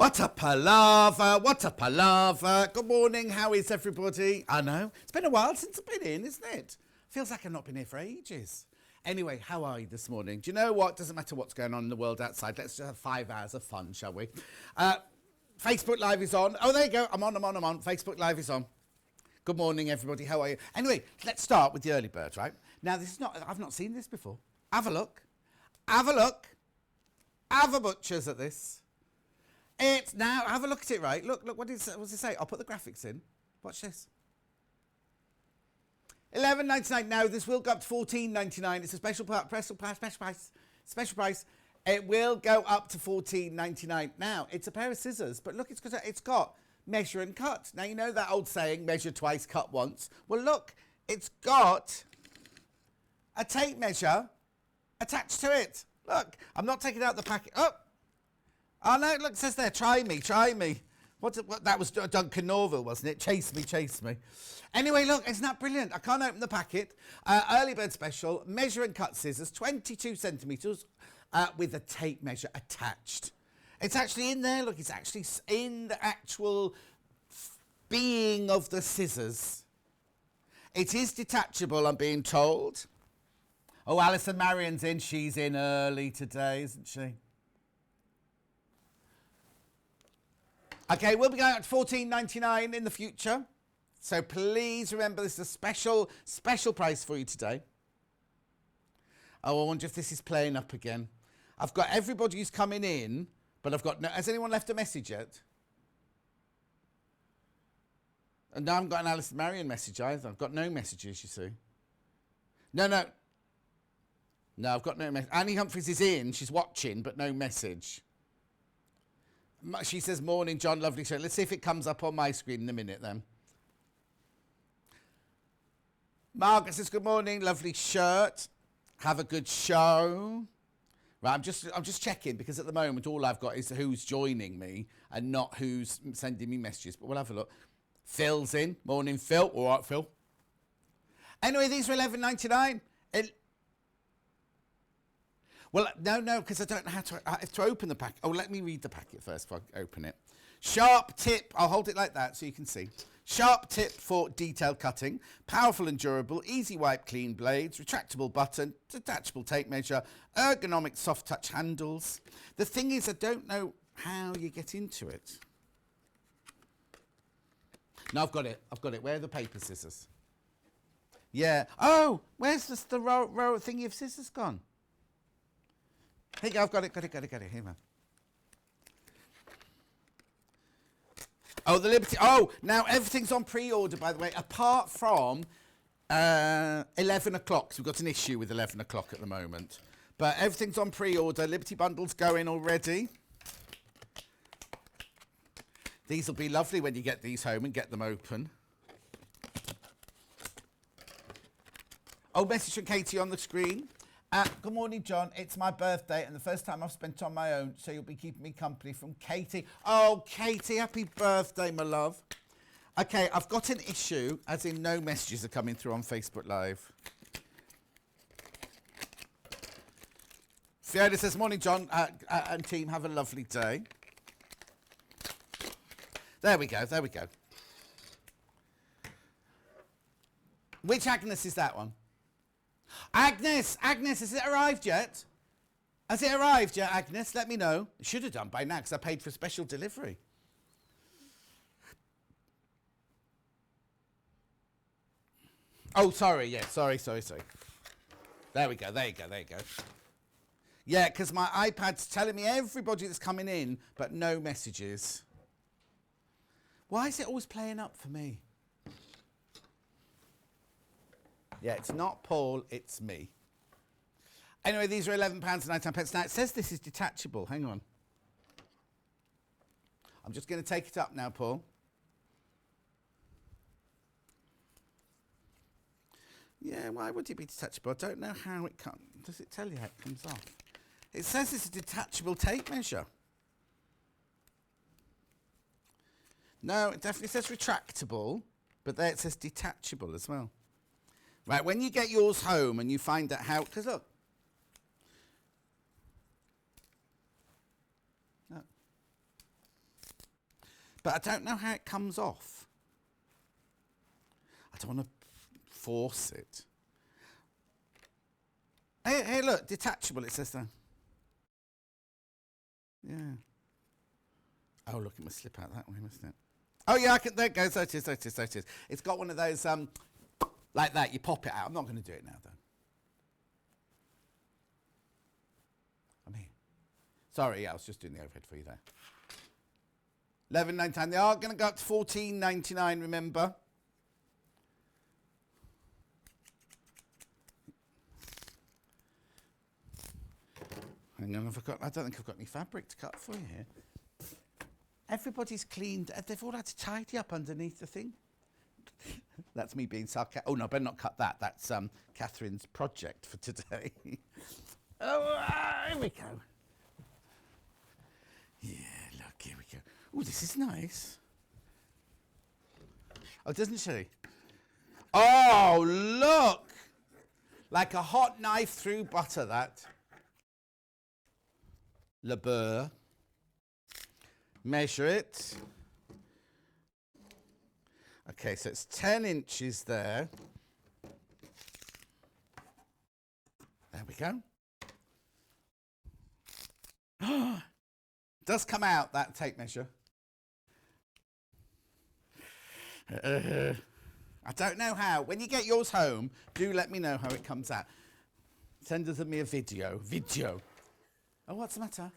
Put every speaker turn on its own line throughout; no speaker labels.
What a palaver, what a palaver. Good morning, how is everybody? I know, it's been a while since I've been in, isn't it? Feels like I've not been here for ages. Anyway, how are you this morning? Do you know what? Doesn't matter what's going on in the world outside. Let's just have 5 hours of fun, shall we? Facebook Live is on. Oh, there you go. I'm on. Facebook Live is on. Good morning, everybody. How are you? Anyway, let's start with the early bird, right? Now, this is not, I've not seen this before. Have a look. Have a look. Have a butchers at this. It's now, have a look at it, right? Look, what does it say? I'll put the graphics in. Watch this. $11.99. Now, this will go up to $14.99. It's a special price. It will go up to $14.99. Now, it's a pair of scissors, but look, it's got measure and cut. Now, you know that old saying, measure twice, cut once. Well, look, it's got a tape measure attached to it. Look, I'm not taking out the packet. Oh no, look, it says there, try me. What that was Duncan Norville, wasn't it? Chase me. Anyway, look, isn't that brilliant? I can't open the packet. Early bird special, measure and cut scissors, 22 centimetres with a tape measure attached. It's actually in there, look, it's actually in the actual being of the scissors. It is detachable, I'm being told. Oh, Alison Marion's in. She's in early today, isn't she? Okay, we'll be going up to $14.99 in the future. So please remember, this is a special price for you today. Oh, I wonder if this is playing up again. I've got everybody who's coming in, but I've got no... Has anyone left a message yet? And no, I haven't got an Alison Marion message either. I've got no messages, you see. No, I've got no message. Annie Humphries is in. She's watching, but no message. She says, morning, John, lovely show. Let's see if it comes up on my screen in a minute then. Margaret says, good morning, lovely shirt. Have a good show. Right, I'm just checking, because at the moment all I've got is who's joining me and not who's sending me messages. But we'll have a look. Phil's in. Morning, Phil. All right, Phil. Anyway, these are $11.99. Well, no, because I don't know how to open the packet. Oh, let me read the packet first before I open it. Sharp tip. I'll hold it like that so you can see. Sharp tip for detailed cutting. Powerful and durable. Easy wipe clean blades. Retractable button. Detachable tape measure. Ergonomic soft touch handles. The thing is, I don't know how you get into it. No, I've got it. Where are the paper scissors? Yeah. Oh, where's the row thingy of scissors gone? Here you go, I've got it. Here, man. Oh, the Liberty. Oh, now everything's on pre-order, by the way, apart from 11 o'clock. So we've got an issue with 11 o'clock at the moment. But everything's on pre-order. Liberty bundles going already. These will be lovely when you get these home and get them open. Oh, message from Katie on the screen. Good morning, John. It's my birthday and the first time I've spent on my own, so you'll be keeping me company, from Katie. Oh, Katie, happy birthday, my love. Okay, I've got an issue, as in no messages are coming through on Facebook Live. Fiona says, morning, John and team, have a lovely day. There we go. Which Agnes is that one? Agnes, has it arrived yet? Agnes? Let me know. It should have done by now, because I paid for special delivery. Oh, sorry, yeah, sorry. There we go. Yeah, because my iPad's telling me everybody that's coming in, but no messages. Why is it always playing up for me? Yeah, it's not Paul, it's me. Anyway, these are £11.99. Now, it says this is detachable. Hang on. I'm just going to take it up now, Paul. Yeah, why would it be detachable? I don't know how it comes. Does it tell you how it comes off? It says it's a detachable tape measure. No, it definitely says retractable, but there it says detachable as well. Right, when you get yours home and you find out how... Because look. But I don't know how it comes off. I don't want to force it. Hey, look, detachable, it says there. Yeah. Oh, look, it must slip out that way, mustn't it? Oh, yeah, there it goes. There it is. It's got one of those, like that, you pop it out. I'm not going to do it now, though. I'm here. Sorry, I was just doing the overhead for you there. $11.99. They are going to go up to $14.99, remember. Hang on, I don't think I've got any fabric to cut for you here. Everybody's cleaned. They've all had to tidy up underneath the thing. That's me being sarcastic. Oh, no, I better not cut that. That's Catherine's project for today. Here we go. Yeah, look, here we go. Oh, this is nice. Oh, doesn't she? Oh, look. Like a hot knife through butter, that. Le Beurre. Measure it. Okay, so it's 10 inches there. There we go. Does come out, that tape measure. I don't know how. When you get yours home, do let me know how it comes out. Send us me a video. Oh, what's the matter?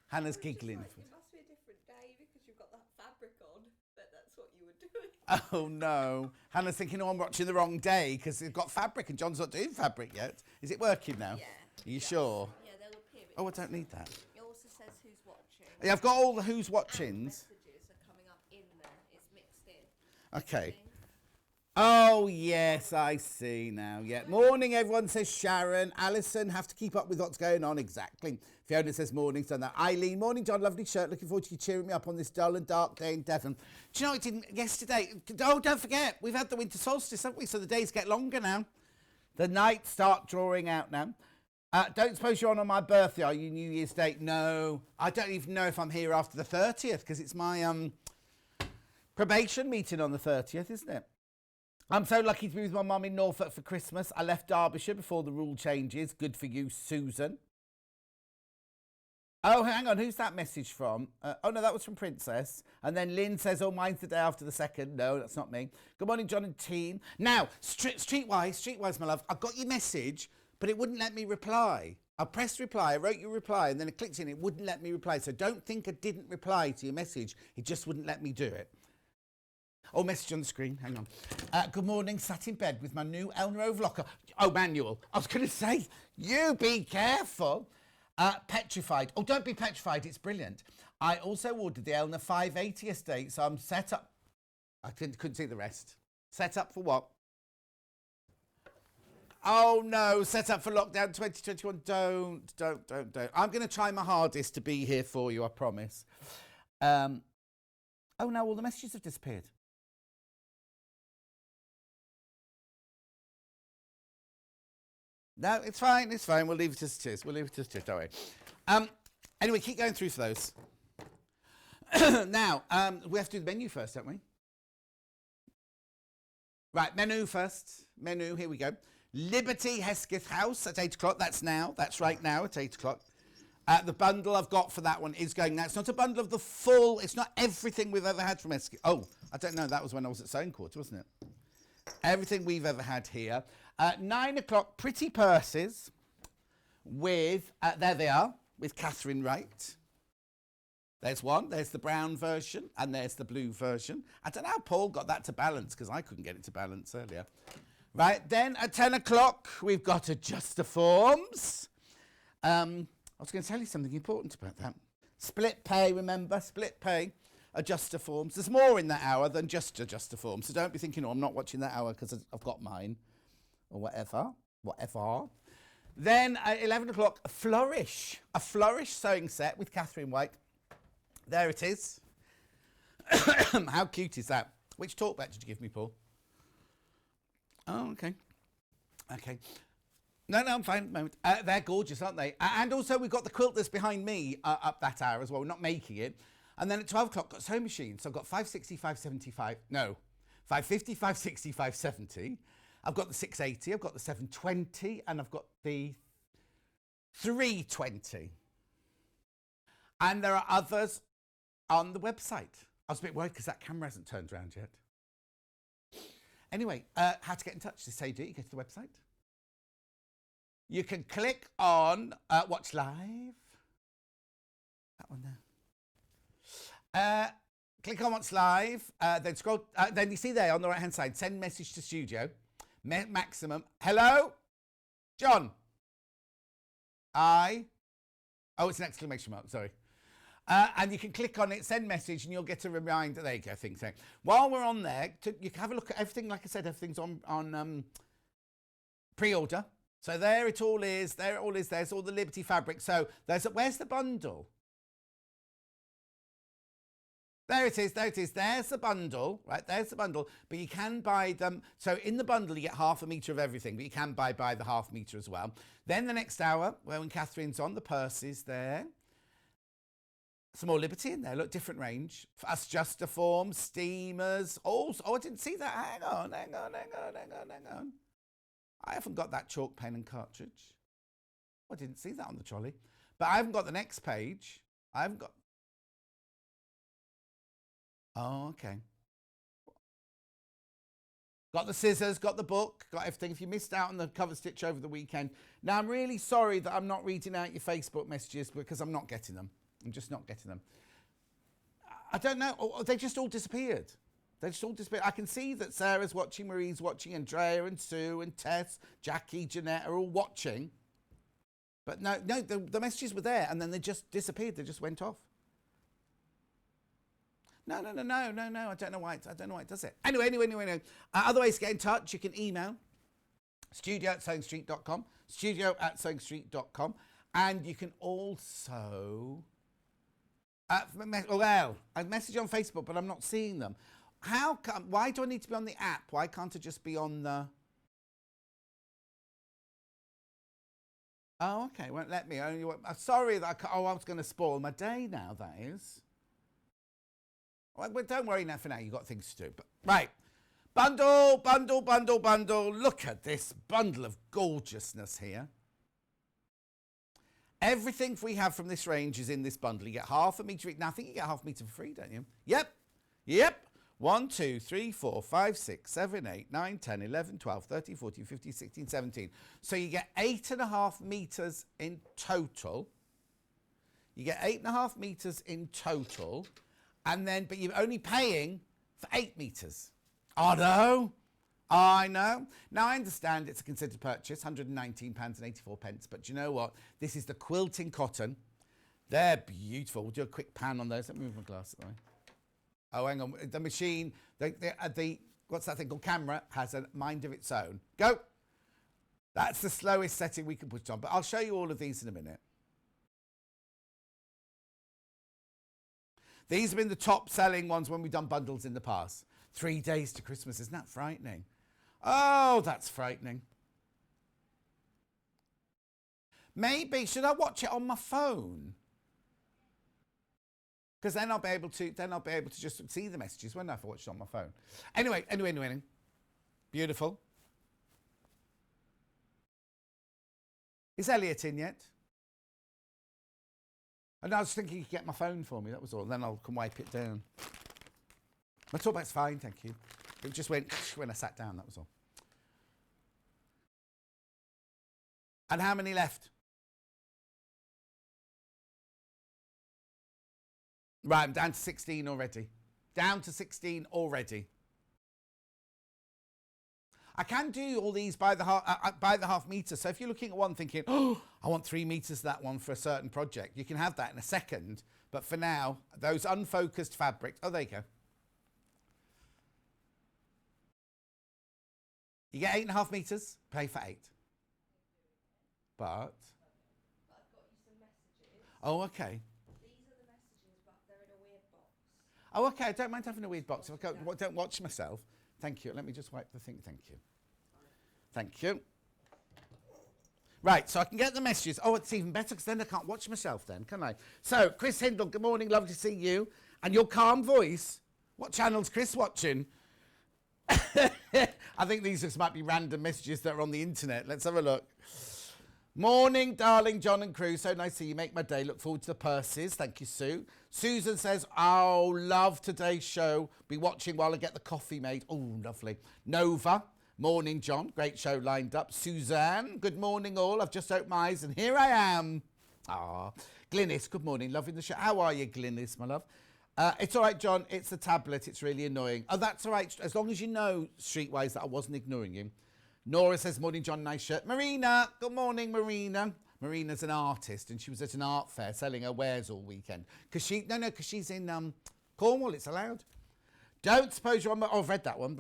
Hannah's giggling.
Like, it must be a different day because you've got that fabric on, but that's what you were doing.
Oh, no. Hannah's thinking, oh, I'm watching the wrong day because it's got fabric and John's not doing fabric yet. Is it working now?
Yeah.
Are you sure?
Yeah, they'll appear.
Oh, I don't need that.
It also says who's watching.
Yeah, I've got all the who's
And
watchings.
messages are coming up in there. It's mixed in.
Okay. Oh, yes, I see now. Yeah. Morning, everyone, says Sharon. Alison, have to keep up with what's going on. Exactly. Fiona says morning, done that. Eileen, morning, John, lovely shirt. Looking forward to you cheering me up on this dull and dark day in Devon. Do you know, it didn't yesterday. Oh, don't forget, we've had the winter solstice, haven't we? So the days get longer now. The nights start drawing out now. Don't suppose you're on my birthday, are you? New Year's Day? No. I don't even know if I'm here after the 30th because it's my probation meeting on the 30th, isn't it? I'm so lucky to be with my mum in Norfolk for Christmas. I left Derbyshire before the rule changes. Good for you, Susan. Oh, hang on. Who's that message from? Oh, no, that was from Princess. And then Lynn says, oh, mine's the day after the 2nd. No, that's not me. Good morning, John and Teen. Now, streetwise, my love, I got your message, but it wouldn't let me reply. I pressed reply, I wrote your reply, and then I clicked in. It wouldn't let me reply. So don't think I didn't reply to your message. It just wouldn't let me do it. Oh, message on the screen. Hang on. Good morning. Sat in bed with my new Elna overlocker. Oh, manual. I was going to say, you be careful. Petrified. Oh, don't be petrified. It's brilliant. I also ordered the Elna 580 estate, so I'm set up. I couldn't see the rest. Set up for what? Oh, no. Set up for lockdown 2021. Don't. I'm going to try my hardest to be here for you, I promise. Oh, no, all the messages have disappeared. No, it's fine. We'll leave it as it is. Don't worry. Anyway, keep going through for those. Now, we have to do the menu first, don't we? Right, menu first. Menu, here we go. Liberty Hesketh House at 8 o'clock. That's now. That's right now at 8 o'clock. The bundle I've got for that one is going now. It's not a bundle of the full. It's not everything we've ever had from Hesketh. Oh, I don't know. That was when I was at Stone Quarter, wasn't it? Everything we've ever had here. 9 o'clock, Pretty Purses with, there they are, with Katharine Wright. There's one, there's the brown version, and there's the blue version. I don't know how Paul got that to balance, because I couldn't get it to balance earlier. Right, then at 10 o'clock, we've got Adjustoforms. I was going to tell you something important about that. Split pay, remember, split pay. Adjustoforms. There's more in that hour than just Adjustoforms, so don't be thinking, oh, I'm not watching that hour because I've got mine. Or whatever. Then at 11 o'clock, Flourish. A Flourish sewing set with Katharine Wright. There it is. How cute is that? Which talkback did you give me, Paul? Oh, okay. Okay. No, I'm fine at the moment. They're gorgeous, aren't they? And also we've got the quilt that's behind me up that hour as well. We're not making it. And then at 12 o'clock, got sewing machine. So I've got 560, 575, no, 550, 560, 570. I've got the 680, I've got the 720, and I've got the 320. And there are others on the website. I was a bit worried because that camera hasn't turned around yet. Anyway, how to get in touch. This is how you do it. You go to the website. You can click on Watch Live. That one there. Click on Watch Live. Then scroll. Then you see there on the right-hand side, send message to studio. Maximum. Hello? John. Oh, it's an exclamation mark. Sorry. And you can click on it, send message, and you'll get a reminder. There you go, thing. While we're on there, you can have a look at everything. Like I said, everything's on pre-order. So there it all is. There it all is. There's all the Liberty fabric. So where's the bundle? There it is. There it is. There's the bundle. Right, there's the bundle. But you can buy them. So in the bundle, you get half a metre of everything. But you can buy the half metre as well. Then the next hour, when Katharine's on, the purse is there. Some more Liberty in there. Look, different range. Adjustoform, steamers. Oh, I didn't see that. Hang on. I haven't got that chalk pen and cartridge. I didn't see that on the trolley. But I haven't got the next page. I haven't got... Oh, okay. Got the scissors, got the book, got everything. If you missed out on the cover stitch over the weekend. Now, I'm really sorry that I'm not reading out your Facebook messages because I'm not getting them. I'm just not getting them. I don't know. They just all disappeared. They just all disappeared. I can see that Sarah's watching, Marie's watching, Andrea and Sue and Tess, Jackie, Jeanette are all watching. But no, the messages were there and then they just disappeared. They just went off. No. I don't know why it does it. Anyway. Other ways to get in touch. You can email studio@sewingstreet.com, studio@sewingstreet.com, and you can also... I message on Facebook, but I'm not seeing them. How come? Why do I need to be on the app? Why can't I just be on the... Oh, okay. Won't let me. I'm sorry that I was going to spoil my day now, that is. Well, don't worry now for now. You've got things to do. But, right. Bundle. Look at this bundle of gorgeousness here. Everything we have from this range is in this bundle. You get half a metre. Now, I think you get half a metre for free, don't you? Yep. 1, 2, 3, 4, 5, 6, 7, 8, 9, 10, 11, 12, 13, 14, 15, 16, 17. So you get 8.5 metres in total. And then, but you're only paying for 8 metres. Oh, no. I know. Now, I understand it's a considered purchase, £119.84. But you know what? This is the quilting cotton. They're beautiful. We'll do a quick pan on those. Let me move my glass that way. Oh, hang on. The machine, the what's that thing called? Camera has a mind of its own. Go. That's the slowest setting we can put on. But I'll show you all of these in a minute. These have been the top selling ones when we've done bundles in the past. 3 days to Christmas. Isn't that frightening? Oh, that's frightening. Maybe, should I watch it on my phone? Because then I'll be able to just see the messages, won't I, if I watch it on my phone? Anyway. Beautiful. Is Elliot in yet? And I was thinking you could get my phone for me, that was all. Then I can wipe it down. My talkback's fine, thank you. It just went when I sat down, that was all. And how many left? Right, I'm down to 16 already. I can do all these by the half metre. So if you're looking at one thinking, oh, I want 3 metres that one for a certain project, you can have that in a second. But for now, those unfocused fabrics, oh, there you go. You get 8.5 metres, pay for 8. But
I've got you some messages.
Oh, okay.
These are the messages, but they're in a weird box.
Oh, okay. I don't mind having a weird box. If I don't watch myself. Thank you. Let me just wipe the thing. Thank you. Right, so I can get the messages. Oh, it's even better because then I can't watch myself then, can I? So, Chris Hindle, good morning. Lovely to see you. And your calm voice. What channel's Chris watching? I think these just might be random messages that are on the internet. Let's have a look. Morning, darling John and crew. So nice to see you. Make my day. Look forward to the purses. Thank you, Sue. Susan says, oh, love today's show. Be watching while I get the coffee made. Oh, lovely. Nova. Morning, John. Great show lined up. Suzanne. Good morning, all. I've just opened my eyes and here I am. Ah. Glynis. Good morning. Loving the show. How are you, Glynis, my love? It's all right, John. It's the tablet. It's really annoying. Oh, that's all right. As long as you know, Streetwise, that I wasn't ignoring you. Nora says, morning, John, nice shirt. Marina, good morning, Marina. Marina's an artist and she was at an art fair selling her wares all weekend. Because she's in Cornwall, it's allowed. Don't suppose you're on... Oh, I've read that one.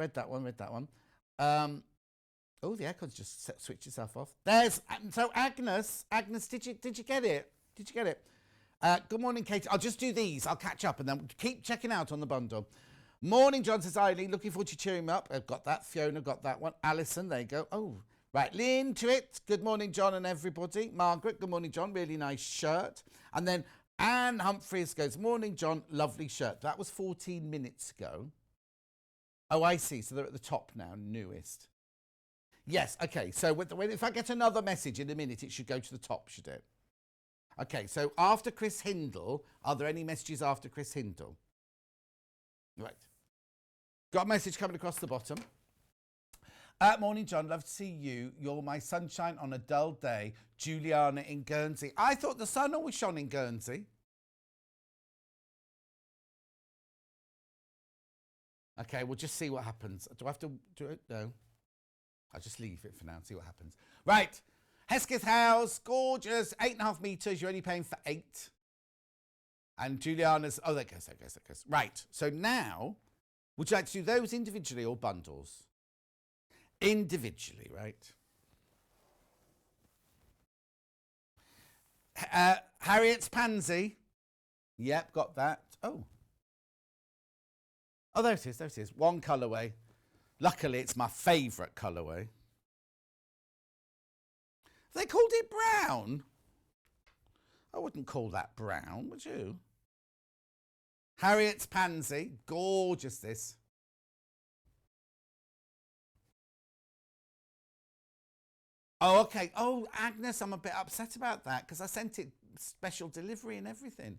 Oh, the aircon's just switched itself off. There's... So, Agnes, did you get it? Did you get it? Good morning, Katie. I'll just do these. I'll catch up and then keep checking out on the bundle. Morning, John, says Eileen. Looking forward to cheering me up. I've got that. Fiona got that one. Alison, there you go. Oh, right. Lynn to it. Good morning, John and everybody. Margaret, good morning, John. Really nice shirt. And then Anne Humphreys goes, morning, John. Lovely shirt. That was 14 minutes ago. Oh, I see. So they're at the top now, newest. Yes, okay. So if I get another message in a minute, it should go to the top, should it? Okay, so after Chris Hindle, are there any messages after Chris Hindle? Right. Got a message coming across the bottom. Morning, John. Love to see you. You're my sunshine on a dull day. Juliana in Guernsey. I thought the sun always shone in Guernsey. Okay, we'll just see what happens. Do I have to do it? No. I'll just leave it for now and see what happens. Right. Hesketh house. Gorgeous. 8.5 metres. You're only paying for 8. And Juliana's... Oh, that goes. Right. So now, would you like to do those individually or bundles? Individually, right? Harriet's Pansy. Yep, got that. Oh, there it is. One colourway. Luckily, it's my favourite colourway. They called it brown. I wouldn't call that brown, would you? Harriet's Pansy. Gorgeous, this. Oh, okay. Oh, Agnes, I'm a bit upset about that because I sent it special delivery and everything.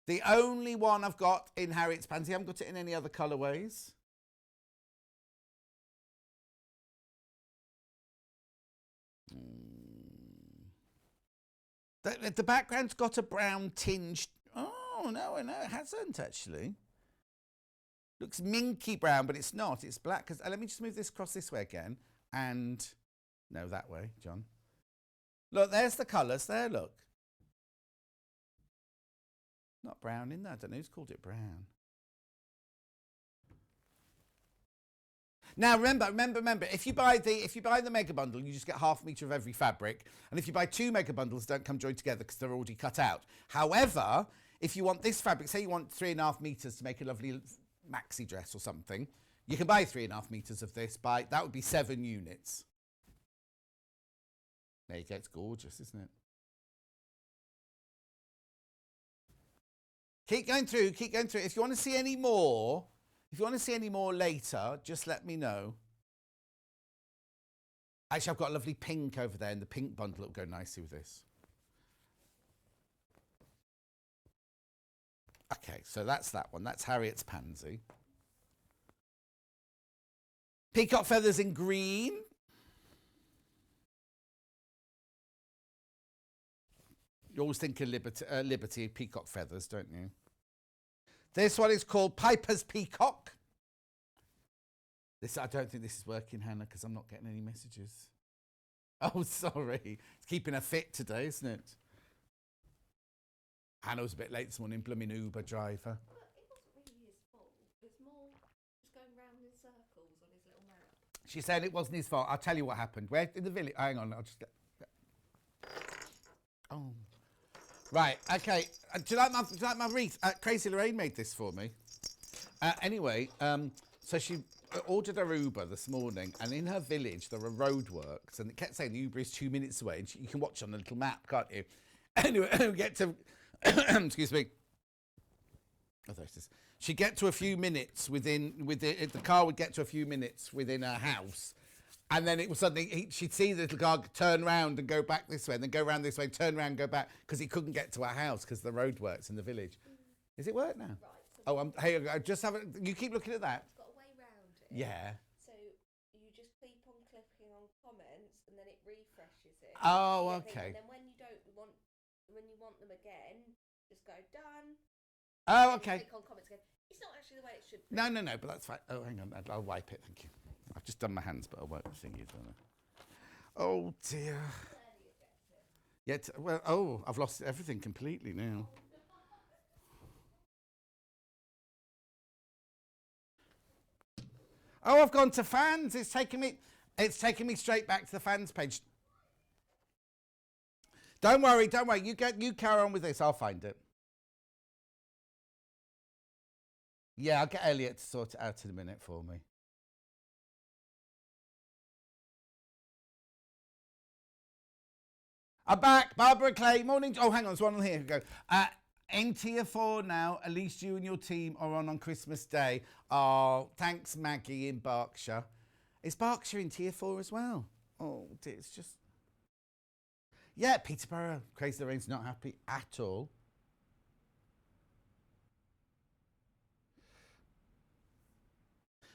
The only one I've got in Harriet's Pansy, I haven't got it in any other colourways. The background's got a brown tinge. Oh, no, it hasn't actually. Looks minky brown, but it's not. It's black. Let me just move this across this way again. And, no, that way, John. Look, there's the colours there, look. Not brown in there. I don't know who's called it brown. Now remember, if you buy the mega bundle, you just get half a metre of every fabric. And if you buy 2 mega bundles, don't come joined together because they're already cut out. However, if you want this fabric, say you want 3.5 metres to make a lovely maxi dress or something, you can buy 3.5 metres of this that would be 7 units. There you go, it's gorgeous, isn't it? Keep going through. If you want to see any more, later, just let me know. Actually, I've got a lovely pink over there, and the pink bundle will go nicely with this. Okay, so that's that one. That's Harriet's Pansy. Peacock feathers in green. You always think of Liberty peacock feathers, don't you? This one is called Piper's Peacock. I don't think this is working, Hannah, because I'm not getting any messages. Oh, sorry. It's keeping her fit today, isn't it? Hannah was a bit late this morning, blooming Uber driver.
Well, it wasn't really his fault. It's more just going round in circles on his little map.
She said it wasn't his fault. I'll tell you what happened. Where in the village? Hang on, I'll just get... Oh... Right, okay. Do you like my wreath? Crazy Lorraine made this for me. Anyway, so she ordered her Uber this morning, and in her village there are roadworks, and it kept saying the Uber is 2 minutes away, and you can watch on a little map, can't you? Anyway, we get to, excuse me. Oh, there it is. She'd get to a few minutes the car would get to a few minutes within her house. And then it was suddenly, she'd see the little car turn round and go back this way, and then go round this way, turn round, go back, because he couldn't get to our house because the roadworks in the village. Is it work now?
Right. So
Hey, I just haven't, you keep looking at that.
it's got a way round it.
Yeah.
So you just keep on clicking on comments, and then it refreshes it.
Oh,
Yeah,
okay.
And then when you want them again, just go done.
Oh, okay.
Click on comments again. It's not actually the way it should be.
No, but that's fine. Oh, hang on, I'll wipe it, thank you. I've just done my hands, but I'll wipe the thingy, don't I? Oh, dear. Yeah, I've lost everything completely now. Oh, I've gone to fans. It's taking me straight back to the fans page. Don't worry. You carry on with this. I'll find it. Yeah, I'll get Elliot to sort it out in a minute for me. I'm back. Barbara Clay. Morning. Oh, hang on. There's one on here. Go. In tier 4 now. At least you and your team are on Christmas Day. Oh, thanks, Maggie in Berkshire. Is Berkshire in tier 4 as well? Oh, dear. It's just... Yeah, Peterborough. Crazy Lorraine's not happy at all.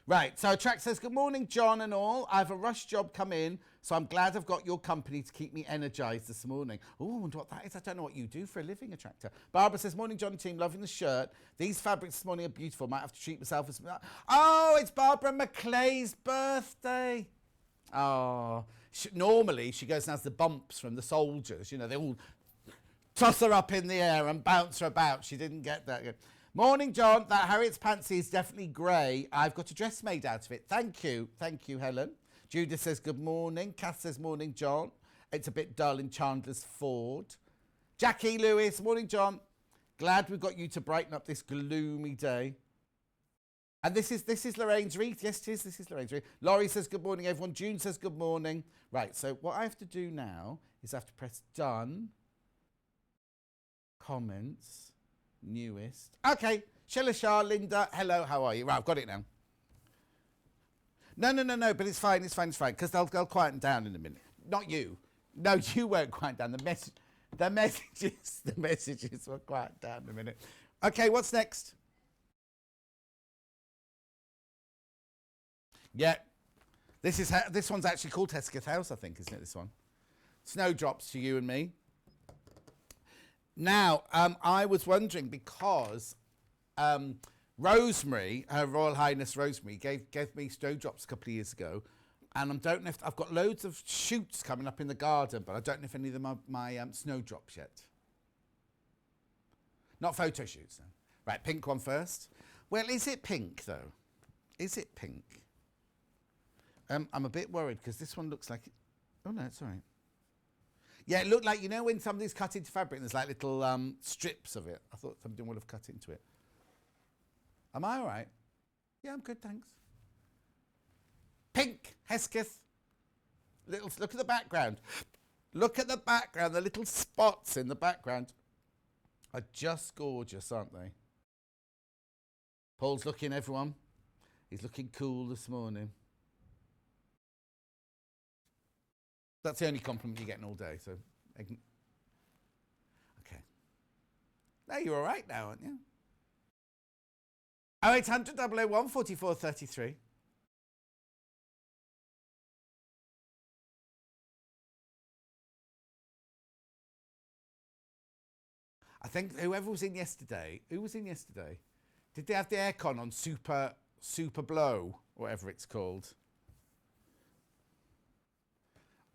Right, so Track says, good morning, John and all. I have a rush job come in, so I'm glad I've got your company to keep me energised this morning. Oh, I wonder what that is. I don't know what you do for a living, Attractor. Barbara says, morning, John and team, loving the shirt. These fabrics this morning are beautiful. Might have to treat myself as... Oh, it's Barbara McClay's birthday. Oh, normally she goes and has the bumps from the soldiers. You know, they all toss her up in the air and bounce her about. She didn't get that good. Morning, John. That Harriet's pantsy is definitely grey. I've got a dress made out of it. Thank you, Helen. Judith says good morning. Kath says morning, John. It's a bit dull in Chandler's Ford. Jackie Lewis, morning, John. Glad we've got you to brighten up this gloomy day. And this is Lorraine's wreath. Yes, it is. This is Lorraine's wreath. Laurie says good morning, everyone. June says good morning. Right, so what I have to do now is I have to press done. Comments. Newest. Okay. Shella Shah, Linda. Hello, how are you? Right, I've got it now. No, but it's fine, because they'll quieten down in a minute. Not you. No, you won't quieten down. The messages will quieten down in a minute. Okay, what's next? Yeah. This one's actually called Hesketh House, I think, isn't it, this one? Snowdrops to you and me. Now, I was wondering because Rosemary, Her Royal Highness Rosemary, gave me snowdrops a couple of years ago, and I don't know if I've got loads of shoots coming up in the garden, but I don't know if any of them are my snowdrops yet. Not photo shoots, no. Right, pink one first. Well, is it pink though? Is it pink? I'm a bit worried because this one looks like it. Oh no, it's all right. Yeah, it looked like, you know, when somebody's cut into fabric and there's like little strips of it. I thought somebody would have cut into it. Am I all right? Yeah, I'm good, thanks. Pink, Hesketh. Look at the background. Look at the background. The little spots in the background are just gorgeous, aren't they? Paul's looking, everyone. He's looking cool this morning. That's the only compliment you're getting all day, so... Okay. Now you're all right now, aren't you? 0800 001 44 33. I think whoever was in yesterday... Who was in yesterday? Did they have the aircon on super blow, whatever it's called?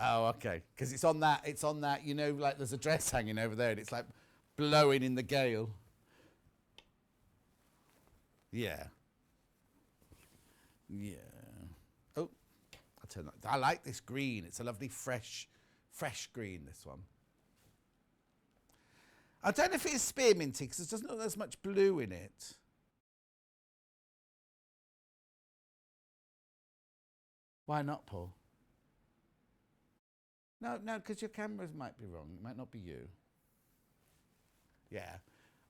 Oh, okay. Because it's on that, you know, like there's a dress hanging over there and it's like blowing in the gale. Yeah. Yeah. Oh, I'll turn that. I like this green. It's a lovely fresh green, this one. I don't know if it is spearminty because it doesn't look there's much blue in it. Why not, Paul? No, because your cameras might be wrong. It might not be you. Yeah.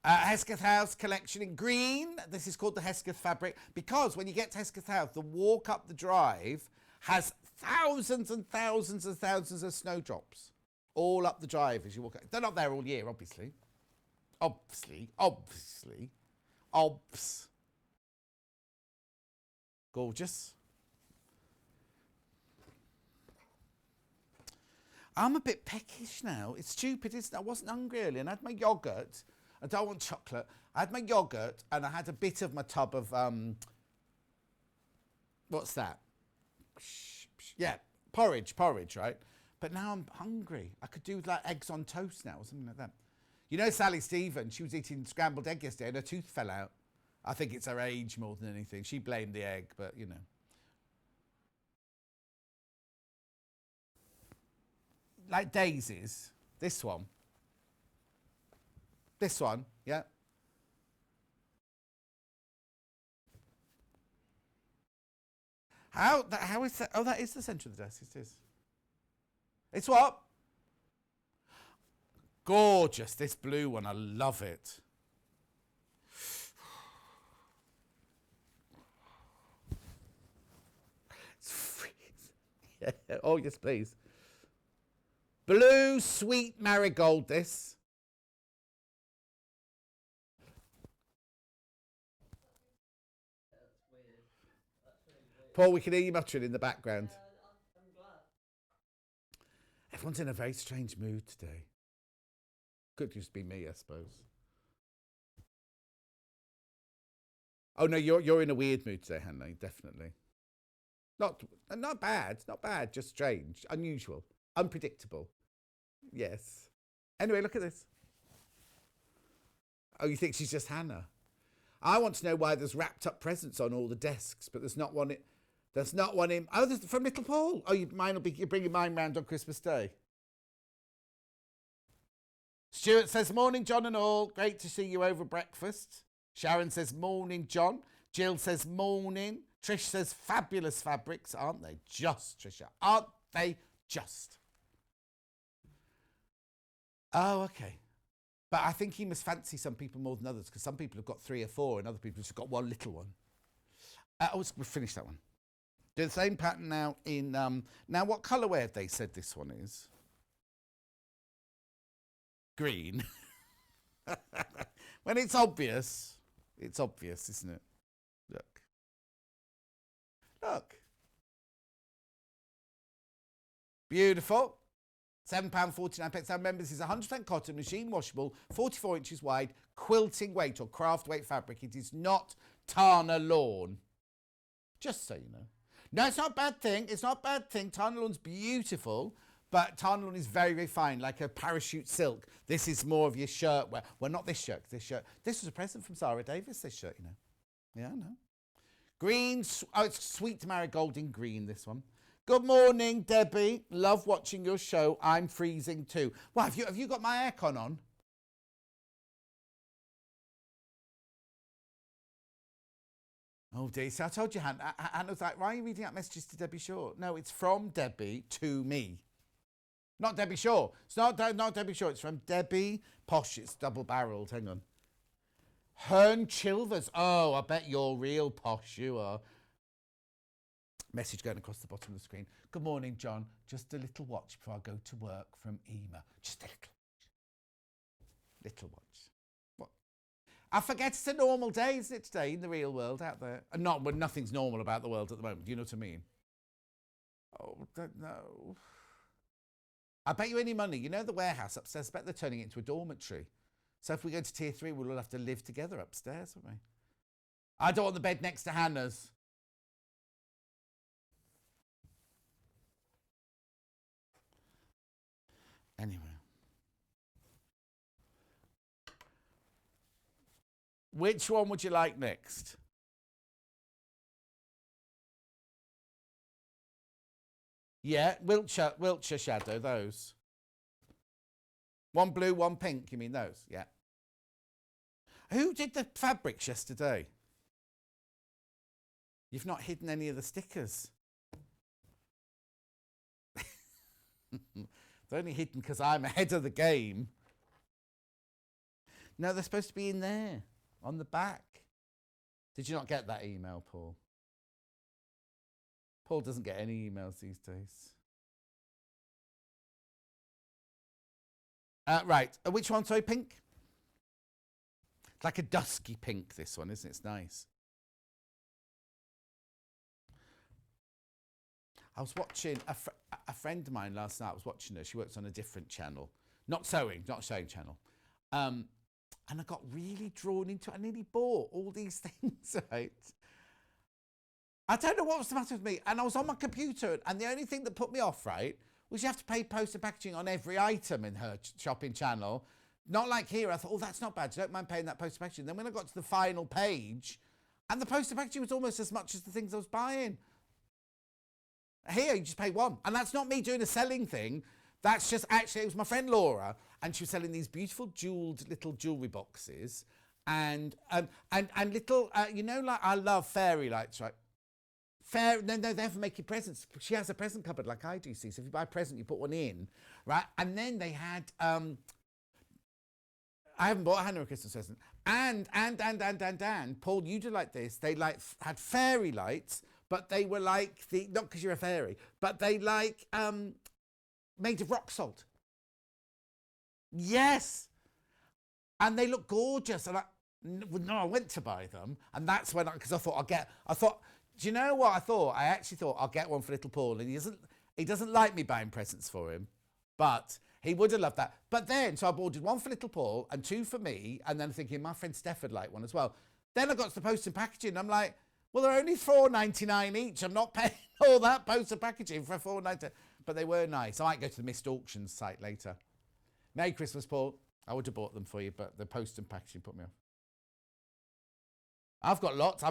Hesketh House collection in green. This is called the Hesketh fabric because when you get to Hesketh House, the walk up the drive has thousands and thousands and thousands of snowdrops all up the drive as you walk. They're not there all year, obviously. Obs. Gorgeous. I'm a bit peckish now. It's stupid, isn't it? I wasn't hungry earlier and I had my yoghurt. I don't want chocolate. I had my yoghurt and I had a bit of my tub of, what's that? Yeah, porridge, right? But now I'm hungry. I could do like eggs on toast now or something like that. You know Sally Stevens, she was eating scrambled egg yesterday and her tooth fell out. I think it's her age more than anything. She blamed the egg, but you know. Like daisies. This one, yeah. How is that? Oh, that is the centre of the desk. It is. It's what? Gorgeous. This blue one, I love it. It's freezing. Yeah. Oh, yes, please. Blue sweet marigold, this. Paul, we can hear you muttering in the background. Everyone's in a very strange mood today. Could just be me, I suppose. Oh no, you're in a weird mood today, Hannah. Definitely. Not bad. Just strange, unusual, unpredictable. Yes. Anyway, look at this. Oh, you think she's just Hannah? I want to know why there's wrapped up presents on all the desks, but there's not one. There's not one in. Oh, there's from Little Paul. Oh, you're bringing mine round on Christmas Day. Stuart says, morning, John and all. Great to see you over breakfast. Sharon says, morning, John. Jill says, morning. Trish says, fabulous fabrics, aren't they? Just, Trisha. Aren't they just? Oh, okay. But I think he must fancy some people more than others because some people have got 3 or 4 and other people have just got one little one. We'll finish that one. Do the same pattern now in... now, what colourway have they said this one is? Green. When it's obvious, isn't it? Look. Beautiful. £7.49. Now remember, this is 100% cotton, machine washable, 44 inches wide, quilting weight or craft weight fabric. It is not Tana lawn. Just so you know. No, it's not a bad thing. Tana lawn's beautiful, but Tana lawn is very, very fine, like a parachute silk. This is more of your shirt wear. Well, not this shirt. This was a present from Sarah Davis, this shirt, you know. Yeah, I know. Green, oh, it's sweet marigold in green, this one. Good morning, Debbie. Love watching your show. I'm freezing too. Well, have you got my aircon on? Oh dear, so I told you, Hannah was like, why are you reading out messages to Debbie Shaw? No, it's from Debbie to me. Not Debbie Shaw. It's not Debbie Shaw. It's from Debbie Posh. It's double-barreled. Hang on. Hearn Chilvers. Oh, I bet you're real posh. You are. Message going across the bottom of the screen. Good morning, John. Just a little watch before I go to work from Ema. Just a little watch. What? I forget it's a normal day, isn't it, today in the real world out there? Not when nothing's normal about the world at the moment. Do you know what I mean? Oh, don't know. I bet you any money. You know the warehouse upstairs? I bet they're turning it into a dormitory. So if we go to tier 3, we'll all have to live together upstairs, won't we? I don't want the bed next to Hannah's. Anyway. Which one would you like next? Yeah, Wiltshire Shadow, those. One blue, one pink, you mean those? Yeah. Who did the fabrics yesterday? You've not hidden any of the stickers. They're only hidden because I'm ahead of the game. No, they're supposed to be in there, on the back. Did you not get that email, Paul? Paul doesn't get any emails these days. Right, which one? Sorry, pink? It's like a dusky pink, this one, isn't it? It's nice. I was watching, a friend of mine last night, I was watching her. She works on a different channel. Not sewing channel. And I got really drawn into it. I nearly bought all these things, right? I don't know what was the matter with me. And I was on my computer, and the only thing that put me off, right, was you have to pay post and packaging on every item in her shopping channel. Not like here. I thought, oh, that's not bad. You don't mind paying that post and packaging. Then when I got to the final page, and the post and packaging was almost as much as the things I was buying. Here, you just pay one. And that's not me doing a selling thing. That's just actually, it was my friend Laura, and she was selling these beautiful jewelled little jewellery boxes and little, you know, like I love fairy lights, right? No, they're for making presents. She has a present cupboard like I do, see. So if you buy a present, you put one in, right? And then they had, I haven't bought Hannah a Christmas present. And, Paul, you do like this. They had fairy lights, but they were like not because you're a fairy, but they made of rock salt. Yes. And they look gorgeous. And I went to buy them. And that's when, because I thought, do you know what I thought? I actually thought I'll get one for little Paul. And he doesn't like me buying presents for him, but he would have loved that. But then, so I ordered one for little Paul and two for me. And then thinking my friend Steph would like one as well. Then I got to the post and packaging. I'm like, well, they're only $4.99 each. I'm not paying all that post and packaging for $4.99. But they were nice. I might go to the missed auctions site later. Merry Christmas, Paul. I would have bought them for you, but the post and packaging put me off. I've got lots.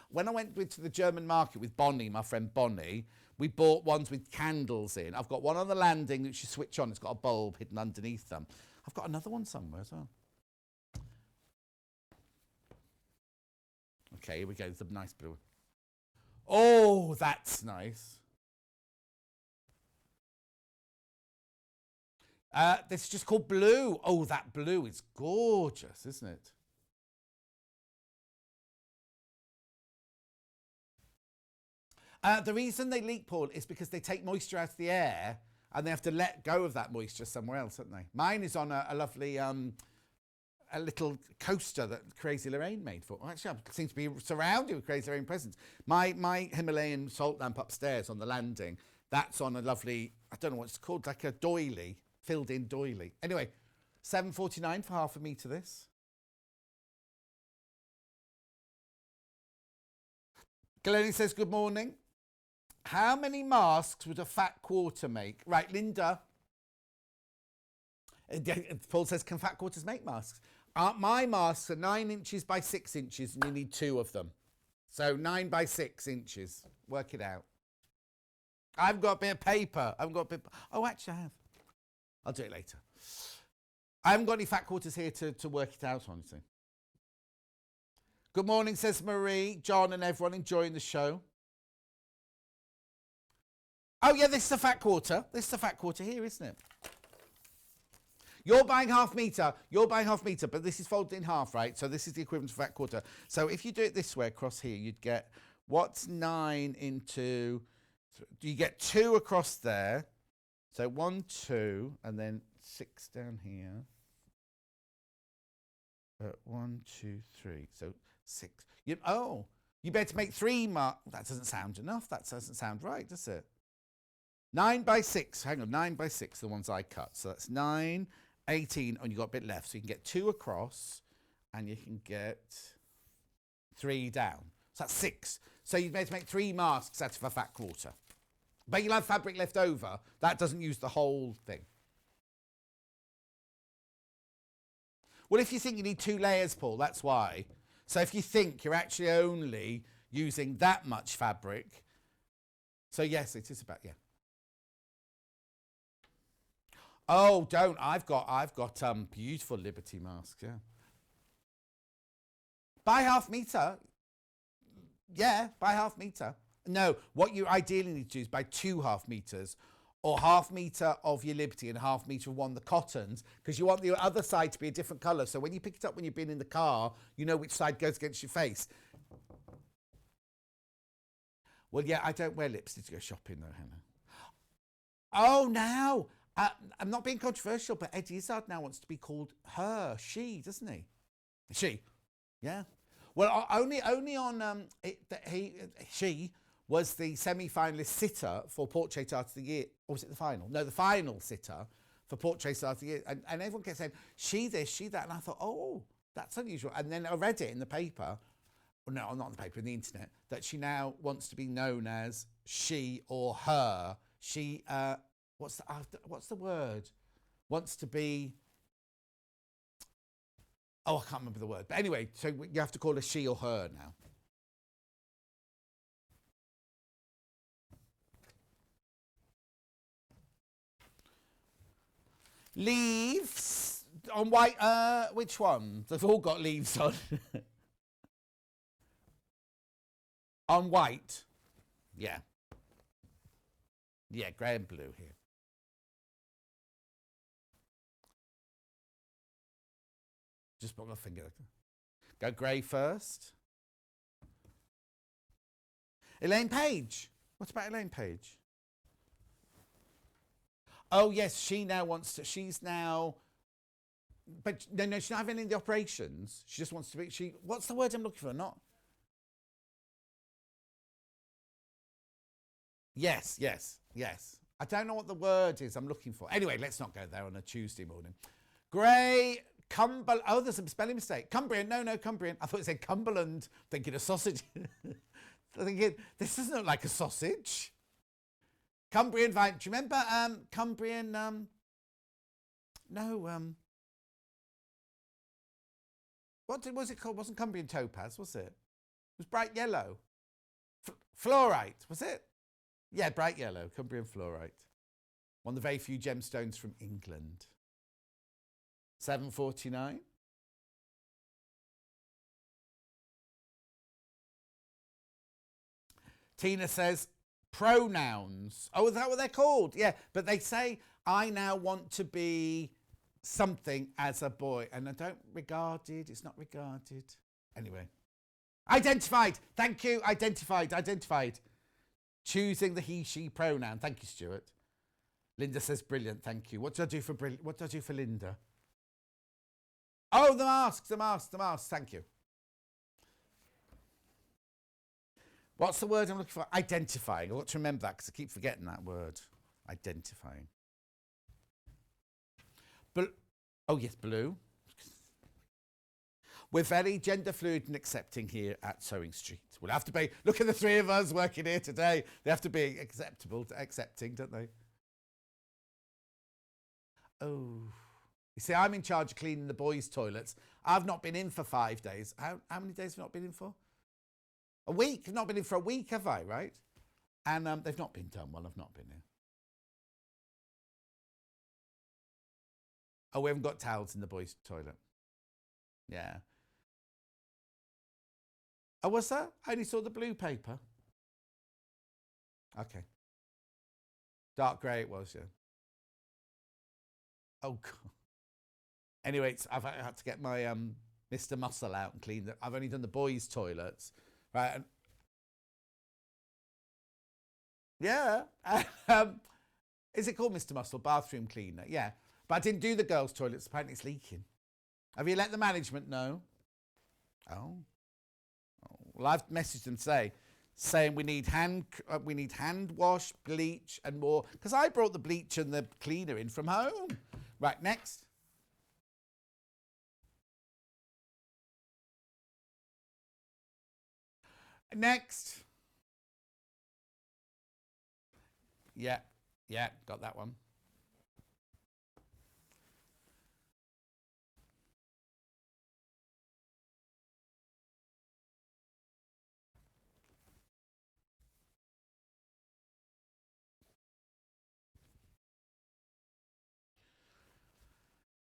When I went to the German market with Bonnie, my friend Bonnie, we bought ones with candles in. I've got one on the landing that you switch on. It's got a bulb hidden underneath them. I've got another one somewhere as well. Okay, here we go. There's a nice blue. Oh, that's nice. This is just called blue. Oh, that blue is gorgeous, isn't it? The reason they leak, Paul, is because they take moisture out of the air and they have to let go of that moisture somewhere else, don't they? Mine is on a lovely, a little coaster that Crazy Lorraine made for. Well, actually, I seem to be surrounded with Crazy Lorraine presents. My Himalayan salt lamp upstairs on the landing, that's on a lovely, I don't know what it's called, like a doily, filled in doily. Anyway, $7.49 for half a metre this. Glennie says, good morning. How many masks would a fat quarter make? Right, Linda. Paul says, can fat quarters make masks? My masks are 9 inches by 6 inches and you need 2 of them. So 9 by 6 inches. Work it out. I've got a bit of paper. Oh, actually I have. I'll do it later. I haven't got any fat quarters here to work it out on, you see. Good morning, says Marie, John and everyone enjoying the show. Oh, yeah, this is a fat quarter. This is a fat quarter here, isn't it? You're buying half metre, but this is folded in half, right? So this is the equivalent of fat quarter. So if you do it this way across here, you'd get, what's 9 into, you get 2 across there. So 1, 2, and then 6 down here. 1, 2, 3. So 6. You better make 3 marks. That doesn't sound enough. That doesn't sound right, does it? 9 by 6. Hang on, 9 by 6, the ones I cut. So that's 9, 18, and you've got a bit left. So you can get 2 across, and you can get 3 down. So that's 6. So you better make 3 masks out of a fat quarter. But you'll have fabric left over. That doesn't use the whole thing. Well, if you think you need 2 layers, Paul, that's why. So if you think you're actually only using that much fabric, so yes, it is about, yeah. Oh, don't. I've got beautiful Liberty masks, yeah. Buy half metre. Yeah, buy half metre. No, what you ideally need to do is buy 2 half metres or 1/2 metre of your Liberty and 1/2 metre of one of the cottons, because you want the other side to be a different colour. So when you pick it up when you've been in the car, you know which side goes against your face. Well, yeah, I don't wear lipstick to go shopping though, Hannah. Oh, now I'm not being controversial, but Eddie Izzard now wants to be called her, she, doesn't he? She, yeah. Well, only on she was the semi-finalist sitter for Portrait Art of the Year. Or was it the final? No, the final sitter for Portrait Art of the Year. And everyone kept saying, she this, she that. And I thought, oh, that's unusual. And then I read it in the paper. Well, no, not in the paper, in the internet, that she now wants to be known as she or her. She, what's the word? Wants to be, oh, I can't remember the word. But anyway, so you have to call her she or her now. Leaves on white, which one? They've all got leaves on. On white. Yeah. Yeah, grey and blue here. Just put my finger. Go grey first. Elaine Page. What about Elaine Page? Oh, yes, she now wants to, she's now, but no, she's not having any of the operations. She just wants to be, what's the word I'm looking for? Not. Yes. I don't know what the word is I'm looking for. Anyway, let's not go there on a Tuesday morning. Grey, oh, there's a spelling mistake. Cumbrian, no, Cumbrian. I thought it said Cumberland, thinking of sausage. Thinking, this doesn't look like a sausage. Cumbrian vine. Do you remember Cumbrian? What was it called? It wasn't Cumbrian topaz, was it? It was bright yellow. Fluorite, was it? Yeah, bright yellow. Cumbrian fluorite. One of the very few gemstones from England. 749. Tina says, pronouns. Oh, is that what they're called? Yeah, but they say, I now want to be something as a boy. And I don't regarded, it's not regarded. Anyway. Identified. Thank you. Identified. Choosing the he, she pronoun. Thank you, Stuart. Linda says, brilliant. Thank you. What do I do for Linda? Oh, the mask. Thank you. What's the word I'm looking for? Identifying. I've got to remember that because I keep forgetting that word. Identifying. Oh, yes, blue. We're very gender fluid and accepting here at Sewing Street. We'll have to be, look at the three of us working here today. They have to be accepting, don't they? Oh. You see, I'm in charge of cleaning the boys' toilets. I've not been in for 5 days. How many days have I not been in for? A week. I've not been in for a week, have I, right? And they've not been done while I've not been here. Oh, we haven't got towels in the boys' toilet. Yeah. Oh, was that? I only saw the blue paper. Okay. Dark grey it was, yeah. Oh, God. Anyway, I've had to get my Mr. Muscle out and clean it. I've only done the boys' toilets. Right. And yeah. Is it called Mr. Muscle? Bathroom cleaner. Yeah. But I didn't do the girls' toilets. Apparently it's leaking. Have you let the management know? Oh. Well, I've messaged them saying we need hand wash, bleach, and more. Because I brought the bleach and the cleaner in from home. Right, next. Next. Yeah, got that one.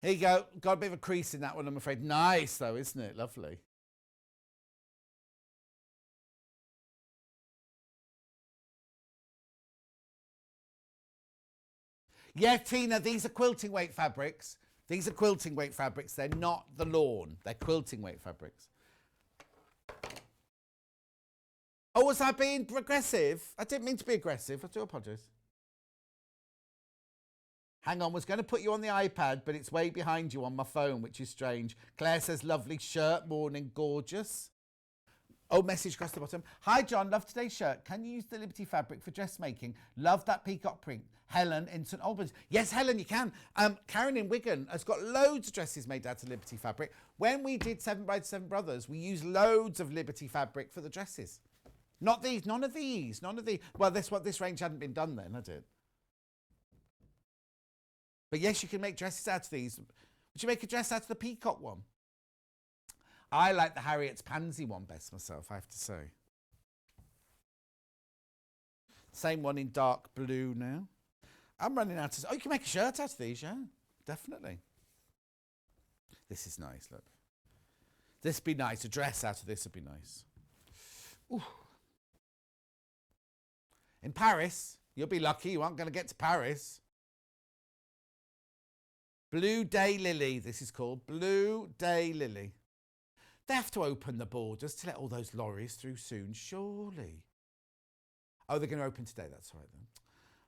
Here you go. Got a bit of a crease in that one, I'm afraid. Nice, though, isn't it? Lovely. Yeah, Tina, these are quilting weight fabrics. These are quilting weight fabrics. They're not the lawn. They're quilting weight fabrics. Oh, was I being aggressive? I didn't mean to be aggressive. I do apologise. Hang on, was going to put you on the iPad, but it's way behind you on my phone, which is strange. Claire says, lovely shirt, morning, gorgeous. Oh, message across the bottom. Hi, John, love today's shirt. Can you use the Liberty fabric for dressmaking? Love that peacock print. Helen in St Albans. Yes, Helen, you can. Karen in Wigan has got loads of dresses made out of Liberty fabric. When we did 7 Brides, 7 Brothers, we used loads of Liberty fabric for the dresses. Not these, none of these. Well, this range hadn't been done then, had it? But yes, you can make dresses out of these. Would you make a dress out of the peacock one? I like the Harriet's pansy one best myself, I have to say. Same one in dark blue now. I'm running out of... Oh, you can make a shirt out of these, yeah. Definitely. This is nice, look. This would be nice. A dress out of this would be nice. Ooh. In Paris, you'll be lucky you aren't going to get to Paris. Blue Day Lily, this is called. Blue Day Lily. They have to open the borders to let all those lorries through soon, surely. Oh, they're going to open today, that's right then.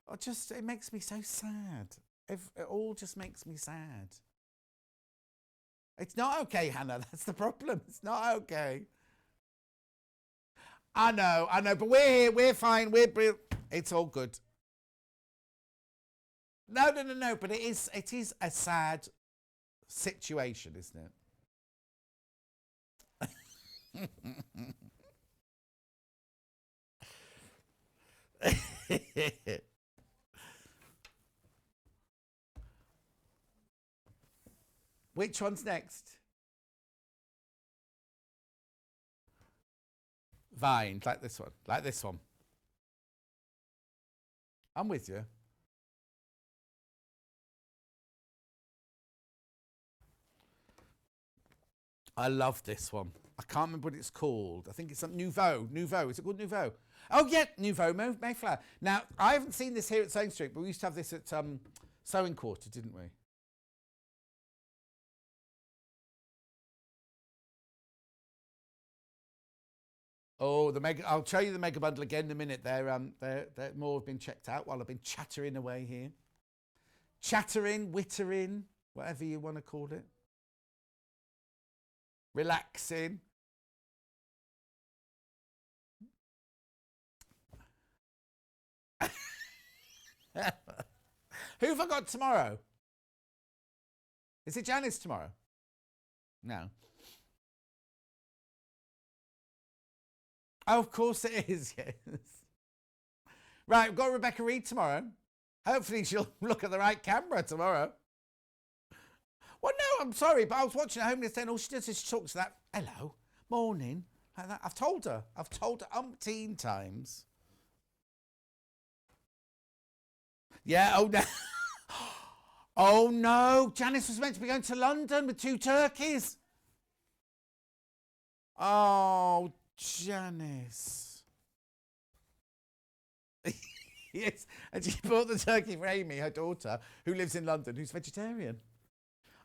Oh, it makes me so sad. It all just makes me sad. It's not okay, Hannah, that's the problem. It's not okay. I know, but we're here, we're fine, it's all good. No, but it is a sad situation, isn't it? Which one's next? Vine, like this one. I'm with you. I love this one. I can't remember what it's called. I think it's something Nouveau. Is it called Nouveau? Oh, yeah, Nouveau Mayflower. Now, I haven't seen this here at Sewing Street, but we used to have this at Sewing Quarter, didn't we? Oh, I'll show you the mega bundle again in a minute. They're more have been checked out while I've been chattering away here. Chattering, wittering, whatever you want to call it. Relaxing. Who have I got tomorrow? Is it Janice tomorrow? No. Oh, of course it is, yes. Right, we've got Rebecca Reed tomorrow. Hopefully she'll look at the right camera tomorrow. Well, no, I'm sorry, but I was watching at home yesterday and all she does is she talks to that, hello, morning, like that. I've told her umpteen times. Yeah, oh no. Oh no, Janice was meant to be going to London with 2 turkeys. Oh, Janice. Yes, and she bought the turkey for Amy, her daughter, who lives in London, who's vegetarian.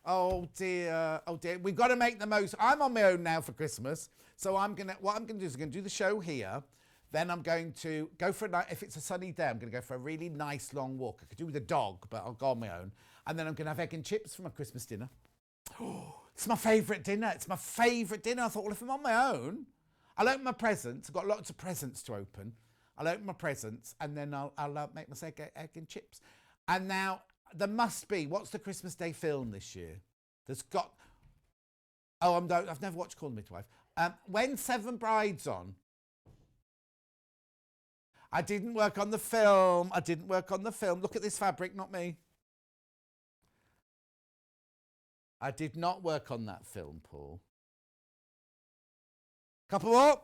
Oh dear. We've got to make the most. I'm on my own now for Christmas, so what I'm gonna do is I'm gonna do the show here. Then I'm going to go for a night. If it's a sunny day, I'm going to go for a really nice long walk. I could do with a dog, but I'll go on my own. And then I'm going to have egg and chips for my Christmas dinner. Oh, it's my favourite dinner. I thought, well, if I'm on my own, I'll open my presents. I've got lots of presents to open. I'll open my presents, and then I'll make myself egg and chips. And now there must be. What's the Christmas Day film this year? There's got. Oh, I've never watched Call the Midwife. When 7 Brides on. I didn't work on the film. Look at this fabric, not me. I did not work on that film, Paul. Couple more.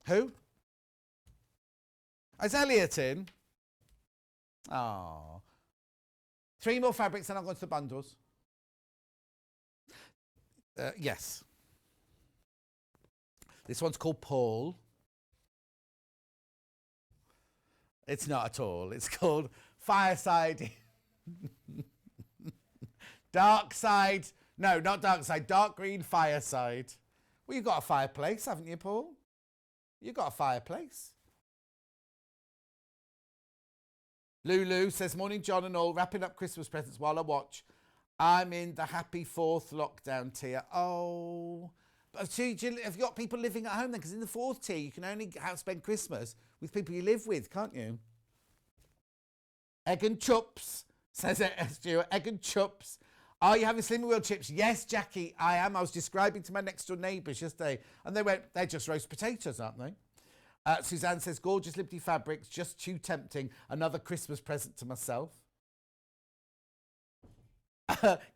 Who? Is Elliot in? Oh. 3 more fabrics, then I'll go to the bundles. Yes. This one's called Paul. It's not at all. It's called Fireside Dark side. No, not dark side. Dark green fireside. Well, you've got a fireplace, haven't you, Paul? You've got a fireplace. Lulu says, morning, John and all. Wrapping up Christmas presents while I watch. I'm in the happy 4th lockdown tier. Oh. But see, have you got people living at home then? Because in the 4th tier, you can only spend Christmas with people you live with, can't you? Egg and chups, says it, Stuart. Egg and chups. Are you having Slimming World chips? Yes, Jackie, I am. I was describing to my next door neighbours yesterday, and they went, they're just roast potatoes, aren't they? Suzanne says, gorgeous Liberty fabrics, just too tempting. Another Christmas present to myself.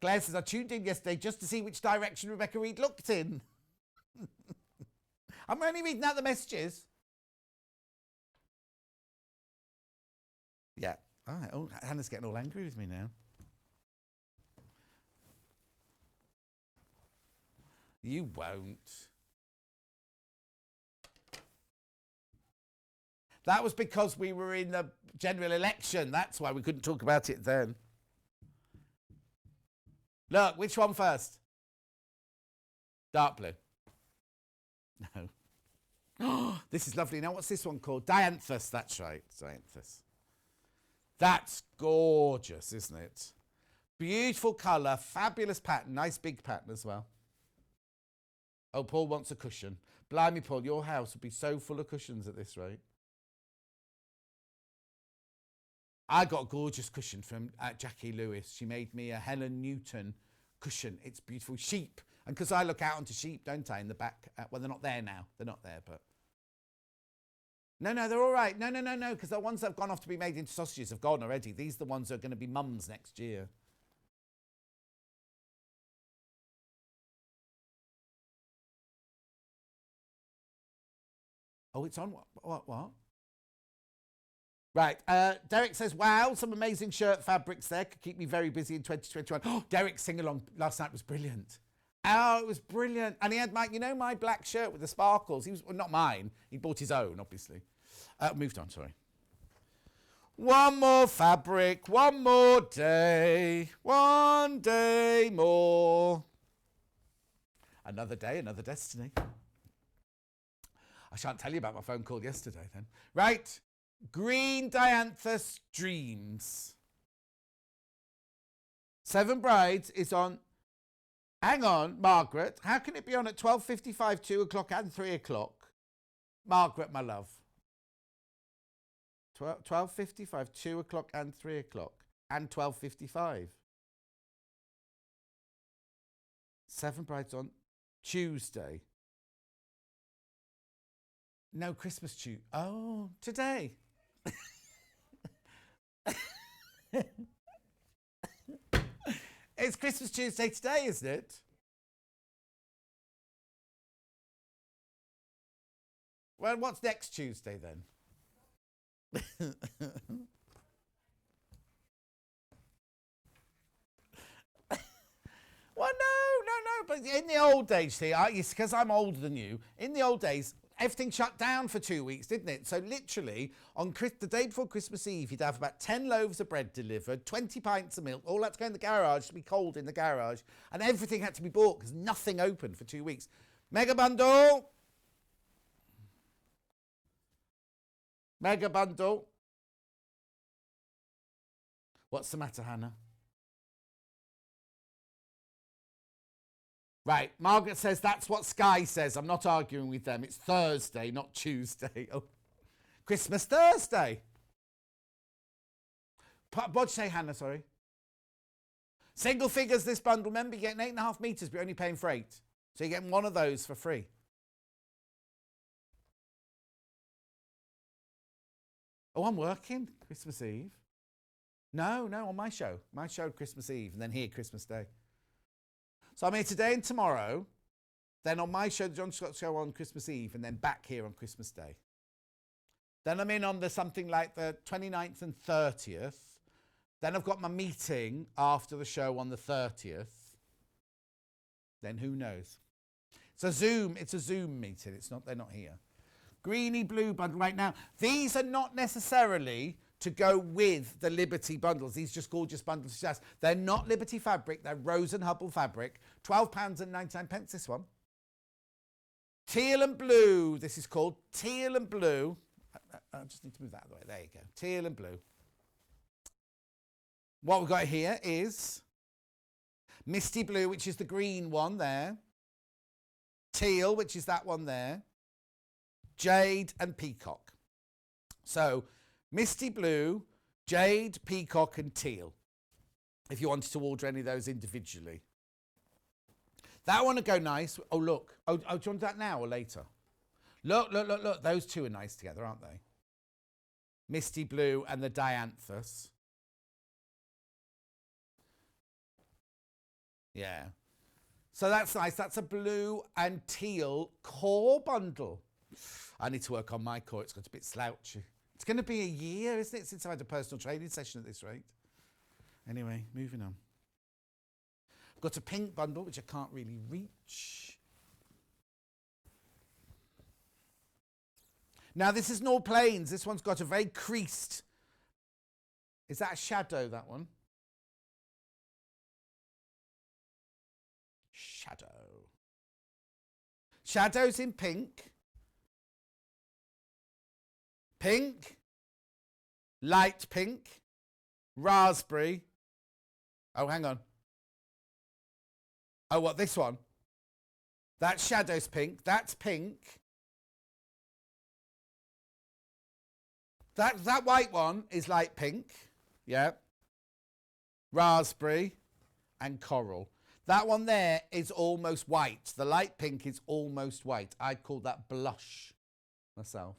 Claire says, I tuned in yesterday just to see which direction Rebecca Reed looked in. I'm only reading out the messages. Yeah. All right. Oh, Hannah's getting all angry with me now. You won't. That was because we were in the general election. That's why we couldn't talk about it then. Look, which one first? Dark blue. No. Oh, this is lovely. Now, what's this one called? Dianthus. That's right. Dianthus. That's gorgeous, isn't it? Beautiful colour, fabulous pattern, nice big pattern as well. Oh, Paul wants a cushion. Blimey, Paul, your house would be so full of cushions at this rate. I got a gorgeous cushion from Jackie Lewis. She made me a Helen Newton cushion. It's beautiful. Sheep. And because I look out onto sheep, don't I, in the back? Well, they're not there now. They're not there, but... No, they're all right. No, because the ones that have gone off to be made into sausages have gone already. These are the ones that are going to be mums next year. Oh, it's on what? Right. Derek says, wow, some amazing shirt fabrics there. Could keep me very busy in 2021. Oh, Derek's sing-along last night was brilliant. Oh, it was brilliant. And he had my black shirt with the sparkles. He was, well, not mine. He bought his own, obviously. Moved on, sorry. One more fabric, one more day, one day more. Another day, another destiny. I shan't tell you about my phone call yesterday then. Right. Green Dianthus Dreams. 7 Brides is on. Hang on, Margaret. How can it be on at 12:55, 2 o'clock and 3 o'clock? Margaret, my love. 12:55, 2 o'clock and 3 o'clock. And 12:55. 7 Brides on Tuesday. No, Christmas Tuesday. Oh, today. It's Christmas Tuesday today, isn't it? Well, what's next Tuesday then? Well, no, but in the old days, see, because I'm older than you, in the old days, everything shut down for 2 weeks, didn't it? So literally, on the day before Christmas Eve, you'd have about 10 loaves of bread delivered, 20 pints of milk, all had to go in the garage to be cold in the garage, and everything had to be bought because nothing opened for 2 weeks. Mega bundle. Mega bundle. What's the matter, Hannah? Right, Margaret says that's what Sky says. I'm not arguing with them. It's Thursday, not Tuesday. Oh, Christmas Thursday. What'd you say, Hannah? Sorry. Single figures, this bundle. Remember, you're getting 8.5 metres, but you're only paying for 8. So you're getting one of those for free. Oh, I'm working Christmas Eve. No, on my show. My show Christmas Eve, and then here Christmas Day. So I'm here today and tomorrow, then on my show, the John Scott Show on Christmas Eve, and then back here on Christmas Day. Then I'm in on something like the 29th and 30th. Then I've got my meeting after the show on the 30th. Then who knows? It's a Zoom meeting. They're not here. Greeny blue bundle right now. These are not necessarily to go with the Liberty bundles. These just gorgeous bundles of jazz. They're not Liberty fabric. They're Rose and Hubble fabric. £12.99 this one. Teal and blue. This is called teal and blue. I just need to move that out of the way. There you go. Teal and blue. What we've got here is misty blue, which is the green one there. Teal, which is that one there. Jade and peacock. So misty blue, jade, peacock and teal. If you wanted to order any of those individually. That one would go nice. Oh, look. Oh, do you want that now or later? Look. Those two are nice together, aren't they? Misty blue and the dianthus. Yeah. So that's nice. That's a blue and teal core bundle. I need to work on my core. It's got a bit slouchy. It's going to be a year, isn't it, since I had a personal training session at this rate. Anyway, moving on. I've got a pink bundle, which I can't really reach. Now, this isn't all plains. This one's got a very creased. Is that a shadow, that one? Shadow. Shadows in pink. Pink. Light pink. Raspberry. Oh, hang on. Oh, what, this one? That shadow's pink. That's pink. That white one is light pink. Yeah. Raspberry and coral. That one there is almost white. The light pink is almost white. I'd call that blush myself.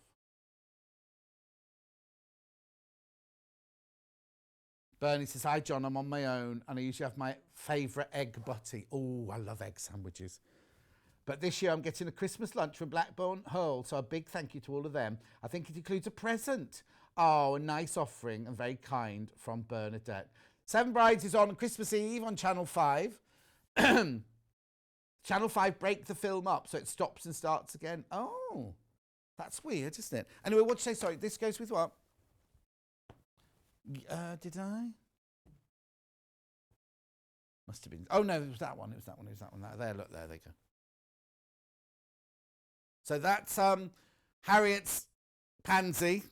Bernie says, hi, John, I'm on my own, and I usually have my favourite egg butty. Oh, I love egg sandwiches. But this year I'm getting a Christmas lunch from Blackburn Hurl, so a big thank you to all of them. I think it includes a present. Oh, a nice offering and very kind from Bernadette. Seven Brides is on Christmas Eve on Channel 5. Channel 5 break the film up, so it stops and starts again. Oh, that's weird, isn't it? Anyway, what'd you say? Sorry, this goes with what? Did I? Must have been. Oh, no, it was that one. It was that one. It was that one. There, look, there they go. So that's Harriet's pansy.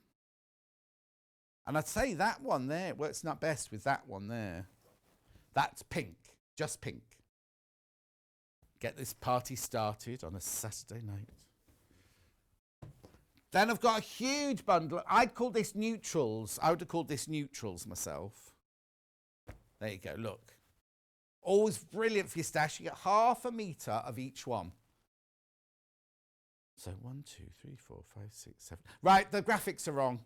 And I'd say that one there works not best with that one there. That's pink, just pink. Get this party started on a Saturday night. Then I've got a huge bundle. I'd call this neutrals. I would have called this neutrals myself. There you go, look. Always brilliant for your stash. You get half a metre of each one. So 1, 2, 3, 4, 5, 6, 7. Right, the graphics are wrong.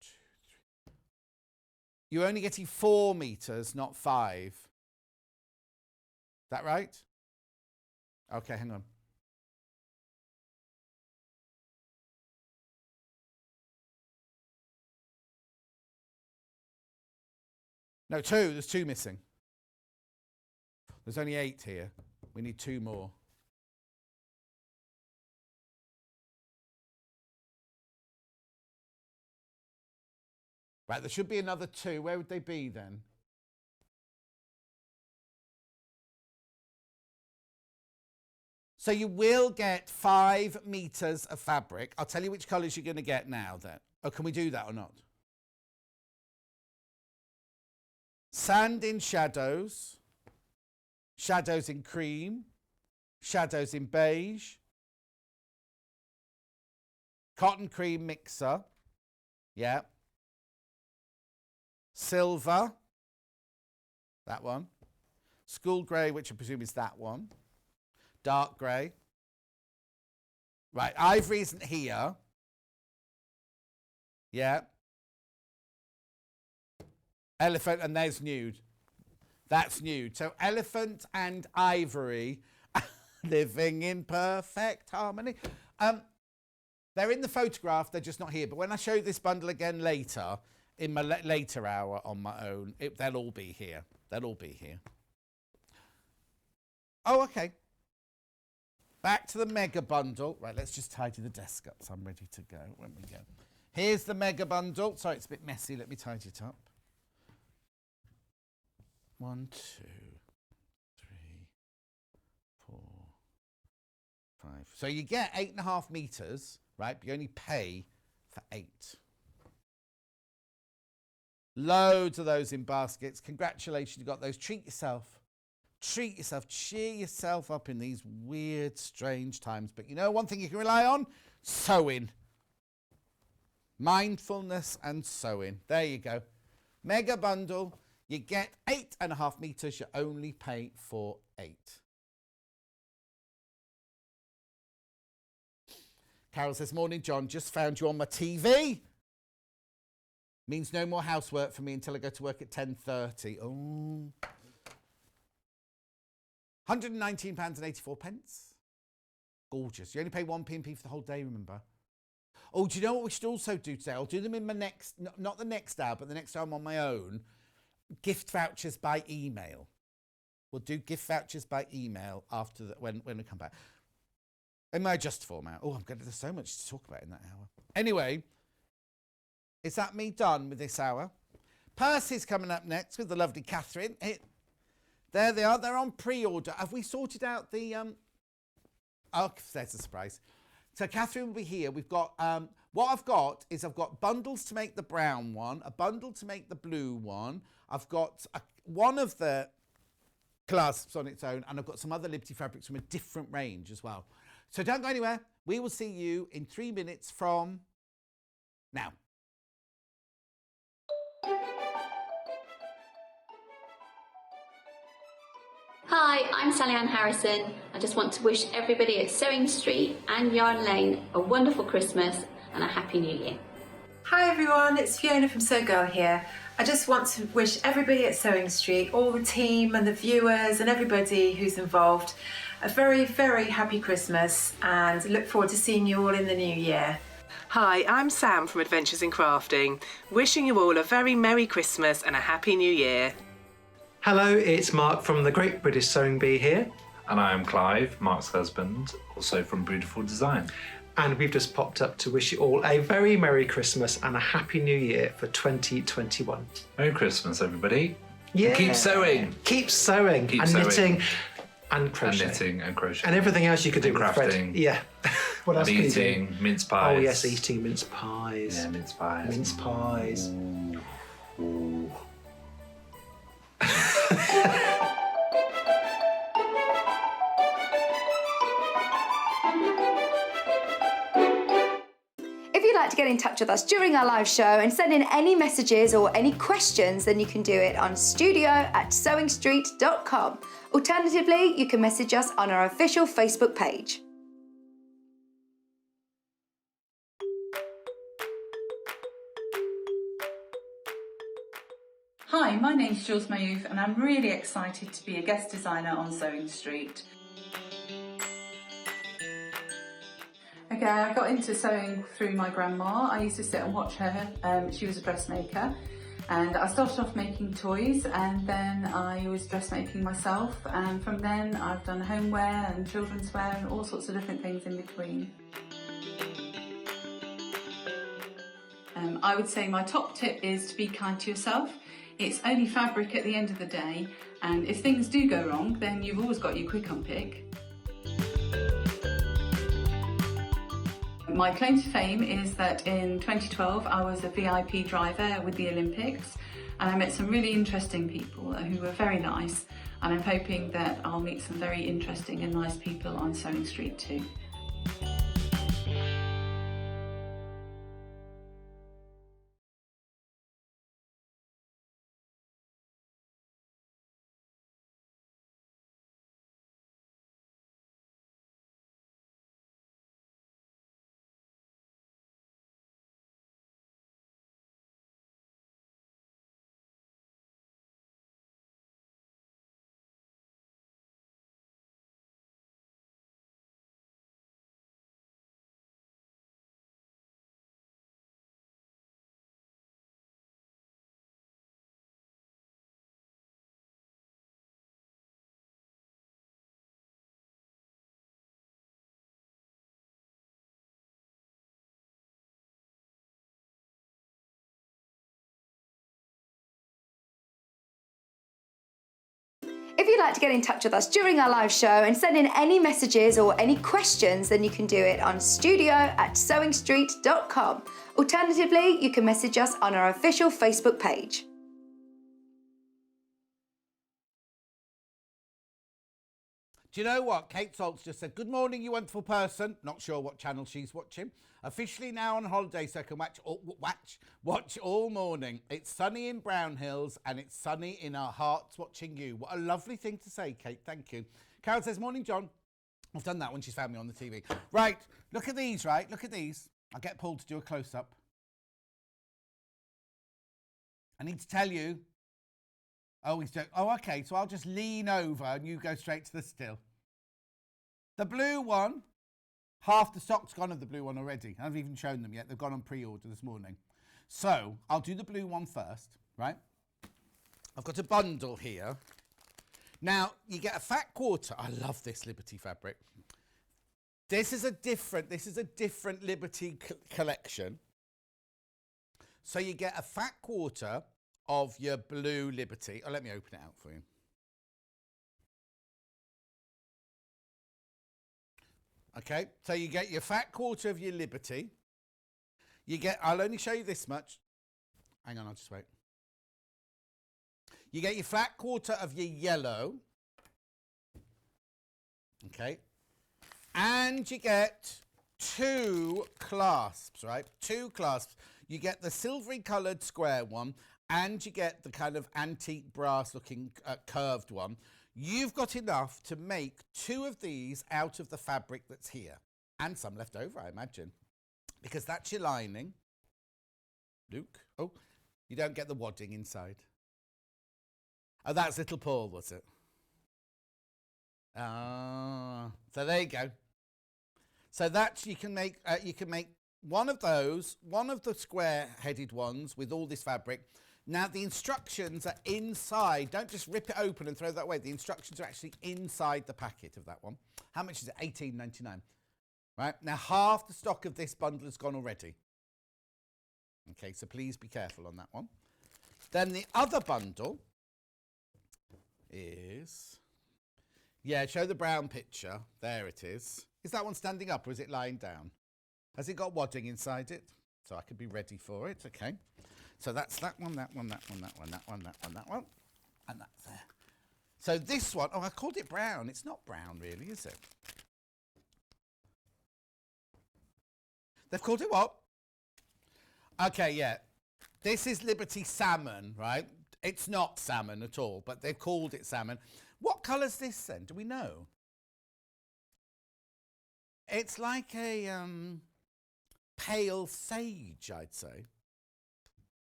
2, 3. You're only getting 4 metres, not 5. Is that right? Okay, hang on. No, 2. There's 2 missing. There's only 8 here. We need 2 more. Right, there should be another 2. Where would they be then? So you will get 5 metres of fabric. I'll tell you which colours you're going to get now then. Oh, can we do that or not? Sand in shadows. Shadows in cream. Shadows in beige. Cotton cream mixer. Yeah. Silver. That one. School grey, which I presume is that one. Dark grey. Right, ivory isn't here. Yeah. Elephant, and there's nude. That's nude. So elephant and ivory living in perfect harmony. They're in the photograph, they're just not here. But when I show you this bundle again later, in my later hour on my own, they'll all be here. They'll all be here. Oh, okay. Back to the mega bundle. Right, let's just tidy the desk up so I'm ready to go when we go. Here's the mega bundle. Sorry, it's a bit messy. Let me tidy it up. 1, 2, 3, 4, 5. So you get 8.5 meters, right? But you only pay for 8. Loads of those in baskets. Congratulations, you got those. Treat yourself. Treat yourself. Cheer yourself up in these weird, strange times. But you know one thing you can rely on? Sewing. Mindfulness and sewing. There you go. Mega bundle. You get 8.5 meters. You only pay for 8. Carol says, morning, John. Just found you on my TV. Means no more housework for me until I go to work at 10:30. Oh. £119.84. Gorgeous. You only pay 1p for the whole day, remember? Oh, do you know what we should also do today? I'll do them in my next, not the next hour, but the next time on my own. Gift vouchers by email. We'll do gift vouchers by email after when we come back. In my Adjustoform hour. Oh, there's so much to talk about in that hour. Anyway, is that me done with this hour? Percy's coming up next with the lovely Katharine. There they are. They're on pre-order. Have we sorted out the... Oh, there's a surprise. So Katharine will be here. We've got... what I've got is I've got bundles to make the brown one, a bundle to make the blue one. I've got one of the clasps on its own, and I've got some other Liberty fabrics from a different range as well. So don't go anywhere. We will see you in 3 minutes from now.
Hi, I'm Sally Ann Harrison. I just want to wish everybody at Sewing Street and Yarn Lane a wonderful Christmas and a Happy New Year.
Hi everyone, it's Fiona from Sew Girl here. I just want to wish everybody at Sewing Street, all the team and the viewers and everybody who's involved, a very, very happy Christmas and look forward to seeing you all in the new year.
Hi, I'm Sam from Adventures in Crafting, wishing you all a very Merry Christmas and a Happy New Year.
Hello, it's Mark from the Great British Sewing Bee here.
And I am Clive, Mark's husband, also from Beautiful Design.
And we've just popped up to wish you all a very Merry Christmas and a Happy New Year for 2021.
Merry Christmas, everybody.
Yeah.
And keep sewing.
Keep sewing.
Keep
and
sewing.
knitting and crochet.
And knitting and crochet.
And everything else you could do
and
with
crafting.
thread. Yeah. What else
and
can you
eating
do?
mince pies.
Oh yes, eating mince pies.
Yeah, mince pies.
Mince pies.
Ooh. Ooh.
If you'd like to get in touch with us during our live show and send in any messages or any questions, then you can do it on studio@sewingstreet.com. Alternatively, you can message us on our official Facebook page.
Hi, my name's Jules Mayouf and I'm really excited to be a guest designer on Sewing Street. Okay, I got into sewing through my grandma. I used to sit and watch her. She was a dressmaker, and I started off making toys, and then I was dressmaking myself, and from then I've done homeware and children's wear and all sorts of different things in between. I would say my top tip is to be kind to yourself. It's only fabric at the end of the day, and if things do go wrong, then you've always got your quick unpick. My claim to fame is that in 2012 I was a VIP driver with the Olympics, and I met some really interesting people who were very nice, and I'm hoping that I'll meet some very interesting and nice people on Sewing Street too.
If you'd like to get in touch with us during our live show and send in any messages or any questions, then you can do it on studio@sewingstreet.com. Alternatively, you can message us on our official Facebook page.
Do you know what? Kate Saltz just said, good morning, you wonderful person. Not sure what channel she's watching. Officially now on holiday, so I can watch all morning. It's sunny in Brown Hills and it's sunny in our hearts watching you. What a lovely thing to say, Kate. Thank you. Carol says, morning, John. I've done that when she's found me on the TV. Right, look at these, right? Look at these. I'll get Paul to do a close-up. I need to tell you. Oh, he's doing... Oh, okay, so I'll just lean over and you go straight to the still. The blue one, half the stock's gone of the blue one already. I haven't even shown them yet. They've gone on pre-order this morning. So I'll do the blue one first, right? I've got a bundle here. Now, you get a fat quarter. I love this Liberty fabric. This is a different Liberty collection. So you get a fat quarter of your blue Liberty. Oh, let me open it out for you. Okay, so you get your fat quarter of your Liberty. You get, I'll only show you this much. Hang on, I'll just wait. You get your flat quarter of your yellow. Okay. And you get two clasps, right? Two clasps. You get the silvery coloured square one and you get the kind of antique brass looking curved one. You've got enough to make two of these out of the fabric that's here. And some left over, I imagine. Because that's your lining. Luke. Oh, you don't get the wadding inside. Oh, that's little Paul, was it? Ah, so there you go. So that's, you can make one of those, one of the square-headed ones with all this fabric. Now, the instructions are inside. Don't just rip it open and throw that away. The instructions are actually inside the packet of that one. How much is it? $18.99. Right? Now, half the stock of this bundle has gone already. Okay, so please be careful on that one. Then the other bundle is... Yeah, show the brown picture. There it is. Is that one standing up or is it lying down? Has it got wadding inside it? So I could be ready for it. Okay. So that's that one, that one, that one, that one, that one, that one, that one. And that's there. So this one, oh, I called it brown. It's not brown really, is it? They've called it what? Okay, yeah. This is Liberty Salmon, right? It's not salmon at all, but they've called it salmon. What colour's this then? Do we know? It's like a pale sage, I'd say.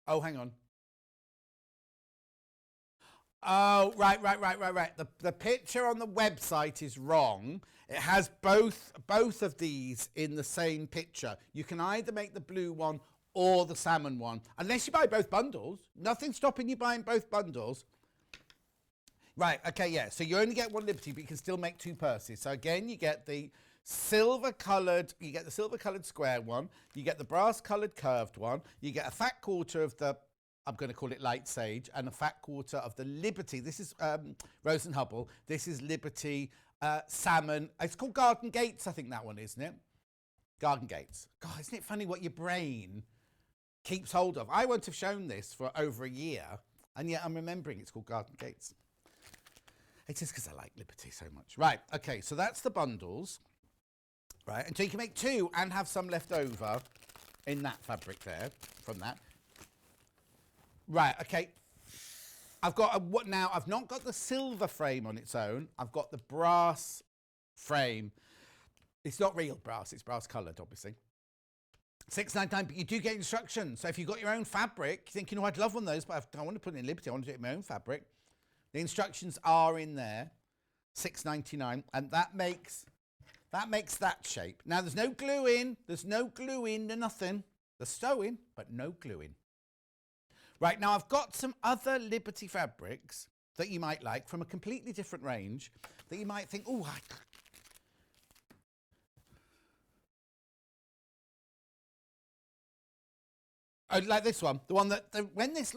Oh, hang on. Oh, right. The picture on the website is wrong. It has both of these in the same picture. You can either make the blue one or the salmon one, unless you buy both bundles. Nothing's stopping you buying both bundles. Right, okay, yeah. So you only get one Liberty, but you can still make two purses. So again, you get the silver-coloured square one. You get the brass-coloured curved one. You get a fat quarter of the, I'm going to call it light sage, and a fat quarter of the Liberty. This is Rose and Hubble. This is Liberty Salmon. It's called Garden Gates, I think that one, isn't it? Garden Gates. God, isn't it funny what your brain keeps hold of? I won't have shown this for over a year, and yet I'm remembering it's called Garden Gates. It's just because I like Liberty so much. Right, okay, so that's the bundles. Right, and so you can make two and have some left over in that fabric there, from that. Right, okay. I've got now I've not got the silver frame on its own. I've got the brass frame. It's not real brass, it's brass coloured, obviously. $6.99, but you do get instructions. So if you've got your own fabric, you think, you know, I'd love one of those, but I don't want to put it in Liberty, I want to do it in my own fabric. The instructions are in there, $6.99, and that makes that shape. Now, there's no glue in, no nothing. There's sewing, but no glue in. Right, now I've got some other Liberty fabrics that you might like from a completely different range that you might think, oh, like this one, the one that when this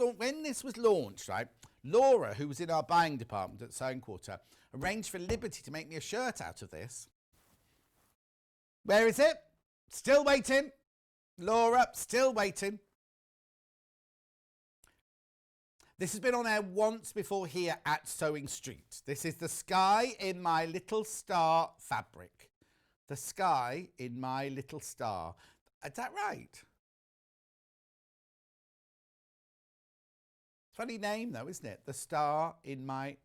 was launched, right? Laura, who was in our buying department at Sewing Quarter, arranged for Liberty to make me a shirt out of this. Where is it? Still waiting. Laura, still waiting. This has been on air once before here at Sewing Street. This is the sky in my little star fabric. The sky in my little star. Is that right? Funny name though, isn't it? The star in my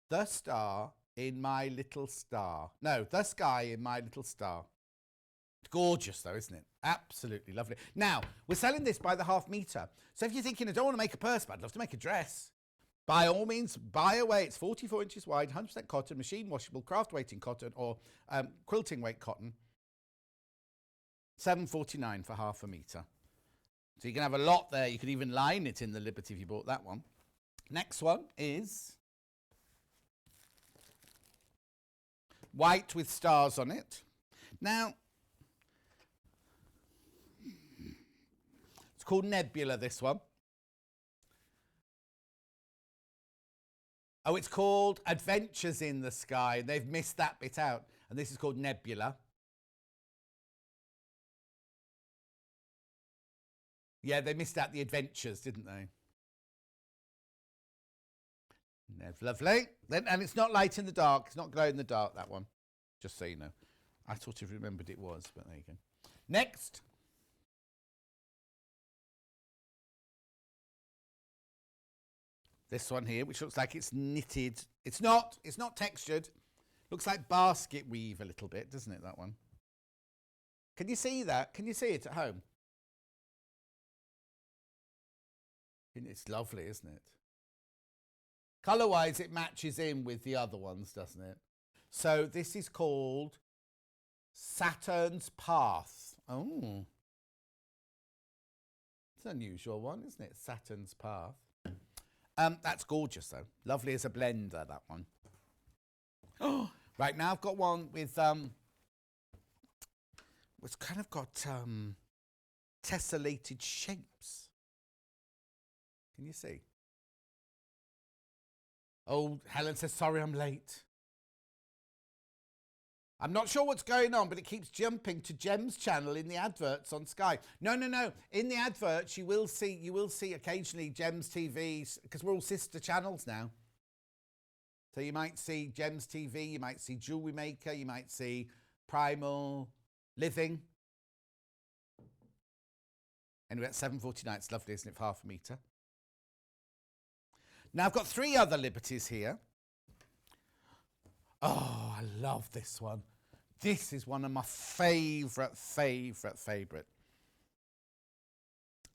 little star. No, the sky in my little star. Gorgeous though, isn't it? Absolutely lovely. Now, we're selling this by the half metre. So if you're thinking, I don't want to make a purse, but I'd love to make a dress, by all means, buy away. It's 44 inches wide, 100% cotton, machine washable, craft weighting cotton, or quilting weight cotton. $7.49 for half a metre. So you can have a lot there. You could even line it in the Liberty if you bought that one. Next one is white with stars on it. Now, it's called Nebula, this one. Oh, it's called Adventures in the Sky. They've missed that bit out. And this is called Nebula. Yeah, they missed out the adventures, didn't they? That's lovely. And it's not light in the dark. It's not glow in the dark, that one. Just so you know. I sort of remembered it was, but there you go. Next. This one here, which looks like it's knitted. It's not textured. Looks like basket weave a little bit, doesn't it, that one? Can you see that? Can you see it at home? It's lovely, isn't it? Colour-wise, it matches in with the other ones, doesn't it? So this is called Saturn's Path. Oh. It's an unusual one, isn't it? Saturn's Path. That's gorgeous, though. Lovely as a blender, that one. Oh, right, now I've got one with, it's kind of got tessellated shapes. Can you see? Oh, Helen says, sorry, I'm late. I'm not sure what's going on, but it keeps jumping to Jem's channel in the adverts on Sky. No. In the adverts, you will see occasionally Jem's TVs, because we're all sister channels now. So you might see Jem's TV, you might see Jewelry Maker, you might see Primal Living. Anyway, at $7.49, it's lovely, isn't it, for half a metre? Now, I've got 3 other Liberties here. Oh, I love this one. This is one of my favourite.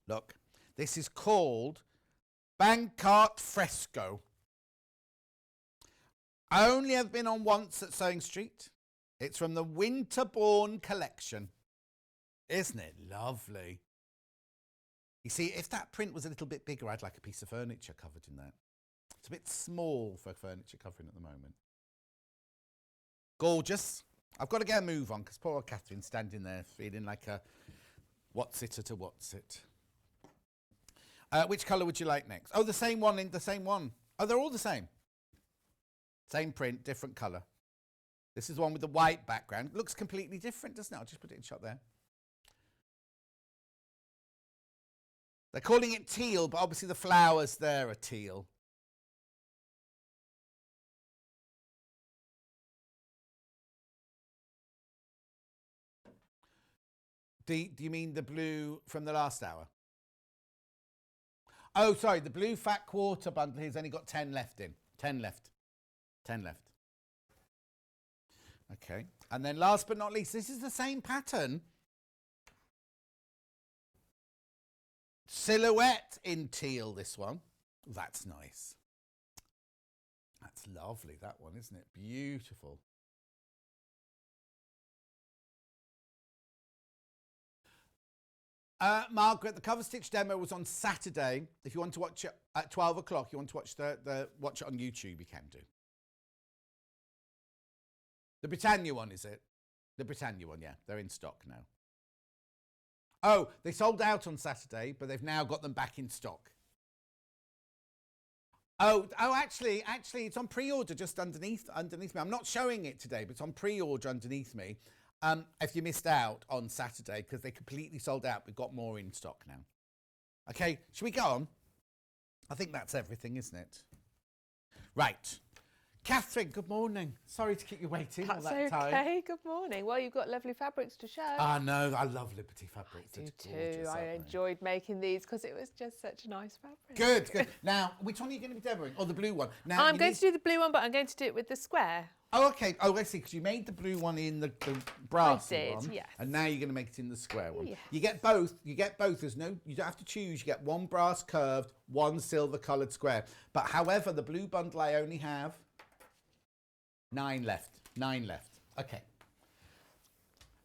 Look, this is called Bankart Fresco. I only have been on once at Sewing Street. It's from the Winterborn collection. Isn't it lovely? You see, if that print was a little bit bigger, I'd like a piece of furniture covered in that. It's a bit small for furniture covering at the moment. Gorgeous. I've got to get a move on because poor old Catherine's standing there feeling like a what's it at a what's it. Which colour would you like next? Oh, the same one in the same one. Oh, they're all the same. Same print, different colour. This is the one with the white background. Looks completely different, doesn't it? I'll just put it in shot there. They're calling it teal, but obviously the flowers there are teal. Do you mean the blue from the last hour? Oh, sorry, the blue fat quarter bundle has only got 10 left in. 10 left. 10 left. Okay. And then last but not least, this is the same pattern. Silhouette in teal, this one. That's nice. That's lovely, that one, isn't it? Beautiful. Margaret, the cover stitch demo was on Saturday. If you want to watch it at 12 o'clock, you want to watch watch it on YouTube, you can do. The Britannia one, is it? The Britannia one, yeah. They're in stock now. Oh, they sold out on Saturday, but they've now got them back in stock. Actually, it's on pre-order just underneath me. I'm not showing it today, but it's on pre-order underneath me. If you missed out on Saturday because they completely sold out, we've got more in stock now. Okay, should we go on? I think that's everything, isn't it? Right. Katharine, good morning. Sorry to keep you waiting all that time.
That's okay. Good morning. Well, you've got lovely fabrics to show.
I know. I love Liberty fabrics.
I do too. I enjoyed making these because it was just such a nice fabric.
Good. Now, which one are you going to be demoing? Oh, the blue one. Now,
I'm going to do the blue one, but I'm going to do it with the square.
Oh, okay. Oh, I see. Because you made the blue one in the brass one,
yes.
and now you're going to make it in the square one.
Yes. You
get both. You don't have to choose. You get one brass curved, one silver coloured square. But however, the blue bundle I only have 9 left. Okay.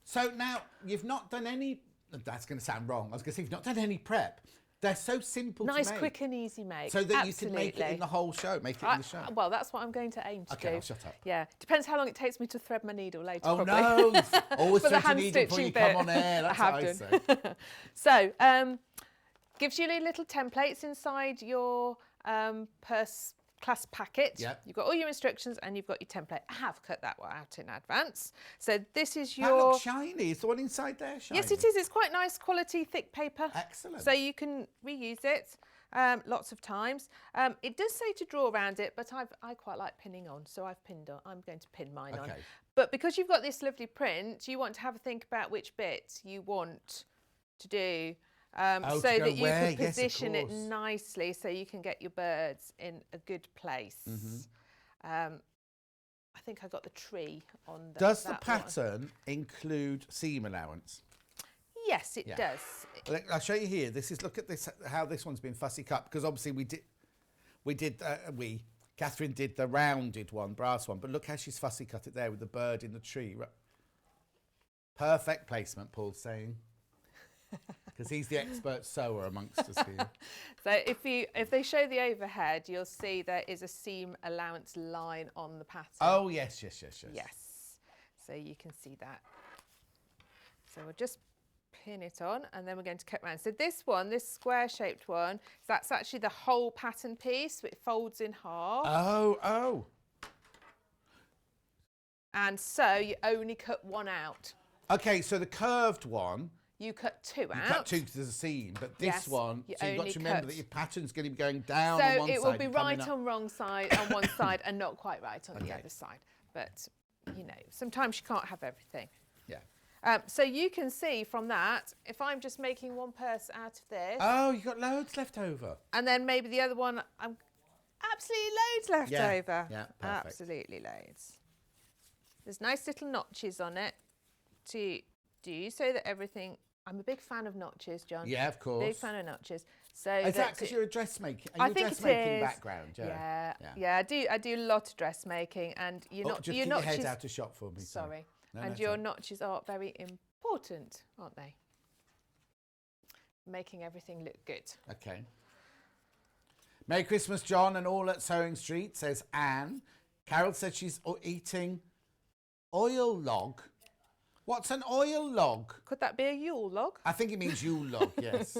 So now you've not done any. That's going to sound wrong. I was going to say you've not done any prep. They're so simple to make.
Nice, quick and easy make.
So that you can make it in the whole show, make it in the show.
Well, that's what I'm going to aim to do.
Okay, I'll shut up.
Yeah, depends how long it takes me to thread my needle later.
Oh
probably.
no! Always
For the
thread your needle before you come on air. That's what I say.
So, gives you little templates inside your purse class packet.
Yep.
You've got all your instructions and you've got your template. I have cut that one out in advance. So this is your...
That looks shiny. Is the one inside there shiny?
Yes, it is. It's quite nice quality, thick paper.
Excellent.
So you can reuse it lots of times. It does say to draw around it, but I quite like pinning on, so I've pinned on. I'm going to pin mine on. But because you've got this lovely print, you want to have a think about which bit you want to do. So that you can position it nicely so you can get your birds in a good place. I think I got the tree on the
Does the pattern include seam allowance?
Yes, it does.
I'll show you here. Look at this, how this one's been fussy cut, because obviously Katharine did the rounded one, brass one, but look how she's fussy cut it there with the bird in the tree. Perfect placement, Paul's saying. Because he's the expert sewer amongst us here.
So if they show the overhead, you'll see there is a seam allowance line on the pattern.
Oh, yes.
Yes. So you can see that. So we'll just pin it on and then we're going to cut round. So this one, this square shaped one, that's actually the whole pattern piece. So it folds in half.
Oh.
And so you only cut one out.
Okay, so the curved one,
you cut 2 out.
You cut 2 because there's a seam, but this one, so you've got to remember that your pattern's going to be going down
so
on one side.
So it will be right on wrong side on one side and not quite right on the other side. But, you know, sometimes you can't have everything.
Yeah.
So you can see from that, if I'm just making one purse out of this.
Oh, you've got loads left over.
And then maybe the other one, I'm absolutely loads left over.
Yeah, perfect.
Absolutely loads. There's nice little notches on it to do so that everything... I'm a big fan of notches, John.
Yeah, of course.
Big fan of notches. So
is that because you're a dressmaker?
I think
dressmaking background.
Yeah. I do a lot of dressmaking, and
just keep your head out of shop for me.
Sorry. Your notches are very important, aren't they? Making everything look good.
Okay. Merry Christmas, John, and all at Sewing Street, says Anne. Carol said she's eating oil log. What's an oil log?
Could that be a Yule log?
I think it means Yule log, yes.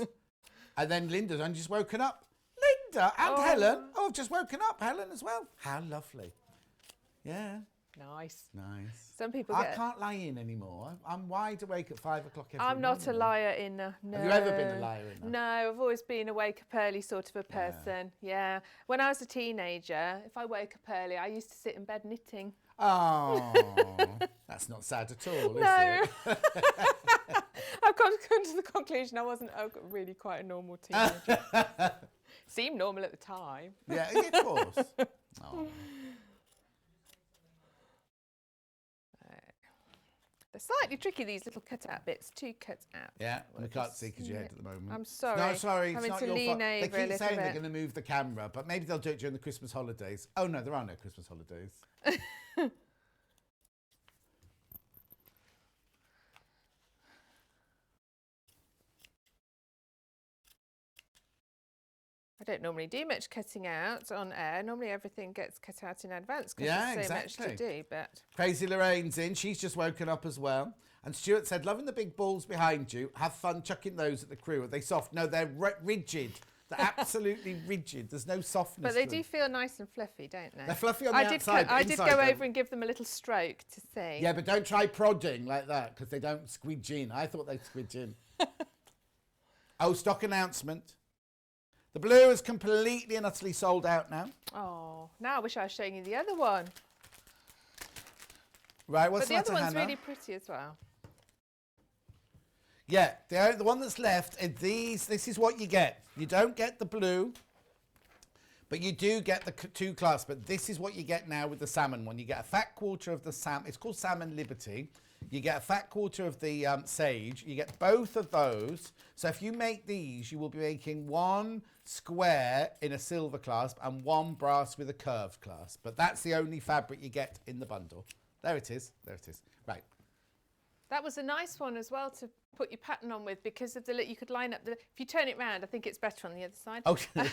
And then Linda's only just woken up. Linda and Helen. Oh, I've just woken up. Helen as well. How lovely. Yeah.
Nice.
Some people I can't lie in anymore. I'm wide awake at 5 o'clock every morning.
I'm not a liar inner. No.
Have you ever been a liar inner?
No, I've always been a wake up early sort of a person. Yeah. When I was a teenager, if I woke up early, I used to sit in bed knitting.
Oh, that's not sad at all, is
no.
it?
I've come to the conclusion I wasn't really quite a normal teenager. Seemed normal at the time.
Yeah, of course. Oh.
They're slightly tricky, these little cut-out bits to cut out.
Yeah, we can't see because your head at the moment.
I'm sorry.
No, sorry, it's not your fault. They keep saying
they're
going to move the camera, but maybe they'll do it during the Christmas holidays. Oh, no, there are no Christmas holidays.
I don't normally do much cutting out on air. Normally everything gets cut out in advance because there's so much to do. But
Crazy Lorraine's in. She's just woken up as well. And Stuart said, loving the big balls behind you. Have fun chucking those at the crew. Are they soft? No, they're rigid. They're absolutely rigid. There's no softness.
But they
to
do
them.
feel nice and fluffy, don't they?
They're fluffy on the outside.
I did
inside
go
they're-
over and give them a little stroke to see.
Yeah, but don't try prodding like that because they don't squidge in. I thought they'd squidge in. Oh, stock announcement. The blue is completely and utterly sold out now.
Oh, now I wish I was showing you the other one.
Right, what's
But the
matter,
other one's
Hannah?
really pretty as well.
Yeah, the one that's left is these. This is what you get. You don't get the blue, but you do get the two clasps. But this is what you get now with the salmon one. You get a fat quarter of the salmon. It's called Salmon Liberty. You get a fat quarter of the sage. You get both of those. So if you make these, you will be making one square in a silver clasp and one brass with a curved clasp. But that's the only fabric you get in the bundle. There it is. There it is. Right.
That was a nice one as well to put your pattern on with because of the you could line up the. If you turn it round, I think it's better on the other side.
Okay.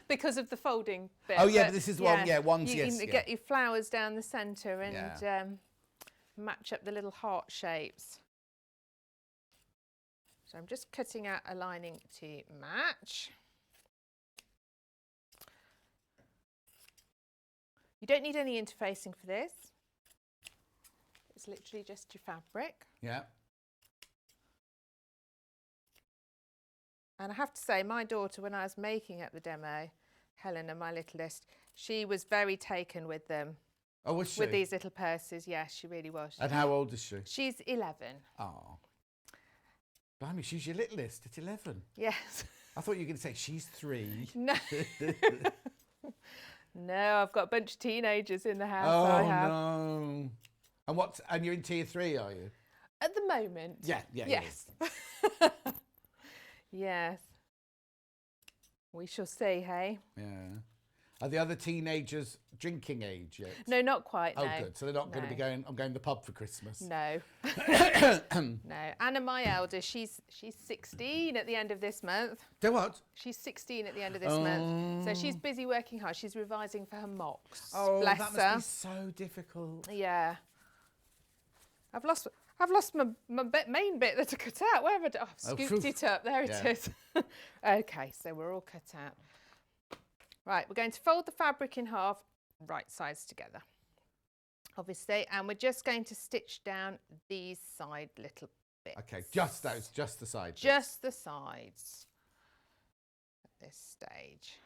Because of the folding bit.
Oh yeah, but this is one. Yeah, one's
you
yes.
can
Yeah.
get your flowers down the centre and match up the little heart shapes. So I'm just cutting out a lining to match. You don't need any interfacing for this. It's literally just your fabric.
Yeah.
And I have to say, my daughter, when I was making up the demo, Helena, my littlest, she was very taken with them.
Oh, was she?
With these little purses, yes, she really was.
And how old is she?
She's 11.
Oh. Blimey, she's your littlest at 11.
Yes.
I thought you were going to say she's 3.
No. No, I've got a bunch of teenagers in the house.
Oh,
I have.
no. And you're in tier 3, are you?
At the moment.
Yeah.
Yes. Yes. We shall see, hey?
Yeah. Are the other teenagers drinking age yet?
No, not quite,
Oh,
no.
good. So they're not going to
No.
be going, I'm going to the pub for Christmas.
No. No. Anna, my eldest, she's 16 at the end of this month.
Do what?
She's 16 at the end of this month. So she's busy working hard. She's revising for her mocks.
Oh,
Bless
that
her.
must be so difficult.
Yeah. I've lost my main bit that I cut out. Where have I done? I've scooped it up. There it is. Okay, so we're all cut out. Right, we're going to fold the fabric in half, right sides together, obviously, and we're just going to stitch down these side little bits.
Okay, just those, just the sides.
Just the sides at this stage.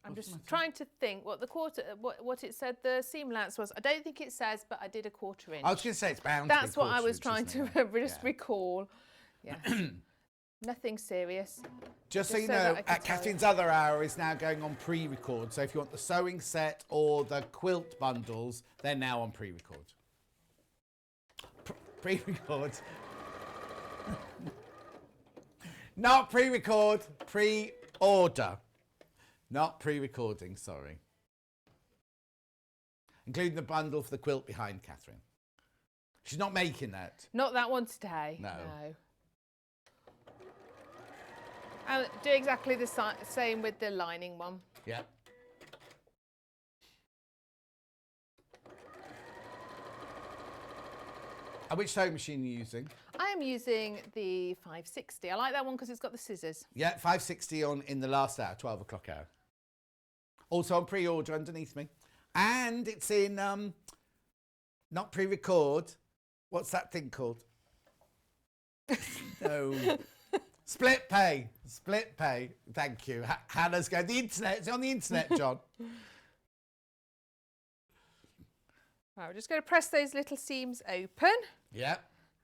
I'm just trying to think what the what it said the seam allowance was. I don't think it says, but I did a 1/4 inch.
I was going to say it's bound.
That's
to be
what I was
1/4
trying
inch,
to
isn't it?
just recall. Yeah. Nothing serious.
Just so you
that
know,
I can tell
Catherine's other hour is now going on pre-record. So if you want the sewing set or the quilt bundles, they're now on pre-record. Pre-record. Not pre-record, pre-order. Not pre-recording, sorry. Including the bundle for the quilt behind Catherine. She's not making that.
Not that one today.
No.
And do exactly the same with the lining one.
Yep. And which sewing machine are you using?
I am using the 560. I like that one because it's got the scissors.
Yeah, 560 on in the last hour, 12 o'clock hour. Also on pre-order underneath me. And it's in, not pre-record. What's that thing called? No. Split pay. Split pay. Thank you. Hannah's going, the internet. It's on the internet, John.
Right, we're just going to press those little seams open.
Yeah.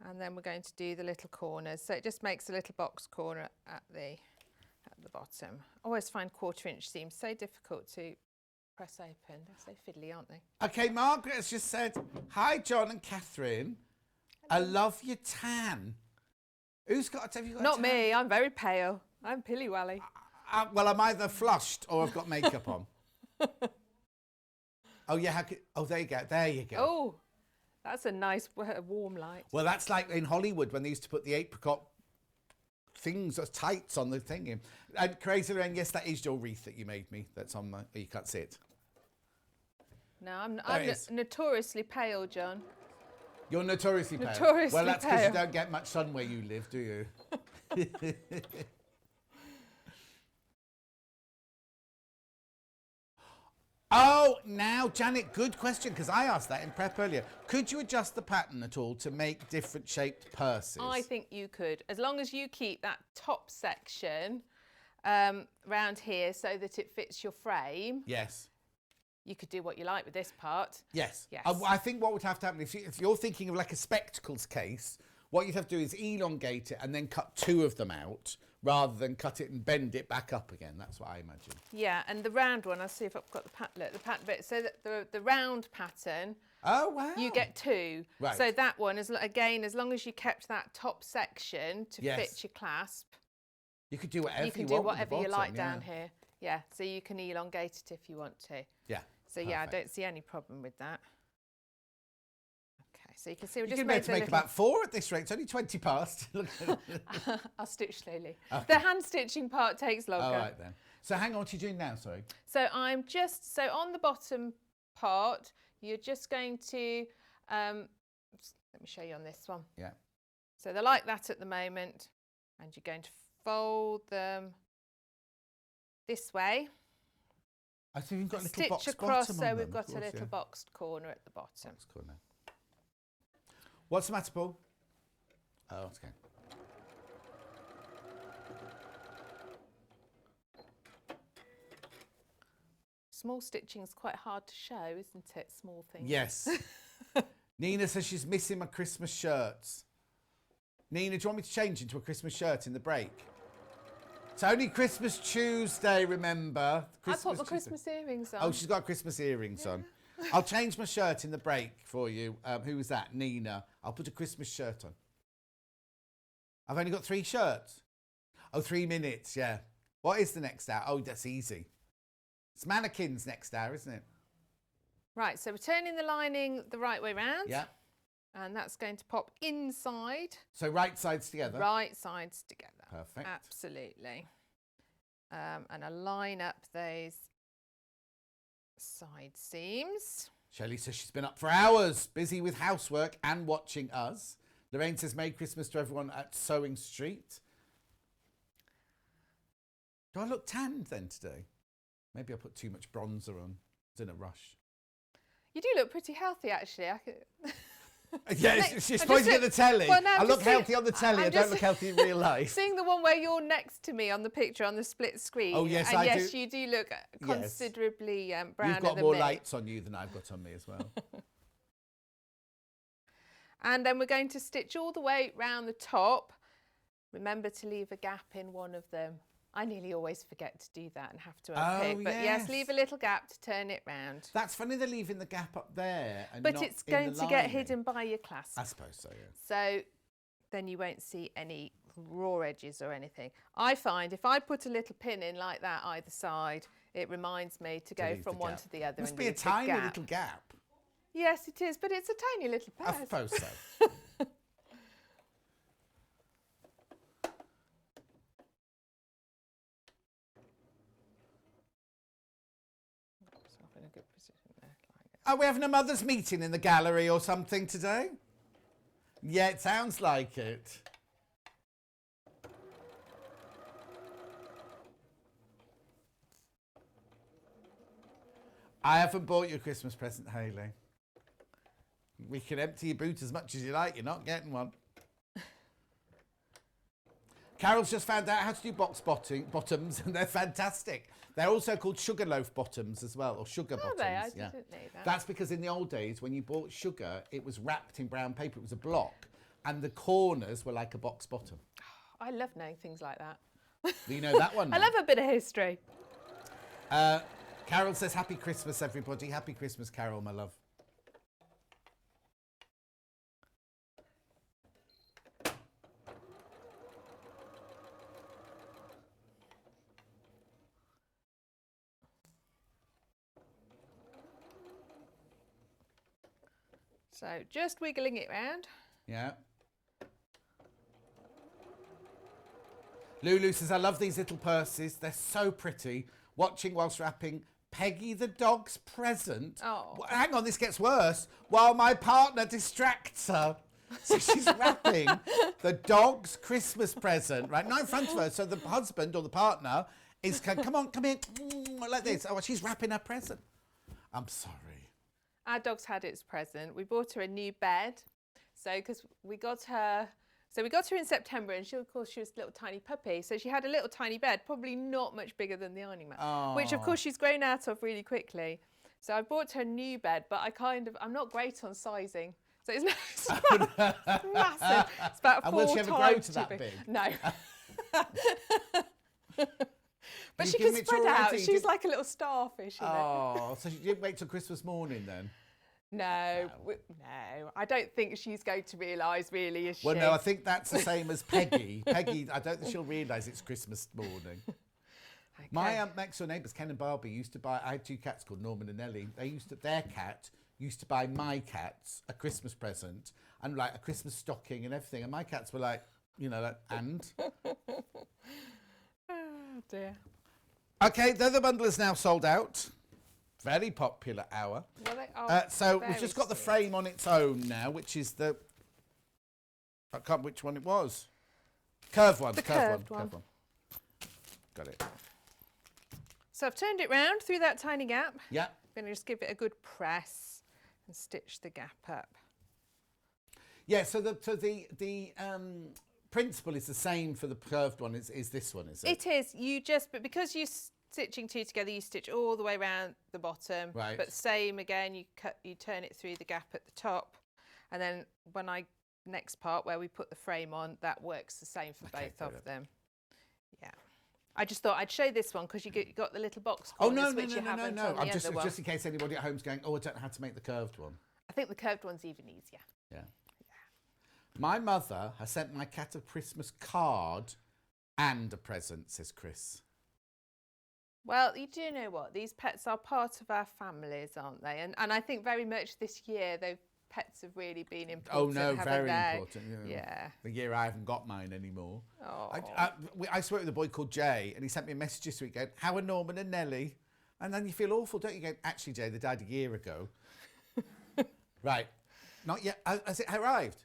And then we're going to do the little corners. So it just makes a little box corner at the bottom. I always find 1/4 inch seams so difficult to press open. They're so fiddly, aren't they?
Okay, Margaret has just said, hi, John and Catherine. I love your tan. Who's got have you got
Not
a tan?
me, I'm very pale. I'm pilly-wally.
Well, I'm either flushed or I've got makeup on. Oh, yeah. There you go. There you go.
Oh, that's a nice warm light.
Well, that's like in Hollywood when they used to put the apricot things as tights on the thing. And Crazy Lorraine, yes, that is your wreath that you made me. That's on my... Oh, you can't see it.
No, I'm
There it is.
notoriously pale, John.
You're notoriously pale.
Notoriously
well, that's because you
pale.
don't get much sun where you live, do you? Oh, now, Janet, good question, because I asked that in prep earlier. Could you adjust the pattern at all to make different shaped purses?
I think you could, as long as you keep that top section round here so that it fits your frame.
Yes.
You could do what you like with this part.
Yes.
Yes.
I think what would have to happen, if you're thinking of like a spectacles case, what you'd have to do is elongate it and then cut two of them out, rather than cut it and bend it back up again. That's what I imagine.
Yeah, and the round one, I'll see if I've got the pattern bit. So that the round pattern,
oh wow,
you get two.
Right.
So that one, again, as long as you kept that top section to
Yes.
fit your clasp,
you could do whatever
you can
you
do
want with the
whatever you
bottom,
like down here. Yeah, so you can elongate it if you want to.
Yeah.
So yeah, I
perfect.
don't see any problem with that. Okay, so you can see we
You're
just
going
made
to make about 4 at this rate. It's only 20 past. Look at it.
I'll stitch slowly.
Okay.
The hand stitching part takes longer.
All right then. So hang on, what are you doing now? Sorry.
So I'm just, so on the bottom part, you're just going to, let me show you on this one.
Yeah.
So they're like that at the moment, and you're going to fold them this way.
I think you've got a little
Stitch
box
across,
bottom
so
on
we've
them,
got
of
a
course,
little
yeah.
boxed corner at the bottom.
Box corner. What's the matter, Paul? Oh, okay.
Small stitching is quite hard to show, isn't it? Small things.
Yes. Nina says she's missing my Christmas shirts. Nina, do you want me to change into a Christmas shirt in the break? It's only Christmas Tuesday, remember?
I put my
Tuesday.
Christmas earrings on.
Oh, she's got Christmas earrings on. I'll change my shirt in the break for you. Who was that? Nina. I'll put a Christmas shirt on. I've only got 3 shirts. Oh, 3 minutes, yeah. What is the next hour? Oh, that's easy. It's mannequins next hour, isn't it?
Right, so we're turning the lining the right way round.
Yeah.
And that's going to pop inside.
So right sides together.
Right sides together.
Perfect.
Absolutely. And I line up those side seams.
Shelley says she's been up for hours, busy with housework and watching us. Lorraine says, Merry Christmas to everyone at Sewing Street. Do I look tanned then today? Maybe I put too much bronzer on. I was in a rush.
You do look pretty healthy, actually.
Yeah, she's pointing at the telly.
Well, no,
I
I'm
look
just seeing-
healthy on the telly. I
I'm
don't
just
look healthy in real life.
Seeing the one where you're next to me on the picture on the split screen.
Oh, yes,
and
I
yes,
do.
you do look considerably browner
You've got
than
more
me.
lights on you than I've got on me as well.
And then we're going to stitch all the way round the top. Remember to leave a gap in one of them. I nearly always forget to do that and have to unpick. But yes, leave a little gap to turn it round.
That's funny they're leaving the gap up there. And
But
not
it's
in
going
the
to get
lining.
hidden by your clasp.
I suppose so, yeah.
So then you won't see any raw edges or anything. I find if I put a little pin in like that either side, it reminds me to go
leave
from
the
one
gap.
to the other.
Must
and
be a
leave the
tiny
gap.
little gap.
Yes, it is, but it's a tiny little
I
purse.
suppose so.
In a good position there, like that.
Are we having a mother's meeting in the gallery or something today? Yeah, it sounds like it. I haven't bought you a Christmas present, Hayley. We can empty your boot as much as you like. You're not getting one. Carol's just found out how to do box bottoms, and they're fantastic. They're also called sugar loaf bottoms as well, or sugar bottoms.
They? I
yeah.
didn't know that.
That's because in the old days, when you bought sugar, it was wrapped in brown paper. It was a block, and the corners were like a box bottom.
I love knowing things like that.
Do you know that one?
I love a bit of history.
Carol says, Happy Christmas, everybody. Happy Christmas, Carol, my love.
So just wiggling it round.
Yeah. Lulu says, I love these little purses. They're so pretty. Watching whilst wrapping Peggy the dog's present.
Oh.
Hang on, this gets worse. While my partner distracts her. So she's wrapping the dog's Christmas present, right? Not in front of her. So the husband or the partner is, come on, come here, like this. Oh, she's wrapping her present. I'm sorry.
Our dog's had its present. We bought her a new bed. So, because we got her in September, and of course she was a little tiny puppy. So she had a little tiny bed, probably not much bigger than the ironing mat, which of course she's grown out of really quickly. So I bought her a new bed, but I'm not great on sizing. So it's massive. It's about 4 times.
And will she ever grow to that big?
No. But she can spread out. She's like a little starfish.
Oh, so she didn't wait till Christmas morning then?
No, I don't think she's going to realise, really, is she?
Well, no, I think that's the same as Peggy. Peggy, I don't think she'll realise it's Christmas morning. Okay. My next door neighbours, Ken and Barbie, used to buy. I had 2 cats called Norman and Ellie. Their cat used to buy my cats a Christmas present and like a Christmas stocking and everything. And my cats were like, and.
Oh dear.
Okay, the other bundle is now sold out. Very popular hour.
Well,
so we've just got the frame on its own now, which is I can't remember which one it was. Curved one. Curved one. Got it.
So I've turned it round through that tiny gap.
Yeah.
I'm going to just give it a good press and stitch the gap up.
Yeah. So the principle is the same for the curved one. Is this one? Is it?
It is. But because you're stitching 2 together, you stitch all the way around the bottom.
Right.
But same again. You turn it through the gap at the top, and then next part where we put the frame on, that works the same for both of them. Yeah. I just thought I'd show this one because you got the little box corners, which you haven't on the other one.
Just in case anybody at home's going, I don't know how to make the curved one.
I think the curved one's even easier.
Yeah. My mother has sent my cat a Christmas card and a present, says Chris.
Well, you do know what? These pets are part of our families, aren't they? And I think very much this year, pets have really been important.
Oh, no, very important.
Yeah.
The year I haven't got mine anymore.
Oh.
I spoke with a boy called Jay, and he sent me a message this week going, how are Norman and Nellie? And then you feel awful, don't you? Go, actually, Jay, they died a year ago. Right. Not yet. Has it arrived?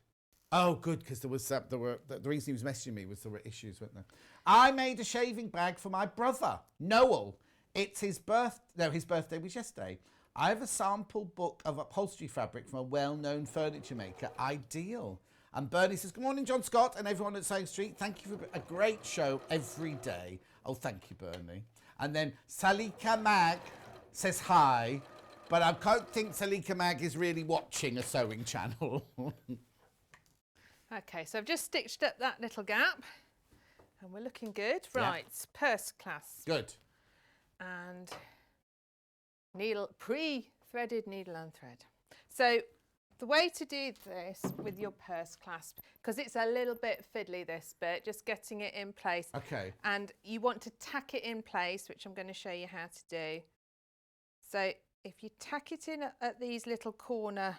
Oh, good, because the reason he was messaging me was there were issues, weren't there? I made a shaving bag for my brother, Noel. It's his birthday was yesterday. I have a sample book of upholstery fabric from a well-known furniture maker, Ideal. And Bernie says, good morning, John Scott and everyone at Sewing Street. Thank you for a great show every day. Oh, thank you, Bernie. And then Salika Mag says hi, but I don't think Salika Mag is really watching a sewing channel.
Okay, so I've just stitched up that little gap and we're looking good. Right, purse clasp.
Good.
And pre-threaded needle and thread. So the way to do this with your purse clasp, because it's a little bit fiddly, this bit, just getting it in place.
Okay.
And you want to tack it in place, which I'm going to show you how to do. So if you tack it in at these little corner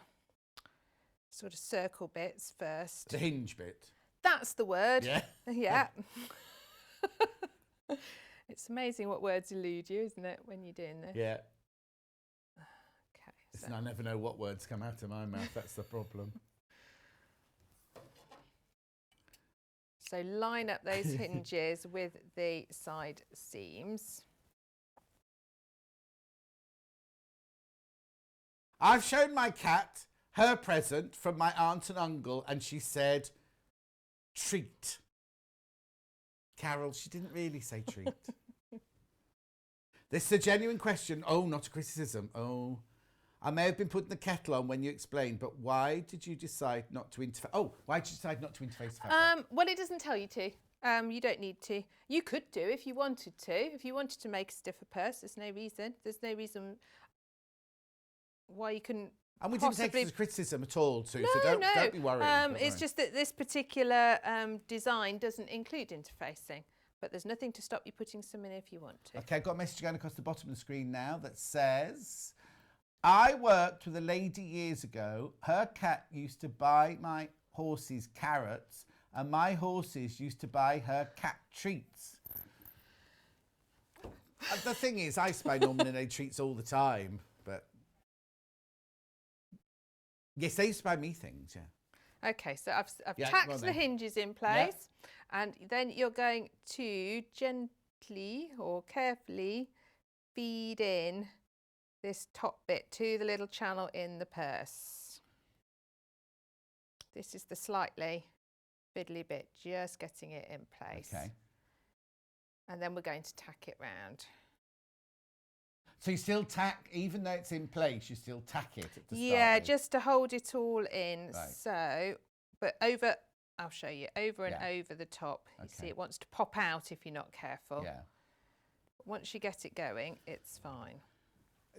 sort of circle bits first.
The hinge bit.
That's the word.
Yeah.
Yeah. It's amazing what words elude you, isn't it, when you're doing this?
Yeah.
Okay.
Listen, I never know what words come out of my mouth. That's the problem.
So line up those hinges with the side seams.
I've shown my cat her present from my aunt and uncle, and she said, treat. Carol, she didn't really say treat. This is a genuine question. Oh, not a criticism. Oh, I may have been putting the kettle on when you explained, but why did you decide not to interface? Oh, why did you decide not to interface fabric?
Well, it doesn't tell you to. You don't need to. You could do if you wanted to. If you wanted to make a stiffer purse, there's no reason. There's no reason why you couldn't.
And we didn't take it as criticism at all, Sue,
no,
so don't be worried.
It's just that this particular design doesn't include interfacing, but there's nothing to stop you putting some in if you want to.
Okay, I've got a message going across the bottom of the screen now that says, I worked with a lady years ago. Her cat used to buy my horses carrots, and my horses used to buy her cat treats. The thing is, I buy Norman and Nelly treats all the time, but yes, they used to buy me things, yeah.
Okay, so I've
Yeah,
tacked
well
the
then.
hinges in place, and then you're going to gently or carefully feed in this top bit to the little channel in the purse. This is the slightly fiddly bit, just getting it in place.
Okay.
And then we're going to tack it round.
So you still tack, even though it's in place, you still tack it at the start?
Yeah, just to hold it all in.
Right.
So, but over, I'll show you, over and over the top. You see,
Okay.
it wants to pop out if you're not careful.
Yeah.
Once you get it going, it's fine.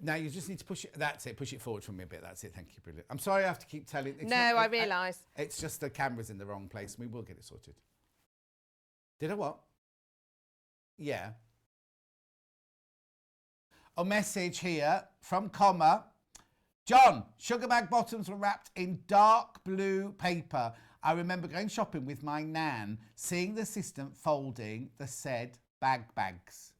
Now you just need to push it. That's it. Push it forward from me a bit. That's it. Thank you. Brilliant. I'm sorry I have to keep telling.
No, I realise.
It's just the camera's in the wrong place. We will get it sorted. Did I what? Yeah. A message here from Comma. John, sugar bag bottoms were wrapped in dark blue paper. I remember going shopping with my nan, seeing the assistant folding the said bags.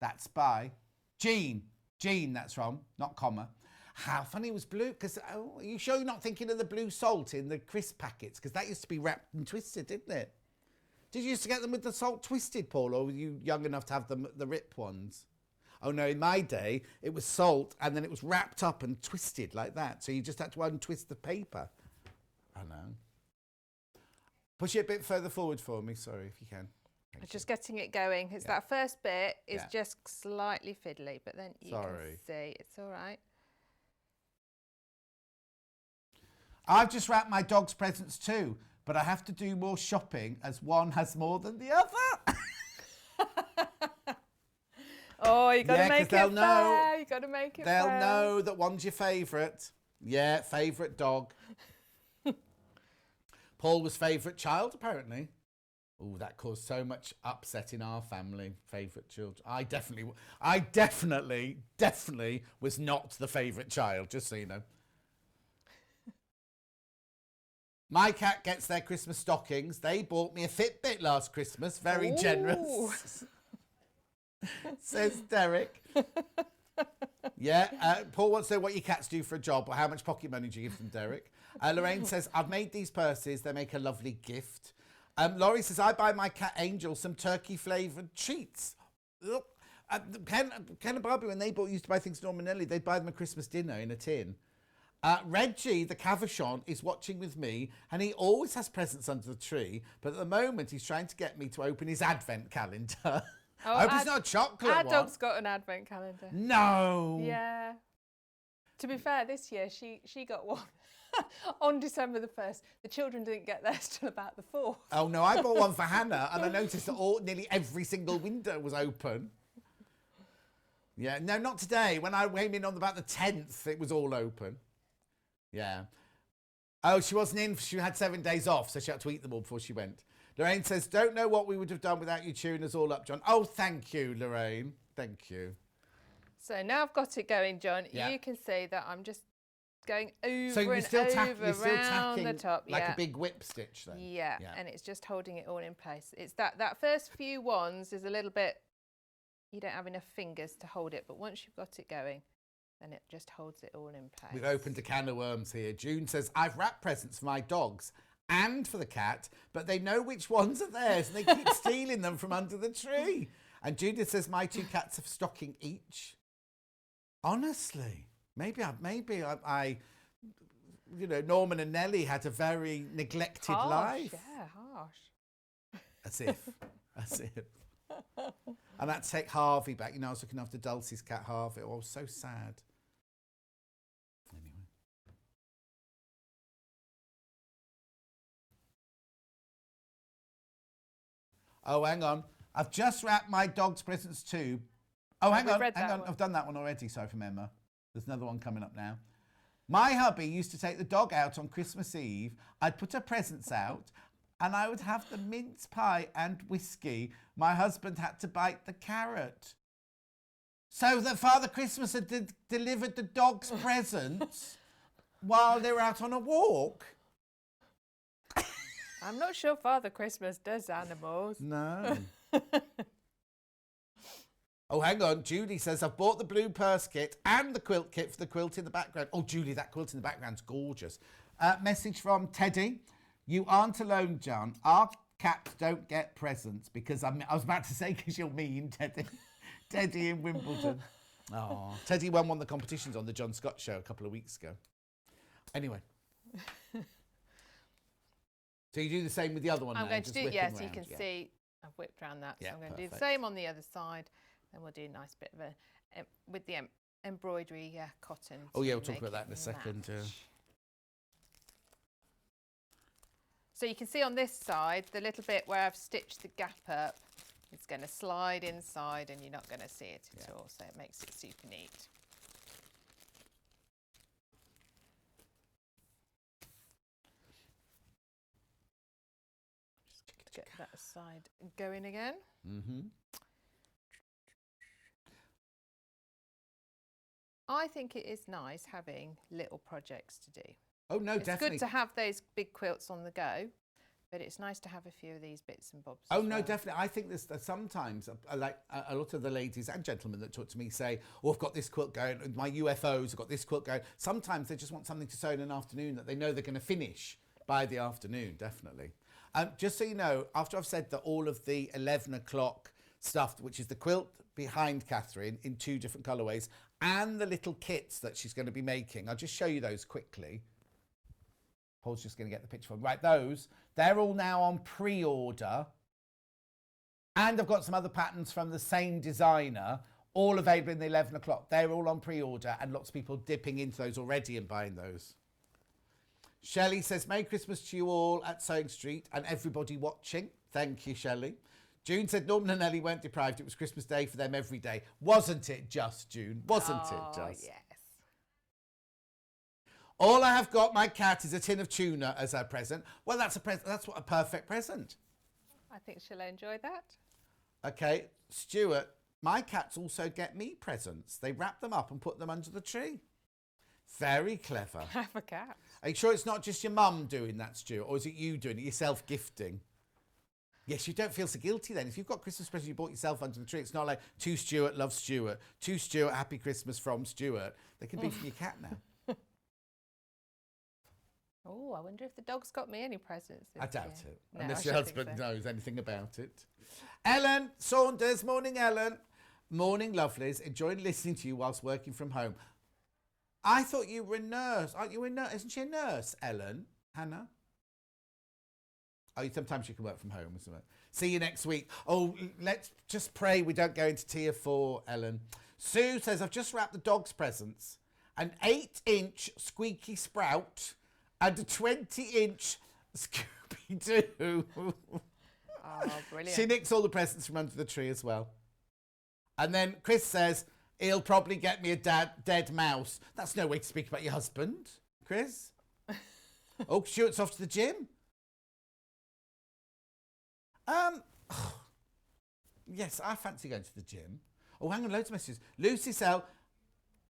That's by Jean. Jean, that's from, not Comma. How funny it was blue, because are you sure you're not thinking of the blue salt in the crisp packets? Because that used to be wrapped and twisted, didn't it? Did you used to get them with the salt twisted, Paul, or were you young enough to have them, the rip ones? Oh no, in my day, it was salt and then it was wrapped up and twisted like that. So you just had to untwist the paper. I know. Push it a bit further forward for me, sorry, if you can.
Just getting it going. It's that first bit is
Yeah.
just slightly fiddly, but then you can see it's all right.
I've just wrapped my dog's presents too, but I have to do more shopping as one has more than the other.
Oh, you got to make it fair.
Know,
you got to make it
they'll
fair.
know that one's your favourite. Yeah, favourite dog. Paul was favourite child, apparently. Oh, that caused so much upset in our family. Favourite children. I definitely was not the favourite child, just so you know. My cat gets their Christmas stockings. They bought me a Fitbit last Christmas. Very generous. Says Derek. Yeah, Paul wants to know what your cats do for a job or how much pocket money do you give them, Derek. Lorraine says, I've made these purses. They make a lovely gift. Laurie says, I buy my cat Angel some turkey-flavoured treats. Ken and Barbie, when they used to buy things to Norman and Nelly, they'd buy them a Christmas dinner in a tin. Reggie, the Cavachon, is watching with me, and he always has presents under the tree, but at the moment he's trying to get me to open his advent calendar. I hope it's not a chocolate
Our
one.
dog's got an advent calendar.
No.
Yeah. To be fair, this year she got one on December the 1st. The children didn't get theirs till about the 4th.
Oh no, I bought one for Hannah, and I noticed that nearly every single window was open. Yeah, no, not today. When I came in on about the 10th, it was all open. Yeah. Oh, she wasn't in. She had 7 days off, so she had to eat them all before she went. Lorraine says, don't know what we would have done without you cheering us all up, John. Oh, thank you, Lorraine. Thank you.
So now I've got it going, John.
Yeah.
You can see that I'm just going over
So you're
and
still
over around the
tacking
top.
like
yeah.
a big whip stitch then?
Yeah, and it's just holding it all in place. It's that first few ones is a little bit, you don't have enough fingers to hold it, but once you've got it going, then it just holds it all in place.
We've opened a can of worms here. June says, I've wrapped presents for my dogs and for the cat, but they know which ones are theirs and they keep stealing them from under the tree. And Judith says, my 2 cats have a stocking each. Honestly, maybe I you know, Norman and Nelly had a very neglected life.
Yeah, harsh.
As if. And I'd take Harvey back. You know, I was looking after Dulcie's cat, Harvey. Oh, I was so sad. Anyway. Oh, hang on. I've just wrapped my dog's presents too. Oh, hang on. I've done that one already. Sorry for Emma. There's another one coming up now. My hubby used to take the dog out on Christmas Eve. I'd put her presents out and I would have the mince pie and whiskey. My husband had to bite the carrot. So that Father Christmas had delivered the dog's presents while they were out on a walk.
I'm not sure Father Christmas does animals.
No. Oh, hang on. Julie says, I've bought the blue purse kit and the quilt kit for the quilt in the background. Oh, Julie, that quilt in the background's gorgeous. Message from Teddy. You aren't alone, John. Our cats don't get presents because I was about to say because you're mean, Teddy. Teddy in Wimbledon. Oh, Teddy won one of the competitions on the John Scott show a couple of weeks ago. Anyway. So you do the same with the other one.
I'm
now,
going to do it,
whip them
so you
round,
can see I've whipped around that.
Yeah,
So I'm going to do the
perfect.
same on the other side. Then we'll do a nice bit of a, with the embroidery cotton.
Oh yeah, we'll
to
talk
make
about that
it
in a second.
match. So you can see on this side, the little bit where I've stitched the gap up, it's going to slide inside and you're not going to see it at all. So it makes it super neat. Just get that side going again.
Mm-hmm.
I think it is nice having little projects to do.
Oh no,
It's
definitely.
good to have those big quilts on the go, but it's nice to have a few of these bits and bobs.
Oh
as
no,
well.
definitely. I think there's sometimes, like a lot of the ladies and gentlemen that talk to me say, "Oh, I've got this quilt going. My UFOs, I've got this quilt going." Sometimes they just want something to sew in an afternoon that they know they're going to finish by the afternoon. Definitely. Just so you know, after I've said that all of the 11 o'clock stuff, which is the quilt behind Katharine in 2 different colourways, and the little kits that she's going to be making, I'll just show you those quickly. Paul's just going to get the picture from. Right, they're all now on pre-order. And I've got some other patterns from the same designer, all available in the 11 o'clock. They're all on pre-order and lots of people dipping into those already and buying those. Shelley says, Merry Christmas to you all at Sewing Street and everybody watching. Thank you, Shelley. June said, Norman and Ellie weren't deprived. It was Christmas Day for them every day. Wasn't it just, June? Wasn't it just?
Yes.
All I have got, my cat, is a tin of tuna as her present. Well, that's a present. That's what a perfect present.
I think she'll enjoy that.
Okay, Stuart, my cats also get me presents. They wrap them up and put them under the tree. Very clever.
Have a cat.
Are you sure it's not just your mum doing that, Stuart, or is it you doing it, yourself gifting? Yes, you don't feel so guilty then. If you've got Christmas presents you bought yourself under the tree, it's not like, to Stuart, love Stuart. To Stuart, happy Christmas from Stuart. They can be from your cat now.
Oh, I wonder if the dog's got me any presents this
I doubt
year.
it,
No,
unless
I
your
should think
husband
so.
knows anything about it. Ellen Saunders, morning, Ellen. Morning, lovelies. Enjoying listening to you whilst working from home. I thought you were a nurse. Aren't you a nurse? Isn't she a nurse, Ellen? Hannah? Oh, sometimes you can work from home, isn't it? See you next week. Oh, let's just pray we don't go into tier 4, Ellen. Sue says, I've just wrapped the dog's presents. An 8-inch squeaky sprout and a 20-inch Scooby-Doo.
Oh, brilliant.
She nicks all the presents from under the tree as well. And then Chris says, he'll probably get me a dead mouse. That's no way to speak about your husband, Chris. Oh, Stuart's off to the gym. Yes, I fancy going to the gym. Oh, hang on, loads of messages. Lucy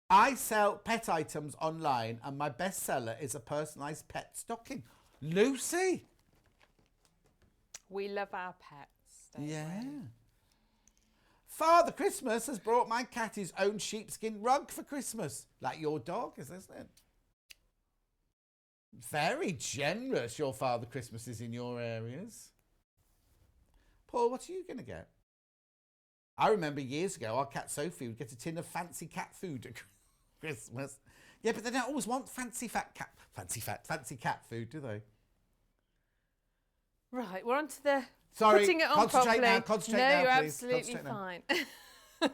I sell pet items online and my best seller is a personalised pet stocking. Lucy!
We love our pets, don't
Yeah.
we?
Father Christmas has brought my cat his own sheepskin rug for Christmas. Like your dog, isn't it? Very generous your Father Christmas is in your areas. Paul, what are you going to get? I remember years ago, our cat Sophie would get a tin of fancy cat food at Christmas. Yeah, but they don't always want fancy cat food, do they?
Right, we're on to the
Sorry,
putting it on
concentrate
properly.
now, concentrate
no,
now,
you're
please.
absolutely
Concentrate now.
fine.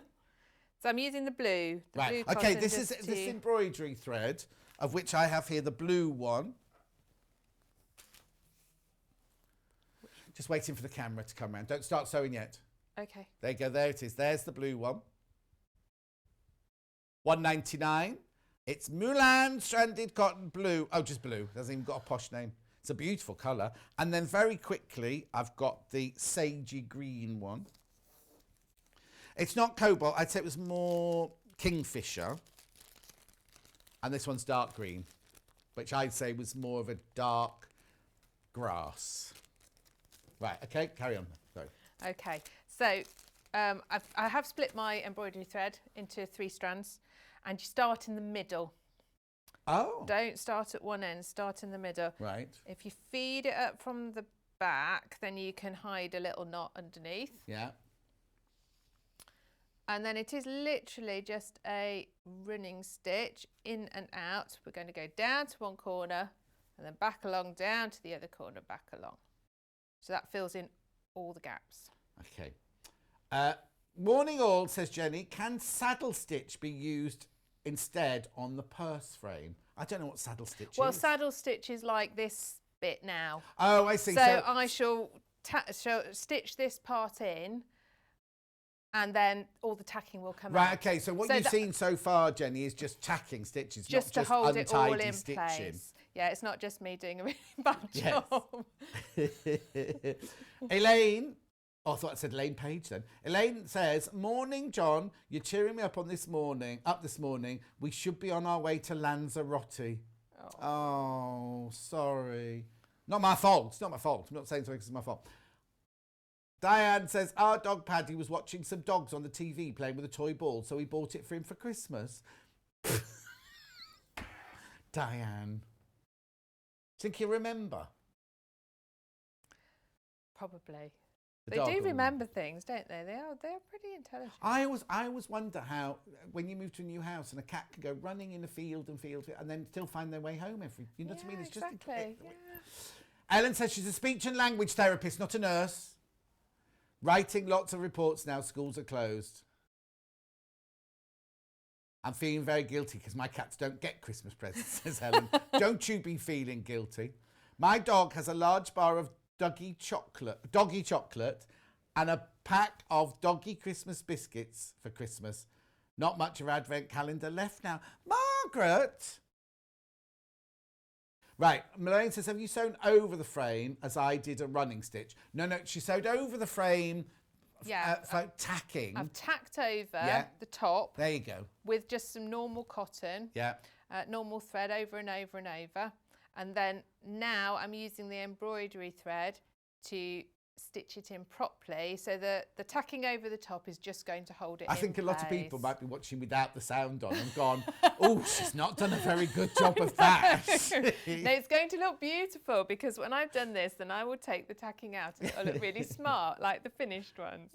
So I'm using the blue. The
Right,
blue
okay,
cotton
this is
just
this
to-
embroidery thread, of which I have here the blue one. Just waiting for the camera to come around. Don't start sewing yet.
Okay.
There you go, there it is. There's the blue one. $1.99. It's Mulan Stranded Cotton Blue. Oh, just blue. Hasn't even got a posh name. It's a beautiful colour. And then very quickly, I've got the sagey green one. It's not cobalt. I'd say it was more kingfisher. And this one's dark green, which I'd say was more of a dark grass. Right, okay, carry on. Sorry.
Okay, so I have split my embroidery thread into 3 strands, and you start in the middle.
Oh.
Don't start at one end, start in the middle.
Right.
If you feed it up from the back, then you can hide a little knot underneath.
Yeah.
And then it is literally just a running stitch in and out. We're going to go down to one corner and then back along, down to the other corner, back along. So that fills in all the gaps.
Okay. Morning all, says Jenny. Can saddle stitch be used instead on the purse frame? I don't know what saddle stitch is.
Well, saddle stitch is like this bit now.
Oh, I see.
So I shall stitch this part in, and then all the tacking will come out.
Right, okay. So what you've seen so far, Jenny, is just tacking stitches,
just
not
to hold
just
it all
untidy
in
stitching.
place. Yeah, it's not just me doing a really bad
Yes.
job.
Elaine, oh, I thought I said Elaine Page then. Elaine says, "Morning, John. You're cheering me up this morning. We should be on our way to Lanzarote." Oh, sorry. Not my fault. It's not my fault. I'm not saying something because it's my fault. Diane says, our dog Paddy was watching some dogs on the TV playing with a toy ball, so we bought it for him for Christmas. Diane. Think you remember?
Probably.
The
They
dog
do
will
remember things, don't they? They're pretty intelligent.
I always wonder how, when you move to a new house and a cat can go running in a field and then still find their way home you know what I mean? It's
exactly.
just Ellen says she's a speech and language therapist, not a nurse. Writing lots of reports now, schools are closed. I'm feeling very guilty because my cats don't get Christmas presents, says Helen. Don't you be feeling guilty. My dog has a large bar of doggy chocolate and a pack of doggy Christmas biscuits for Christmas. Not much of our advent calendar left now. Margaret! Right, Malone says, have you sewn over the frame as I did a running stitch? No, she sewed over the frame for tacking.
I've tacked over the top.
There you go.
With just some normal cotton.
Yeah.
Normal thread over and over and over. And then now I'm using the embroidery thread to stitch it in properly so that the tacking over the top is just going to hold it in
I think a lot of
place.
people might be watching without the sound on and gone, oh, she's not done a very good job of that.
No, it's going to look beautiful because when I've done this, then I will take the tacking out and it'll look really smart, like the finished ones.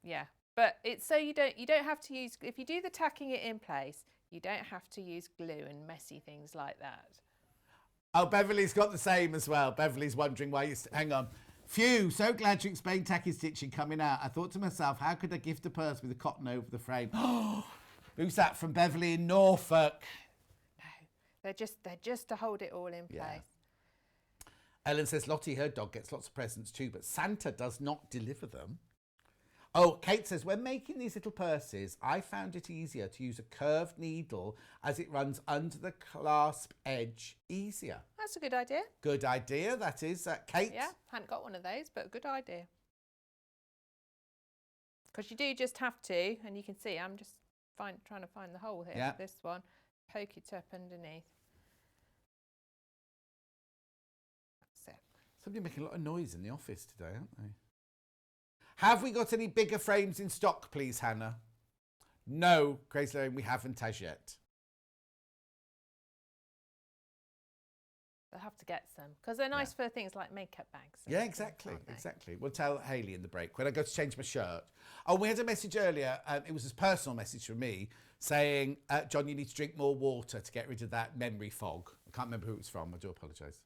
Yeah, but it's so you don't have to use, if you do the tacking it in place, you don't have to use glue and messy things like that.
Oh, Beverly's got the same as well. Beverly's wondering why hang on. Phew, so glad you explained tacky stitching coming out. I thought to myself, how could I gift a purse with a cotton over the frame? Who's that? From Beverly in Norfolk.
No, they're just to hold it all in place.
Ellen says, Lottie, her dog gets lots of presents too, but Santa does not deliver them. Oh, Kate says, when making these little purses, I found it easier to use a curved needle as it runs under the clasp edge easier.
That's a good idea.
Good idea, that is. Kate?
Yeah, hadn't got one of those, but a good idea. Because you do just have to, and you can see I'm just trying to find the hole here.
Yeah.
This one, poke it up underneath. That's it.
Somebody making a lot of noise in the office today, aren't they? Have we got any bigger frames in stock, please, Hannah? No, Crazy Lane, we haven't as yet.
They'll have to get some because they're nice for things like makeup bags.
Yeah, exactly, exactly. We'll tell Hayley in the break when I go to change my shirt. Oh, we had a message earlier. It was a personal message from me saying, John, you need to drink more water to get rid of that memory fog. I can't remember who it was from. I do apologise.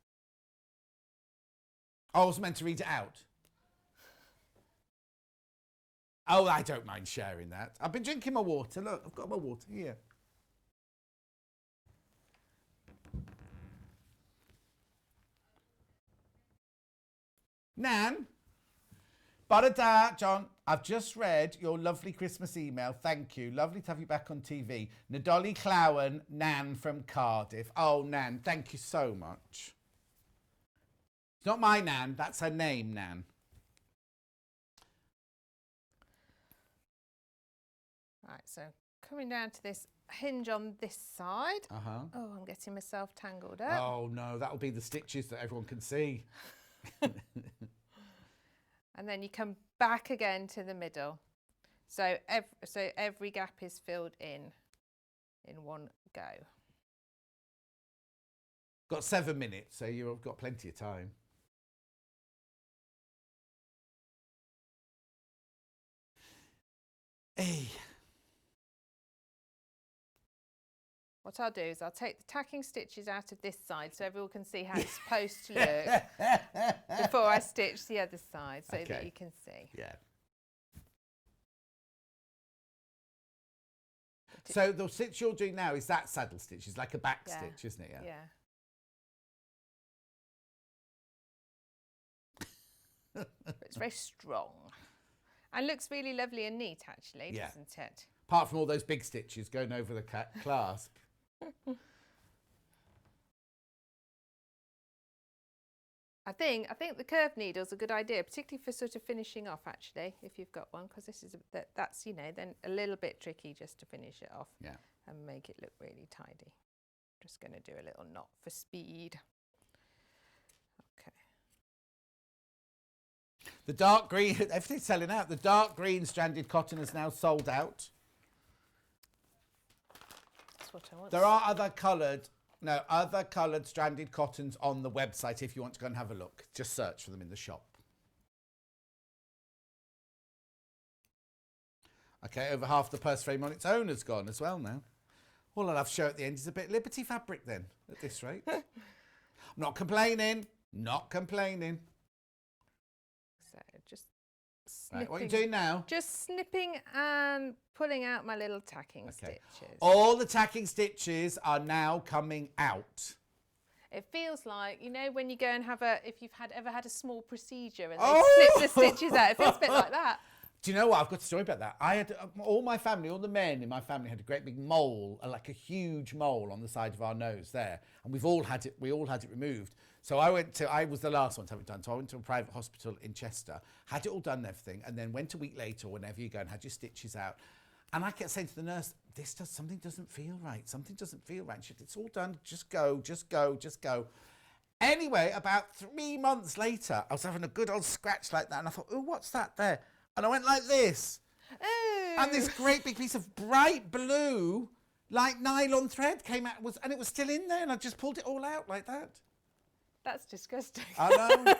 I was meant to read it out. Oh, I don't mind sharing that. I've been drinking my water. Look, I've got my water here. Nan, Barada, John, I've just read your lovely Christmas email. Thank you. Lovely to have you back on TV. Nadolly Clowen, Nan from Cardiff. Oh, Nan, thank you so much. It's not my Nan, that's her name, Nan.
Right, so coming down to this hinge on this side.
Uh-huh.
Oh, I'm getting myself tangled up.
Oh, no, that'll be the stitches that everyone can see.
And then you come back again to the middle. So every gap is filled in one go.
Got 7 minutes, so you've got plenty of time. Hey.
What I'll do is I'll take the tacking stitches out of this side so everyone can see how it's supposed to look before I stitch the other side so that you can see.
Yeah. So the stitch you're doing now is that saddle stitch. It's like a back stitch, isn't it?
Yeah. But it's very strong and looks really lovely and neat, actually, doesn't it?
Apart from all those big stitches going over the clasp.
I think the curved needle's a good idea, particularly for sort of finishing off, actually, if you've got one, because this is that's then a little bit tricky just to finish it off and make it look really tidy. Just going to do a little knot for speed. Okay.
The dark green, everything's selling out. The dark green stranded cotton is now sold out.
That's what I want.
There are other coloured stranded cottons on the website if you want to go and have a look. Just search for them in the shop. Okay, over half the purse frame on its own has gone as well now. All I'll have to show at the end is a bit of Liberty fabric then, at this rate. I'm not complaining. Not complaining.
So just snipping.
Right, what are you doing now?
Just snipping and pulling out my little tacking stitches.
All the tacking stitches are now coming out.
It feels like, you know, when you go and have if you've ever had a small procedure and they slip the stitches out, it feels a bit like that.
Do you know what? I've got a story about that. I had all my family, all the men in my family had a great big mole, like a huge mole on the side of our nose there. And we all had it removed. So I was the last one to have it done. So I went to a private hospital in Chester, had it all done and everything, and then went a week later or whenever you go and had your stitches out. And I kept saying to the nurse, something doesn't feel right. Something doesn't feel right. She said, it's all done. Just go, just go, just go. Anyway, about 3 months later, I was having a good old scratch like that. And I thought, oh, what's that there? And I went like this.
Oh.
And this great big piece of bright blue, like nylon thread came out, and it was still in there. And I just pulled it all out like that.
That's disgusting.
I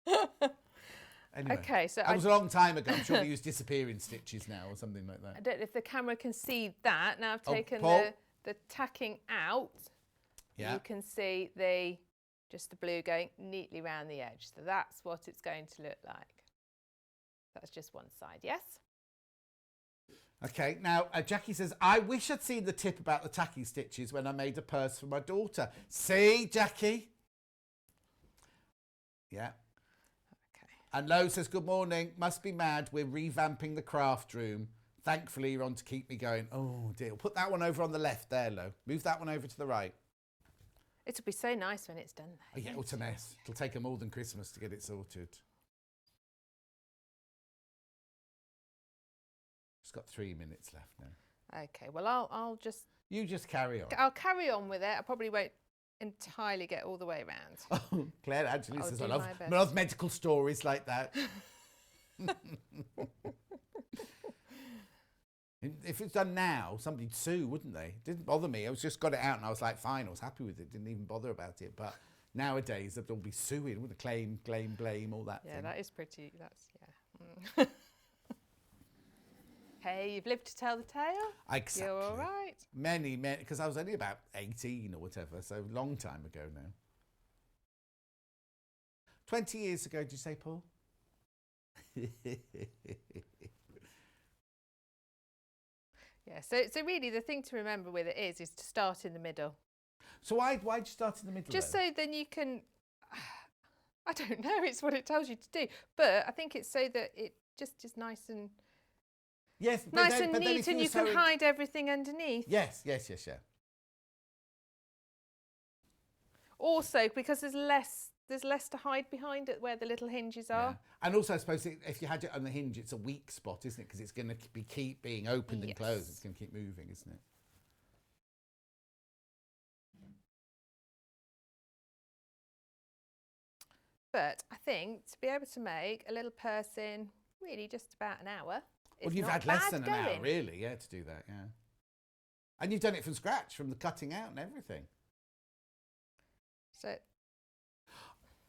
know. Anyway,
okay, so
that was a long time ago. I'm sure we use disappearing stitches now or something like that.
I don't know if the camera can see that. Now I've taken the tacking out.
Yeah.
You can see just the blue going neatly round the edge. So that's what it's going to look like. That's just one side, yes?
Okay, now Jackie says, I wish I'd seen the tip about the tacking stitches when I made a purse for my daughter. See, Jackie? Yeah.
Okay.
And Lo says, good morning. Must be mad. We're revamping the craft room. Thankfully, you're on to keep me going. Oh, dear. Put that one over on the left there, Lo. Move that one over to the right.
It'll be so nice when it's done.
Oh, yeah, it's a mess. It'll take her more than Christmas to get it sorted. It's got 3 minutes left now.
Okay, well, I'll just...
You just carry on.
I'll carry on with it. I probably won't entirely get all the way around.
Oh, Claire actually says, I
my
love medical stories like that. If it's done now, somebody'd sue, wouldn't they? It didn't bother me. I just got it out and I was like, fine, I was happy with it. Didn't even bother about it. But nowadays, they'd all be suing, wouldn't they? Claim, blame, all that
Yeah,
thing.
that is pretty, yeah. Hey, you've lived to tell the tale?
Exactly.
You're all right.
Many, because I was only about 18 or whatever, so a long time ago now. 20 years ago, did you say, Paul?
Yeah, so really the thing to remember with it is to start in the middle.
So why'd you start in the middle?
Just
then?
so then you can, I don't know, it's what it tells you to do. But I think it's so that it just is nice and
yes,
nice and neat, and you can hide everything underneath.
Yes, yeah.
Also, because there's less to hide behind it where the little hinges are.
Yeah. And also, I suppose if you had it on the hinge, it's a weak spot, isn't it? Because it's going to keep being opened and closed. It's going to keep moving, isn't it?
But I think to be able to make a little purse in really just about an hour.
Well, you've had less than an hour, really, yeah, to do that, yeah. And you've done it from scratch, from the cutting out and everything.
So.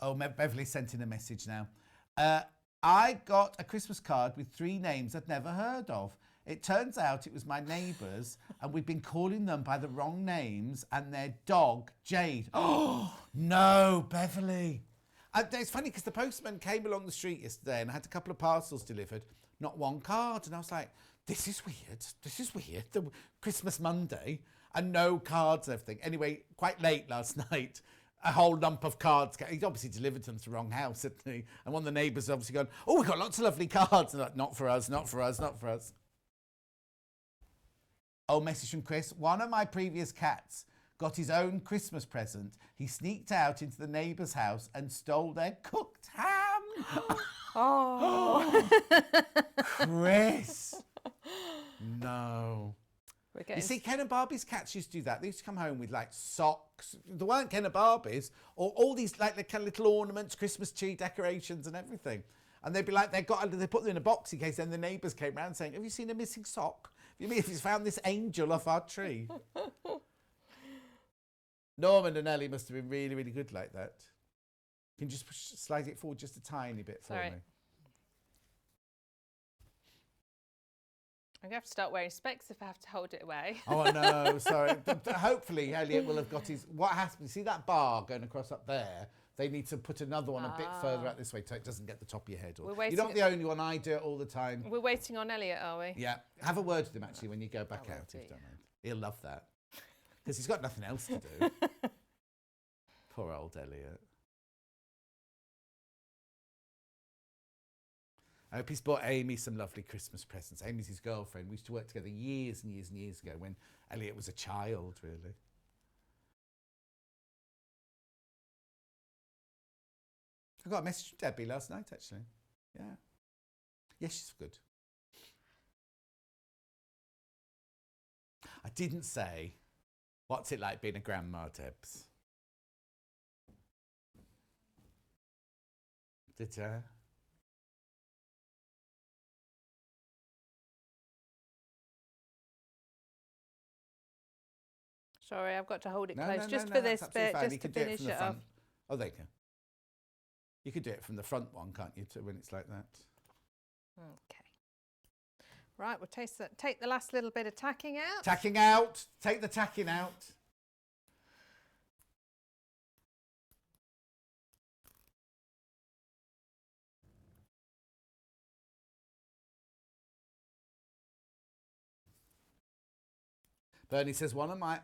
Oh, Beverly sent in a message now. I got a Christmas card with 3 names I'd never heard of. It turns out it was my neighbours, and we've been calling them by the wrong names and their dog, Jade. Oh, no, Beverly. It's funny because the postman came along the street yesterday and had a couple of parcels delivered, not one card. And I was like, this is weird. This is weird. The Christmas Monday and no cards and everything. Anyway, quite late last night, a whole lump of cards. He'd obviously delivered them to the wrong house, hadn't he? And one of the neighbours obviously gone, oh, we've got lots of lovely cards. And like, not for us, not for us, not for us. Oh, message from Chris. One of my previous cats got his own Christmas present. He sneaked out into the neighbour's house and stole their cooked ham.
Oh.
Chris. No. You see, Ken and Barbie's cats used to do that. They used to come home with like socks. There weren't Ken and Barbie's, or all these like little ornaments, Christmas tree decorations and everything. And they'd be like, they put them in a box in case then the neighbours came round saying, have you seen a missing sock? You mean if you found this angel off our tree? Norman and Ellie must have been really, really good like that. Can you just slide it forward just a tiny bit for me?
I'm going to have to start wearing specs if I have to hold it away.
Oh, no, sorry. Hopefully, Elliot will have got his... What has to... See that bar going across up there? They need to put another one a bit further out this way so it doesn't get the top of your head. You're not the only one. I do it all the time.
We're waiting on Elliot, are we?
Yeah. Have a word with him, actually, when you go back out, if you don't mind. He'll love that. Because he's got nothing else to do. Poor old Elliot. I hope he's bought Amy some lovely Christmas presents. Amy's his girlfriend. We used to work together years and years and years ago when Elliot was a child, really. I got a message from Debbie last night, actually. Yeah. Yeah, she's good. I didn't say, what's it like being a grandma, Debs? Did you?
Sorry, I've got to hold it close just for this bit, just to finish it off.
Oh, there you go. You could do it from the front one, can't you, when it's like that?
Okay. Right, we'll take the last little bit of tacking out.
Tacking out. Take the tacking out. Bernie says, one of my...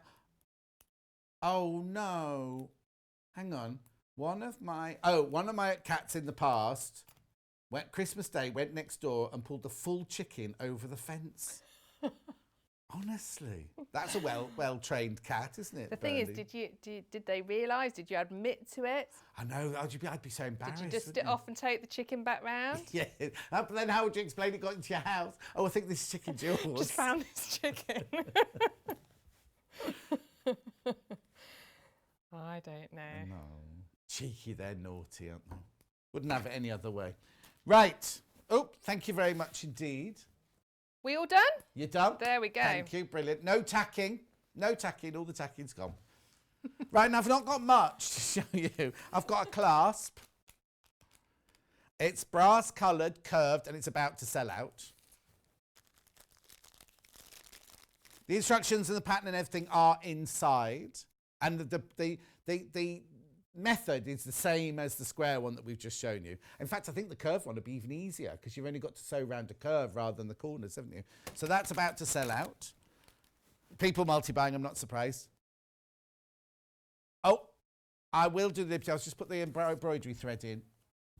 Oh, no. Hang on. One of my cats in the past, Christmas Day, went next door and pulled the full chicken over the fence. Honestly, that's a well-trained cat, isn't it?
The thing is, did they realise? Did you admit to it?
I know. I'd be so embarrassed.
Did you dust it off and take the chicken back round?
Yeah. But then how would you explain it got into your house? Oh, I think this chicken's yours.
Just found this chicken. I don't know.
No. Cheeky, they're naughty, aren't they? Wouldn't have it any other way. Right. Oh, thank you very much indeed.
We all done?
You're done?
There we go.
Thank you, brilliant. No tacking. No tacking, all the tacking's gone. Right, now I've not got much to show you. I've got a clasp. It's brass coloured, curved, and it's about to sell out. The instructions and the pattern and everything are inside. And the method is the same as the square one that we've just shown you. In fact, I think the curved one would be even easier because you've only got to sew around a curve rather than the corners, haven't you? So that's about to sell out. People multi-buying, I'm not surprised. Oh, I will do the... I'll just put the embroidery thread in.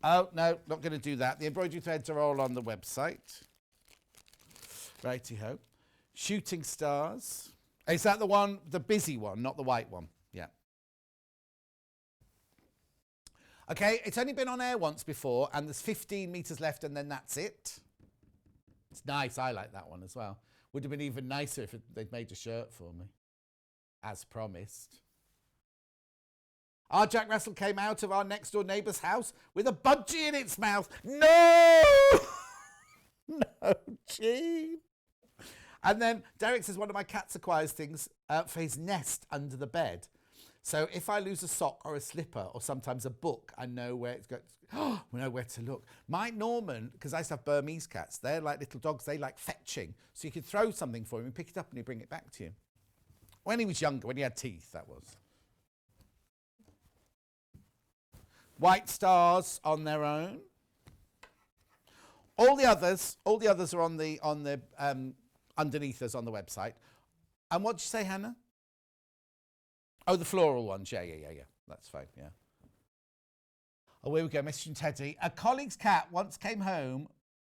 Oh, no, not going to do that. The embroidery threads are all on the website. Righty-ho. Shooting stars. Is that the one, the busy one, not the white one? Yeah. Okay, it's only been on air once before, and there's 15 metres left, and then that's it. It's nice. I like that one as well. Would have been even nicer if they'd made a shirt for me, as promised. Our Jack Russell came out of our next door neighbour's house with a budgie in its mouth. No! No, Gene. And then Derek says one of my cats acquires things for his nest under the bed. So if I lose a sock or a slipper or sometimes a book, I know where it's going. I know where to look. My Norman, because I used to have Burmese cats, they're like little dogs. They like fetching. So you could throw something for him and pick it up and he'd bring it back to you. When he was younger, when he had teeth, that was. White stars on their own. All the others are on the underneath us on the website. And what did you say, Hannah? Oh, the floral ones. Yeah. That's fine, yeah. Oh, here we go. Message from Teddy. A colleague's cat once came home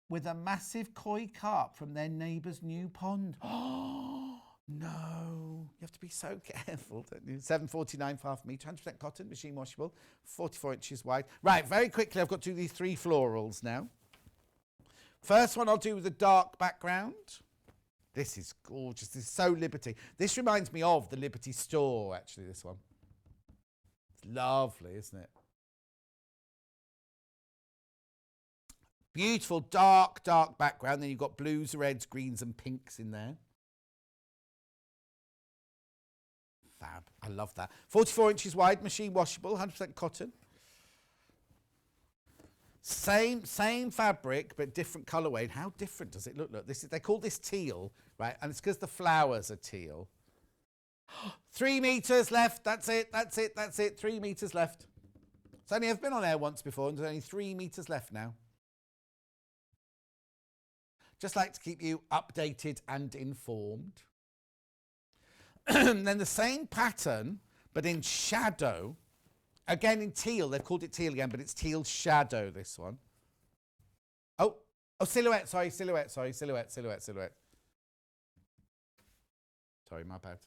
with a massive koi carp from their neighbour's new pond. Oh, no. You have to be so careful, don't you? 7.49 for half a metre, 100% cotton, machine washable, 44 inches wide. Right, very quickly, I've got to do these 3 florals now. First one I'll do with a dark background. This is gorgeous. This is so Liberty. This reminds me of the Liberty store, actually, this one. It's lovely, isn't it? Beautiful, dark background. Then you've got blues, reds, greens and pinks in there. Fab. I love that. 44 inches wide, machine washable, 100% cotton. Same fabric, but different colourway. And how different does it look? Look, they call this teal, right? And it's because the flowers are teal. 3 metres left. That's it. 3 metres left. It's only I've been on air once before, and there's only 3 metres left now. Just like to keep you updated and informed. Then the same pattern, but in shadow. Again in teal. They've called it teal again, but it's teal shadow, this one. Oh, silhouette. Sorry, silhouette. Sorry, silhouette. Sorry, my bad.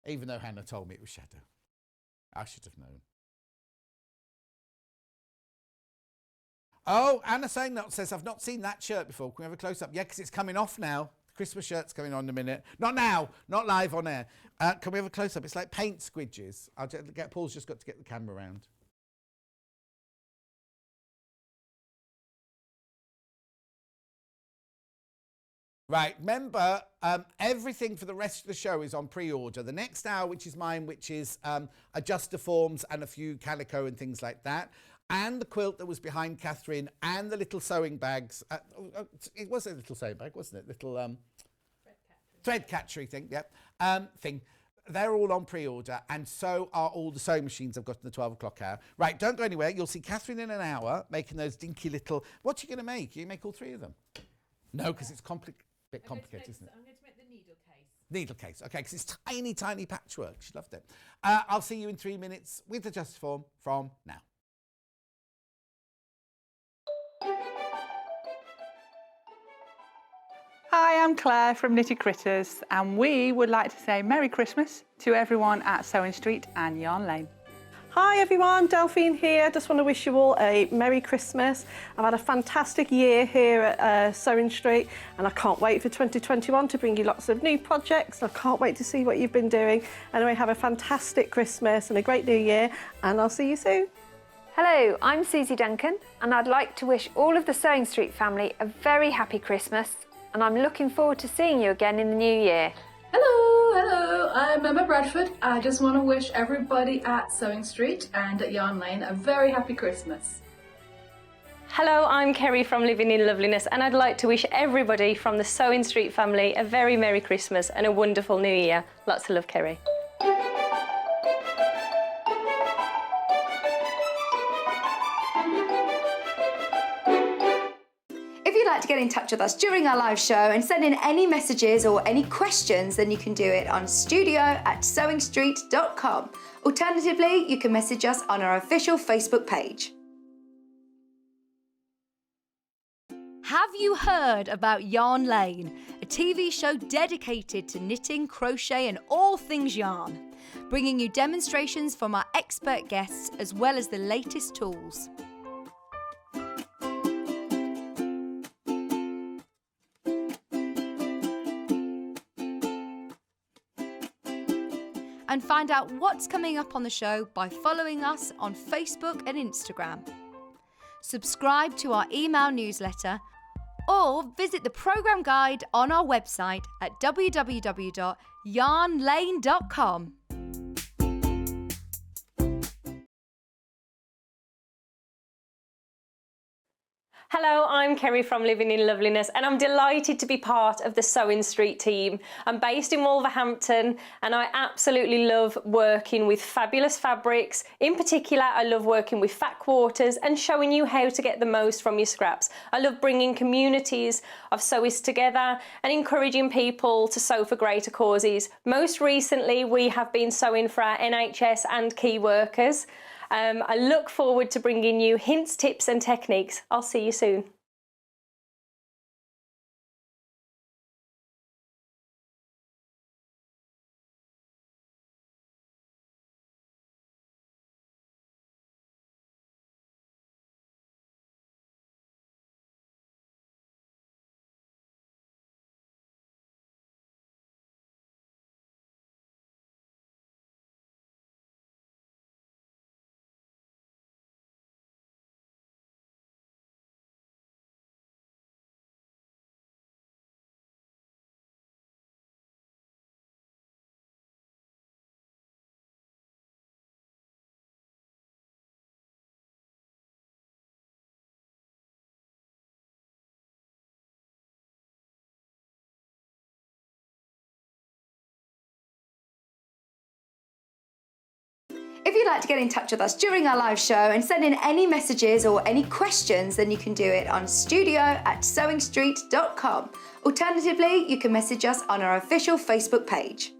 Even though Hannah told me it was shadow. I should have known. Oh, Anna saying that says, I've not seen that shirt before. Can we have a close-up? Yeah, because it's coming off now. The Christmas shirt's coming on in a minute. Not now. Not live on air. Can we have a close-up? It's like paint squidges. Paul's just got to get the camera around. Right, remember, everything for the rest of the show is on pre-order. The next hour, which is mine, which is Adjustoforms and a few calico and things like that, and the quilt that was behind Katharine, and the little sewing bags. It was a little sewing bag, wasn't it? Little thread catchery thing, yep. Thing. They're all on pre-order, and so are all the sewing machines I've got in the 12 o'clock hour. Right, don't go anywhere. You'll see Katharine in an hour making those dinky little... What are you going to make? You make all 3 of them? No, because it's bit complicated, isn't it?
I'm going to make the needle case.
Needle case, okay, because it's tiny patchwork. She loved it. I'll see you in 3 minutes with the Adjustoform from now.
Hi, I'm Claire from Knitted Critters, and we would like to say Merry Christmas to everyone at Sewing Street and Yarn Lane.
Hi everyone, Delphine here. Just want to wish you all a Merry Christmas. I've had a fantastic year here at Sewing Street, and I can't wait for 2021 to bring you lots of new projects. I can't wait to see what you've been doing. Anyway, have a fantastic Christmas and a great New Year, and I'll see you soon.
Hello, I'm Susie Duncan, and I'd like to wish all of the Sewing Street family a very happy Christmas, and I'm looking forward to seeing you again in the new year.
Hello, I'm Emma Bradford. I just want to wish everybody at Sewing Street and at Yarn Lane a very happy Christmas.
Hello, I'm Kerry from Living in Loveliness, and I'd like to wish everybody from the Sewing Street family a very Merry Christmas and a wonderful New Year. Lots of love, Kerry.
If you'd like to get in touch with us during our live show and send in any messages or any questions, then you can do it on studio@sewingstreet.com. Alternatively, you can message us on our official Facebook page.
Have you heard about Yarn Lane, a TV show dedicated to knitting, crochet and all things yarn, bringing you demonstrations from our expert guests as well as the latest tools. And find out what's coming up on the show by following us on Facebook and Instagram. Subscribe to our email newsletter or visit the programme guide on our website at www.yarnlane.com.
Hello, I'm Kerry from Living in Loveliness and I'm delighted to be part of the Sewing Street team. I'm based in Wolverhampton and I absolutely love working with fabulous fabrics. In particular, I love working with fat quarters and showing you how to get the most from your scraps. I love bringing communities of sewists together and encouraging people to sew for greater causes. Most recently, we have been sewing for our NHS and key workers. I look forward to bringing you hints, tips and techniques. I'll see you soon.
If you'd like to get in touch with us during our live show and send in any messages or any questions, then you can do it on studio@sewingstreet.com. Alternatively, you can message us on our official Facebook page.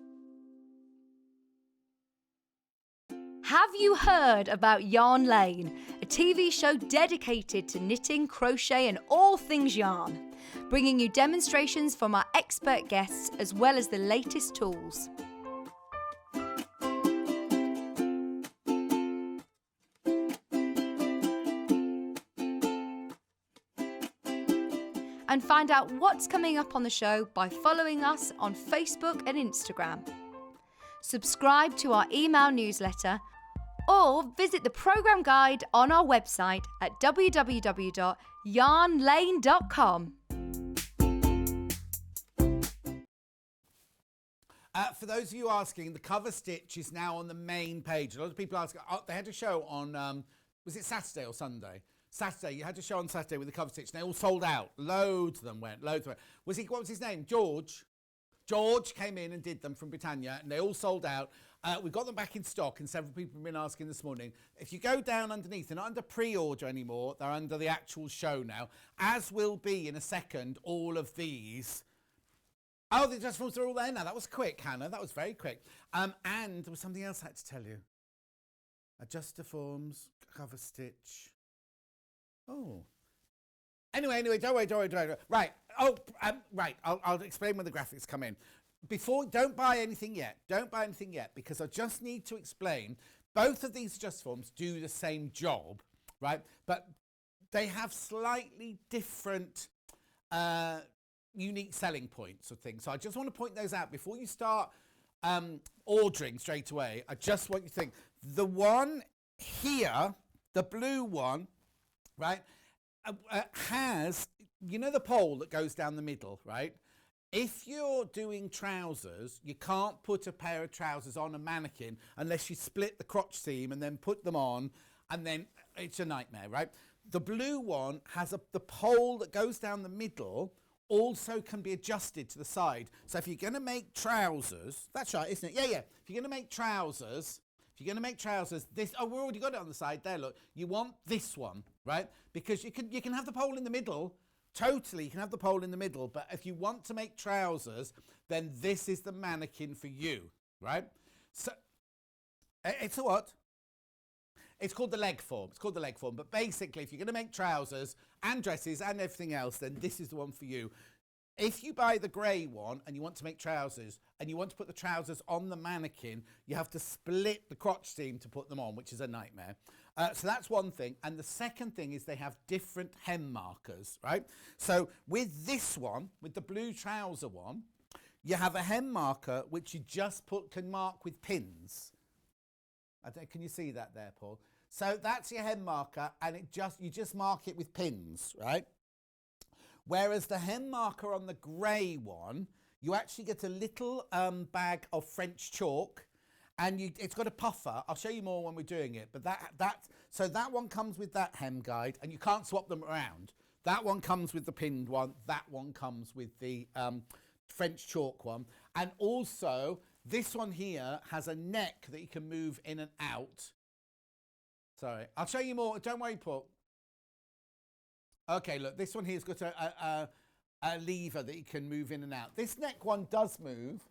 Have you heard about Yarn Lane, a TV show dedicated to knitting, crochet and all things yarn, bringing you demonstrations from our expert guests as well as the latest tools. And find out what's coming up on the show by following us on Facebook and Instagram. Subscribe to our email newsletter or visit the programme guide on our website at www.yarnlane.com.
For those of you asking, the cover stitch is now on the main page. A lot of people ask, they had a show on, was it Saturday or Sunday? Saturday, you had a show on Saturday with the cover stitch. They all sold out. Loads of them went. What was his name? George. George came in and did them from Britannia, and they all sold out. We got them back in stock, and several people have been asking this morning. If you go down underneath, they're not under pre-order anymore. They're under the actual show now, as will be in a second all of these. Oh, the Adjustoforms are all there now. That was quick, Hannah. That was very quick. And there was something else I had to tell you. Adjustoforms, cover stitch. Oh. Anyway, don't worry. Right. Right. I'll explain when the graphics come in. Don't buy anything yet. Don't buy anything yet, because I just need to explain. Both of these Adjustoforms do the same job, right? But they have slightly different unique selling points of things. So I just want to point those out before you start ordering straight away. I just want you to think. The one here, the blue one, right, has, you know, the pole that goes down the middle, right? If you're doing trousers, you can't put a pair of trousers on a mannequin unless you split the crotch seam and then put them on, and then it's a nightmare, right? The blue one has the pole that goes down the middle also can be adjusted to the side. So if you're going to make trousers, that's right, isn't it? Yeah. If you're going to make trousers, this, we've already got it on the side there, look. You want this one, right? Because you can have the pole in the middle. Totally, you can have the pole in the middle, but if you want to make trousers, then this is the mannequin for you, right? So, it's a what? It's called the leg form. But basically, if you're going to make trousers and dresses and everything else, then this is the one for you. If you buy the grey one and you want to make trousers and you want to put the trousers on the mannequin, you have to split the crotch seam to put them on, which is a nightmare. So that's one thing. And the second thing is they have different hem markers, right? So with this one, with the blue trouser one, You have a hem marker, which you just can mark with pins. Can you see that there, Paul? So that's your hem marker, and you just mark it with pins, right? Whereas the hem marker on the grey one, you actually get a little bag of French chalk, and it's got a puffer. I'll show you more when we're doing it. But so that one comes with that hem guide, and you can't swap them around. That one comes with the pinned one. That one comes with the French chalk one. And also, this one here has a neck that you can move in and out. Sorry, I'll show you more. Don't worry, Paul. Okay, look, this one here's got a lever that you can move in and out. This neck one does move,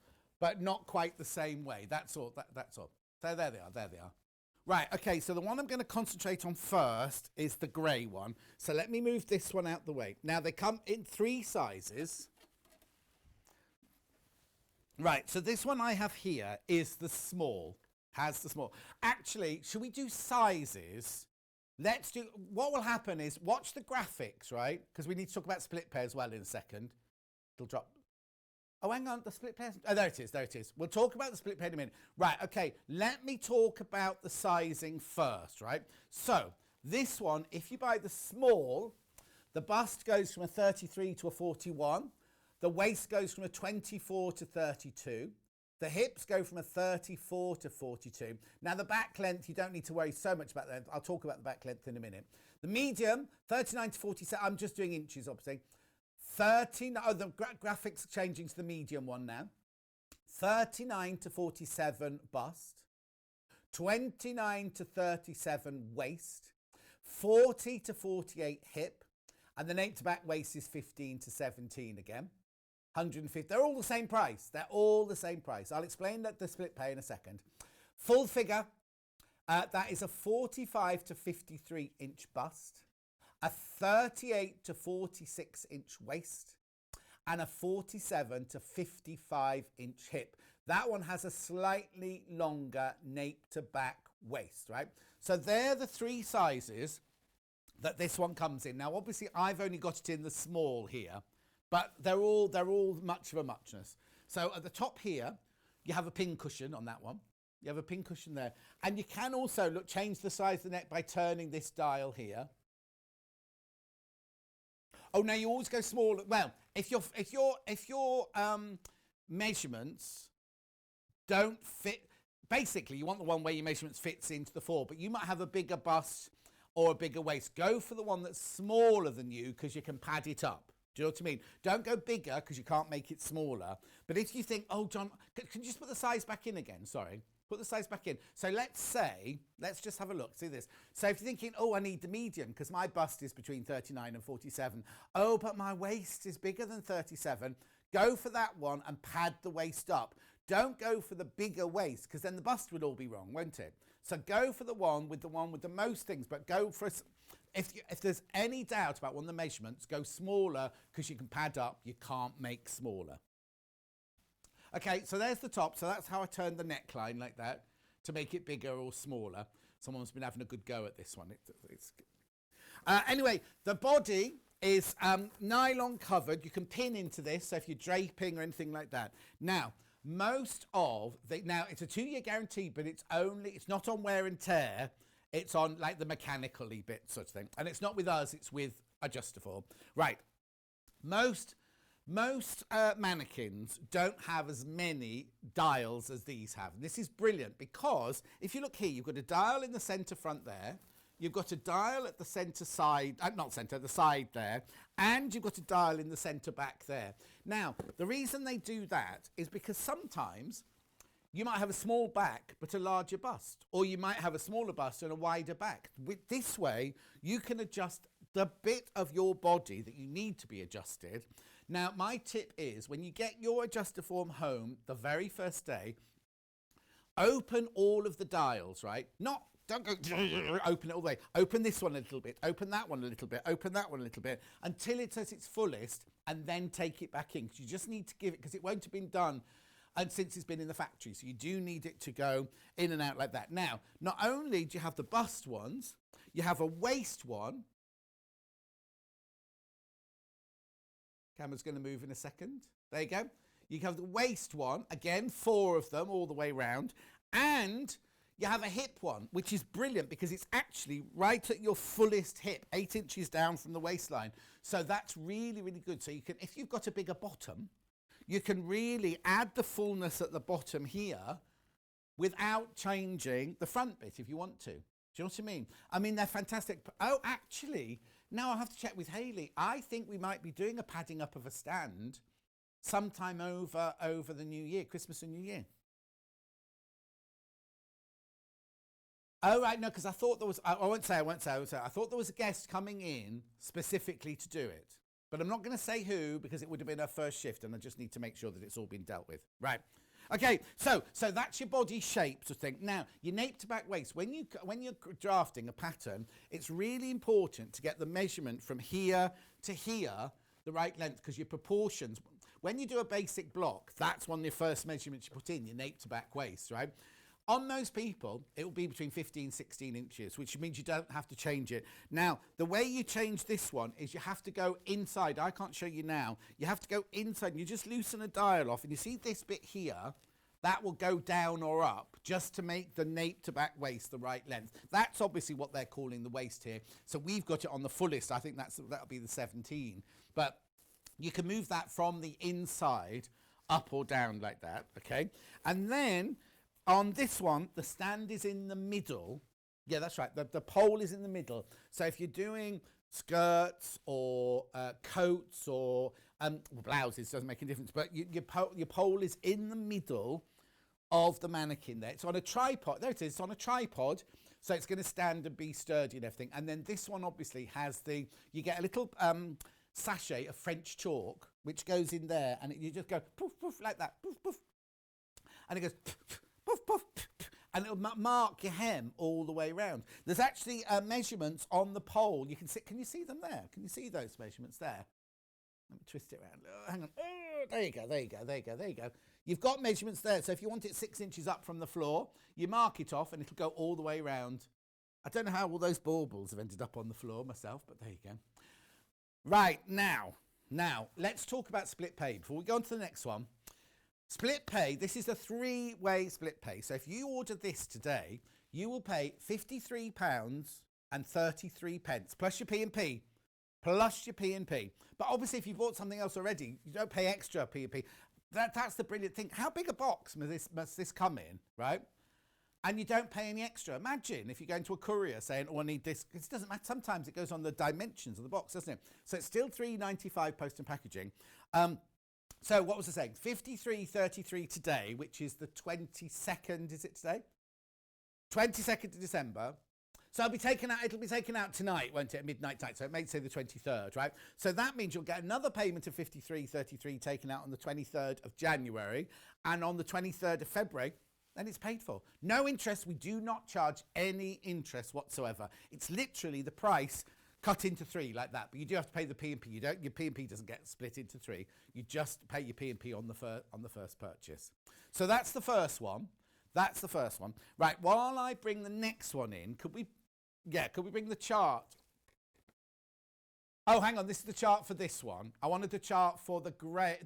but not quite the same way. That's all. That's all. So there they are. There they are. Right, okay, so the one I'm going to concentrate on first is the grey one. So let me move this one out the way. Now, they come in 3 sizes. Right, so this one I have here is the small. Has the small. Actually, should we do sizes? Let's do, what will happen is, watch the graphics, right? Because we need to talk about split pay as well in a second. It'll drop. Oh, hang on, the split pay. Oh, there it is, there it is. We'll talk about the split pay in a minute. Right, okay, let me talk about the sizing first, right? So, this one, if you buy the small, the bust goes from a 33 to a 41. The waist goes from a 24 to 32. The hips go from a 34 to 42. Now, the back length, you don't need to worry so much about that. I'll talk about the back length in a minute. The medium, 39 to 47. I'm just doing inches, obviously. 39, oh, the graphics are changing to the medium one now. 39 to 47 bust. 29 to 37 waist. 40 to 48 hip. And the nape to back waist is 15 to 17 again. 150. They're all the same price. They're all the same price. I'll explain the split pay in a second. Full figure, that is a 45 to 53 inch bust, a 38 to 46 inch waist, and a 47 to 55 inch hip. That one has a slightly longer nape to back waist, right? So they're the 3 sizes that this one comes in. Now, obviously, I've only got it in the small here. But they're all much of a muchness. So at the top here, you have a pin cushion on that one. You have a pin cushion there. And you can also change the size of the neck by turning this dial here. Oh, now you always go smaller. Well, if your measurements don't fit, basically you want the one where your measurements fits into the 4, but you might have a bigger bust or a bigger waist. Go for the one that's smaller than you because you can pad it up. Do you know what I mean? Don't go bigger because you can't make it smaller. But if you think, oh, John, can you just put the size back in again? Sorry. Put the size back in. So let's just have a look. See this. So if you're thinking, oh, I need the medium because my bust is between 39 and 47. Oh, but my waist is bigger than 37. Go for that one and pad the waist up. Don't go for the bigger waist because then the bust would all be wrong, won't it? So go for the one with the most things, but go for if there's any doubt about one of the measurements, go smaller because you can pad up. You can't make smaller. Okay, so there's the top. So that's how I turn the neckline like that to make it bigger or smaller. Someone's been having a good go at this one. Anyway, the body is nylon covered. You can pin into this, so if you're draping or anything like that. Now, now it's a 2-year guarantee, but it's not on wear and tear. It's on like the mechanical-y bit sort of thing. And it's not with us, it's with Adjustoform. Right. Most mannequins don't have as many dials as these have. And this is brilliant because if you look here, you've got a dial in the centre front there. You've got a dial at the centre side, the side there. And you've got a dial in the centre back there. Now, the reason they do that is because sometimes you might have a small back but a larger bust, or you might have a smaller bust and a wider back. With this way, you can adjust the bit of your body that you need to be adjusted. Now, my tip is when you get your Adjustoform home the very first day, open all of the dials, right? Don't go open it all the way. Open this one a little bit, open that one a little bit, open that one a little bit, until it's at its fullest, and then take it back in. Because you just need to give it, because it won't have been done and since it's been in the factory. So you do need it to go in and out like that. Now, not only do you have the bust ones, you have a waist one. Camera's going to move in a second. There you go. You have the waist one, again, 4 of them all the way round, and you have a hip one, which is brilliant because it's actually right at your fullest hip, 8 inches down from the waistline. So that's really, really good. So you can, if you've got a bigger bottom, you can really add the fullness at the bottom here without changing the front bit if you want to. Do you know what I mean? I mean, they're fantastic. Oh, actually, now I'll have to check with Hayley. I think we might be doing a padding up of a stand sometime over the New Year, Christmas and New Year. Oh, right, no, because I thought there was, I won't say. I thought there was a guest coming in specifically to do it. But I'm not going to say who because it would have been her first shift and I just need to make sure that it's all been dealt with. Right. Okay, so that's your body shape sort of thing. Now, your nape to back waist, when you're drafting a pattern, it's really important to get the measurement from here to here, the right length, because your proportions, when you do a basic block, that's one of the first measurements you put in, your nape to back waist, right? On most people, it will be between 15 and 16 inches, which means you don't have to change it. Now, the way you change this one is you have to go inside. I can't show you now. You have to go inside and you just loosen a dial off. And you see this bit here, that will go down or up just to make the nape to back waist the right length. That's obviously what they're calling the waist here. So we've got it on the fullest. I think that'll be the 17. But you can move that from the inside up or down like that, okay? And then on this one, the stand is in the middle. Yeah, that's right. The pole is in the middle. So if you're doing skirts or coats or blouses, doesn't make a difference. But your pole is in the middle of the mannequin there. It's on a tripod. There it is. It's on a tripod. So it's going to stand and be sturdy and everything. And then this one obviously has you get a little sachet of French chalk, which goes in there. And you just go poof, poof, like that. Poof, poof. And it goes poof, poof, poof, poof, and it'll mark your hem all the way around. There's actually measurements on the pole. You can see. Can you see them there? Can you see those measurements there? Let me twist it around. Oh, hang on. Oh, there you go. You've got measurements there. So if you want it 6 inches up from the floor, you mark it off and it'll go all the way around. I don't know how all those baubles have ended up on the floor myself, but there you go. Right, now, let's talk about split pay. Before we go on to the next one, split pay, this is a 3-way split pay. So if you order this today, you will pay £53.33 plus your P&P. Plus your P&P. But obviously if you bought something else already, you don't pay extra P&P. That's the brilliant thing. How big a box must this come in, right? And you don't pay any extra. Imagine if you go into a courier saying, oh, I need this. It doesn't matter. Sometimes it goes on the dimensions of the box, doesn't it? So it's still $3.95 post and packaging. So what was I saying? $53.33 today, which is the 22nd, is it today? 22nd of December. So it'll be taken out tonight, won't it, at midnight tonight? So it may say the 23rd, right? So that means you'll get another payment of $53.33 taken out on the 23rd of January, and on the 23rd of February, then it's paid for. No interest. We do not charge any interest whatsoever. It's literally the price cut into 3 like that, but you do have to pay the P&P. Your P&P doesn't get split into 3. You just pay your P&P on the first purchase. So that's the first one. Right, while I bring the next one in, could we bring the chart? Oh, hang on, this is the chart for this one. I wanted the chart for the grey,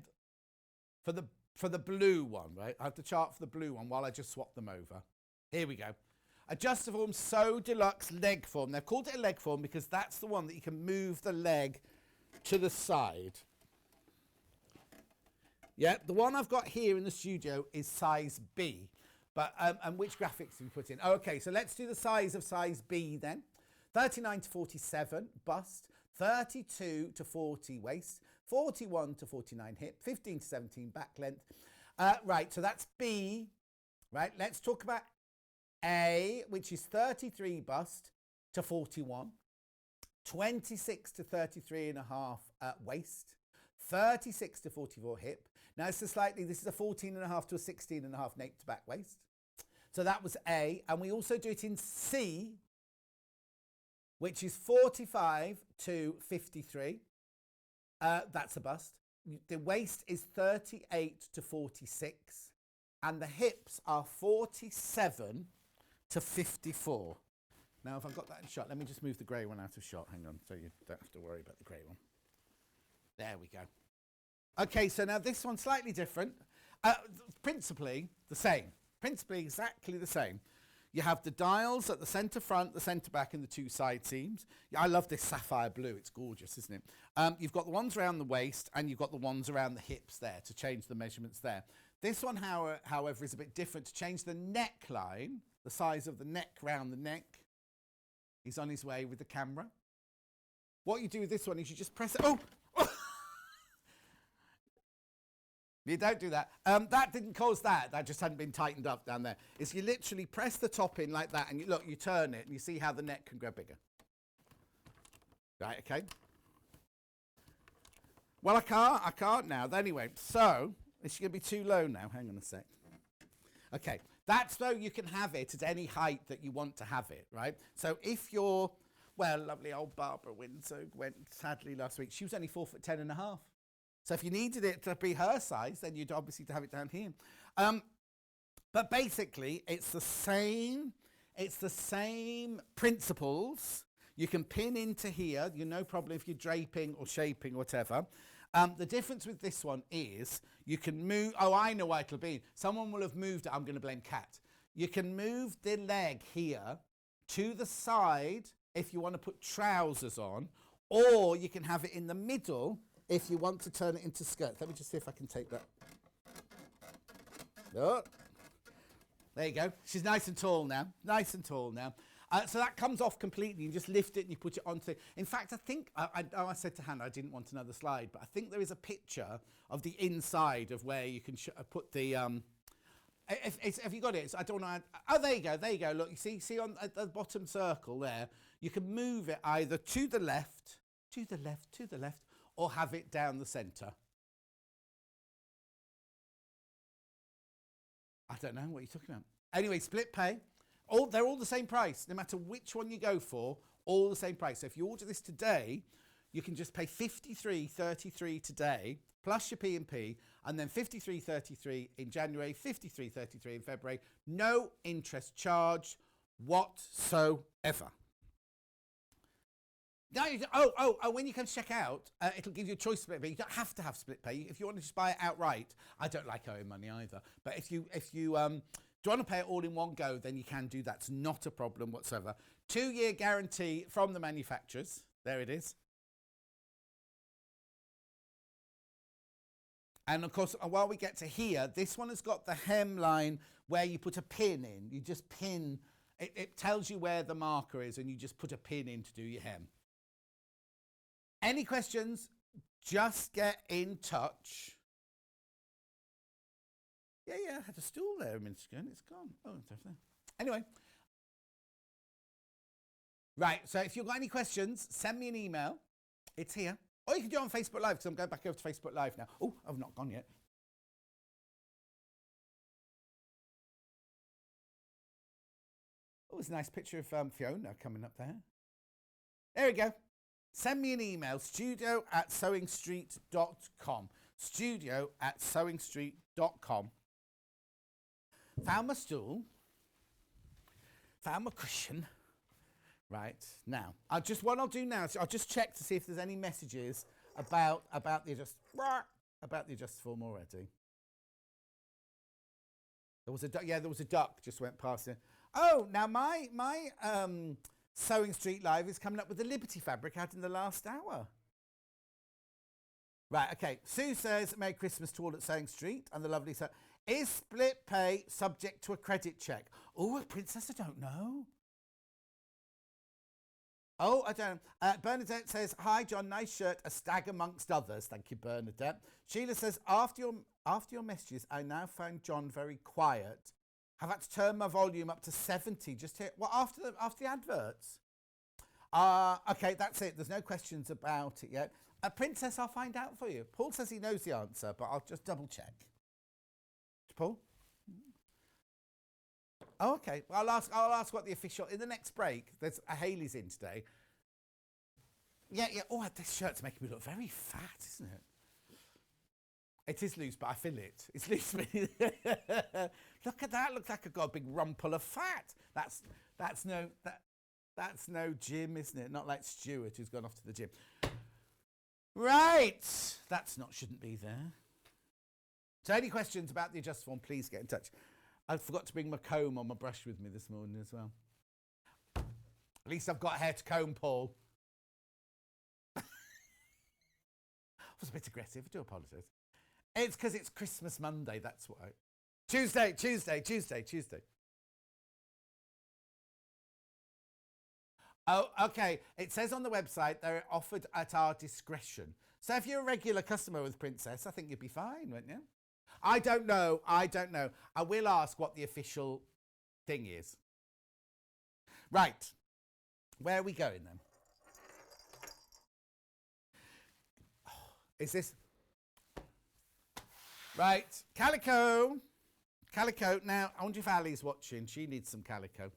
for the blue one, right? I have the chart for the blue one while I just swap them over. Here we go. Adjustoform So Deluxe leg form. They've called it a leg form because that's the one that you can move the leg to the side. Yeah, the one I've got here in the studio is size B. But and which graphics do we put in? Okay, so let's do the size of size B then. 39 to 47 bust, 32 to 40 waist, 41 to 49 hip, 15 to 17 back length. Right, so that's B. Right, let's talk about A, which is 33 bust to 41, 26 to 33 and a half waist, 36 to 44 hip. Now this is a 14 and a half to a 16 and a half nape to back waist. So that was A, and we also do it in C, which is 45 to 53. That's a bust. The waist is 38 to 46, and the hips are 47 to 54. Now, if I've got that in shot, let me just move the grey one out of shot. Hang on, so you don't have to worry about the grey one. There we go. Okay, so now this one's slightly different. Principally the same. Principally exactly the same. You have the dials at the centre front, the centre back, and the two side seams. Yeah, I love this sapphire blue. It's gorgeous, isn't it? You've got the ones around the waist, and you've got the ones around the hips there to change the measurements there. This one, however, is a bit different. To change the neckline, the size of the neck round the neck, he's on his way with the camera. What you do with this one is you just press it. Oh! You don't do that. That didn't cause that. That just hadn't been tightened up down there. Is you literally press the top in like that, and you turn it, and you see how the neck can grow bigger. Right, okay. Well, I can't now. Anyway, so it's going to be too low now. Hang on a sec. Okay, that's so you can have it at any height that you want to have it, right? So if you're, well, lovely old Barbara Windsor went sadly last week. She was only 4'10.5". So if you needed it to be her size, then you'd obviously have it down here. But basically, it's the same principles. You can pin into here. No problem if you're draping or shaping or whatever. The difference with this one is you can move. Oh, I know why it'll be. Someone will have moved it. I'm going to blame Kat. You can move the leg here to the side if you want to put trousers on, or you can have it in the middle if you want to turn it into skirts. Let me just see if I can take that. Oh, there you go. She's nice and tall now. Nice and tall now. So that comes off completely. You just lift it and you put it onto. In fact, I think, I said to Hannah I didn't want another slide, but I think there is a picture of the inside of where you can put the. Have you got it? So I don't know. Oh, there you go. There you go. Look, you see on at the bottom circle there, you can move it either to the left, or have it down the centre. I don't know what you're talking about. Anyway, split pay. They're all the same price. No matter which one you go for, all the same price. So if you order this today, you can just pay $53.33 today, plus your P&P, and then $53.33 in January, $53.33 in February. No interest charge whatsoever. Now, when you come to check out, it'll give you a choice of split pay. You don't have to have split pay. If you want to just buy it outright, I don't like owing money either. But if you do you want to pay it all in one go, then you can do that. It's not a problem whatsoever. 2-year guarantee from the manufacturers. There it is. And of course, while we get to here, this one has got the hemline where you put a pin in. You just pin. It tells you where the marker is, and you just put a pin in to do your hem. Any questions? Just get in touch. Yeah, I had a stool there a minute ago and it's gone. Oh, it's over there. Anyway. Right, so if you've got any questions, send me an email. It's here. Or you can do it on Facebook Live, because I'm going back over to Facebook Live now. Oh, I've not gone yet. Oh, there's a nice picture of Fiona coming up there. There we go. Send me an email, studio@sewingstreet.com. studio@sewingstreet.com. Found my stool. Found my cushion. Right, now, what I'll do now is I'll just check to see if there's any messages about the Adjustoform already. There was a duck just went past it. Oh, now my Sewing Street Live is coming up with the Liberty fabric out in the last hour. Right, okay. Sue says, Merry Christmas to all at Sewing Street, and the lovely is split pay subject to a credit check? Oh, Princess, I don't know. Oh, I don't. Bernadette says, hi, John, nice shirt, a stag amongst others. Thank you, Bernadette. Sheila says, after your messages, I now found John very quiet. I've had to turn my volume up to 70 just here. Well, after the adverts. Okay, that's it. There's no questions about it yet. Princess, I'll find out for you. Paul says he knows the answer, but I'll just double check. Paul? Oh, okay. Well, I'll ask what the official in the next break. There's a Hayley's in today. Yeah. Oh, this shirt's making me look very fat, isn't it? It is loose, but I feel it. It's loose. Look at that. Looks like I've got a big rumple of fat. That's no gym, isn't it? Not like Stuart, who's gone off to the gym. Right. That's not shouldn't be there. So any questions about the Adjustoform, please get in touch. I forgot to bring my comb or my brush with me this morning as well. At least I've got hair to comb, Paul. I was a bit aggressive. I do apologise. It's because it's Christmas Monday, that's why. Tuesday. Oh, okay. It says on the website they're offered at our discretion. So if you're a regular customer with Princess, I think you'd be fine, wouldn't you? I don't know. I will ask what the official thing is. Right. Where are we going then? Is this... Right. Calico. Now, I wonder if Ali's watching. She needs some calico.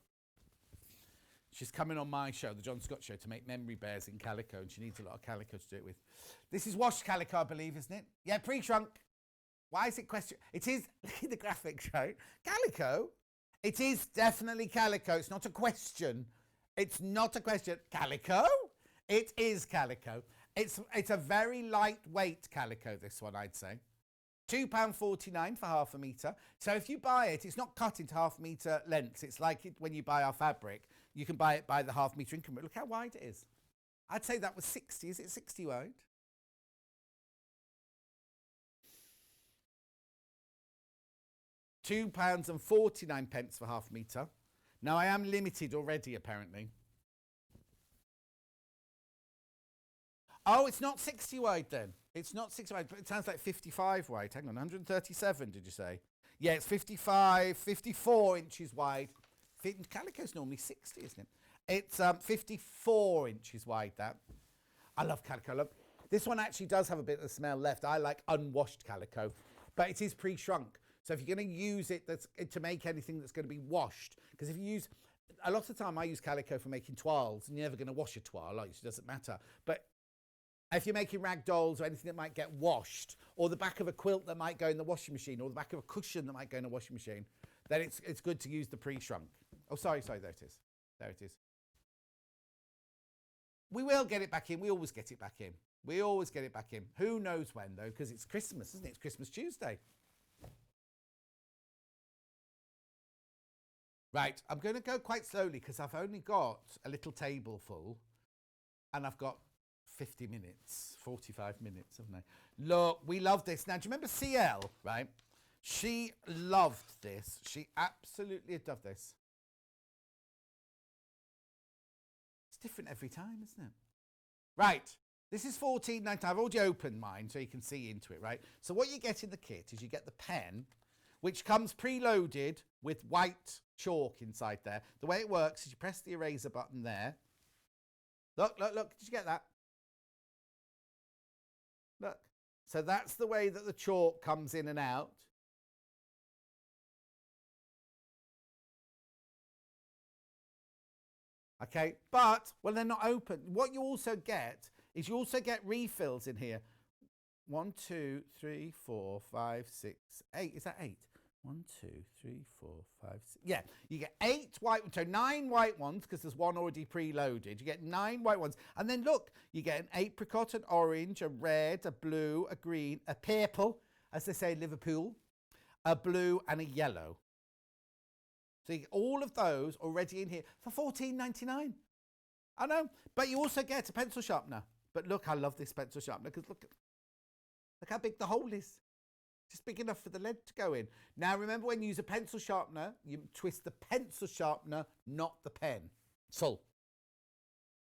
She's coming on my show, the John Scott Show, to make memory bears in calico, and she needs a lot of calico to do it with. This is washed calico, I believe, isn't it? Yeah, pre-shrunk. Why is it question? It is, look at the graphics, right? Calico? It is definitely calico. It's not a question. It's not a question. Calico? It is calico. It's a very lightweight calico, this one, I'd say. £2.49 for half a metre. So if you buy it, it's not cut into half metre lengths. It's like when you buy our fabric. You can buy it by the half metre increment. Look how wide it is. I'd say that was 60. Is it 60 wide? £2.49 for half a metre. Now I am limited already, apparently. Oh, it's not 60 wide then. It's not 60 wide, but it sounds like 55 wide. Hang on, 137, did you say? Yeah, it's 54 inches wide. Calico's normally 60, isn't it? It's 54 inches wide, that. I love calico. This one actually does have a bit of smell left. I like unwashed calico, but it is pre-shrunk. So if you're going to use it to make anything that's going to be washed, because if you use... A lot of the time I use calico for making toiles, and you're never going to wash a toile, like, it doesn't matter. But if you're making rag dolls or anything that might get washed, or the back of a quilt that might go in the washing machine, or the back of a cushion that might go in the washing machine, then it's good to use the pre-shrunk. Oh, sorry, there it is. There it is. We will get it back in. We always get it back in. We always get it back in. Who knows when, though, because it's Christmas, isn't it? It's Christmas Tuesday. Right, I'm going to go quite slowly because I've only got a little table full and I've got 50 minutes, 45 minutes, haven't I? Look, we love this. Now, do you remember CL, right? She loved this. She absolutely loved this. It's different every time, isn't it? Right, this is $14.99. I've already opened mine so you can see into it, right? So what you get in the kit is you get the pen, which comes preloaded with white chalk inside there. The way it works is you press the eraser button there. Look, did you get that? Look. So that's the way that the chalk comes in and out. Okay, but, well, they're not open. What you also get is you also get refills in here. 1, 2, 3, 4, 5, 6, 8. Is that 8? 1, 2, 3, 4, 5, 6. Yeah, you get 8 white ones, so 9 white ones because there's one already preloaded. You get 9 white ones. And then look, you get an apricot, an orange, a red, a blue, a green, a purple, as they say in Liverpool, a blue and a yellow. So you get all of those already in here for $14.99. I know, but you also get a pencil sharpener. But look, I love this pencil sharpener because look how big the hole is. Just big enough for the lead to go in. Now, remember when you use a pencil sharpener, you twist the pencil sharpener, not the pen. Full.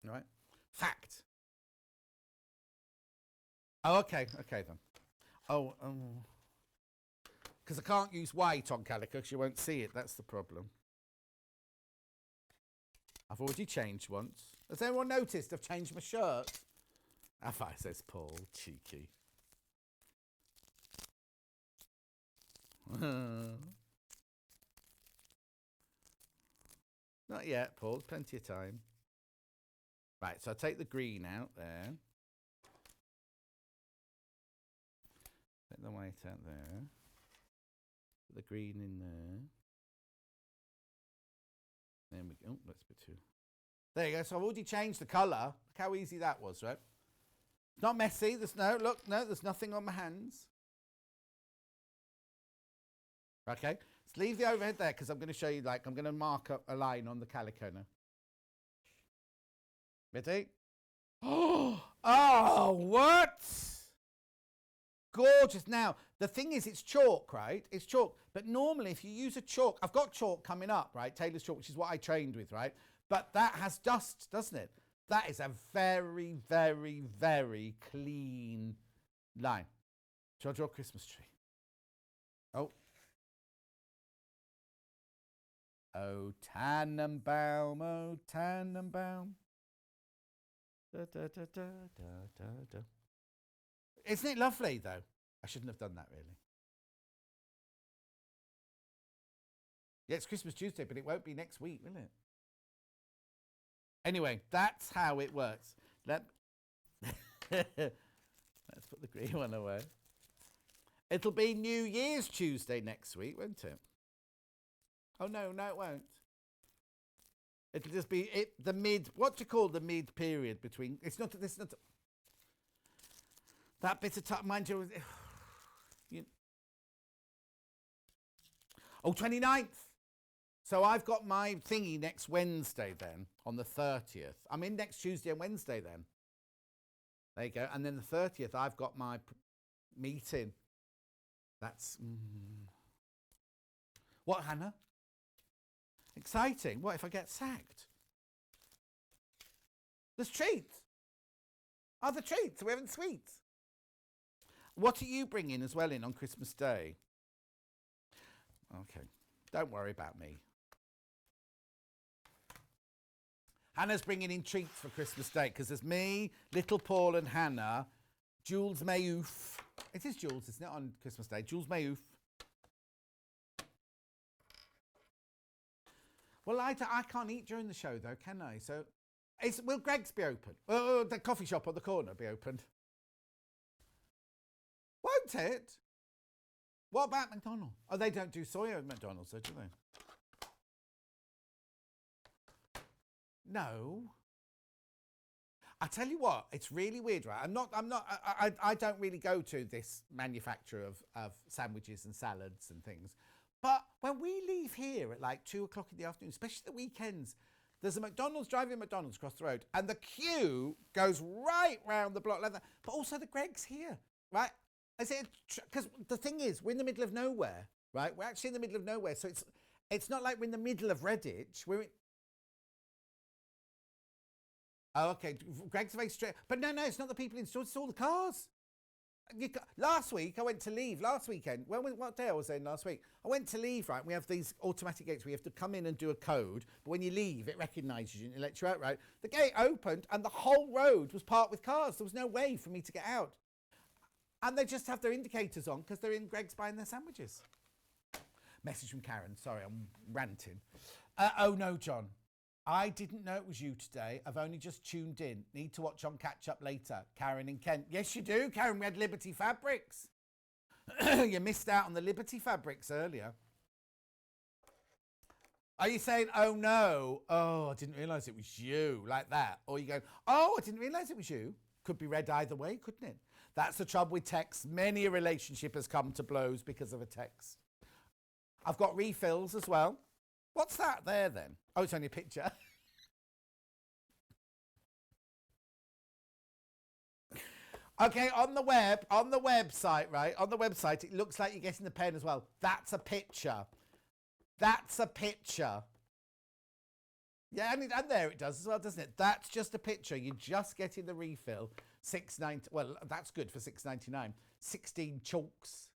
All right? Fact. Oh, okay then. Oh, because I can't use white on calico because you won't see it. That's the problem. I've already changed once. Has anyone noticed I've changed my shirt? Says Paul. Cheeky. Not yet, Paul. Plenty of time. Right, so I take the green out there. Take the white out there. Put the green in there. There we go. Oh, that's a bit too. There you go. So I've already changed the colour. Look how easy that was, right? It's not messy. There's there's nothing on my hands. Okay, let's leave the overhead there because I'm going to show you, I'm going to mark up a line on the calico now. Ready? Oh, what? Gorgeous. Now, the thing is, it's chalk, right? It's chalk. But normally, if you use a chalk, I've got chalk coming up, right? Taylor's chalk, which is what I trained with, right? But that has dust, doesn't it? That is a very, very, very clean line. Shall I draw a Christmas tree? Oh. Oh, Tannenbaum, oh, Tannenbaum. Da, da, da, da, da, da, da. Isn't it lovely, though? I shouldn't have done that, really. Yeah, it's Christmas Tuesday, but it won't be next week, will it? Anyway, that's how it works. Let's put the green one away. It'll be New Year's Tuesday next week, won't it? Oh, no, it won't. It'll just be the mid, what do you call the mid period between, it's not, that bit of time, mind you, 29th. So I've got my thingy next Wednesday then, on the 30th. I'm in next Tuesday and Wednesday then. There you go. And then the 30th, I've got my meeting. That's... What, Hannah? Exciting. What if I get sacked? There's treats. Oh, the treats. We're having sweets. What are you bringing as well in on Christmas Day? Okay. Don't worry about me. Hannah's bringing in treats for Christmas Day because there's me, little Paul and Hannah, Jules Mayouf. It is Jules, isn't it, on Christmas Day? Jules Mayouf. Well, I can't eat during the show, though, can I? So, will Greg's be open? Oh, the coffee shop on the corner be opened? Won't it? What about McDonald's? Oh, they don't do soya at McDonald's, do they? No. I tell you what, it's really weird, right? I don't really go to this manufacturer of sandwiches and salads and things. But when we leave here at 2 o'clock in the afternoon, especially the weekends, there's a McDonald's, driving McDonald's across the road, and the queue goes right round the block like that. But also the Greg's here, right? Because the thing is, we're in the middle of nowhere, right? We're actually in the middle of nowhere, so it's not like we're in the middle of Redditch. We're in... Oh, okay. Greg's very straight. But no, it's not the people in store, it's all the cars. Last week, I went to leave. Last weekend, what day I was in last week? I went to leave, right? We have these automatic gates where you have to come in and do a code, but when you leave, it recognises you and it lets you out, right? The gate opened and the whole road was parked with cars. There was no way for me to get out. And they just have their indicators on because they're in Greg's buying their sandwiches. Message from Karen. Sorry, I'm ranting. Oh, no, John. I didn't know it was you today. I've only just tuned in. Need to watch on catch up later. Karen in Kent. Yes, you do, Karen. We had Liberty Fabrics. You missed out on the Liberty Fabrics earlier. Are you saying, oh no, oh, I didn't realise it was you, like that? Or you go, oh, I didn't realise it was you. Could be read either way, couldn't it? That's the trouble with text. Many a relationship has come to blows because of a text. I've got refills as well. What's that there then? Oh, it's only a picture. Okay, on the website, right? On the website, it looks like you're getting the pen as well. That's a picture. That's a picture. Yeah, and there it does as well, doesn't it? That's just a picture. You're just getting the refill. $6.90. Well, that's good for $6.99. 16 chalks.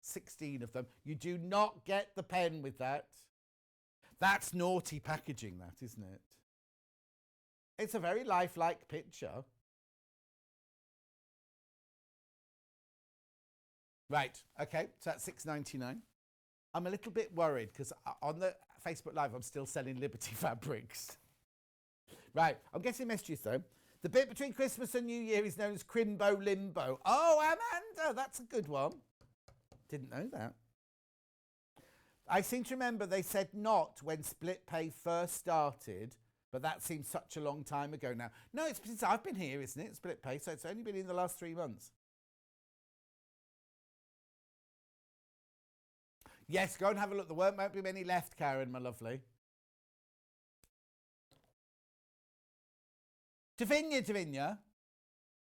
16 of them. You do not get the pen with that. That's naughty packaging, that, isn't it? It's a very lifelike picture. Right, okay, so that's $6.99. I'm a little bit worried because on the Facebook Live, I'm still selling Liberty Fabrics. Right, I'm getting messages though. The bit between Christmas and New Year is known as Crimbo Limbo. Oh, Amanda, that's a good one. Didn't know that. I seem to remember they said not when split pay first started, But that seems such a long time ago now. No, it's since I've been here, isn't it? Split pay, so it's only been in the last 3 months. Yes, go and have a look. There won't be many left, Karen, my lovely. Davinia.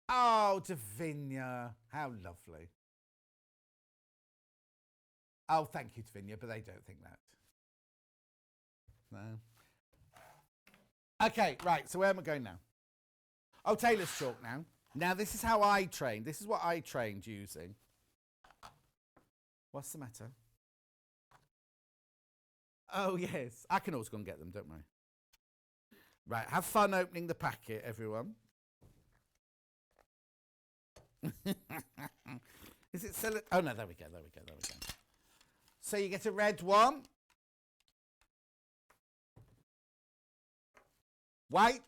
Oh, Davinia. How lovely. Oh, thank you, Davinia, but they don't think that. No. Okay, right, so where am I going now? Oh, Taylor's chalk now. Now, this is how I trained. This is what I trained using. What's the matter? Oh, yes. I can always go and get them, don't worry. Right, have fun opening the packet, everyone. Is it still... Oh, no, there we go. So you get a red one. White.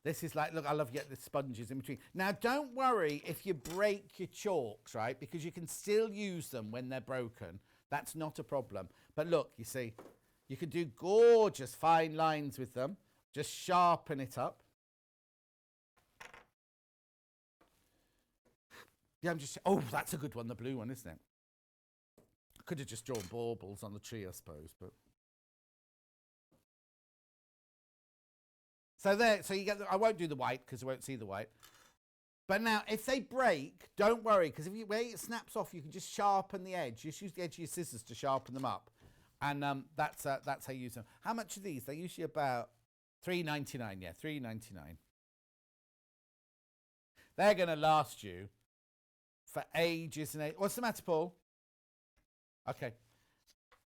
This is like, look, I love getting the sponges in between. Now, don't worry if you break your chalks, right? Because you can still use them when they're broken. That's not a problem. But look, you see, you can do gorgeous fine lines with them. Just sharpen it up. Yeah, oh, that's a good one, the blue one, isn't it? I could have just drawn baubles on the tree, I suppose, but... So there, so you get I won't do the white because I won't see the white. But now, if they break, don't worry, because where it snaps off, you can just sharpen the edge. Just use the edge of your scissors to sharpen them up. And that's how you use them. How much are these? They're usually about $3.99, yeah, $3.99. They're going to last you for ages and ages. What's the matter, Paul? Okay.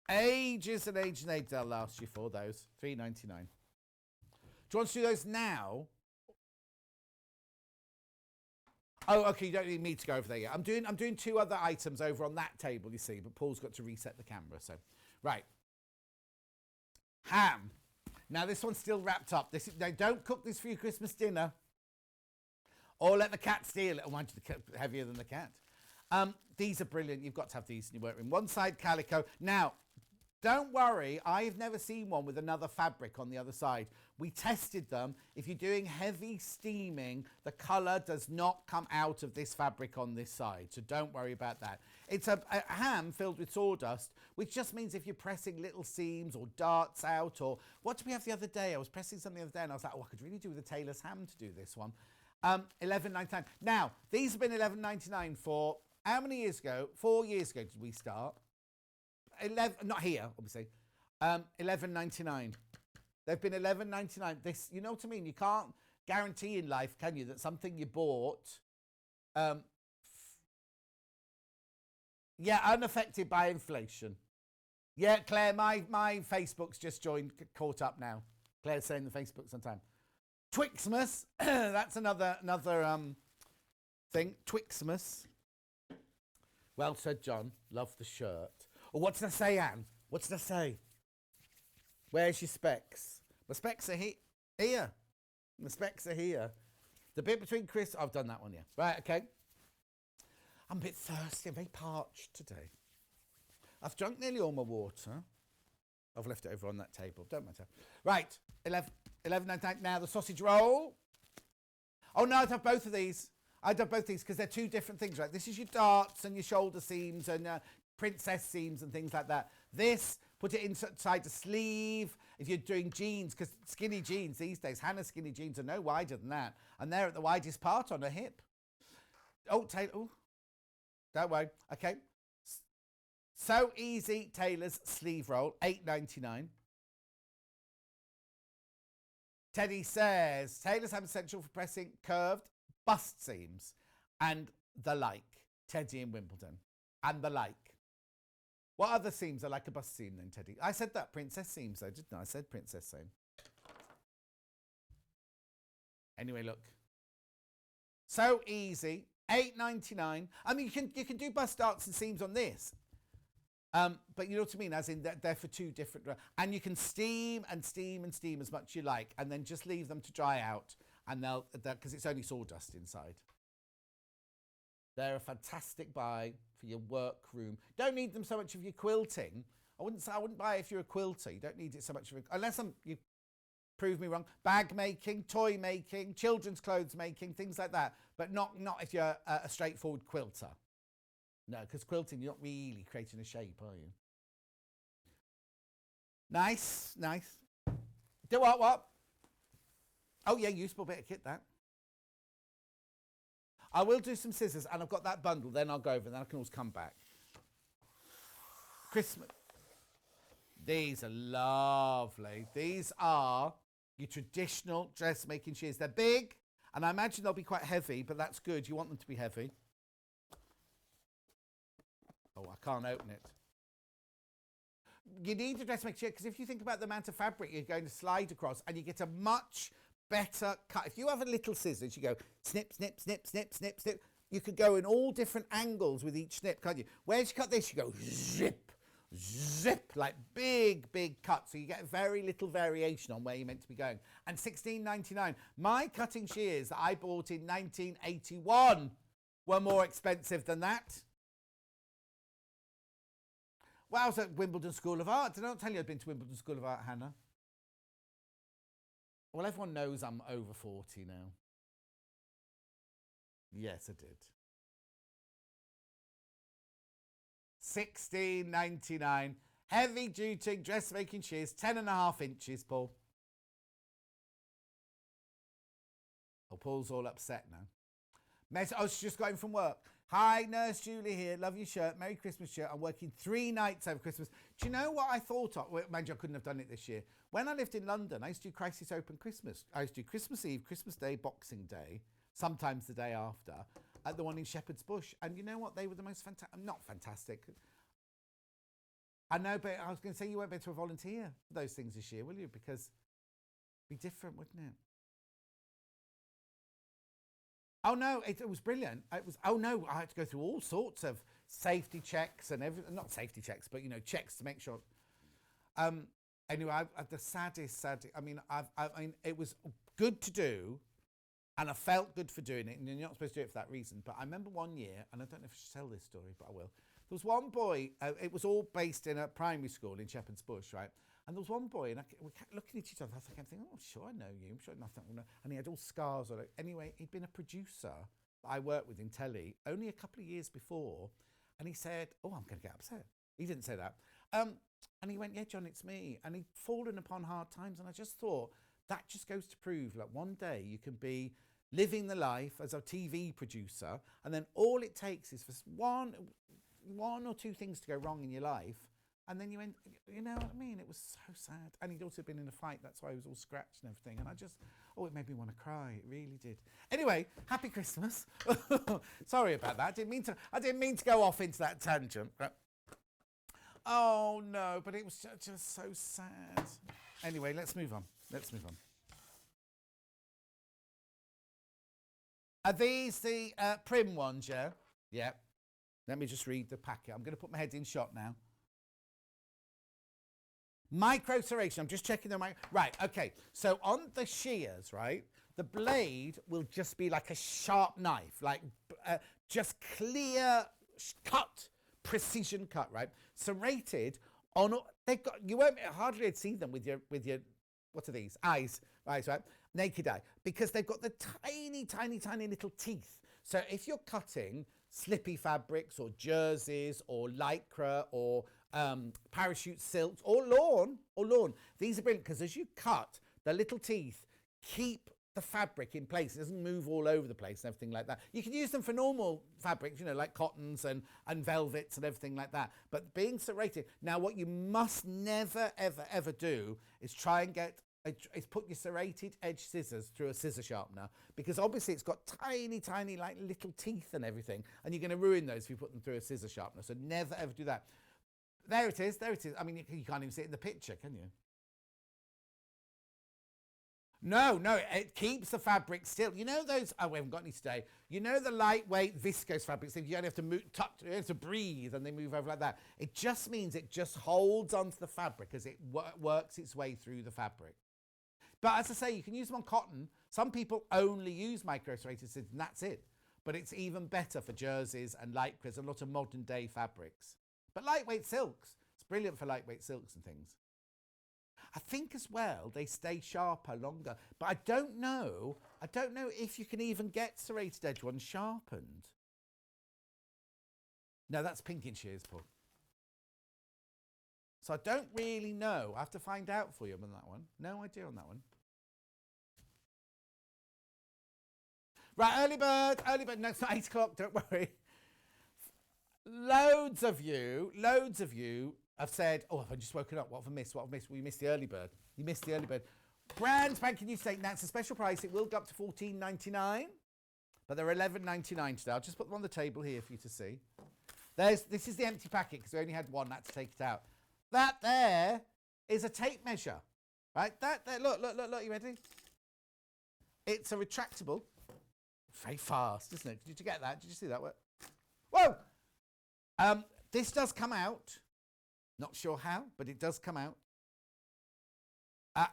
Ages and ages and ages they'll last you for those. $3.99. Do you want to do those now? Oh, okay, you don't need me to go over there yet. I'm doing 2 other items over on that table, you see, but Paul's got to reset the camera, so. Right. Ham. Now, this one's still wrapped up. Now, don't cook this for your Christmas dinner. Or let the cat steal it. Oh, mind you, heavier than the cat. These are brilliant. You've got to have these in your workroom. One side calico. Now, don't worry. I've never seen one with another fabric on the other side. We tested them. If you're doing heavy steaming, the colour does not come out of this fabric on this side. So don't worry about that. It's a ham filled with sawdust, which just means if you're pressing little seams or darts out, or what did we have the other day? I was pressing something the other day and I was like, oh, I could really do with a tailor's ham to do this one. $11.99. Now, these have been $11.99 for how many years ago? 4 years ago did we start? 11, not here, obviously. $11.99. They've been $11.99. This, you know what I mean? You can't guarantee in life, can you, that something you bought, yeah, unaffected by inflation. Yeah, Claire, my Facebook's just caught up now. Claire's saying the Facebook's on time. Twixmas, that's another thing. Twixmas. Well said, John. Love the shirt. Oh, what did I say, Anne? What did I say? Where's your specs? My specs are here. My specs are here. The bit between Chris... I've done that one, yeah. Right, okay. I'm a bit thirsty. I'm very parched today. I've drunk nearly all my water. I've left it over on that table. Don't matter. Right. 11.99. Now, the sausage roll. Oh, no, I'd have both of these. I'd have both of these because they're 2 different things, right? This is your darts and your shoulder seams and princess seams and things like that. This, put it inside the sleeve if you're doing jeans, because skinny jeans these days, Hannah's skinny jeans are no wider than that. And they're at the widest part on her hip. Oh, Taylor. Oh, don't worry. Okay. So easy, Taylor's sleeve roll, $8.99. Teddy says, Taylor's have essential for pressing curved bust seams and the like. Teddy in Wimbledon. And the like. What other seams are like a bust seam then, Teddy? I said that princess seams though, didn't I? I said princess seam. Anyway, look. So easy. $8.99. I mean, you can do bust darts and seams on this. But you know what I mean? As in, they're for 2 different... And you can steam and steam and steam as much as you like, and then just leave them to dry out, and they'll... Because it's only sawdust inside. They're a fantastic buy for your workroom. Don't need them so much if you're quilting, I wouldn't buy it if you're a quilter. You don't need it so much unless you prove me wrong. Bag making, toy making, children's clothes making, things like that. But not if you're a straightforward quilter. No, because quilting, you're not really creating a shape, are you? Nice. Do what? Oh yeah, useful bit of kit, that. I will do some scissors, and I've got that bundle, then I'll go over, and then I can always come back. Christmas. These are lovely. These are your traditional dressmaking shears. They're big, and I imagine they'll be quite heavy, but that's good. You want them to be heavy. Oh, I can't open it. You need a dressmaking shear, because if you think about the amount of fabric you're going to slide across, and you get a much better cut. If you have a little scissors, you go snip, snip, snip, snip, snip, snip. You could go in all different angles with each snip, can't you? Whereas you cut this, you go zip, zip, like big, big cut. So you get very little variation on where you're meant to be going. And $16.99. My cutting shears that I bought in 1981 were more expensive than that. Well, I was at Wimbledon School of Art. Did I not tell you I'd been to Wimbledon School of Art, Hannah? Well, everyone knows I'm over 40 now. Yes, I did. $16.99. Heavy duty dressmaking shears, 10.5 inches, Paul. Oh, Paul's all upset now. Oh, she's just got in from work. Hi, Nurse Julie here. Love your shirt. Merry Christmas shirt. I'm working 3 nights over Christmas. Do you know what I thought of? Well, mind you, I couldn't have done it this year. When I lived in London, I used to do Crisis Open Christmas. I used to do Christmas Eve, Christmas Day, Boxing Day, sometimes the day after, at the one in Shepherd's Bush. And you know what? They were the most fantastic. Not fantastic. I know, but I was going to say you won't be able to volunteer for those things this year, will you? Because it'd be different, wouldn't it? Oh no, it was brilliant. It was. Oh no, I had to go through all sorts of safety checks and everything. Not safety checks, but checks to make sure. Anyway, the saddest. I mean, it was good to do, and I felt good for doing it. And you're not supposed to do it for that reason. But I remember one year, and I don't know if I should tell this story, but I will. There was one boy. It was all based in a primary school in Shepherd's Bush, right? And there was one boy, and we kept looking at each other. I kept thinking, oh, I'm sure I know you. I'm sure nothing. And he had all scars on it. Anyway, he'd been a producer that I worked with in telly only a couple of years before. And he said, oh, I'm going to get upset. He didn't say that. And he went, yeah, John, it's me. And he'd fallen upon hard times. And I just thought, that just goes to prove, like, one day you can be living the life as a TV producer. And then all it takes is for one or two things to go wrong in your life. And then you end, you know what I mean? It was so sad. And he'd also been in a fight. That's why he was all scratched and everything. And it made me want to cry. It really did. Anyway, happy Christmas. Sorry about that. I didn't mean to go off into that tangent. Oh no, but it was just so sad. Anyway, let's move on. Are these the prim ones, yeah? Yeah. Let me just read the packet. I'm going to put my head in shot now. Micro serration. I'm just checking the right. Okay. So on the shears, right, the blade will just be like a sharp knife, like just clear cut, precision cut, right? Serrated on. You won't hardly see them with your what are these eyes, right? Naked eye, because they've got the tiny little teeth. So if you're cutting slippy fabrics or jerseys or lycra or parachute silks or lawn, these are brilliant because as you cut, the little teeth keep the fabric in place. It doesn't move all over the place and everything like that. You can use them for normal fabrics, like cottons and velvets and everything like that. But being serrated, now what you must never, ever do is try and put your serrated edge scissors through a scissor sharpener, because obviously it's got tiny like little teeth and everything, and you're going to ruin those if you put them through a scissor sharpener. So never ever do that. There it is. I mean, you can't even see it in the picture, can you? No, it keeps the fabric still. You know those, we haven't got any today. You know the lightweight viscose fabrics, you only have to move, you have to breathe and they move over like that. It just means it just holds onto the fabric as it works its way through the fabric. But as I say, you can use them on cotton. Some people only use micro serrated scissors and that's it. But it's even better for jerseys and lycras and a lot of modern day fabrics. But lightweight silks, brilliant for lightweight silks and things. I think as well they stay sharper longer, but I don't know if you can even get serrated edge ones sharpened. No, that's pink in shears, Paul. So I don't really know. I have to find out for you on that one. No idea on that one. Right, early bird. No, it's not 8 o'clock, don't worry. Loads of you have said, oh, I've just woken up. What have I missed? Well, you missed the early bird. You missed the early bird. Brand spanking new steak. Now, it's a special price. It will go up to $14.99, but they're $11.99 today. I'll just put them on the table here for you to see. This is the empty packet because we only had one. I had to take it out. That there is a tape measure, right? That there, look, you ready? It's a retractable. Very fast, isn't it? Did you get that? Did you see that? Whoa! This does come out. Not sure how, but it does come out. I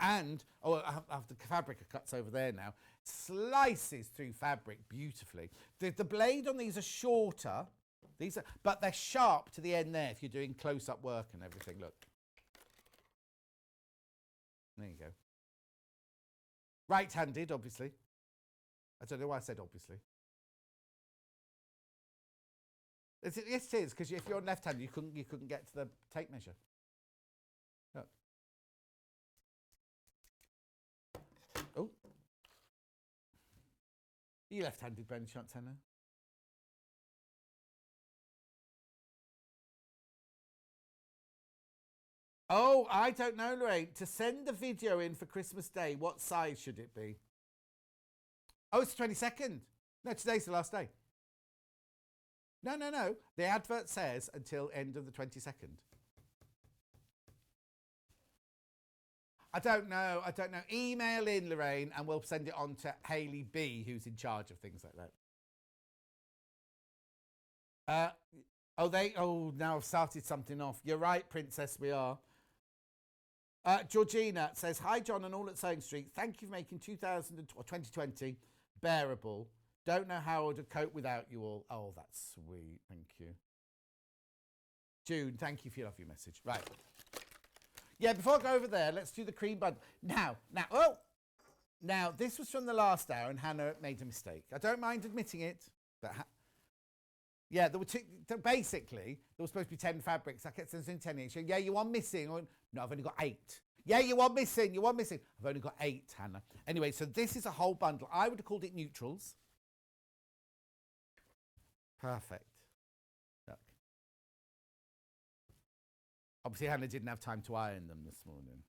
have the fabric cuts over there now. Slices through fabric beautifully. The blade on these are shorter. But they're sharp to the end there if you're doing close-up work and everything. Look. There you go. Right-handed, obviously. I don't know why I said obviously. Yes, it is, because if you're left-handed, you couldn't get to the tape measure. Look. Oh. Are you left-handed, Ben Chantenna? Oh, I don't know, Lorraine. To send the video in for Christmas Day, what size should it be? Oh, it's the 22nd. No, today's the last day. No. The advert says until end of the 22nd. I don't know. Email in, Lorraine, and we'll send it on to Hayley B, who's in charge of things like that. Now I've started something off. You're right, Princess, we are. Georgina says, hi, John, and all at Sewing Street. Thank you for making 2020 bearable. Don't know how I would cope without you all. Oh, that's sweet. Thank you. June, thank you for your lovely message. Right. Yeah, before I go over there, let's do the cream bun. Now, this was from the last hour, and Hannah made a mistake. I don't mind admitting it, but yeah, there were two. Basically, there was supposed to be 10 fabrics. I kept saying 10 each. Yeah, you are missing. No, I've only got 8. Yeah, you are missing. I've only got 8, Hannah. Anyway, so this is a whole bundle. I would have called it neutrals. Perfect. Look. Obviously, Hannah didn't have time to iron them this morning.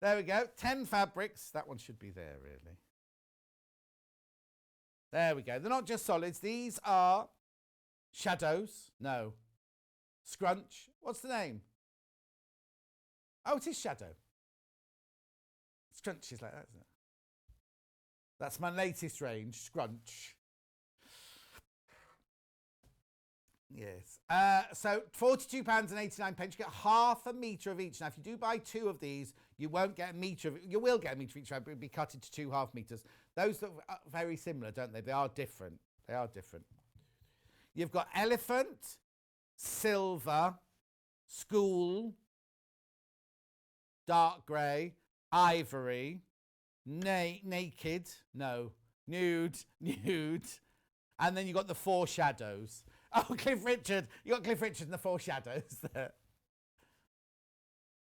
There we go. 10 fabrics. That one should be there, really. There we go. They're not just solids. These are shadows. No. Scrunch. What's the name? Oh, it is shadow. Scrunch is like that, isn't it? That's my latest range, Scrunch. Yes. So £42.89. You get half a metre of each. Now, if you do buy 2 of these, you won't get a metre of. You will get a metre of each, but it'll be cut into 2 half metres. Those look very similar, don't they? They are different. You've got elephant, silver, school, dark grey, ivory, naked, no, nude, and then you've got the 4 shadows. Oh, Cliff Richard. You got Cliff Richard and the 4 shadows there.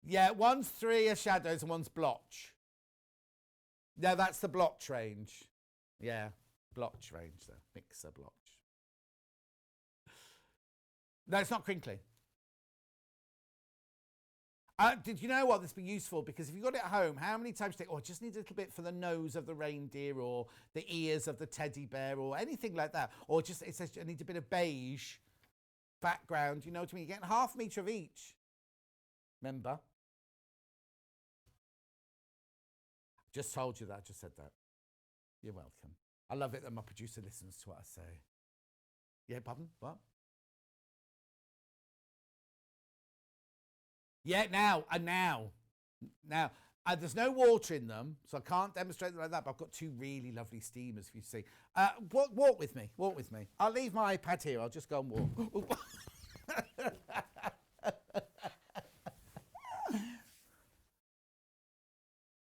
Yeah, one's 3 are shadows and one's blotch. No, that's the blotch range. Yeah, blotch range there. Mixer blotch. No, it's not crinkly. Did you know what? This would be useful because if you've got it at home, how many times do you think, oh, I just need a little bit for the nose of the reindeer or the ears of the teddy bear or anything like that? Or just, it says I need a bit of beige background. You know what I mean? You're getting half a metre of each. Remember? Just told you that. I just said that. You're welcome. I love it that my producer listens to what I say. Yeah, pardon? What? Yeah, now. There's no water in them, so I can't demonstrate them like that, but I've got two really lovely steamers for you to see. Walk with me, walk with me. I'll leave my iPad here, I'll just go and walk.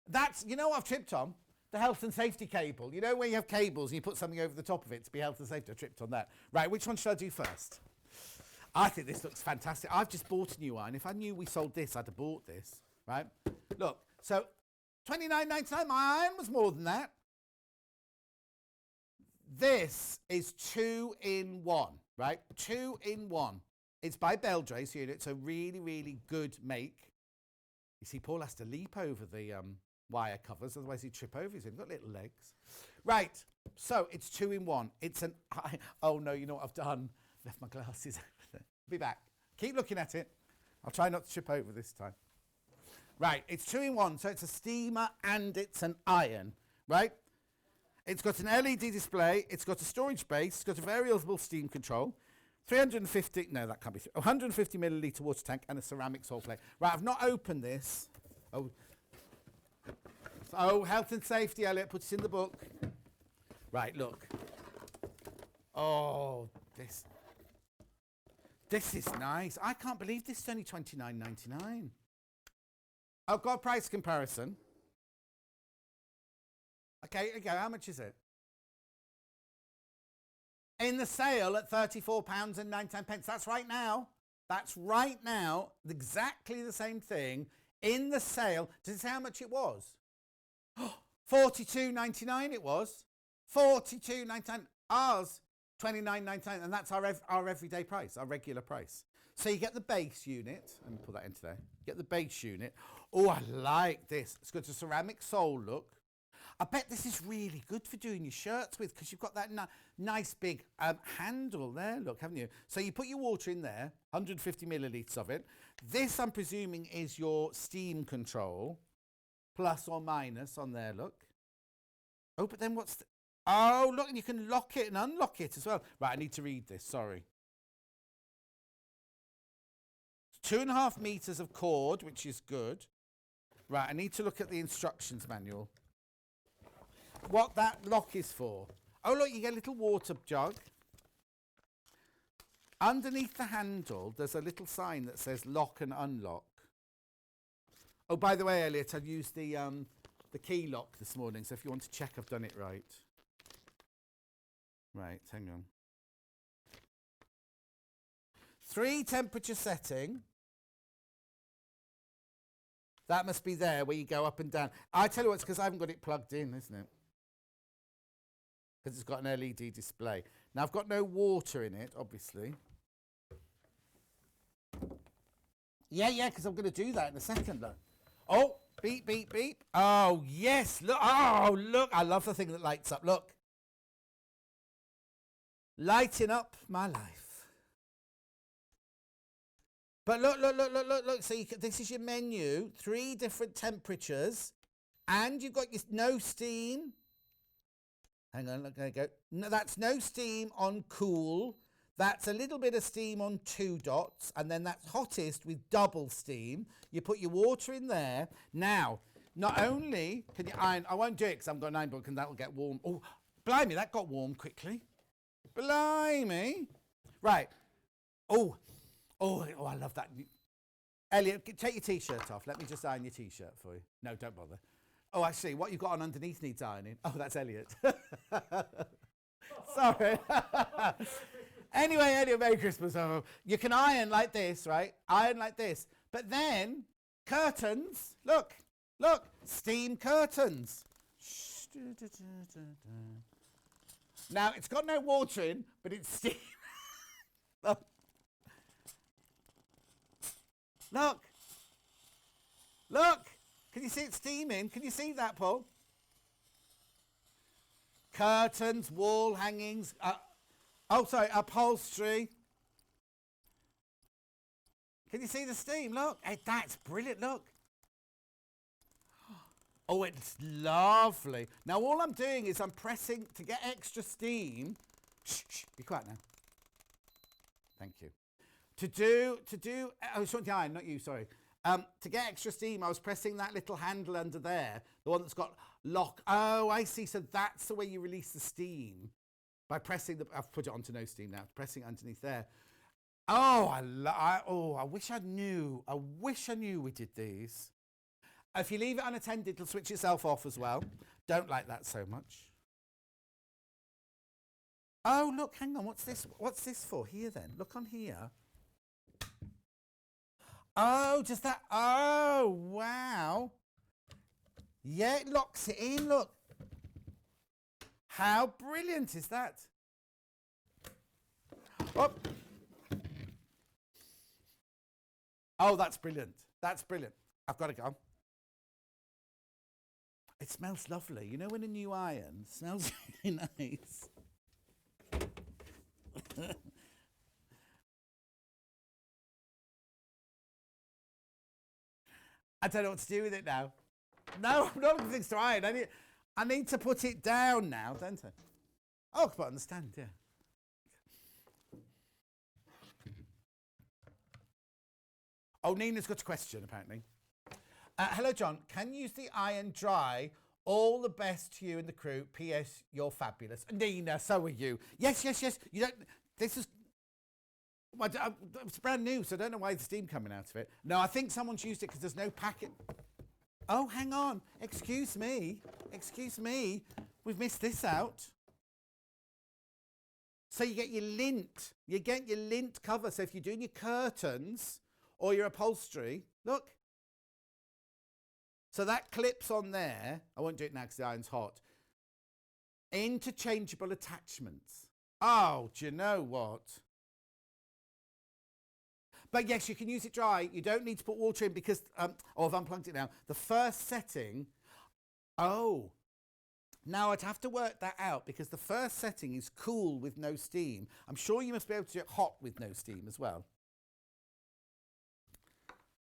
That's, you know what I've tripped on? The health and safety cable. You know where you have cables and you put something over the top of it to be health and safety? I tripped on that. Right, which one should I do first? I think this looks fantastic. I've just bought a new iron. If I knew we sold this, I'd have bought this, right? Look, so $29.99, my iron was more than that. This is 2-in-1, right? 2-in-1. It's by Beldray, so it's a really, really good make. You see, Paul has to leap over the wire covers, otherwise he'd trip over. He's got little legs. Right, so it's 2-in-1. It's an oh no, you know what I've done? Left my glasses over there. Be back. Keep looking at it. I'll try not to trip over this time. Right, it's 2-in-1, so it's a steamer and it's an iron, right? It's got an LED display, it's got a storage base, it's got a variable steam control, 350, no, that can't be, 150 millilitre water tank and a ceramic salt plate. Right, I've not opened this. Oh, health and safety, Elliot, put it in the book. Right, look. Oh, this is nice. I can't believe this is only $29.99. I've got a price comparison. Okay, how much is it? In the sale at £34.99. That's right now. That's right now. Exactly the same thing. In the sale. Does it say how much it was? $42.99 it was. $42.99. Ours, $29.99. And that's our everyday price, our regular price. So you get the base unit. Let me put that into there. Get the base unit. Oh, I like this. It's got a ceramic sole look. I bet this is really good for doing your shirts with, because you've got that nice big handle there, look, haven't you? So you put your water in there, 150 millilitres of it. This, I'm presuming, is your steam control, plus or minus on there, look. Oh, but then what's... Oh, look, and you can lock it and unlock it as well. Right, I need to read this, sorry. 2.5 metres of cord, which is good. Right, I need to look at the instructions manual. What that lock is for. Oh, look, you get a little water jug. Underneath the handle, there's a little sign that says lock and unlock. Oh, by the way, Elliot, I've used the key lock this morning, so if you want to check I've done it right. Right, hang on. 3 temperature setting. That must be there where you go up and down. I tell you what, it's because I haven't got it plugged in, isn't it? Because it's got an LED display. Now, I've got no water in it, obviously. Yeah, because I'm going to do that in a second, though. Oh, beep, beep, beep. Oh, yes, look. Oh, look. I love the thing that lights up. Look. Lighting up my life. But look. So this is your menu. 3 different temperatures. And you've got your no steam. Hang on, look, there you go. No, that's no steam on cool. That's a little bit of steam on 2 dots. And then that's hottest with double steam. You put your water in there. Now, not only can you iron... I won't do it because I've got an iron book and that'll get warm. Oh, blimey, that got warm quickly. Blimey. Right. Oh, I love that. Elliot, take your T-shirt off. Let me just iron your T-shirt for you. No, don't bother. Oh, actually, what you've got on underneath needs ironing. Oh, that's Elliot. Sorry. Anyway, Merry Christmas. Oh, you can iron like this, right? Iron like this. But then, curtains. Look. Steam curtains. Now, it's got no water in, but it's steam. Look. Can you see it steaming? Can you see that, Paul? Curtains, wall hangings. Upholstery. Can you see the steam? Look. Hey, that's brilliant. Look. Oh, it's lovely. Now, all I'm doing is I'm pressing to get extra steam. Shh, be quiet now. Thank you. To do, oh, it's the iron, not you, sorry. To get extra steam, I was pressing that little handle under there, the one that's got lock. Oh, I see. So that's the way you release the steam, by pressing the. I've put it onto no steam now. Pressing it underneath there. Oh, I wish I knew. I wish I knew we did these. If you leave it unattended, it'll switch itself off as well. Don't like that so much. Oh, look, hang on. What's this? What's this for? Here then. Look on here. Oh, just that. Oh, wow. Yeah, it locks it in. Look. How brilliant is that? Oh. Oh, that's brilliant. That's brilliant. I've got to go. It smells lovely. You know when a new iron smells really nice? I don't know what to do with it now. No, I'm not looking for things to iron. I need to put it down now, don't I? Oh, I understand, yeah. Oh, Nina's got a question, apparently. Hello, John. Can you use the iron dry? All the best to you and the crew. P.S. You're fabulous. Nina, so are you. Yes, yes, yes. You don't. This is. Well, it's brand new, so I don't know why the steam coming out of it. No, I think someone's used it because there's no packet. Oh, hang on. Excuse me. Excuse me. We've missed this out. So you get your lint. You get your lint cover. So if you're doing your curtains or your upholstery, look. So that clips on there. I won't do it now because the iron's hot. Interchangeable attachments. Oh, do you know what? But yes, you can use it dry. You don't need to put water in because, I've unplugged it now. The first setting, now I'd have to work that out because the first setting is cool with no steam. I'm sure you must be able to do it hot with no steam as well.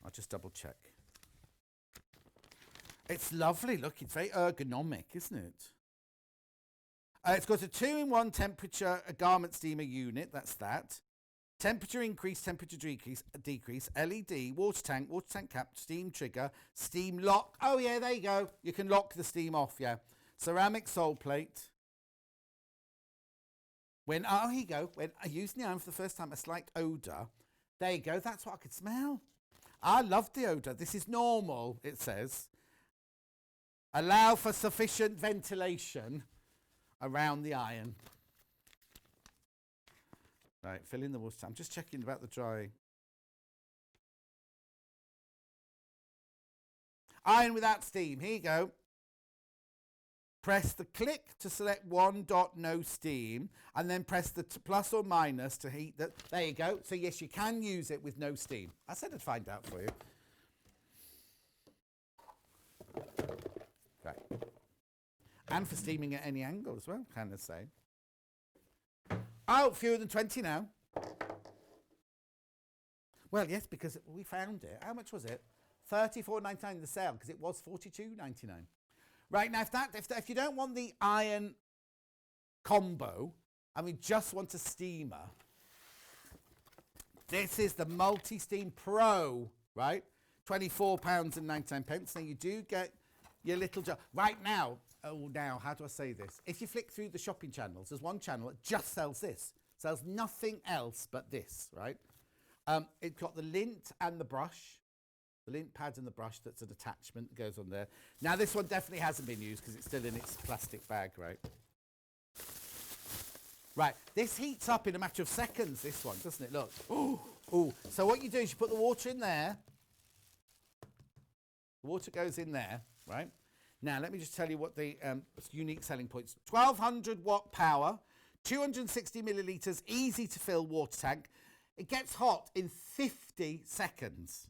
I'll just double check. It's lovely. Look, it's very ergonomic, isn't it? It's got a 2-in-1 temperature garment steamer unit. That's that. Temperature increase, temperature decrease, LED, water tank cap, steam trigger, steam lock. Oh, yeah, there you go. You can lock the steam off, yeah. Ceramic sole plate. Here you go. When I used the iron for the first time, a slight odour. There you go. That's what I could smell. I love the odour. This is normal, it says. Allow for sufficient ventilation around the iron. Right, fill in the water. I'm just checking about the drying. Iron without steam. Here you go. Press the click to select one dot no steam, and then press the plus or minus to heat that. There you go. So yes, you can use it with no steam. I said I'd find out for you. Right. And for steaming at any angle as well, can I say. Oh, fewer than 20 now. Well, yes, because we found it. How much was it? $34.99 in the sale, because it was $42.99. Right, now if you don't want the iron combo, and we just want a steamer, this is the Multi-Steam Pro, right? £24.99. Now you do get your little jar. Right now, how do I say this? If you flick through the shopping channels, there's one channel that just sells this. Sells nothing else but this, right? It's got the lint and the brush. The lint pad and the brush, that's an attachment that goes on there. Now, this one definitely hasn't been used because it's still in its plastic bag, right? Right, this heats up in a matter of seconds, this one, doesn't it? Look. Ooh. So what you do is you put the water in there. The water goes in there, right? Now, let me just tell you what the unique selling points. 1200 watt power, 260 millilitres, easy to fill water tank. It gets hot in 50 seconds.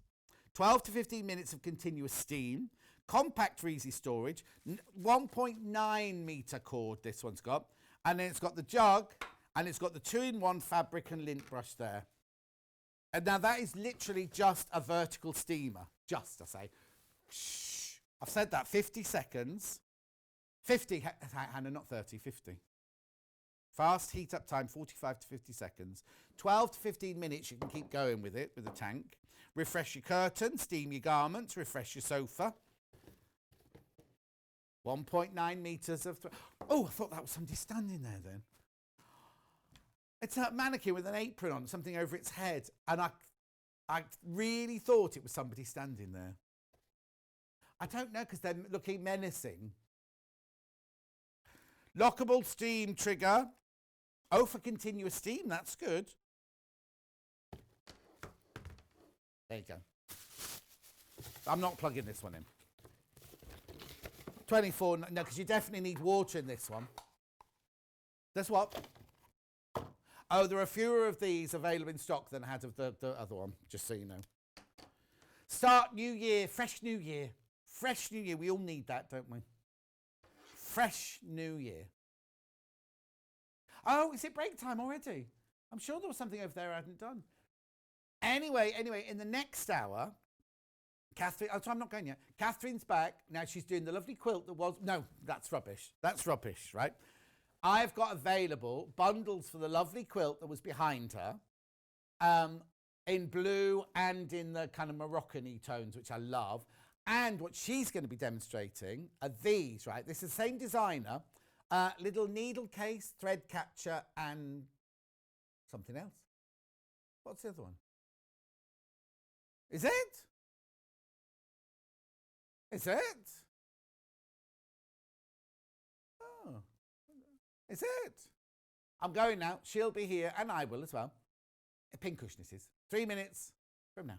12 to 15 minutes of continuous steam. Compact for easy storage. 1.9 metre cord this one's got. And then it's got the jug, and it's got the 2-in-1 fabric and lint brush there. And now that is literally just a vertical steamer. Just, I say. Shh. I've said that 50 seconds. 50, Hannah, not 30, 50. Fast heat up time, 45 to 50 seconds. 12 to 15 minutes, you can keep going with it, with the tank. refresh your curtain, steam your garments, refresh your sofa. 1.9 metres of... Oh, I thought that was somebody standing there then. It's a mannequin with an apron on, something over its head. And I really thought it was somebody standing there. I don't know, because they're looking menacing. Lockable steam trigger. Oh, for continuous steam, that's good. There you go. I'm not plugging this one in. 24, no, because you definitely need water in this one. This what? Oh, there are fewer of these available in stock than I had of the other one, just so you know. Start new year, fresh new year. Fresh new year, we all need that, don't we? Fresh new year. Oh, is it break time already? I'm sure there was something over there I hadn't done. Anyway, in the next hour, Catherine, oh, so I'm not going yet. Catherine's back. Now she's doing the lovely quilt that was... No, that's rubbish. That's rubbish, right? I've got available bundles for the lovely quilt that was behind her in blue and in the kind of Moroccan-y tones, which I love. And what she's going to be demonstrating are these, right? This is the same designer. Little needle case, thread catcher, and something else. What's the other one? Is it? Is it? Oh. Is it? I'm going now. She'll be here, and I will as well. A pincushion this is. 3 minutes from now.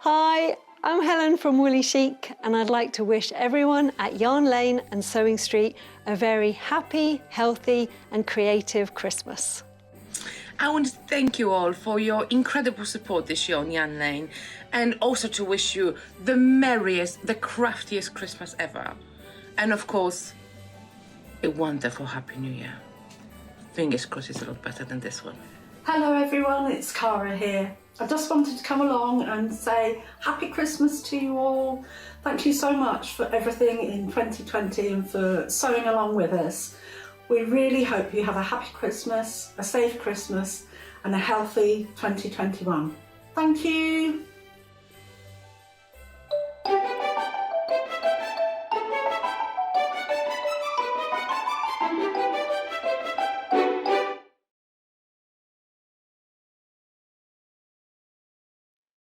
Hi, I'm Helen from Woolly Chic, and I'd like to wish everyone at Yarn Lane and Sewing Street a very happy, healthy and creative Christmas.
I want to thank you all for your incredible support this year on Yarn Lane, and also to wish you the merriest, the craftiest Christmas ever. And of course, a wonderful Happy New Year. Fingers crossed it's a lot better than this one.
Hello everyone, it's Cara here. I just wanted to come along and say Happy Christmas to you all. Thank you so much for everything in 2020 and for sewing along with us. We really hope you have a happy Christmas, a safe Christmas and a healthy 2021. Thank you.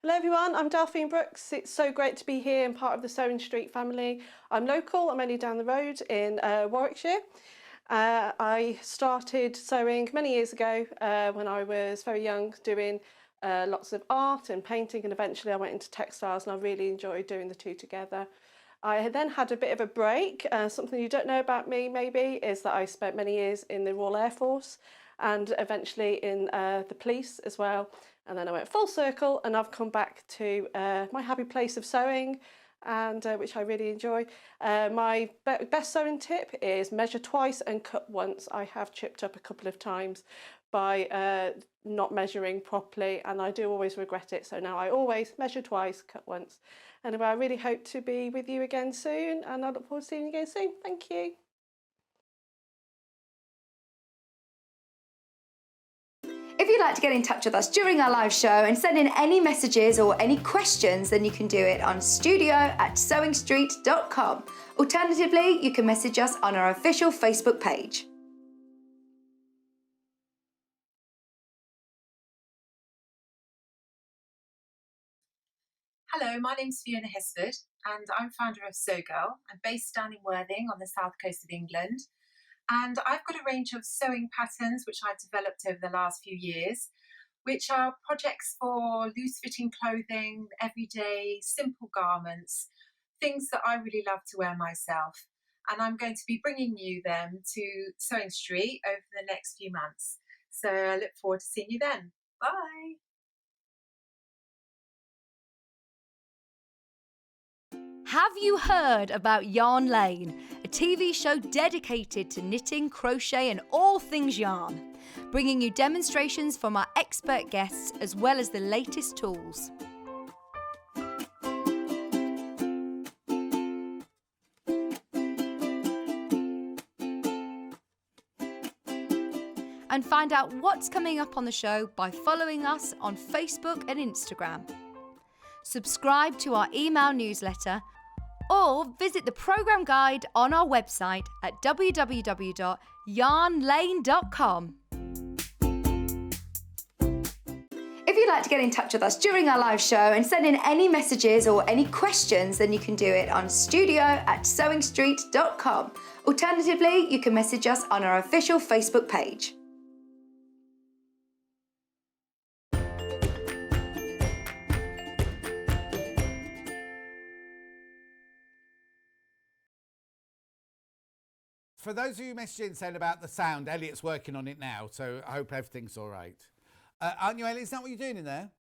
Hello everyone, I'm Delphine Brooks. It's so great to be here and part of the Sewing Street family. I'm local, I'm only down the road in Warwickshire. I started sewing many years ago when I was very young, doing lots of art and painting, and eventually I went into textiles and I really enjoyed doing the two together. I then had a bit of a break. Something you don't know about me maybe is that I spent many years in the Royal Air Force and eventually in the police as well. And then I went full circle and I've come back to my happy place of sewing, and which I really enjoy. My best sewing tip is measure twice and cut once. I have chipped up a couple of times by not measuring properly, and I do always regret it. So now I always measure twice, cut once. Anyway, I really hope to be with you again soon, and I look forward to seeing you again soon. Thank you.
If you'd like to get in touch with us during our live show and send in any messages or any questions, then you can do it on studio@sewingstreet.com. Alternatively, you can message us on our official Facebook page.
Hello, my name's Fiona Hesketh and I'm founder of Sew Girl. I'm based down in Worthing on the south coast of England. And I've got a range of sewing patterns which I've developed over the last few years, which are projects for loose-fitting clothing, everyday, simple garments, things that I really love to wear myself. And I'm going to be bringing you them to Sewing Street over the next few months. So I look forward to seeing you then. Bye.
Have you heard about Yarn Lane, a TV show dedicated to knitting, crochet and all things yarn, bringing you demonstrations from our expert guests as well as the latest tools. and find out what's coming up on the show by following us on Facebook and Instagram. Subscribe to our email newsletter or visit the programme guide on our website at www.yarnlane.com.
If you'd like to get in touch with us during our live show and send in any messages or any questions, then you can do it on studio@sewingstreet.com. Alternatively, you can message us on our official Facebook page.
For those of you messaging saying about the sound, Elliot's working on it now, so I hope everything's all right. Aren't you, Elliot? Is that what you're doing in there?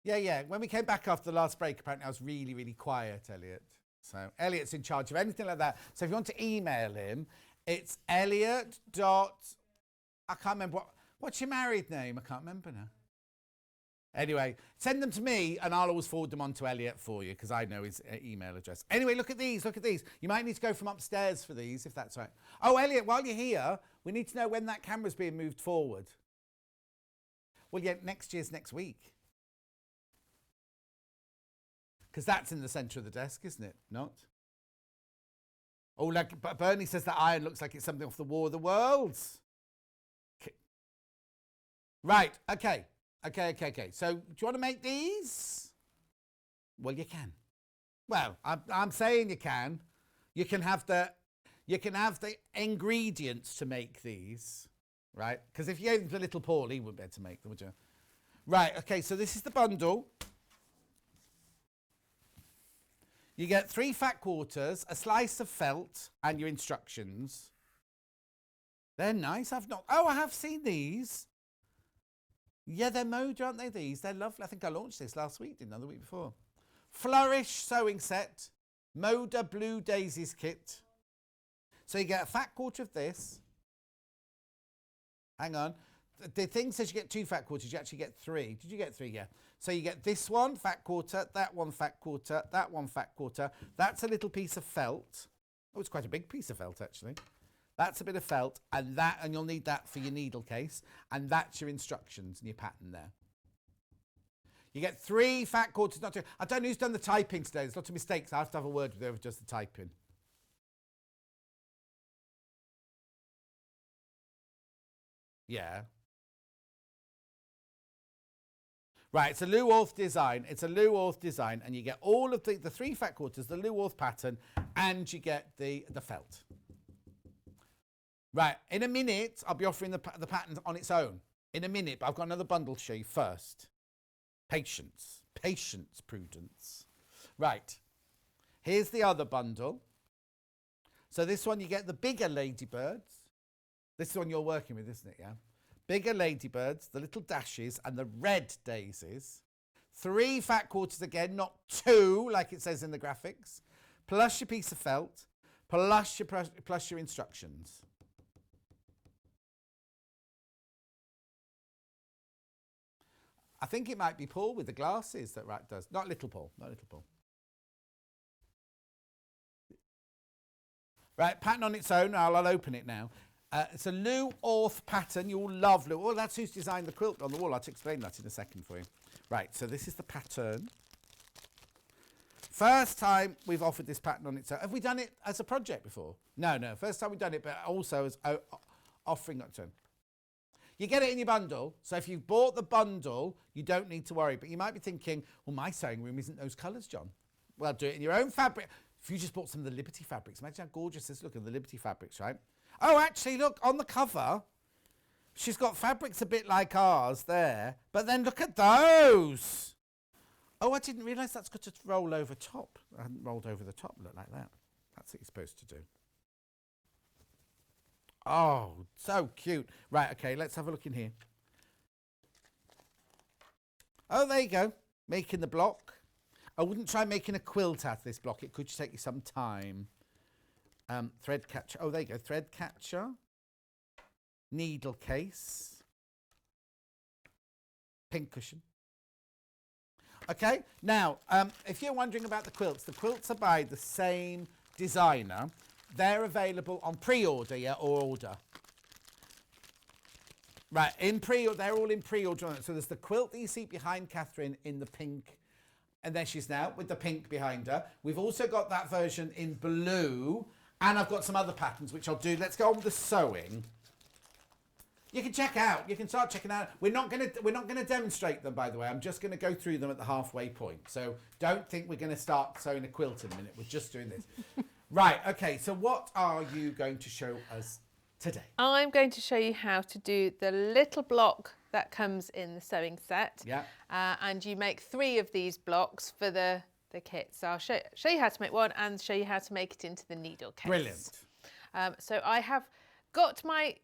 Yeah. When we came back after the last break, apparently I was really, really quiet, Elliot. So Elliot's in charge of anything like that. So if you want to email him, it's Elliot. I can't remember what's your married name? I can't remember now. Anyway, send them to me and I'll always forward them on to Elliot for you because I know his email address. Anyway, look at these. You might need to go from upstairs for these if that's right. Oh, Elliot, while you're here, we need to know when that camera's being moved forward. Well, yeah, next year's next week. Because that's in the centre of the desk, isn't it? Not? Oh, like Bernie says that iron looks like it's something off the War of the Worlds. Right, okay. So, do you want to make these? Well, you can. Well, I'm saying you can. You can have the ingredients to make these, right? Because if you gave them to little Paul, he wouldn't be able to make them, would you? Right, okay, so this is the bundle. You get 3 fat quarters, a slice of felt, and your instructions. They're nice. I have seen these. Yeah, they're Moda, aren't they, these? They're lovely. I think I launched this last week, didn't I? The week before. Flourish sewing set. Moda Blue Daisies kit. So you get a fat quarter of this. Hang on. The thing says you get 2 fat quarters. You actually get 3. Did you get 3? Yeah. So you get this one, fat quarter, that one, fat quarter, that one, fat quarter. That's a little piece of felt. Oh, it's quite a big piece of felt, actually. That's a bit of felt, and you'll need that for your needle case, and that's your instructions and your pattern there. You get 3 fat quarters, not 2. I don't know who's done the typing today. There's lots of mistakes. I have to have a word with whoever does the typing. Yeah. Right, it's a Lou Orth design. And you get all of the 3 fat quarters, the Lou Orth pattern, and you get the felt. Right, in a minute, I'll be offering the pattern on its own. In a minute, but I've got another bundle to show you first. Patience, prudence. Right, here's the other bundle. So this one, you get the bigger ladybirds. This is the one you're working with, isn't it, yeah? Bigger ladybirds, the little dashes, and the red daisies. 3 fat quarters again, not 2, like it says in the graphics. Plus your piece of felt, plus your instructions. I think it might be Paul with the glasses that Rat does. Not little Paul. Right, pattern on its own. I'll open it now. It's a Lou Orth pattern. You'll love Lou. Oh, that's who's designed the quilt on the wall. I'll explain that in a second for you. Right, so this is the pattern. First time we've offered this pattern on its own. Have we done it as a project before? No. First time we've done it, but also as offering on its own. You get it in your bundle, so if you've bought the bundle, you don't need to worry. But you might be thinking, well, my sewing room isn't those colours, John. Well, do it in your own fabric. If you just bought some of the Liberty fabrics, imagine how gorgeous this looks, the Liberty fabrics, right? Oh, actually, look, on the cover, she's got fabrics a bit like ours there, but then look at those. Oh, I didn't realise that's got to roll over top. I hadn't rolled over the top, look like that. That's what you're supposed to do. Oh, so cute. Right, okay, let's have a look in here. Oh, there you go. Making the block. I wouldn't try making a quilt out of this block. It could take you some time. Thread catcher. Oh, there you go. Thread catcher. Needle case. Pink cushion. Okay, now, if you're wondering about the quilts are by the same designer. They're available on pre-order, yeah, or order. Right, they're all in pre-order. So there's the quilt that you see behind Katharine in the pink, and there she's now with the pink behind her. We've also got that version in blue, and I've got some other patterns which I'll do. Let's go on with the sewing. You can check out. You can start checking out. We're not gonna demonstrate them, by the way. I'm just gonna go through them at the halfway point. So don't think we're gonna start sewing a quilt in a minute. We're just doing this. Right. Okay. So what are you going to show us today?
I'm going to show you how to do the little block that comes in the sewing set.
Yeah.
And you make 3 of these blocks for the kit. So I'll show you how to make one and show you how to make it into the needle case.
Brilliant.
So I have got my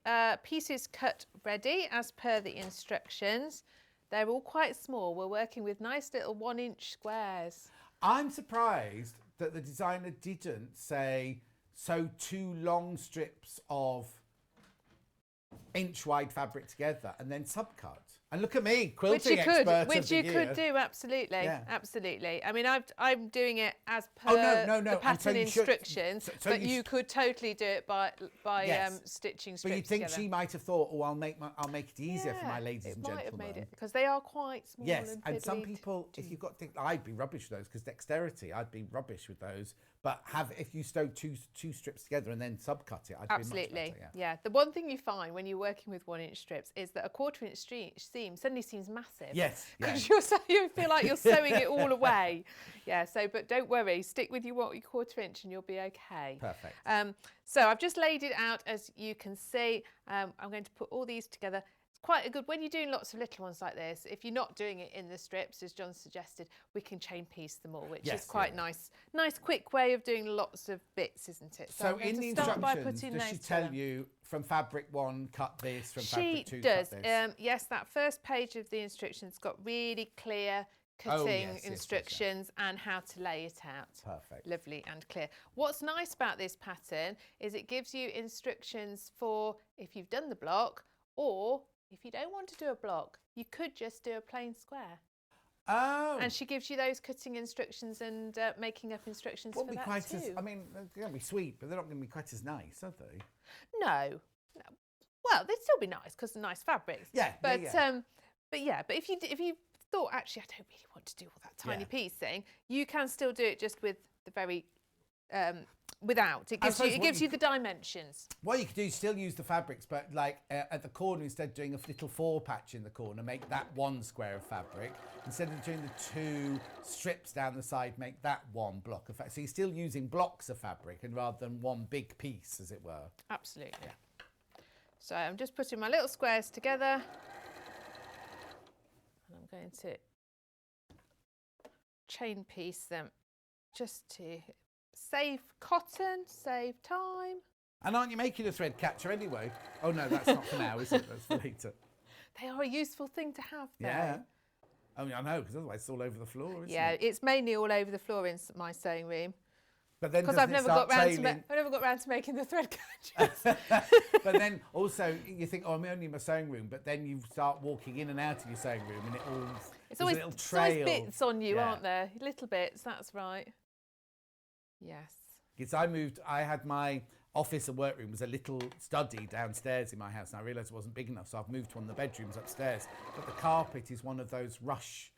pieces cut ready as per the instructions. They're all quite small. We're working with nice little 1-inch squares.
I'm surprised that the designer didn't say sew 2 long strips of inch-wide fabric together and then subcut. And look at me, quilting expert of the year.
Which you could do, absolutely,
Yeah.
absolutely. I mean, I'm doing it as per the pattern
so
instructions, but you could totally do it by stitching strips
But you'd think
together.
she might have thought, oh, I'll make it easier for my ladies and
It might
gentlemen.
have made it because they are quite small.
Yes, and some
fiddly.
people, if you've got, I'd be rubbish with those because dexterity, I'd be rubbish with those. But if you sew two strips together and then subcut it, I'd
Absolutely,
be much better.
yeah. The one thing you find when you're working with 1-inch strips is that a 1/4-inch seam suddenly seems massive.
Yes,
because you feel like you're sewing it all away. Yeah. So, but don't worry, stick with your 1/4 inch and you'll be okay.
Perfect.
So I've just laid it out as you can see. I'm going to put all these together. It's quite a good, when you're doing lots of little ones like this, if you're not doing it in the strips, as John suggested, we can chain piece them all, which is quite nice, quick way of doing lots of bits, isn't it?
So in the instructions, does she tell you from fabric 1, cut this, from fabric 2,
does.
cut this?
Yes, that first page of the instructions got really clear cutting instructions and how to lay it out.
Perfect.
Lovely and clear. What's nice about this pattern is it gives you instructions for if you've done the block, or if you don't want to do a block, you could just do a plain square.
Oh.
And she gives you those cutting instructions and making up instructions for that too.
I mean, they're going to be sweet, but they're not going to be quite as nice, are they?
No. Well, they'd still be nice because they're nice fabrics.
Yeah.
But but if you thought actually I don't really want to do all that tiny piecing, you can still do it just with the very without. It gives you the dimensions.
What you could do is still use the fabrics, but like at the corner, instead of doing a little 4 patch in the corner, make that 1 square of fabric. Instead of doing the 2 strips down the side, make that 1 block of fabric. So you're still using blocks of fabric and rather than 1 big piece, as it were.
Absolutely. Yeah. So I'm just putting my little squares together. And I'm going to chain piece them just to save cotton, save time.
And aren't you making a thread catcher anyway? Oh no, that's not for now, is it? That's for later.
They are a useful thing to have, though.
Yeah. I mean, I know, because otherwise it's all over the floor, isn't it?
It's mainly all over the floor in my sewing room.
But then
because I've never got round to making the thread catchers.
But then also you think, oh, I'm only in my sewing room, but then you start walking in and out of your sewing room, and
it's always,
a little trail.
Always bits on you, aren't there? Little bits. That's right. Yes.
Because I had my office and workroom was a little study downstairs in my house, and I realised it wasn't big enough, so I've moved to one of the bedrooms upstairs. But the carpet is one of those rush,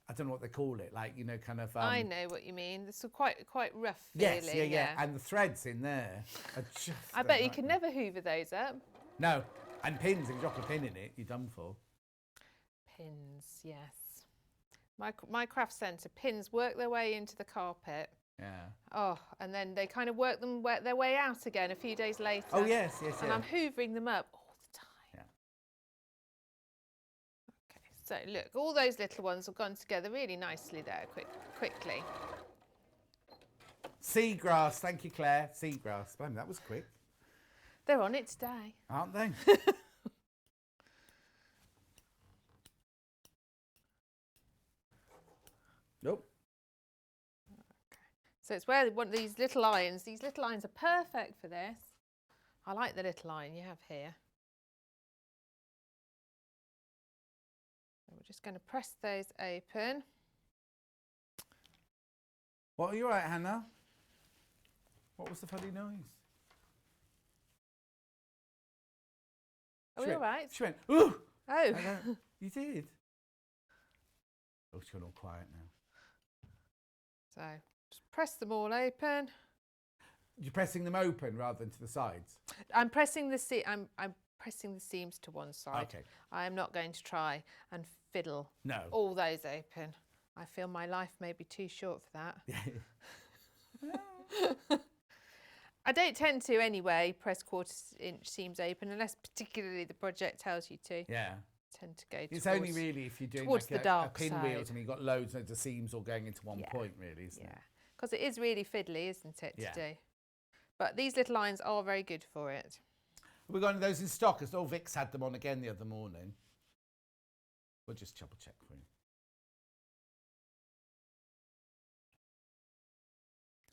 I don't know what they call it, like, you know, kind of...
I know what you mean. It's quite rough,
yes,
really.
Yeah. And the threads in there are just...
I bet you could never hoover those up.
No. And pins, if you drop a pin in it, you're done for.
Pins, yes. My craft centre, pins work their way into the carpet.
Yeah.
Oh, and then they kind of work their way out again a few days later.
Oh, yes.
And I'm hoovering them up all the time.
Yeah.
Okay, so look, all those little ones have gone together really nicely there, quickly.
Seagrass, thank you, Claire. Seagrass. Blimey, that was quick.
They're on it today.
Aren't they? Nope.
So it's where one of these little irons are perfect for this. I like the little iron you have here. So we're just going to press those open.
What, are you all right, Hannah? What was the funny noise?
Are we all right?
She went, ooh!
Oh.
You did? Oh, she's gone all quiet now.
So, just press them all open.
You're pressing them open rather than to the sides?
I'm pressing the I'm pressing the seams to one side.
Okay.
I am not going to try and fiddle
No.
all those open. I feel my life may be too short for that. I don't tend to anyway press 1/4-inch seams open unless particularly the project tells you to.
Yeah.
Tend to go
It's
towards,
only really if you're doing
towards
like
the dark
a pinwheel
side.
and you've got loads of the seams all going into one point, really, isn't it?
Because it is really fiddly, isn't it,
Yeah.
to do? But these little lines are very good for it.
We've got those in stock, as old Vic's had them on again the other morning. We'll just double check for you.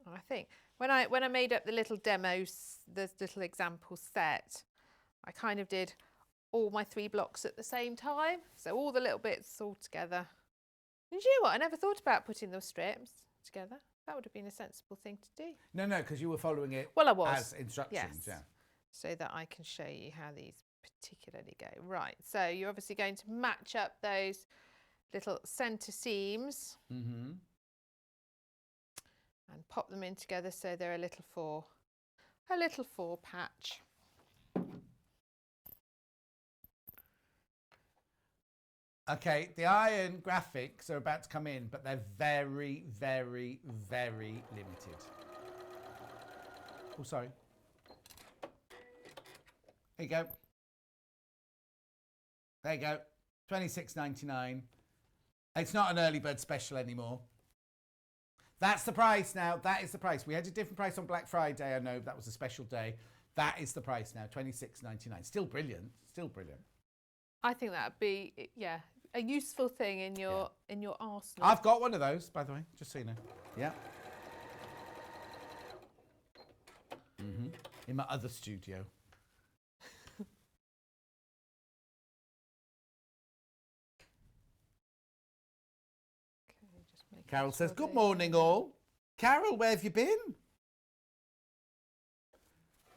I think when I made up the little demos, the little example set, I kind of did all my 3 blocks at the same time, so all the little bits all together. And you know what? I never thought about putting those strips together. That would have been a sensible thing to do.
No, because you were following it
Well, I was.
as instructions,
Yes. So that I can show you how these particularly go. Right, so you're obviously going to match up those little centre seams and pop them in together so they're a little four patch.
Okay, the iron graphics are about to come in, but they're very, very, very limited. Oh, sorry. There you go. There you go. $26.99. It's not an early bird special anymore. That's the price now. That is the price. We had a different price on Black Friday. I know that was a special day. That is the price now. $26.99. Still brilliant. Still brilliant.
I think that'd be a useful thing in your arsenal.
I've got one of those, by the way, just so you know. Yeah. In my other studio. Carol says, good morning all. Carol, where have you been?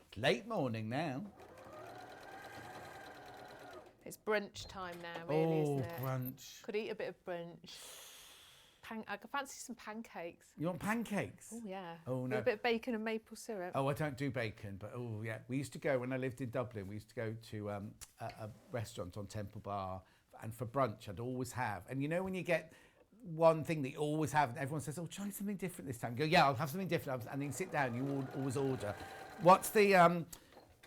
It's late morning now.
It's brunch time now, really, isn't it?
Brunch.
Could eat a bit of brunch. I could fancy some pancakes.
You want pancakes?
Oh, yeah.
Oh,
With
no.
a bit of bacon and maple syrup.
Oh, I don't do bacon, but oh, yeah. We used to go, when I lived in Dublin, we used to go to a restaurant on Temple Bar, and for brunch, I'd always have. And you know when you get one thing that you always have, and everyone says, oh, try something different this time. You go, yeah, I'll have something different. And then you sit down, you always order. What's the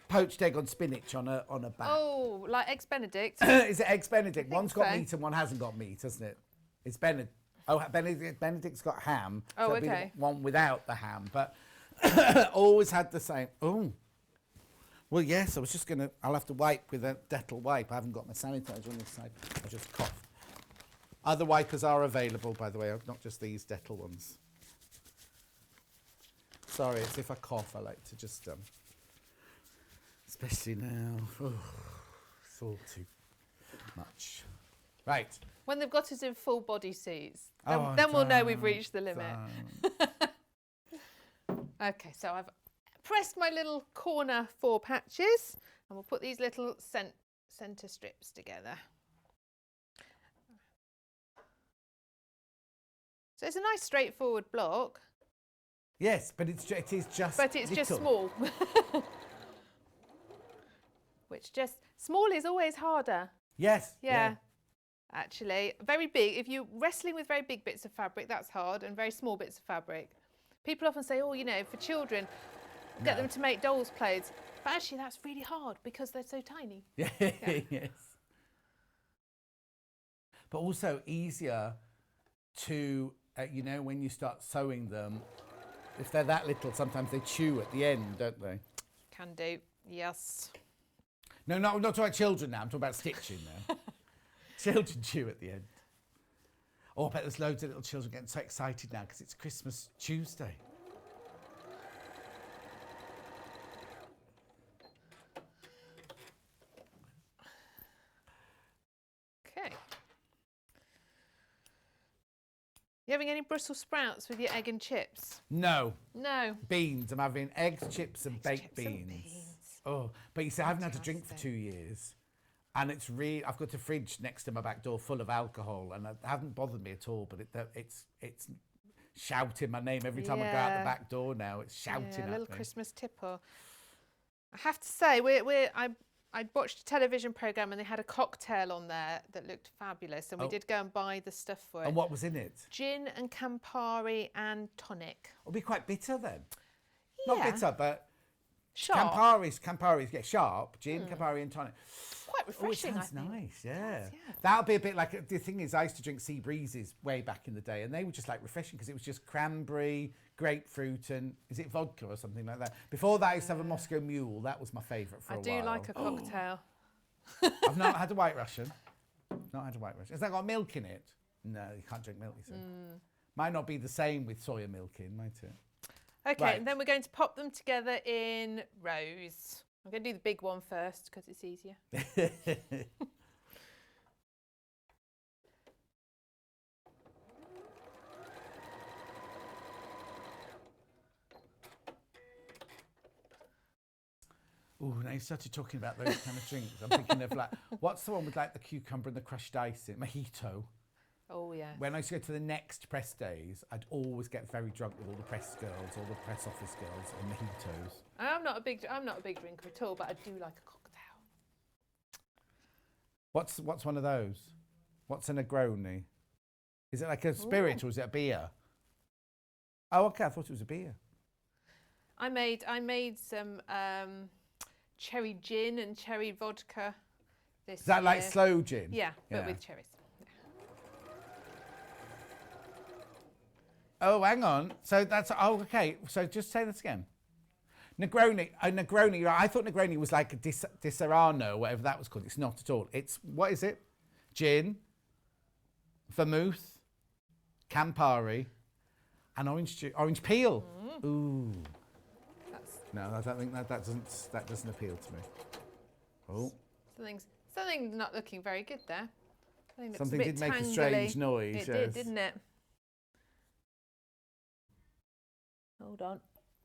poached egg on spinach on a bat?
Oh, like Eggs Benedict.
Is it Eggs Benedict? One's got
so.
meat and one hasn't got meat, hasn't it? It's Benedict. Oh, Benedict's got ham.
Oh,
so it'd be the
okay.
one without the ham, but always had the same. Oh, well, yes. I was just gonna. I'll have to wipe with a Dettol wipe. I haven't got my sanitizer on this side. I just coughed. Other wipers are available, by the way, not just these Dettol ones. Sorry, it's if I cough, I like to just, especially now. Oh, it's all too much. Right.
When they've got us in full body suits,
Oh,
then we'll know we've reached the limit.
don't.
Okay, so I've pressed my little corner 4 patches, and we'll put these little centre strips together. So it's a nice straightforward block.
Yes, but it is just.
But it's just
little.
small. Small is always harder.
Yes.
Yeah. Actually, very big. If you're wrestling with very big bits of fabric, that's hard, and very small bits of fabric. People often say, oh, you know, for children, get them to make dolls' clothes. But actually, that's really hard because they're so tiny.
Yeah. Yes. But also easier to, you know, when you start sewing them, if they're that little, sometimes they chew at the end, don't they?
Can do, yes.
No, not talking about children now. I'm talking about stitching now. Children chew at the end. Oh, I bet there's loads of little children getting so excited now because it's Christmas Tuesday.
Okay. You having any Brussels sprouts with your egg and chips?
No.
No.
Beans. I'm having eggs, chips and baked beans. Oh, but you see, I haven't had a drink for 2 years. And it's really, I've got a fridge next to my back door full of alcohol, and it hasn't bothered me at all. But it's shouting my name every time I go out the back door now. It's shouting at me.
A little Christmas tipple. I have to say, I watched a television programme and they had a cocktail on there that looked fabulous, and we did go and buy the stuff for it.
And what was in it?
Gin and Campari and tonic.
It'll be quite bitter then.
Yeah.
Not bitter, but
sharp.
Campari's get sharp. Gin, Campari and tonic.
Quite refreshing,
I think. Nice, yeah. That'll be a bit like, the thing is, I used to drink sea breezes way back in the day, and they were just like refreshing because it was just cranberry, grapefruit, and is it vodka or something like that? Before that, I used to have a Moscow Mule. That was my favourite for a while.
I do like a cocktail.
I've not had a White Russian. Not had a White Russian. Has that got milk in it? No, you can't drink milk, you see. Might not be the same with soya milk in, might it?
Okay,
Right.
and then we're going to pop them together in rows. I'm going to do the big one first because it's easier.
Oh, now you started talking about those kind of drinks. I'm thinking of like, what's the one with like the cucumber and the crushed ice in? Mojito.
Oh, yeah.
When I used to go to the next press days, I'd always get very drunk with all the press girls, all the press office girls, and mojitos.
I'm not a big drinker at all, but I do like a cocktail.
What's one of those? What's a Negroni? Is it like a spirit or is it a beer? Oh, okay. I thought it was a beer.
I made some cherry gin and cherry vodka this
Is that like
year.
slow gin?
Yeah, but with cherries.
Oh, hang on. So that's, okay. So just say this again. Negroni, Negroni, I thought Negroni was like a Disaronno, whatever that was called. It's not at all. It's, what is it? Gin, vermouth, Campari, and orange peel. Ooh. No, I don't think that doesn't appeal to me. Oh.
Something not looking very good there.
Something did make a strange noise.
It did, didn't it? Hold on.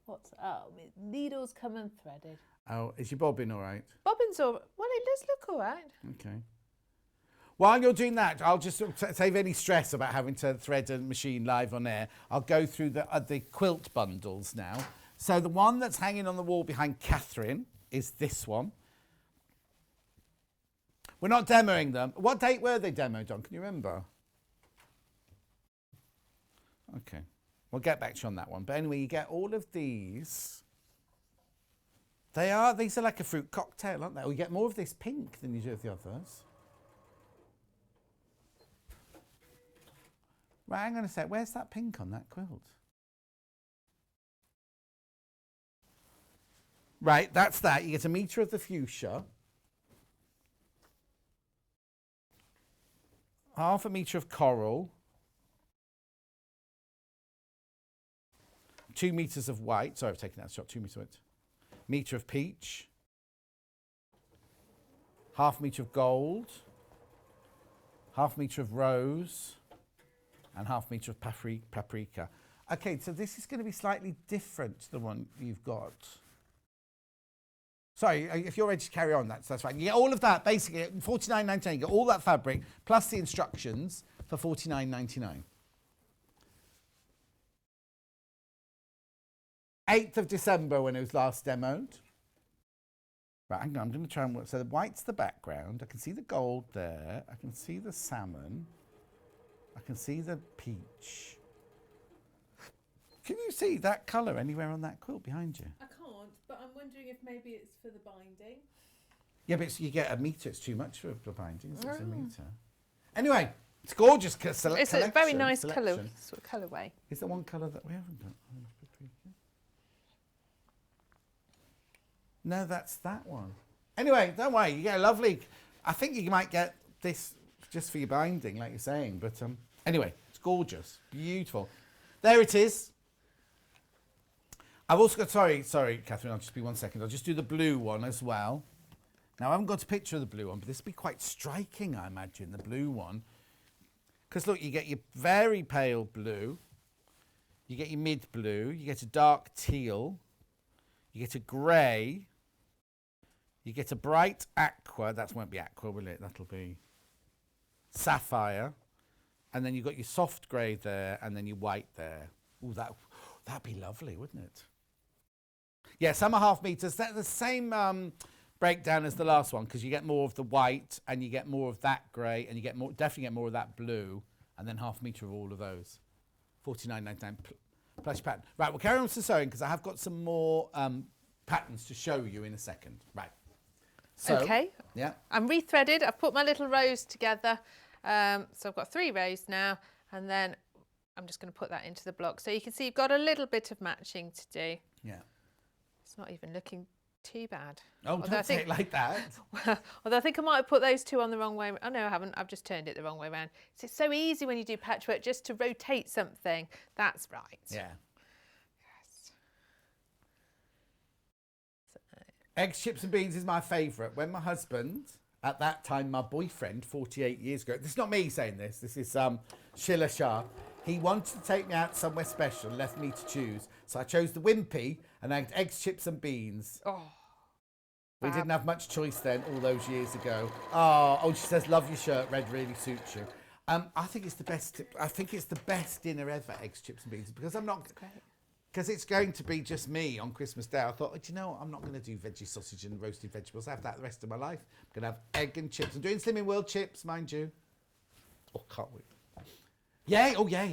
My needle's come unthreaded.
Oh, is your bobbin all right?
Bobbin's all right. Well, it does look all right.
Okay. While you're doing that, I'll just save any stress about having to thread a machine live on air. I'll go through the quilt bundles now. So the one that's hanging on the wall behind Katharine is this one. We're not demoing them. What date were they demoed on? Can you remember? Okay. We'll get back to you on that one. But anyway, you get all of these. These are like a fruit cocktail, aren't they? Or you get more of this pink than you do of the others. Right, hang on a sec. Where's that pink on that quilt? Right, that's that. You get a metre of the fuchsia. Half a metre of coral. 2 metres of white. Sorry, I've taken that shot. 2 metres of white. Metre of peach. Half metre of gold. Half metre of rose. And half metre of paprika. Okay, so this is going to be slightly different to the one you've got. Sorry, if you're ready to carry on, that's fine. You get all of that, basically, at $49.99. You get all that fabric, plus the instructions for $49.99. 8th of December when it was last demoed. Right, hang on, I'm going to try and work. So the white's the background. I can see the gold there. I can see the salmon. I can see the peach. Can you see that colour anywhere on that quilt behind you?
I can't, but I'm wondering if maybe it's for the binding.
Yeah, but you get a metre. It's too much for the bindings. It's a metre. Anyway, it's gorgeous collection.
It's a very nice colourway.
Is there one colour that we haven't got? No, that's that one. Anyway, don't worry. You get a lovely... I think you might get this just for your binding, like you're saying. But anyway, it's gorgeous. Beautiful. There it is. I've also got... Sorry, Katharine. I'll just be 1 second. I'll just do the blue one as well. Now, I haven't got a picture of the blue one, but this will be quite striking, I imagine, the blue one. Because, look, you get your very pale blue. You get your mid blue. You get a dark teal. You get a grey. You get a bright aqua. That won't be aqua, will it? That'll be sapphire. And then you've got your soft grey there, and then your white there. Ooh, that'd be lovely, wouldn't it? Yeah, some are half meters. That's the same breakdown as the last one, because you get more of the white, and you get more of that grey, and you get definitely get more of that blue, and then half metre of all of those. $49.99 plus your pattern. Right, we'll carry on with the sewing, because I have got some more patterns to show you in a second. Right. So,
okay.
Yeah.
I'm rethreaded. I've put my little rows together. So I've got 3 rows now, and then I'm just going to put that into the block. So you can see you've got a little bit of matching to do.
Yeah.
It's not even looking too bad.
Oh, don't say it like that.
Although I think I might have put those 2 on the wrong way. Oh, no, I haven't. I've just turned it the wrong way around. It's so easy when you do patchwork just to rotate something. That's right.
Yeah.
Yes.
Eggs, chips and beans is my favourite. When my husband, at that time my boyfriend, 48 years ago, this is not me saying this, this is Sheila Shah, he wanted to take me out somewhere special, left me to choose. So I chose the Wimpy and I had eggs, chips and beans.
Oh.
We didn't have much choice then, all those years ago. Oh, she says, love your shirt, red really suits you. I think it's the best. I think it's the best dinner ever, eggs, chips and beans, because I'm not, because it's going to be just me on Christmas Day. I thought, do you know what? I'm not going to do veggie sausage and roasted vegetables. I have that the rest of my life. I'm going to have egg and chips. I'm doing Slimming World chips, mind you. Oh, can't wait. Yeah. Oh, yeah.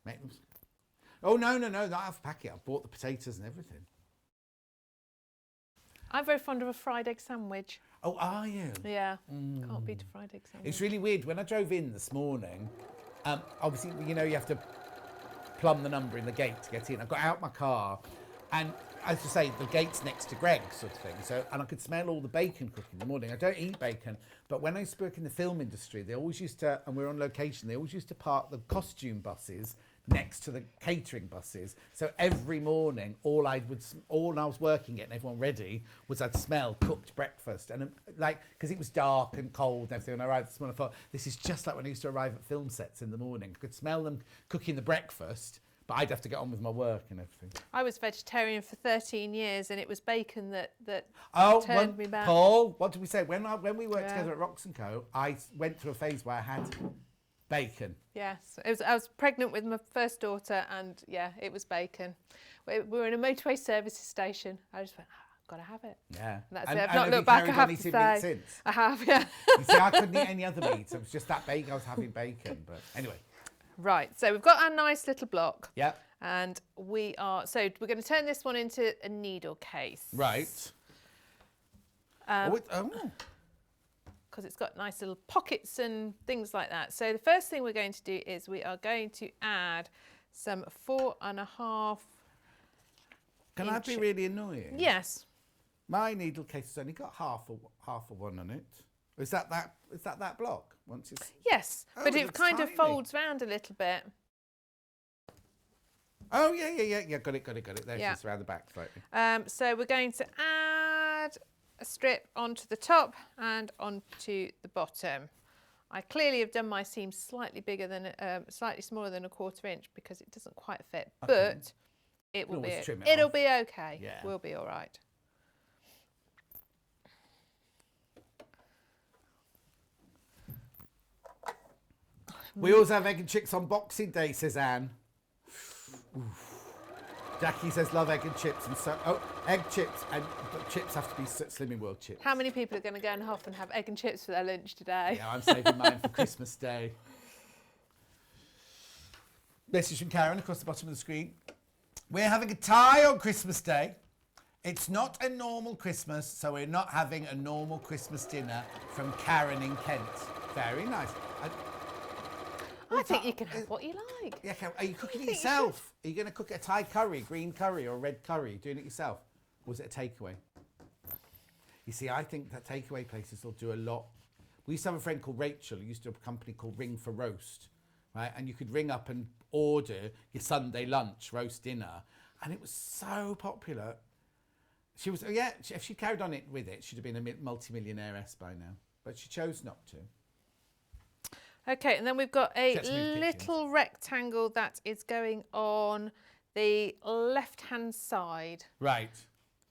Make them. Oh, no. Not half a packet. I've bought the potatoes and everything.
I'm very fond of a fried egg sandwich.
Oh, are you?
Yeah. Can't beat a fried egg sandwich.
It's really weird. When I drove in this morning, obviously, you know, you have to plumb the number in the gate to get in. I got out my car, and as I say, the gate's next to Greg's sort of thing. So, and I could smell all the bacon cooking in the morning. I don't eat bacon, but when I used to work in the film industry, they always used to, and we were on location, they always used to park the costume buses next to the catering buses. So every morning, all I was working it and everyone ready was I'd smell cooked breakfast. And like, because it was dark and cold and everything, when I arrived this morning, I thought, this is just like when I used to arrive at film sets in the morning. I could smell them cooking the breakfast, but I'd have to get on with my work and everything.
I was vegetarian for 13 years, and it was bacon that turned me back.
Paul, what did we say? When we worked together at Rox & Co, I went through a phase where I had bacon.
Yes, I was pregnant with my first daughter, and yeah, it was bacon. We were in a motorway services station. I just went, I've got to have it.
Yeah.
And that's it. I've not looked back, I have to say.
Since?
I have, yeah.
You see, I couldn't eat any other meat. It was just that bacon. I was having bacon. But anyway.
Right, so we've got our nice little block.
Yeah.
And we're going to turn this one into a needle case.
Right.
Because it's got nice little pockets and things like that. So the first thing we're going to do is we are going to add some 4.5.
Can I be really annoying?
Yes.
My needle case has only got half a one on it. Is that block? Once it's
yes, but it kind of folds round a little bit.
Oh yeah. Got it. There, it's around the back slightly.
So we're going to add a strip onto the top and onto the bottom. I clearly have done my seam slightly bigger than, slightly smaller than 1/4 inch because it doesn't quite fit, but it will be. It'll be okay.
Yeah.
We'll be all right.
We always have egg and chips on Boxing Day, says Anne. Jackie says love egg and chips, and so egg chips, but chips have to be Slimming World chips.
How many people are going to go and off and have egg and chips for their lunch today?
Yeah, I'm saving mine for Christmas Day. Message from Karen across the bottom of the screen. We're having a tie on Christmas Day. It's not a normal Christmas, so we're not having a normal Christmas dinner from Karen in Kent. Very nice.
I think you can have what you like.
Yeah, are you cooking it yourself? Are you going to cook a Thai curry, green curry or red curry? Are you doing it yourself? Or was it a takeaway? You see, I think that takeaway places will do a lot. We used to have a friend called Rachel who used to have a company called Ring for Roast, right? And you could ring up and order your Sunday lunch, roast dinner. And it was so popular. She was, if she carried on with it, she'd have been a multi-millionaire-ess by now. But she chose not to.
Okay, and then we've got a little rectangle that is going on the left-hand side.
Right.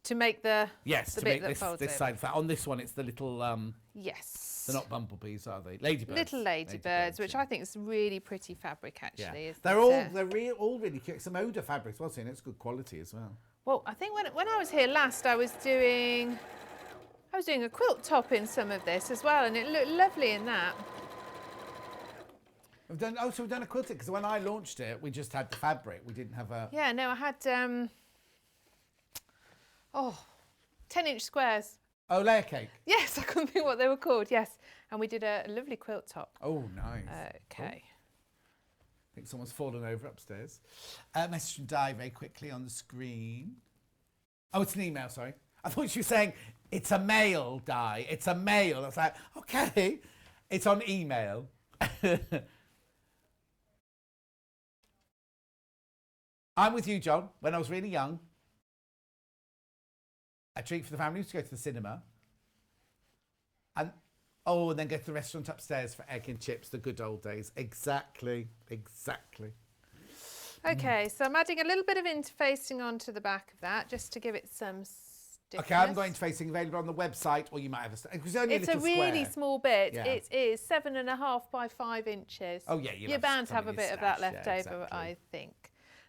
To make the
Yes,
the
to
bit
make
that
this
folds
this
over.
side flat. On this one, it's the little
Yes.
They're not bumblebees, are they? Ladybirds.
Little ladybirds, which I think is really pretty fabric actually.
Yeah.
Isn't
They're
it?
all really cute. Some Oda fabrics, wasn't it? And it's good quality as well.
Well, I think when I was here last, I was doing a quilt top in some of this as well, and it looked lovely in that.
We've done a quilting because when I launched it, we just had the fabric. We didn't have a.
Yeah, no, I had 10-inch squares.
Oh, layer cake.
Yes, I couldn't think what they were called. Yes, and we did a lovely quilt top.
Oh, nice.
Okay.
I think someone's fallen over upstairs. Message from Di very quickly on the screen. Oh, it's an email, sorry. I thought she was saying, it's a mail, Di. It's a mail. I was like, okay. It's on email. I'm with you, John. When I was really young, a treat for the family was to go to the cinema. And then go to the restaurant upstairs for egg and chips, the good old days. Exactly.
Okay, so I'm adding a little bit of interfacing onto the back of that, just to give it some stiffness.
Okay, I'm going interfacing available on the website, or you might have
It's a really small bit.
Yeah.
It is 7.5 by 5 inches.
Oh yeah,
you're bound to have a bit of that left over,
exactly.
I think.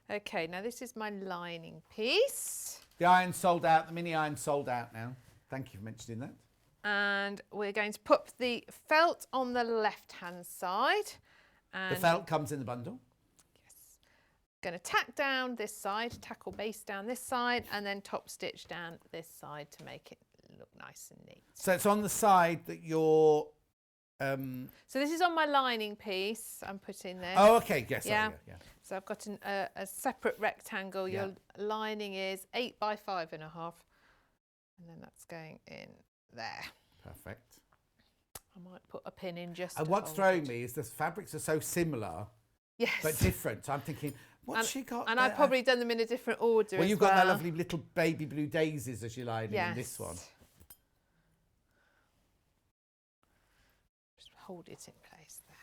Okay, now this is my lining piece.
The iron sold out. The mini iron sold out now. Thank you for mentioning that.
And we're going to put the felt on the left-hand side. And
The felt comes in the bundle.
going to tack down this side, tack or base down this side, and then top stitch down this side to make it look nice and neat.
So it's on the side that you're...
So this is on my lining piece. I'm putting this.
Oh, okay. Yes.
Yeah.
Yeah.
So I've got a separate rectangle.
Yeah.
Your lining is 8 by 5.5, and then that's going in there.
Perfect.
I might put a pin in just.
And
to
what's
hold
throwing
it.
me is the fabrics are so similar,
Yes.
but different. So I'm thinking, what's she got?
And
there?
I've probably done them in a different order.
Well,
as
you've got that lovely little baby blue daisies as your lining in this one.
Just hold it in place there.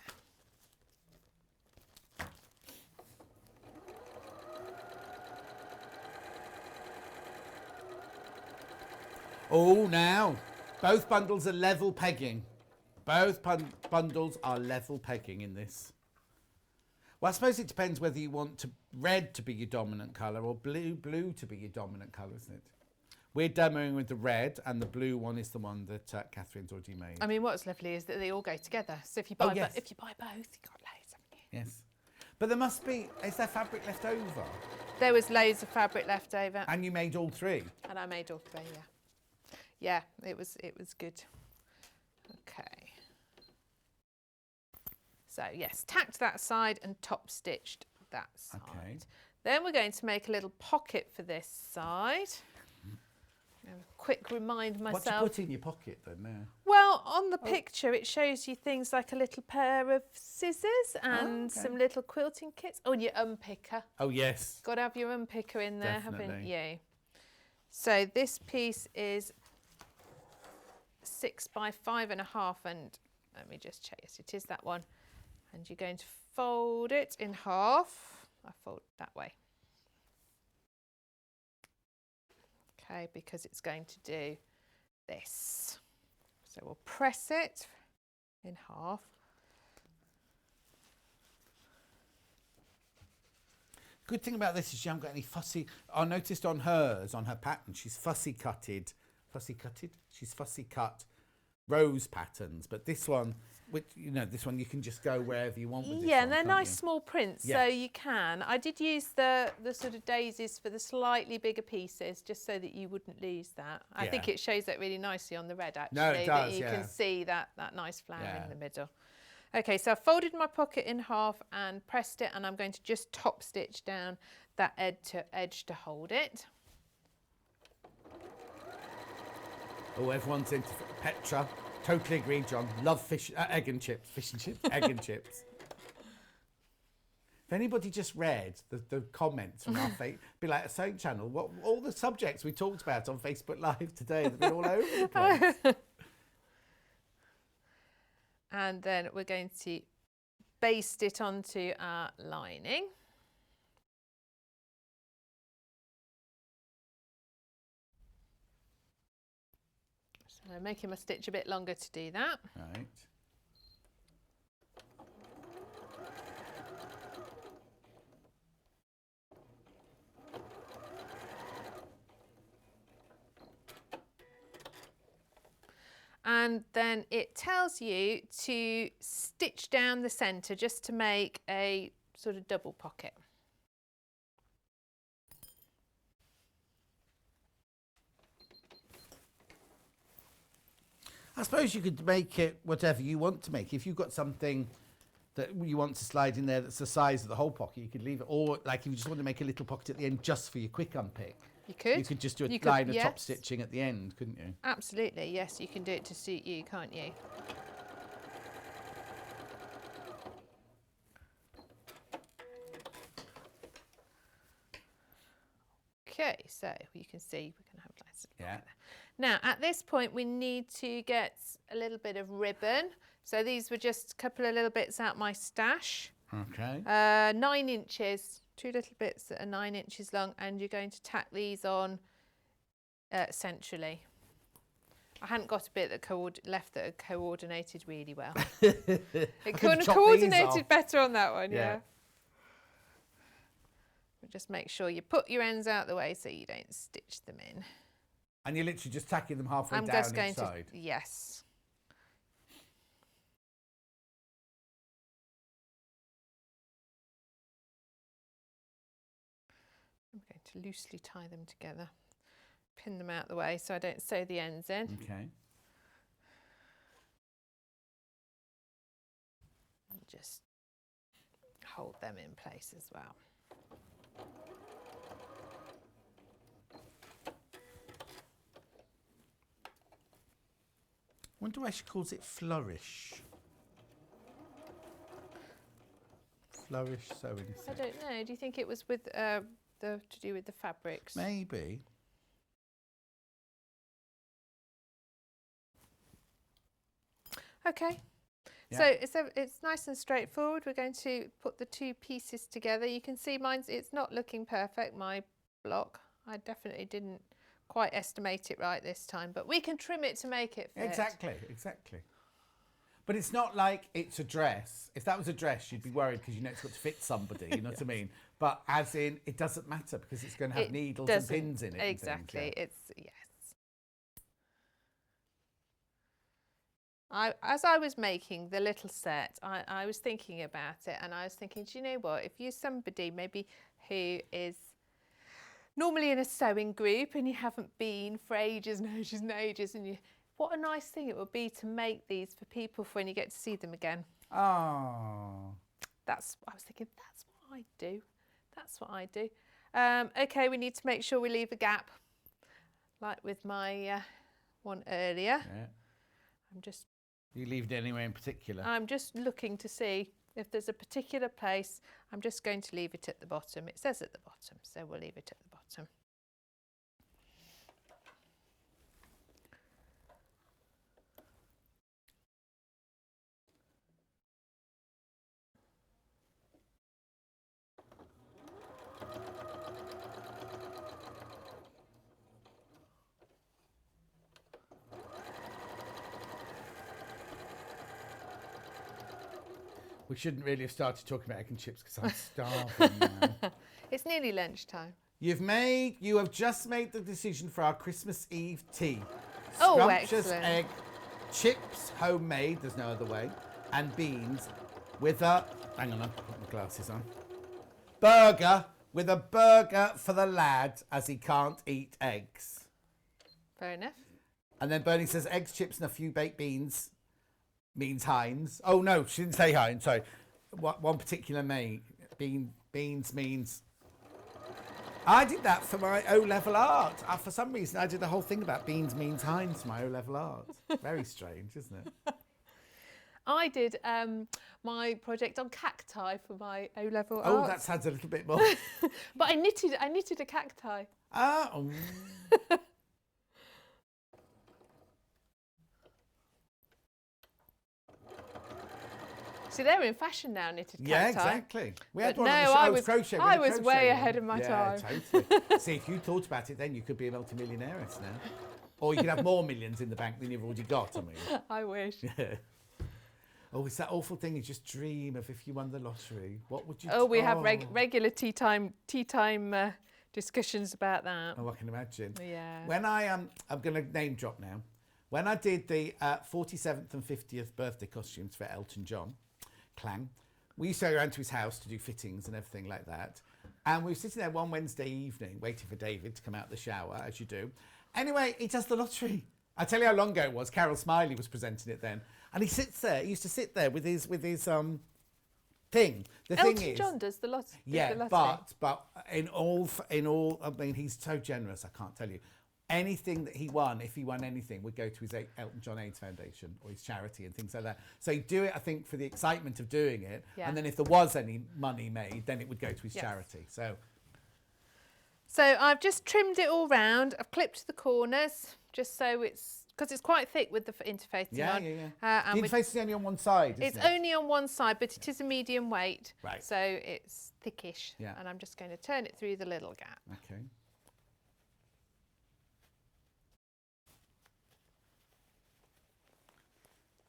Oh, now both bundles are level pegging. Both bundles are level pegging in this. Well, I suppose it depends whether you want red to be your dominant colour or blue to be your dominant colour, isn't it? We're demoing with the red, and the blue one is the one that Catherine's already made.
I mean, what's lovely is that they all go together. So if you buy,
yes.
if you buy both, you've got loads, haven't you?
Yes. But there must be, is there fabric left over?
There was loads of fabric left over.
And you made all three?
And I made all three, yeah. Yeah, it was good. Okay. So yes, tacked that side and top stitched that side.
Okay.
Then we're going to make a little pocket for this side. A quick remind myself.
What do you put in your pocket then now?
Well, on the picture it shows you things like a little pair of scissors and some little quilting kits. Oh, and your unpicker.
Oh yes.
Got to have your unpicker in there, haven't
Definitely.
you? So this piece is 6 by 5.5, and let me just check. Yes, it is that one. And you're going to fold it in half. I fold that way. Okay, because it's going to do this. So we'll press it in half.
Good thing about this is you haven't got any fussy. I noticed on hers, on her pattern, she's fussy cut rose patterns. But this one, this one you can just go wherever you want with this
Yeah,
one,
and they're
can't
nice
you?
small prints,
Yeah.
so you can. I did use the sort of daisies for the slightly bigger pieces, just so that you wouldn't lose that. I think
Yeah.
it shows that really nicely on the red, actually.
No, it
that
does,
you
yeah.
can see that nice flower
Yeah.
in the middle. Okay, so I've folded my pocket in half and pressed it, and I'm going to just top stitch down that edge to hold it.
Oh, everyone's into Petra. Totally agree, John. Love egg and chips. Fish and chips, egg and chips. If anybody just read the comments from our Be Like a Sewing channel, what all the subjects we talked about on Facebook Live today, they've been all over the place.
And then we're going to baste it onto our lining. So I'm making my stitch a bit longer to do that.
Right.
And then it tells you to stitch down the centre just to make a sort of double pocket.
I suppose you could make it whatever you want to make. If you've got something that you want to slide in there that's the size of the whole pocket, you could leave it. Or like if you just want to make a little pocket at the end just for your quick unpick.
You could.
You could just do a line of top stitching at the end, couldn't you?
Absolutely, yes. You can do it to suit you, can't you? Okay, so you can see we're going to have a nice little pocket there. Now, at this point, we need to get a little bit of ribbon. So these were just a couple of little bits out my stash.
Okay.
9 inches, 2 little bits that are 9 inches long, and you're going to tack these on centrally. I hadn't got a bit that left that had coordinated really well. It couldn't have coordinated better on that one, yeah. But just make sure you put your ends out the way so you don't stitch them in.
And you're literally just tacking them halfway down
just going
each side?
Yes. I'm going to loosely tie them together, pin them out the way so I don't sew the ends in.
Okay.
And just hold them in place as well.
I wonder why she calls it Flourish. Flourish sewing set.
I don't know. Do you think it was with to do with the fabrics?
Maybe.
Okay.
Yeah.
So it's nice and straightforward. We're going to put the 2 pieces together. You can see it's not looking perfect, my block. I definitely didn't quite estimate it right this time, but we can trim it to make it fit.
Exactly, exactly. But it's not like it's a dress. If that was a dress, you'd be worried because you know it's got to fit somebody, you know what I mean? But as in, it doesn't matter because it's going to have needles and pins in it.
Exactly, yes. As I was making the little set, I was thinking about it, and I was thinking, do you know what? If you're somebody maybe who is normally in a sewing group and you haven't been for ages and ages and ages, and what a nice thing it would be to make these for people for when you get to see them again.
Oh.
I was thinking, that's what I do. That's what I do. Okay, we need to make sure we leave a gap, like with my one earlier.
Yeah. You leave it anywhere in particular?
I'm just looking to see if there's a particular place. I'm just going to leave it at the bottom. It says at the bottom, so we'll leave it at the bottom.
We shouldn't really have started talking about egg and chips because I'm starving now.
It's nearly lunchtime.
You have just made the decision for our Christmas Eve tea.
Oh,
Scrumptious
excellent.
egg, chips, homemade, there's no other way, and beans with a, hang on, I'll put my glasses on, burger with a burger for the lad as he can't eat eggs.
Fair enough.
And then Bernie says eggs, chips and a few baked beans means Heinz. Oh no, she didn't say Heinz, sorry. One particular beans means... I did that for my O-level art. For some reason, I did a whole thing about beans means Heinz for my O-level art. Very strange, isn't it?
I did my project on cacti for my O-level art.
Oh, that sounds a little bit more...
But I knitted a cacti.
Oh.
See, they're in fashion now, knitted cacti.
Yeah, exactly. We had
But
one on the
no,
show.
I
It
was
crochet.
I was way ahead of my time.
Yeah, totally. See, if you thought about it, then you could be a multimillionaire now. Or you could have more millions in the bank than you've already got, I mean.
I wish.
Yeah. Oh, it's that awful thing you just dream of if you won the lottery. What would you do?
Oh, we have regular tea time discussions about that.
Oh, I can imagine.
Yeah.
When I'm going to name drop now. When I did the 47th and 50th birthday costumes for Elton John, Clang, we used to go around to his house to do fittings and everything like that. And we were sitting there one Wednesday evening waiting for David to come out of the shower, as you do. Anyway, he does the lottery. I tell you how long ago it was. Carol Smiley was presenting it then. And he sits there. He used to sit there with his thing. The
Elton
thing is,
John does the lottery.
yeah, but in all, I mean, he's so generous. I can't tell you. Anything that he won, if he won anything, would go to his Elton John AIDS Foundation or his charity and things like that. So he'd do it, I think, for the excitement of doing it. Yeah. And then if there was any money made, then it would go to his charity. So
I've just trimmed it all round. I've clipped the corners just so it's, because it's quite thick with the interfacing on.
Yeah. The interface is only on one side, isn't
It's
it?
only on one side, but it is a medium weight.
Right.
So it's thickish.
Yeah.
And I'm just going to turn it through the little gap.
Okay.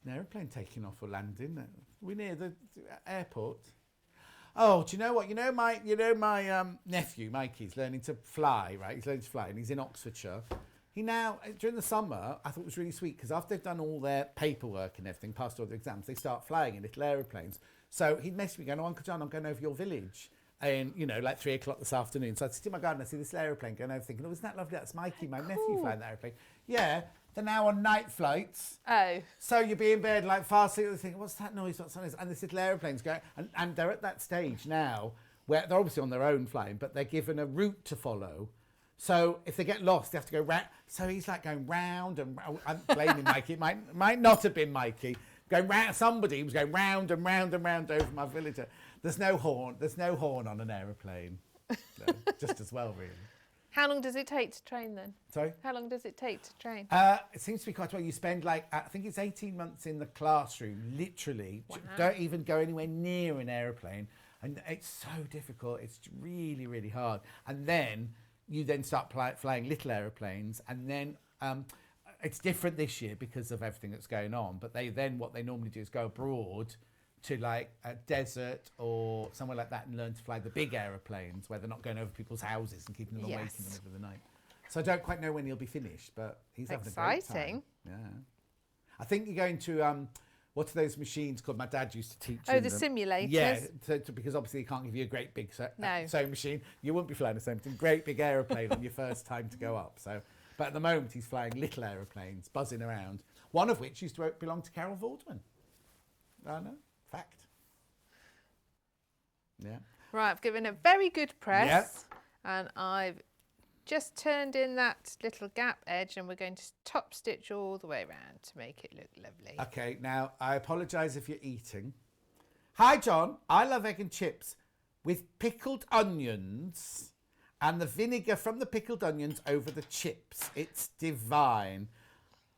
An aeroplane taking off or landing. We're near the airport. Oh, do you know what? You know my nephew, Mikey's learning to fly, right? He's learning to fly and he's in Oxfordshire. He now, during the summer, I thought it was really sweet because after they've done all their paperwork and everything, passed all the exams, they start flying in little aeroplanes. So he'd message me going, oh, Uncle John, I'm going over your village. And, like 3 o'clock this afternoon. So I sit in my garden, I see this aeroplane going over thinking, oh, isn't that lovely? That's Mikey, my nephew flying that aeroplane. Yeah. They're now on night flights.
Oh.
So you'll be in bed like fast asleep, thinking, what's that noise? What's that noise? And this little aeroplane's going, and they're at that stage now where they're obviously on their own flying, but they're given a route to follow. So if they get lost, they have to go round. So he's like going round and round. I'm blaming Mikey. It might not have been Mikey. Going round. Somebody was going round and round and round over my villager. There's no horn. There's no horn on an aeroplane. No, just as well, really.
How long does it take to train then?
Sorry?
How long does it take to train?
It seems to be quite well. You spend I think it's 18 months in the classroom, literally.
Wow.
Don't even go anywhere near an aeroplane. And it's so difficult. It's really, really hard. And then you then start flying little aeroplanes. And then it's different this year because of everything that's going on. But what they normally do is go abroad to like a desert or somewhere like that and learn to fly the big aeroplanes where they're not going over people's houses and keeping them awake in the middle of the night. So I don't quite know when he'll be finished, but he's having a great time. Yeah. I think you're going to, what are those machines called? My dad used to teach
the simulators.
Yeah, because obviously he can't give you a great big sewing machine. You wouldn't be flying a sewing machine. Great big aeroplane on your first time to go up. So, but at the moment he's flying little aeroplanes, buzzing around. One of which used to belong to Carol Vorderman. I know. Fact. Yeah.
Right, I've given a very good press and I've just turned in that little gap edge and we're going to top stitch all the way around to make it look lovely.
Okay, now I apologise if you're eating. Hi John, I love egg and chips with pickled onions and the vinegar from the pickled onions over the chips. It's divine.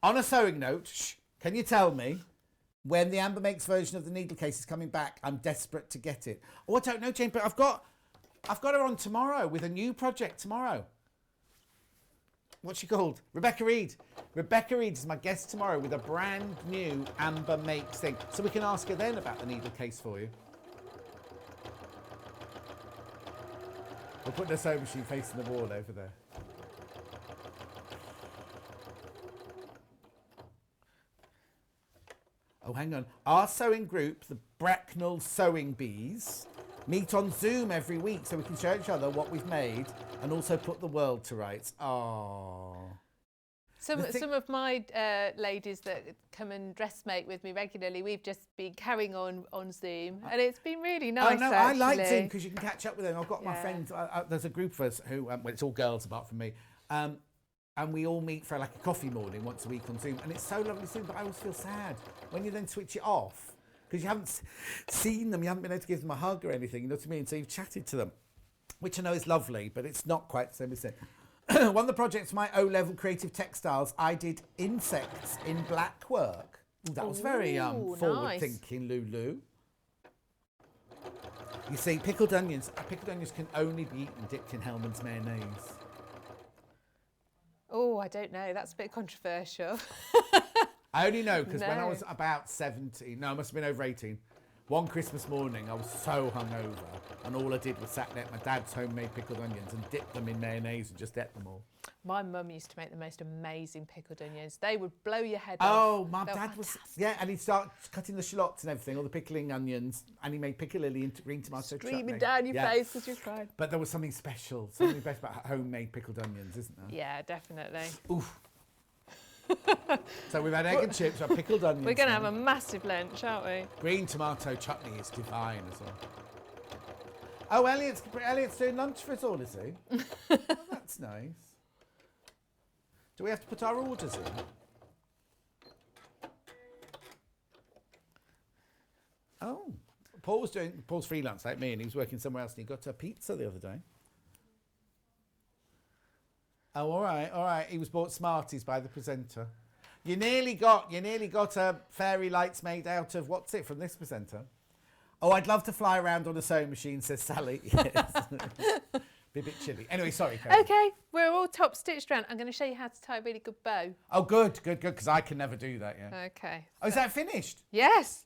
On a sewing note, can you tell me when the Amber Makes version of the needle case is coming back? I'm desperate to get it. Oh, I don't know, Jane, but I've got her on tomorrow with a new project tomorrow. What's she called? Rebecca Reid. Rebecca Reid is my guest tomorrow with a brand new Amber Makes thing. So we can ask her then about the needle case for you. We'll put the sewing machine facing the wall over there. Oh, hang on. Our sewing group, the Bracknell Sewing Bees, meet on Zoom every week so we can show each other what we've made and also put the world to rights. Oh.
Some of my ladies that come and dressmate with me regularly, we've just been carrying on Zoom and it's been really nice.
Oh, no,
actually.
I like Zoom because you can catch up with them. I've got my friends, there's a group of us who, well, it's all girls apart from me, and we all meet for like a coffee morning once a week on Zoom. And it's so lovely to see them, but I always feel sad when you then switch it off because you haven't seen them, you haven't been able to give them a hug or anything, you know what I mean? So you've chatted to them, which I know is lovely, but it's not quite the same as it. One of the projects, my O-level creative textiles, I did insects in black work. Ooh, that was very forward-thinking, Lulu. You see, pickled onions can only be eaten dipped in Hellman's mayonnaise.
Oh, Oh, I don't know. That's a bit controversial.
I only know because when I
No.
was about 17, no, I must have been over 18, one Christmas morning I was so hungover and all I did was sat there at my dad's homemade pickled onions and dipped them in mayonnaise and just ate them all.
My mum used to make the most amazing pickled onions. They would blow your head
Oh,
off.
my
They were
dad was,
fantastic.
yeah, and he'd start cutting the shallots and everything, all the pickling onions, and he made piccalilli into green tomato
Streaming
chutney.
down your
Yeah.
face as you're crying.
But there was something special, something special about homemade pickled onions, isn't there?
Yeah, definitely.
Oof. So we've had egg and chips, we've had pickled onions.
We're going to
now.
have a massive lunch, aren't we?
Green tomato chutney is divine as well. Oh, Elliot's doing lunch for us all, is he? Oh, that's nice. Do we have to put our orders in? Oh, Paul's freelance like me, and he was working somewhere else, and he got a pizza the other day. Oh, all right. He was bought Smarties by the presenter. You nearly got a fairy lights made out of what's it from this presenter? Oh, I'd love to fly around on a sewing machine, says Sally. Yes. Be a bit chilly. Anyway, sorry, Karen.
Okay, we're all top stitched around. I'm going to show you how to tie a really good bow.
Oh, good, because I can never do that, yeah.
Okay.
Oh, is that finished?
Yes.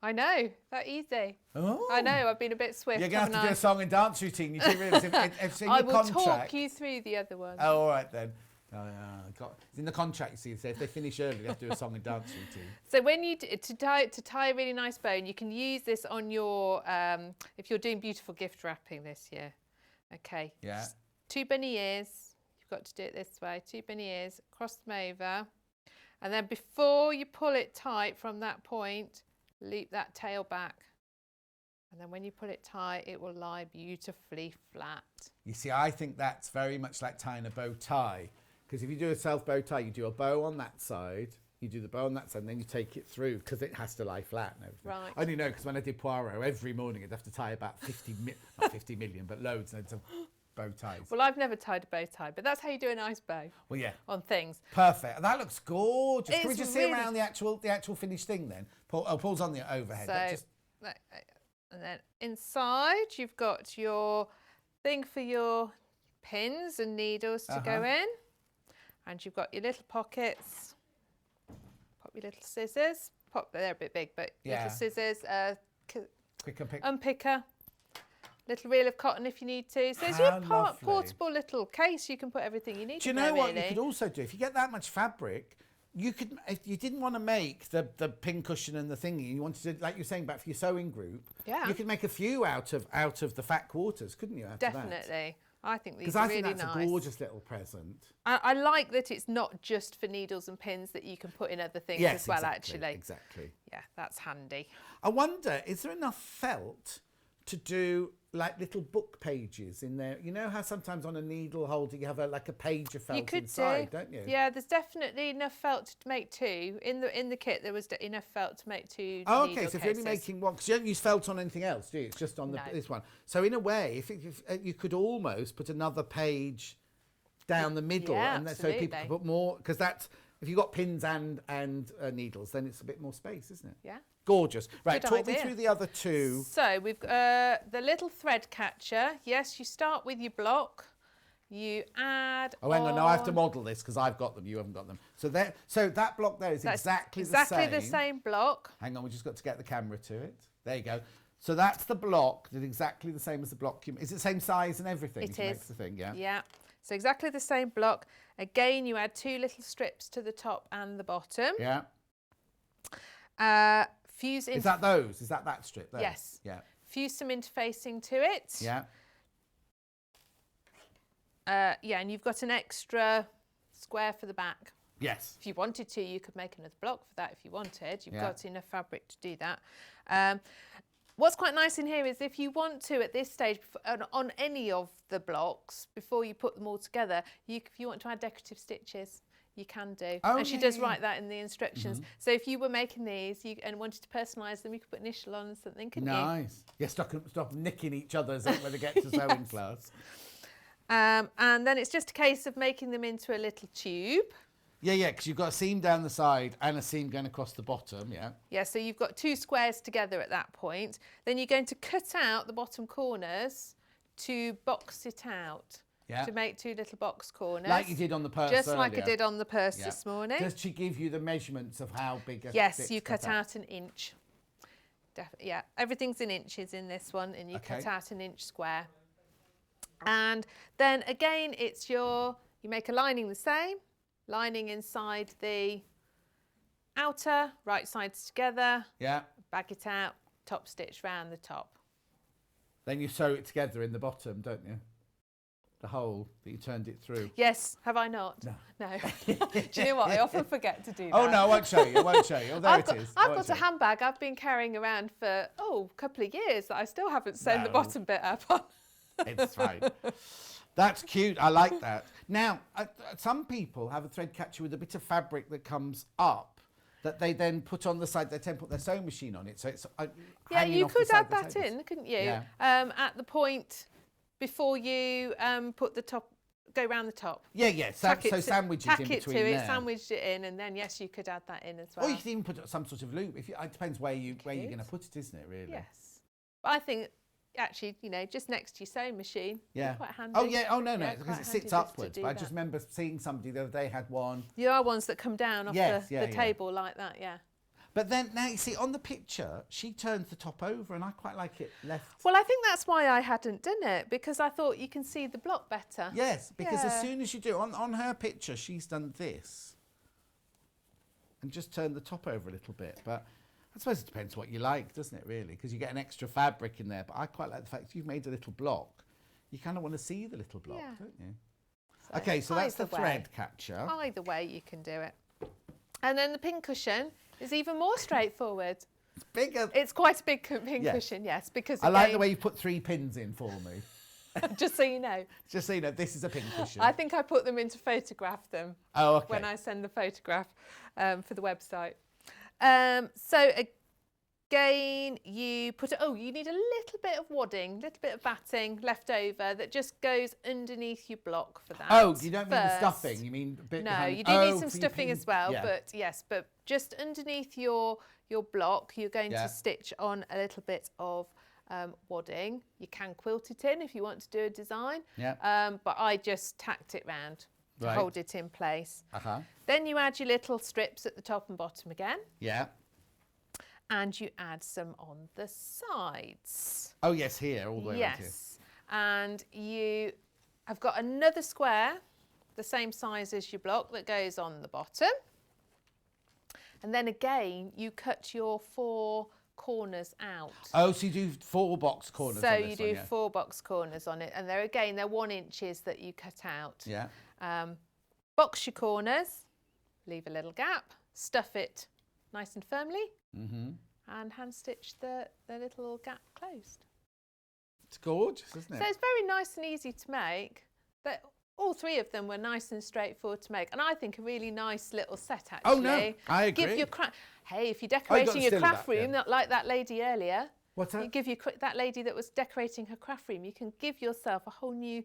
I know. That easy.
Oh.
I know. I've been a bit swift.
You're going to have to do
haven't
a song and dance routine. You do realise if it's in
I
your
will
contract.
talk you through the other one.
Oh, all right then. It's in the contract, you see. So if they finish early, they have to do a song and dance routine.
So when you to tie a really nice bow, and you can use this on your if you're doing beautiful gift wrapping this year. Okay.
Yeah.
2 bunny ears. You've got to do it this way. 2 bunny ears. Cross them over, and then before you pull it tight from that point, loop that tail back. And then when you pull it tight, it will lie beautifully flat.
You see, I think that's very much like tying a bow tie. Because if you do a self bow tie, you do a bow on that side, you do the bow on that side, and then you take it through because it has to lie flat and everything.
Right.
I only know because when I did Poirot, every morning I'd have to tie about not 50 million, but loads of bow ties.
Well, I've never tied a bow tie, but that's how you do a nice bow.
Well, yeah.
On things.
Perfect. That looks gorgeous. Can we
It's
just
really-
see around the actual finished thing then? Paul's on the overhead.
So, and then inside you've got your thing for your pins and needles to go in, and you've got your little pockets. Pop your little scissors. They're a bit big, but little scissors.
Quick
unpicker. Little reel of cotton if you need to. So it's your portable little case. You can put everything you need.
Do you
in
know
there,
what
really.
you could also do? If you get that much fabric, you could, if you didn't want to make the pin cushion and the thingy, you wanted to, like you're saying, back for your sewing group,
Yeah.
you could make a few out of the fat quarters, couldn't you? Out of that?
Definitely. I think these
Because
are
I
really
think that's
nice.
a gorgeous little present.
I like that it's not just for needles and pins, that you can put in other things
Yes,
as well,
exactly,
actually.
exactly.
Yeah, that's handy.
I wonder, is there enough felt to do like little book pages in there? You know how sometimes on a needle holder you have like a page of felt
You could
inside,
do.
don't you?
Yeah, there's definitely enough felt to make 2. In the kit, there was enough felt to make 2
Oh,
needle
okay, so if you're only
cases.
making one, because you don't use felt on anything else, do you? It's just on
No.
this one. So in a way, if you could almost put another page down the middle,
Yeah,
and so people
absolutely.
can put more, because that's, if you've got pins and needles, then it's a bit more space, isn't it?
Yeah.
Gorgeous. Right,
Good
talk me
idea.
through the other 2.
So we've got the little thread catcher. Yes, you start with your block. You add.
Oh, hang on, now I have to model this because I've got them, you haven't got them. So that block there is
That's
exactly
the same block.
Hang on, we just got to get the camera to it. There you go. So that's the block that's exactly the same as the block. Is it the same size and everything?
It
if
is.
you make the thing, yeah.
Yeah. So exactly the same block. Again, you add 2 little strips to the top and the bottom.
Yeah.
Fuse in.
Is that those? Is that strip there?
Yes.
Yeah.
Fuse some interfacing to it.
Yeah.
Yeah, and you've got an extra square for the back.
Yes.
If you wanted to, you could make another block for that if you wanted. You've
Yeah.
got enough fabric to do that. What's quite nice in here is if you want to, at this stage, on any of the blocks, before you put them all together, if you want to add decorative stitches, you can do.
Oh,
and she
yeah,
does
yeah.
write that in the instructions. So if you were making these and wanted to personalise them, you could put initial on and something, couldn't you?
Nice. Yeah, stop nicking each other's when they get to sewing class.
And then it's just a case of making them into a little tube.
Yeah, because you've got a seam down the side and a seam going across the bottom, yeah.
Yeah, so you've got 2 squares together at that point. Then you're going to cut out the bottom corners to box it out. to make 2 little box corners.
Like you did on the purse
Just
earlier.
like I did on the purse this morning.
Does she give you the measurements of how big a
Yes, you cut out an inch. Yeah, everything's in inches in this one, and you cut out an inch square. And then again, it's you make a lining the same, lining inside the outer, right sides together.
Yeah.
Bag it out, top stitch round the top.
Then you sew it together in the bottom, don't you? The hole that you turned it through.
Yes, have I not? No. Do you know what? I often forget to do that.
Oh, no, I won't show you. I won't show you. Oh, there it is.
I've got a handbag I've been carrying around for, a couple of years that I still haven't sewn the bottom bit up on.
It's fine. That's cute. I like that. Now, some people have a thread catcher with a bit of fabric that comes up that they then put on the side. They then put their sewing machine on it. So it's
yeah,
hanging
you
off the
could
side
add
of the
that
tables.
in, couldn't you?
Yeah.
At the point before you put the top, go round the top.
Yeah, yeah. So sandwich it in
between.
between
Tack it to
there.
it, sandwich it in, and then yes, you could add that in as well.
Or you could even put some sort of loop. It depends where you're going to put it, isn't it? Really.
Yes. But I think actually, just next to your sewing machine.
Yeah.
Quite handy.
Oh yeah. Oh no,
Yeah,
because
quite
it sits
handy just to
upwards.
do
But I
that.
just remember seeing somebody the other day had one.
There are ones that come down off the table like that. Yeah.
But then now you see on the picture, she turns the top over, and I quite like it left.
Well, I think that's why I hadn't done it, because I thought you can see the block better.
Yes, because as soon as you do on her picture, she's done this and just turned the top over a little bit. But I suppose it depends what you like, doesn't it? Really, because you get an extra fabric in there. But I quite like the fact you've made a little block. You kind of want to see the little block, don't you?
So
okay, so that's the
either way.
thread catcher.
Either way, you can do it. And then the pin cushion is even more straightforward.
It's bigger.
It's quite a big pin cushion, yes, because
I like the way you put 3 pins in for me.
just so you know.
Just so you know, this is a pin cushion.
I think I put them in to photograph them.
Oh, okay.
When I send the photograph for the website. So again, you put it. Oh, you need a little bit of wadding, little bit of batting left over that just goes underneath your block for that.
Oh, you don't mean the
first.
stuffing. You mean a bit
No,
behind.
you do need some stuffing as well.
Yeah.
But yes, but just underneath your block, you're going to stitch on a little bit of wadding. You can quilt it in if you want to do a design.
Yeah.
But I just tacked it round to
Right.
hold it in place.
Uh-huh.
Then you add your little strips at the top and bottom again.
Yeah.
And you add some on the sides.
Oh yes, here all the way around here.
Yes. And you have got another square, the same size as your block, that goes on the bottom. And then again, you cut your 4 corners out.
Oh, so you do 4 box corners.
So
on this
you do
one, yeah.
4 box corners on it, and they're 1 inches that you cut out.
Yeah.
Box your corners, leave a little gap, stuff it nice and firmly, and hand stitch the little gap closed.
It's gorgeous, isn't it?
So it's very nice and easy to make. But all 3 of them were nice and straightforward to make, and I think a really nice little set actually.
Oh no, I agree.
Give your hey, if you're decorating your craft room,
yeah.
like that lady earlier.
What's that?
You give that lady that was decorating her craft room. You can give yourself a whole new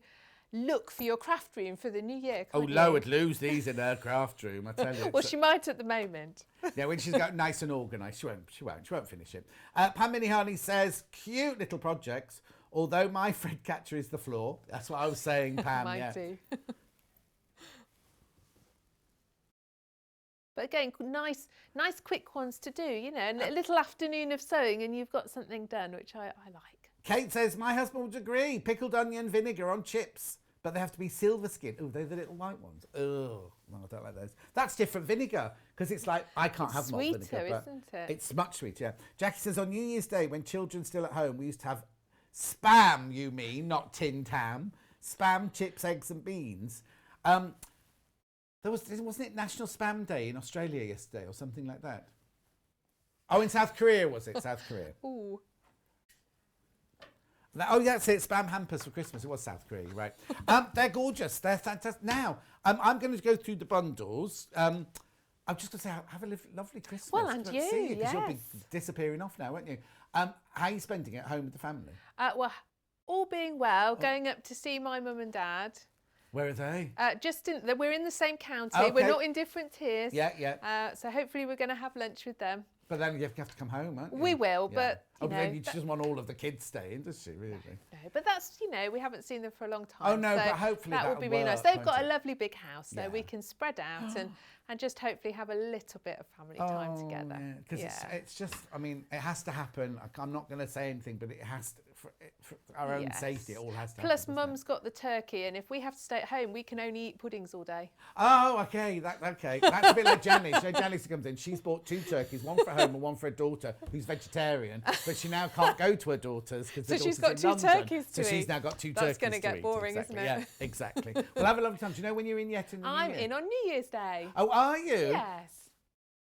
look for your craft room for the new year.
Oh,
Can't you?
Lo would lose these in her craft room, I tell you.
Well, she might at the moment.
Yeah, when she's got nice and organised, she won't finish it. Pam Minnie Harney says, cute little projects, although my thread catcher is the floor. That's what I was saying, Pam.
Mine too. But again, nice quick ones to do, and a little afternoon of sewing and you've got something done, which I like.
Kate says, my husband would agree. Pickled onion vinegar on chips, but they have to be silver skin. Oh, they're the little white ones. Oh, no, I don't like those. That's different vinegar, because it's like, I can't have malt vinegar.
Sweeter,
but
isn't it?
It's much sweeter, yeah. Jackie says, on New Year's Day, when children still at home, we used to have spam, you mean, not tin tam. Spam, chips, eggs and beans. Wasn't it National Spam Day in Australia yesterday or something like that? Oh, in South Korea, was it? South Korea.
Ooh.
Oh, that's it. Spam hampers for Christmas. It was South Korea, you're right. They're gorgeous. They're fantastic. Now, I'm going to go through the bundles. I'm just going to say, have a lovely Christmas.
Well, and
Good
you,
to see because you'll be
yes.
disappearing off now, won't you? How are you spending it at home with the family?
Well, all being well, going up to see my mum and dad.
Where are they?
We're in the same county.
Okay.
We're not in different tiers.
Yeah, yeah.
So hopefully we're going to have lunch with them.
But then you have to come home, aren't you?
We will,
Yeah.
but
but then she doesn't want all of the kids staying, does she? Really?
No, but that's, we haven't seen them for a long time.
Oh no,
so
but hopefully
that will
that'll
be really nice.
work,
They've got
won't
a
it?
lovely big house, so we can spread out and just hopefully have a little bit of family time together.
Because it's just, I mean, it has to happen. I'm not going to say anything, but it has to, for our own safety, it all has to
Plus,
happen.
Mum's got the turkey, and if we have to stay at home, we can only eat puddings all day.
Oh, okay. That's a bit like Janice. Janice comes in. She's bought 2 turkeys, one for home and one for her daughter, who's vegetarian. But she now can't go to her daughter's because
So
the
she's
daughter's
got
in
2
London.
turkeys to
So
eat.
she's now got 2
That's
turkeys
gonna
to
get
eat.
boring,
Exactly.
isn't it?
Yeah, exactly. We'll have a lovely time. Do you know when you're in yet in the
I'm
New Year?
in on New Year's Day.
Oh, are you?
Yes.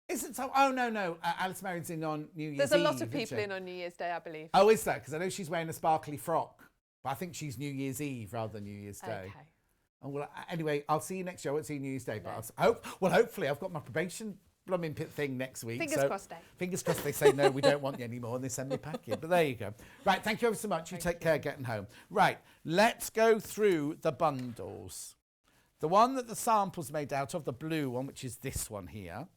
Isn't so? Oh no. Alice Marion's in on New Year's
There's a lot
Eve,
of
isn't
people
she?
in on New Year's Day, I believe.
Oh, is that? Because I know she's wearing a sparkly frock, but I think she's New Year's Eve rather than New Year's Day.
Okay.
Oh, well, anyway, I'll see you next year. I won't see you New Year's Day, but hopefully I've got my probation blooming thing next week.
Fingers crossed, Dave.
Fingers crossed they say, no, we don't want you anymore, and they send me back in. But there you go. Right, thank you ever so much. You take care getting home. Right, let's go through the bundles. The one that the sample's made out of, the blue one, which is this one here.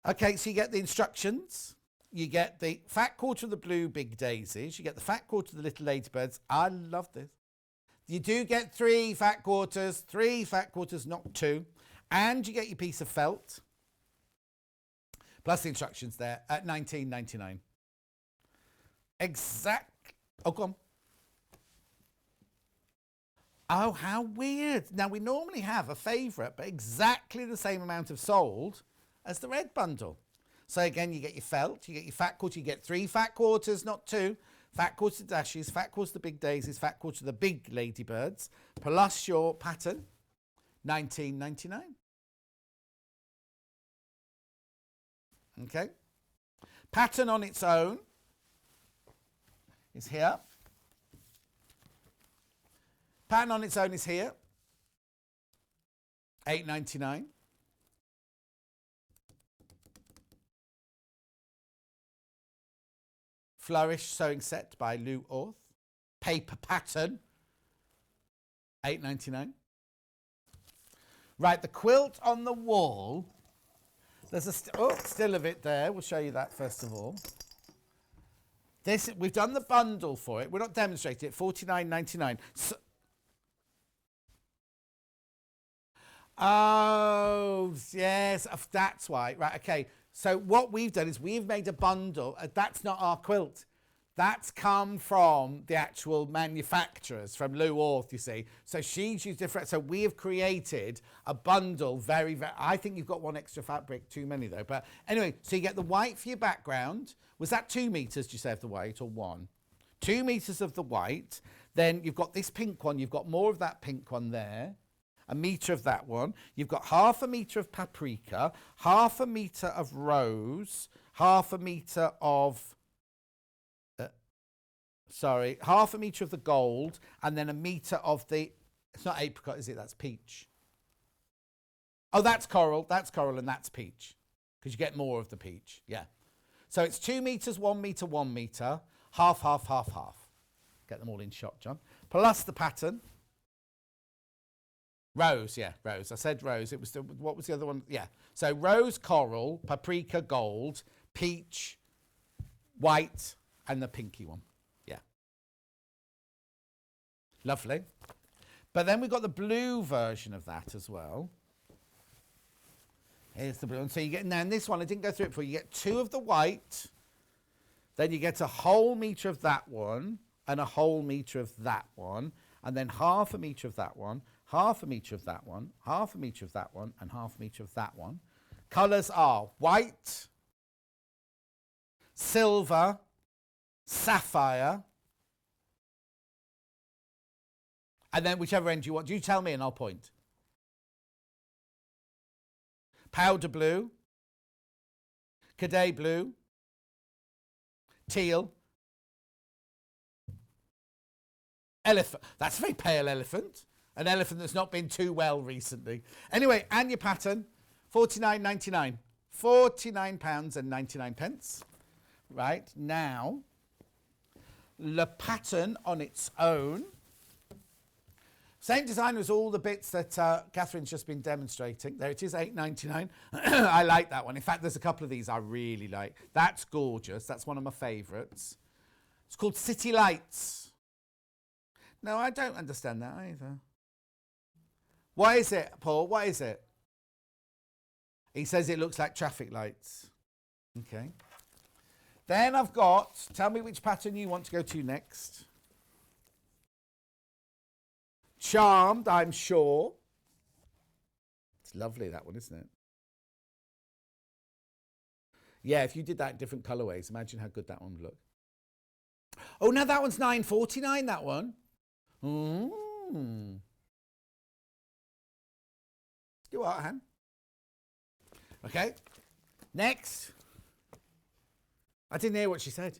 Okay, so you get the instructions. You get the fat quarter of the blue big daisies. You get the fat quarter of the little ladybirds. I love this. You do get 3 fat quarters, not 2. And you get your piece of felt. Plus the instructions there at $19.99. Oh, go on. Oh, how weird. Now, we normally have a favourite, but exactly the same amount of sold as the red bundle. So again, you get your felt, you get your fat quarter, you get 3 fat quarters, not 2. Fat quarter of the dashes, fat quarter of the big daisies, fat quarter of the big ladybirds, plus your pattern, $19.99. Okay. Pattern on its own is here. Pattern on its own is here, $8.99. Flourish sewing set by Lou Orth. Paper pattern, $8.99. Right, the quilt on the wall. There's a still of it there. We'll show you that first of all. This, we've done the bundle for it. We're not demonstrating it. $49.99. So, oh yes, that's why. Right, okay. So what we've done is we've made a bundle. That's not our quilt. That's come from the actual manufacturers, from Lou Orth, you see. So she's used different. So we have created a bundle, very, I think you've got 1 extra fabric, too many though. But anyway, so you get the white for your background. Was that 2 meters, do you say, of the white, or 1? 2 meters of the white. Then you've got this pink one. You've got more of that pink one there. 1 meter of that one. You've got 1/2 meter of paprika, 1/2 meter of rose, 1/2 meter of 1/2 meter of the gold, and then 1 meter of the, it's not apricot, is it? That's peach. Oh, that's coral, and that's peach, because you get more of the peach. Yeah. So it's 2 meters, 1 meter, 1 meter, half, half, half, half. Get them all in shot, John. Plus the pattern. Rose, yeah, rose. I said rose. It was what was the other one? Yeah. So rose, coral, paprika, gold, peach, white, and the pinky one. Yeah. Lovely. But then we've got the blue version of that as well. Here's the blue one. So you get, now in this one, I didn't go through it before, you get 2 of the white, then you get 1/2 meter of that one, and 1/2 meter of that one, and then 1/2 meter of that one, 1/2 meter of that one, 1/2 meter of that one, and 1/2 meter of that one. Colours are white, silver, sapphire, and then whichever end you want. You tell me and I'll point. Powder blue, cadet blue, teal, elephant. That's a very pale elephant. An elephant that's not been too well recently. Anyway, and your pattern, £49.99. £49.99. Right, now, the pattern on its own. Same design as all the bits that Catherine's just been demonstrating. There it is, £8.99. I like that one. In fact, there's a couple of these I really like. That's gorgeous. That's one of my favourites. It's called City Lights. No, I don't understand that either. What is it, Paul? What is it? He says it looks like traffic lights. Okay. Then I've got, tell me which pattern you want to go to next. Charmed, I'm sure. It's lovely, that one, isn't it? Yeah, if you did that in different colourways, imagine how good that one would look. Oh, now that one's $9.49, that one. You what, Han? Okay. Next. I didn't hear what she said.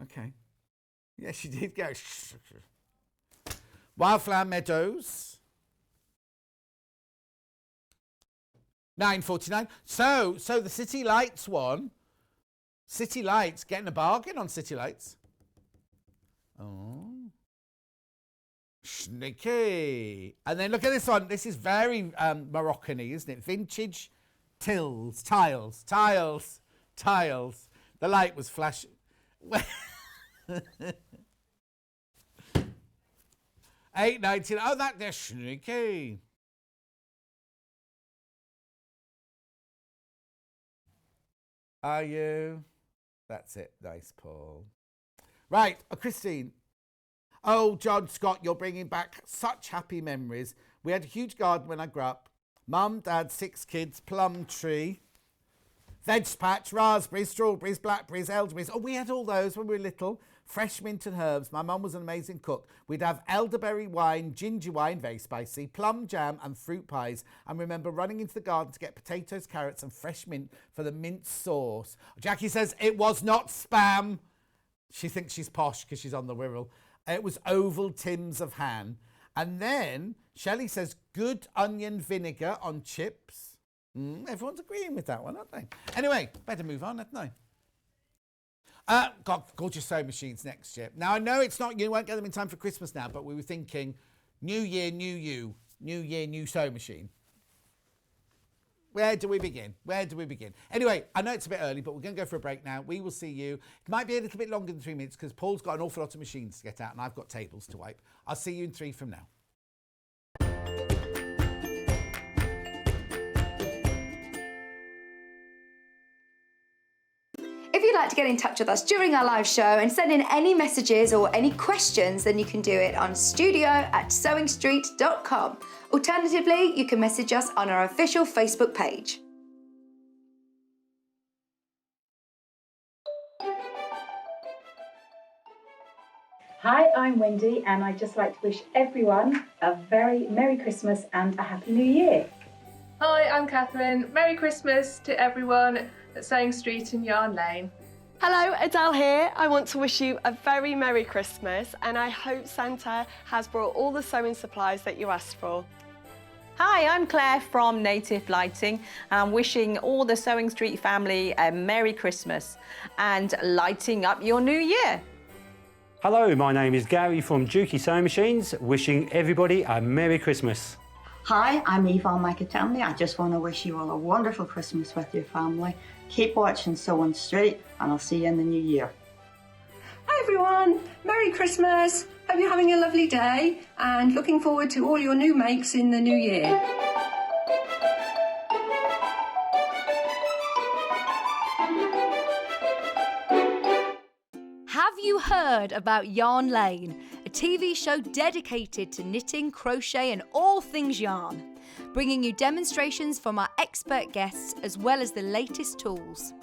Okay. Yeah, she did go. Wildflower Meadows. $9.49. So the City Lights one. City Lights, getting a bargain on City Lights. Oh. Sneaky. And then look at this one. This is very Moroccan-y, isn't it? Vintage tiles. The light was flashing. $8.99. Oh, they're sneaky. Are you? That's it. Nice, Paul. Right, Christine. Oh, John Scott, you're bringing back such happy memories. We had a huge garden when I grew up. Mum, Dad, 6 kids, plum tree, veg patch, raspberries, strawberries, blackberries, elderberries. Oh, we had all those when we were little. Fresh mint and herbs. My mum was an amazing cook. We'd have elderberry wine, ginger wine, very spicy, plum jam and fruit pies. And remember running into the garden to get potatoes, carrots and fresh mint for the mint sauce. Jackie says it was not spam. She thinks she's posh because she's on the Wirral. It was Oval Tims of Han. And then Shelley says good onion vinegar on chips. Everyone's agreeing with that one, aren't they? Anyway, better move on, hadn't I? Got gorgeous sewing machines next year. Now, I know it's not, you won't get them in time for Christmas now, but we were thinking new year, new you. New year, new sewing machine. Where do we begin? Anyway, I know it's a bit early, but we're going to go for a break now. We will see you. It might be a little bit longer than 3 minutes because Paul's got an awful lot of machines to get out and I've got tables to wipe. I'll see you in 3 from now.
If you'd like to get in touch with us during our live show and send in any messages or any questions, then you can do it on studio@sewingstreet.com. Alternatively, you can message us on our official Facebook page.
Hi, I'm Wendy and I'd just like to wish everyone a very Merry Christmas and a Happy New Year.
Hi, I'm Catherine. Merry Christmas to everyone at Sewing Street and Yarn Lane.
Hello, Adele here. I want to wish you a very Merry Christmas and I hope Santa has brought all the sewing supplies that you asked for.
Hi, I'm Claire from Native Lighting and I'm wishing all the Sewing Street family a Merry Christmas and lighting up your new year.
Hello, my name is Gary from Dukey Sewing Machines, wishing everybody a Merry Christmas.
Hi, I'm Yvonne McAtamney. I just want to wish you all a wonderful Christmas with your family. Keep watching Sewing Street and I'll see you in the new year.
Hi everyone, Merry Christmas. Hope you're having a lovely day and looking forward to all your new makes in the new year.
Have you heard about Yarn Lane, a TV show dedicated to knitting, crochet and all things yarn, bringing you demonstrations from our expert guests as well as the latest tools.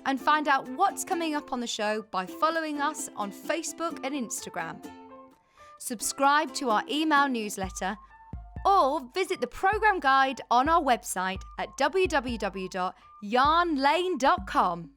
And find out what's coming up on the show by following us on Facebook and Instagram. Subscribe to our email newsletter or visit the programme guide on our website at www.yarnlane.com.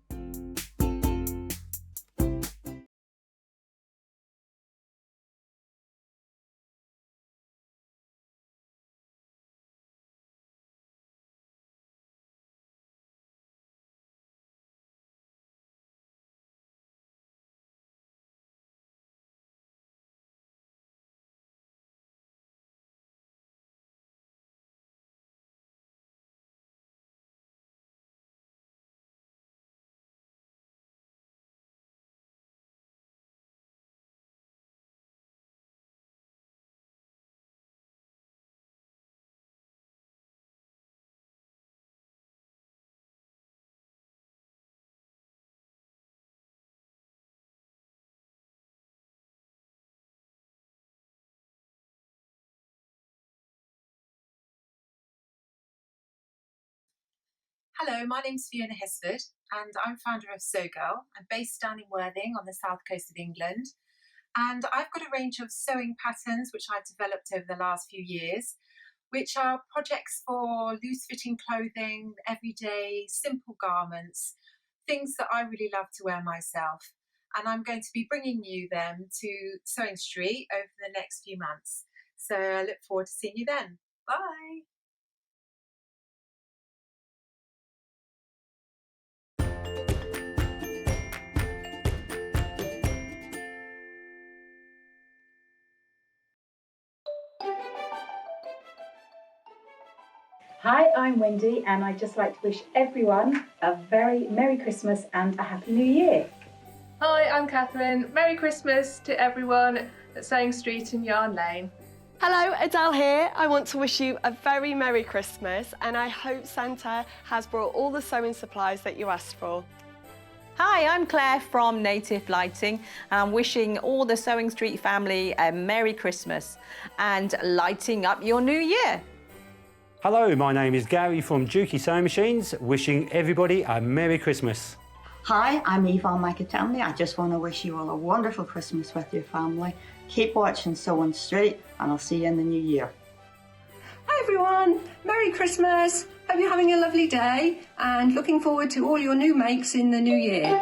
Hello, my name's Fiona Hesketh and I'm founder of Sew Girl. I'm based down in Worthing on the south coast of England. And I've got a range of sewing patterns which I've developed over the last few years, which are projects for loose-fitting clothing, everyday, simple garments, things that I really love to wear myself. And I'm going to be bringing you them to Sewing Street over the next few months. So I look forward to seeing you then. Bye.
Hi, I'm Wendy, and I'd just like to wish everyone a very Merry Christmas and a Happy New Year.
Hi, I'm Katharine. Merry Christmas to everyone at Sewing Street and Yarn Lane.
Hello, Adele here. I want to wish you a very Merry Christmas, and I hope Santa has brought all the sewing supplies that you asked for.
Hi, I'm Claire from Native Lighting, and I'm wishing all the Sewing Street family a Merry Christmas and lighting up your new year.
Hello, my name is Gary from Dukey Sewing Machines, wishing everybody a Merry Christmas.
Hi, I'm Yvonne McAterney. I just want to wish you all a wonderful Christmas with your family. Keep watching Sewing Street, and I'll see you in the new year.
Hi everyone, Merry Christmas. Hope you're having a lovely day and looking forward to all your new makes in the new year.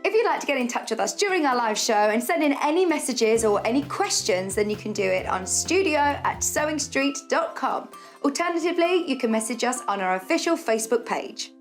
If you'd like to get in touch with us during our live show and send in any messages or any questions, then you can do it on studio@sewingstreet.com. Alternatively, you can message us on our official Facebook page.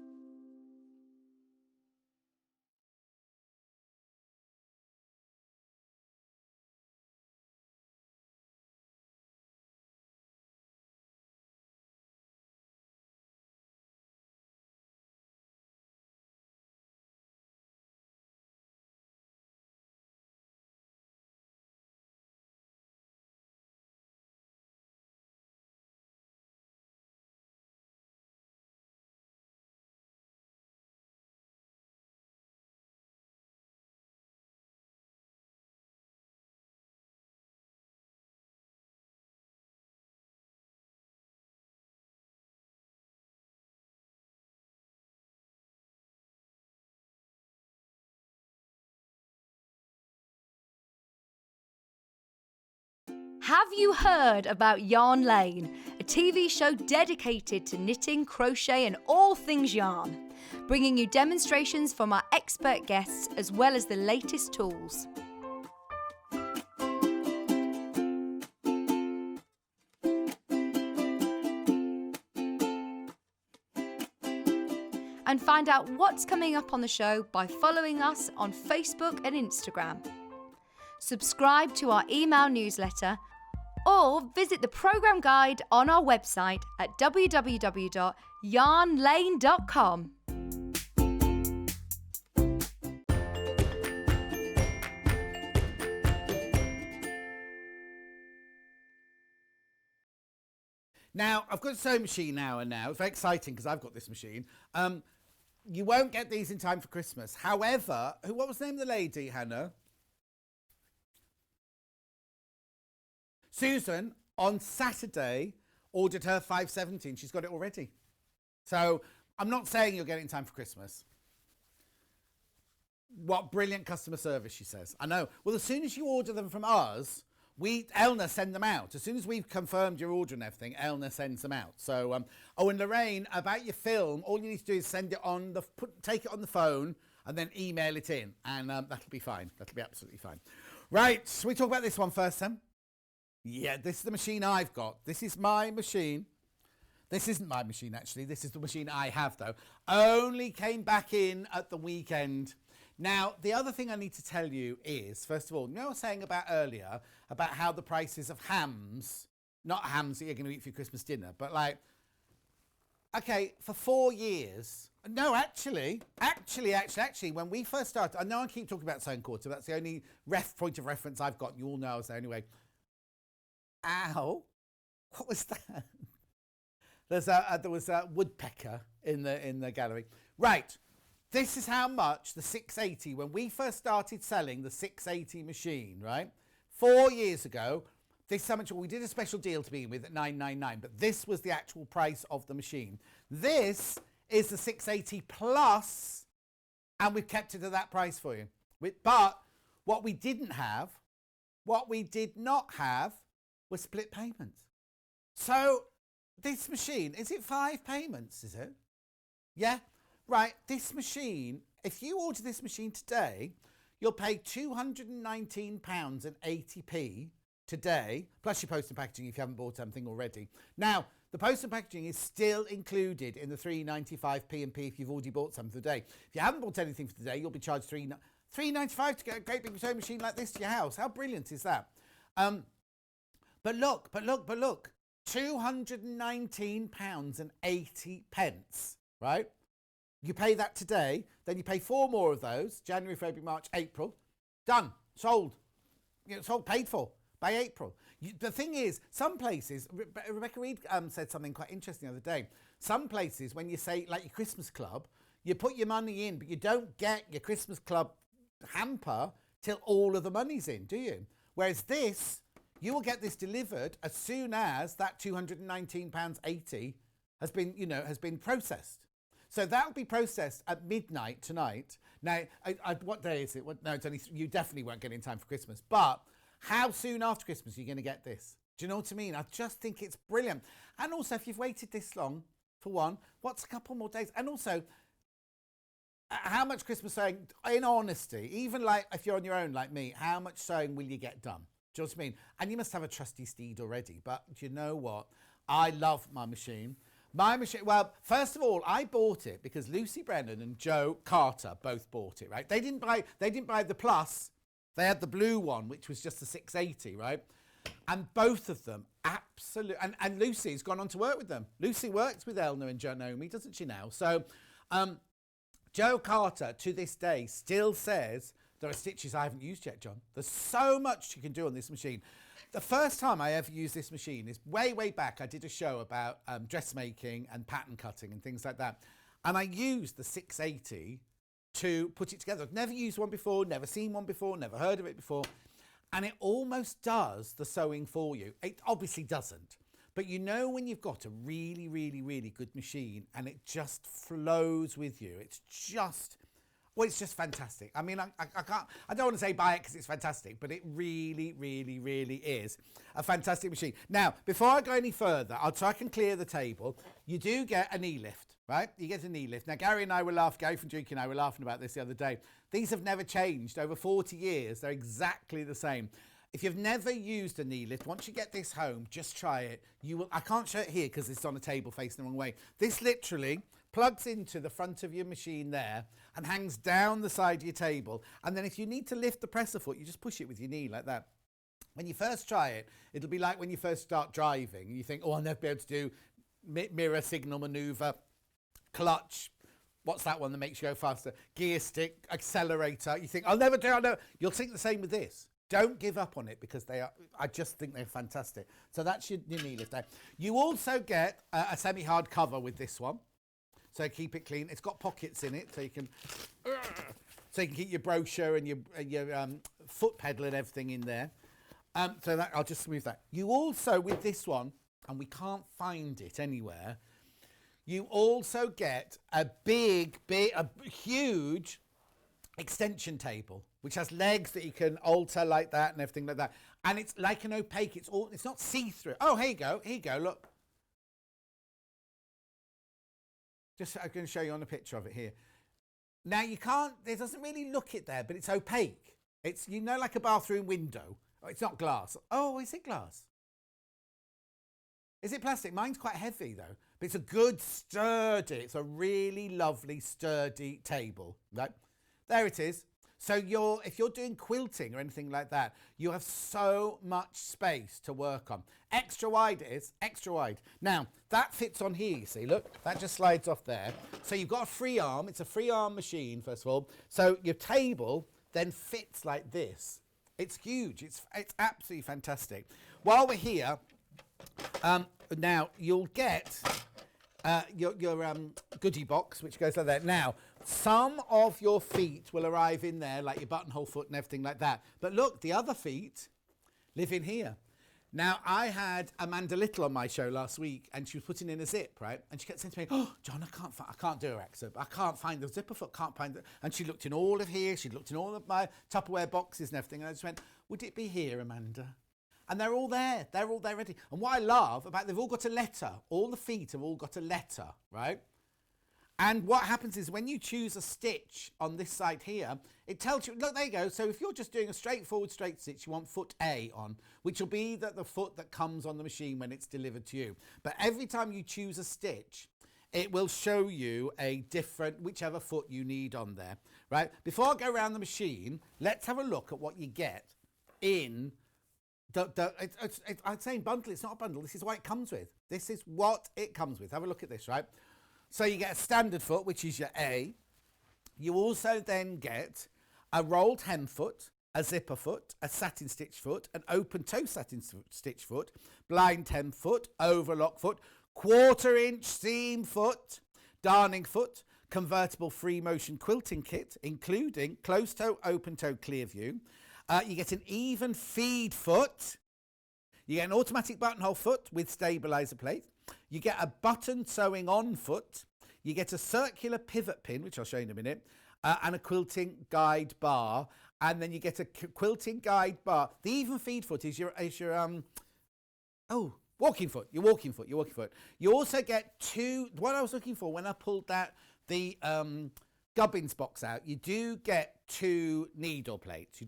Have you heard about Yarn Lane, a TV show dedicated to knitting, crochet and all things yarn, bringing you demonstrations from our expert guests as well as the latest tools. And find out what's coming up on the show by following us on Facebook and Instagram. Subscribe to our email newsletter or visit the programme guide on our website at www.yarnlane.com.
Now, I've got a sewing machine now. It's very exciting because I've got this machine. You won't get these in time for Christmas. However, what was the name of the lady, Hannah? Susan, on Saturday, ordered her 517. She's got it already. So I'm not saying you'll get it in time for Christmas. What brilliant customer service, she says. I know. Well, as soon as you order them from us, Elna send them out. As soon as we've confirmed your order and everything, Elna sends them out. So, and Lorraine, about your film, all you need to do is send it on take it on the phone and then email it in, and that'll be fine. That'll be absolutely fine. Right, shall we talk about this one first then? Yeah, this is the machine I've got. This is my machine. This isn't my machine, actually. This is the machine I have, though. Only came back in at the weekend. Now, the other thing I need to tell you is, first of all, you know what I was saying about earlier, about how the prices of hams, not hams that you're going to eat for your Christmas dinner, but like, okay, for 4 years, no, actually, when we first started, I know I keep talking about Sewing Quarter, that's the only point of reference I've got, you all know I was there anyway. Ow, what was that? There was a woodpecker in the gallery. Right. This is how much the 680, when we first started selling the 680 machine, right? 4 years ago, this so much, we did a special deal to begin with at $9.99, but this was the actual price of the machine. This is the 680 plus, and we've kept it at that price for you. But what we did not have was split payments. So this machine, is it 5 payments, is it? Yeah, right, this machine, if you order this machine today, you'll pay £219.80 today, plus your post and packaging if you haven't bought something already. Now, the post and packaging is still included in the £3.95 P&P if you've already bought something today. If you haven't bought anything for today, you'll be charged $3.95 to get a great big sewing machine like this to your house. How brilliant is that? But look, £219.80, right? You pay that today, then you pay 4 more of those, January, February, March, April. Done, sold, sold, paid for by April. The thing is, some places, Rebecca Reed said something quite interesting the other day. Some places, when you say, like your Christmas club, you put your money in, but you don't get your Christmas club hamper till all of the money's in, do you? Whereas this, you will get this delivered as soon as that £219.80 has been processed. So that'll be processed at midnight tonight. Now, what day is it? No, it's only, you definitely won't get it in time for Christmas. But how soon after Christmas are you going to get this? Do you know what I mean? I just think it's brilliant. And also, if you've waited this long, for one, what's a couple more days? And also, how much Christmas sewing, in honesty, even like if you're on your own like me, how much sewing will you get done? Do you know what I mean? And you must have a trusty steed already. But do you know what? I love my machine. My machine, well, first of all, I bought it because Lucy Brennan and Joe Carter both bought it, right? They didn't buy the plus. They had the blue one, which was just the 680, right? And both of them absolutely, and Lucy's gone on to work with them. Lucy works with Eleanor and Naomi, doesn't she now? So Joe Carter, to this day, still says there are stitches I haven't used yet, John. There's so much you can do on this machine. The first time I ever used this machine is way, way back. I did a show about dressmaking and pattern cutting and things like that. And I used the 680 to put it together. I've never used one before, never seen one before, never heard of it before. And it almost does the sewing for you. It obviously doesn't. But you know when you've got a really, really, really good machine and it just flows with you. It's just... well, it's just fantastic. I mean, I don't want to say buy it because it's fantastic, but it really, really, really is a fantastic machine. Now, before I go any further, so I can clear the table, you do get a knee lift, right? You get a knee lift. Now, Gary from Dukey and I were laughing about this the other day. These have never changed. Over 40 years, they're exactly the same. If you've never used a knee lift, once you get this home, just try it. You will. I can't show it here because it's on a table facing the wrong way. This literally plugs into the front of your machine there and hangs down the side of your table. And then if you need to lift the presser foot, you just push it with your knee like that. When you first try it, it'll be like when you first start driving and you think, oh, I'll never be able to do mirror, signal maneuver, clutch. What's that one that makes you go faster? Gear stick, accelerator. You think, I'll never do it. You'll think the same with this. Don't give up on it because I just think they're fantastic. So that's your knee lift there. You also get a semi-hard cover with this one. So keep it clean. It's got pockets in it, so you can keep your brochure and your foot pedal and everything in there. So that I'll just smooth that. You also, with this one, and we can't find it anywhere, you also get a huge extension table, which has legs that you can alter like that and everything like that. And it's like an opaque. It's not see-through. Oh, here you go. Look. I'm going to show you on a picture of it here. Now it doesn't really look it there, but it's opaque. It's, like a bathroom window. Oh, it's not glass. Oh, is it glass? Is it plastic? Mine's quite heavy though, but it's a good it's a really lovely sturdy table, right? There it is. So if you're doing quilting or anything like that, you have so much space to work on. Extra wide it is, extra wide. Now, that fits on here, you see, look, that just slides off there. So you've got a free arm, it's a free arm machine, first of all. So your table then fits like this. It's huge, it's absolutely fantastic. While we're here, now you'll get your goodie box, which goes like that. Now, some of your feet will arrive in there, like your buttonhole foot and everything like that. But look, the other feet, live in here. Now, I had Amanda Little on my show last week, and she was putting in a zip, right? And she kept saying to me, "Oh, John, I can't do her accent. I can't find the zipper foot, can't find it." And she looked in all of here, she looked in all of my Tupperware boxes and everything, and I just went, "Would it be here, Amanda?" And they're all there ready. And what I love about, they've all got a letter. All the feet have all got a letter, right? And what happens is when you choose a stitch on this side here, it tells you, look, there you go. So if you're just doing a straightforward straight stitch, you want foot A on, which will be the foot that comes on the machine when it's delivered to you. But every time you choose a stitch, it will show you a different, whichever foot you need on there, right? Before I go around the machine, let's have a look at what you get in I'd say bundle. It's not a bundle. This is what it comes with. This is what it comes with. Have a look at this, right? So you get a standard foot, which is your A. You also then get a rolled hem foot, a zipper foot, a satin stitch foot, an open toe satin stitch foot, blind hem foot, overlock foot, 1/4 inch seam foot, darning foot, convertible free motion quilting kit, including closed toe, open toe, clear view. You get an even feed foot. You get an automatic buttonhole foot with stabilizer plate. You get a button sewing on foot. You get a circular pivot pin, which I'll show you in a minute, and a quilting guide bar. And then you get a quilting guide bar. The even feed foot is your walking foot. Your walking foot. You also get what I was looking for when I pulled the gubbins box out, you do get 2 needle plates.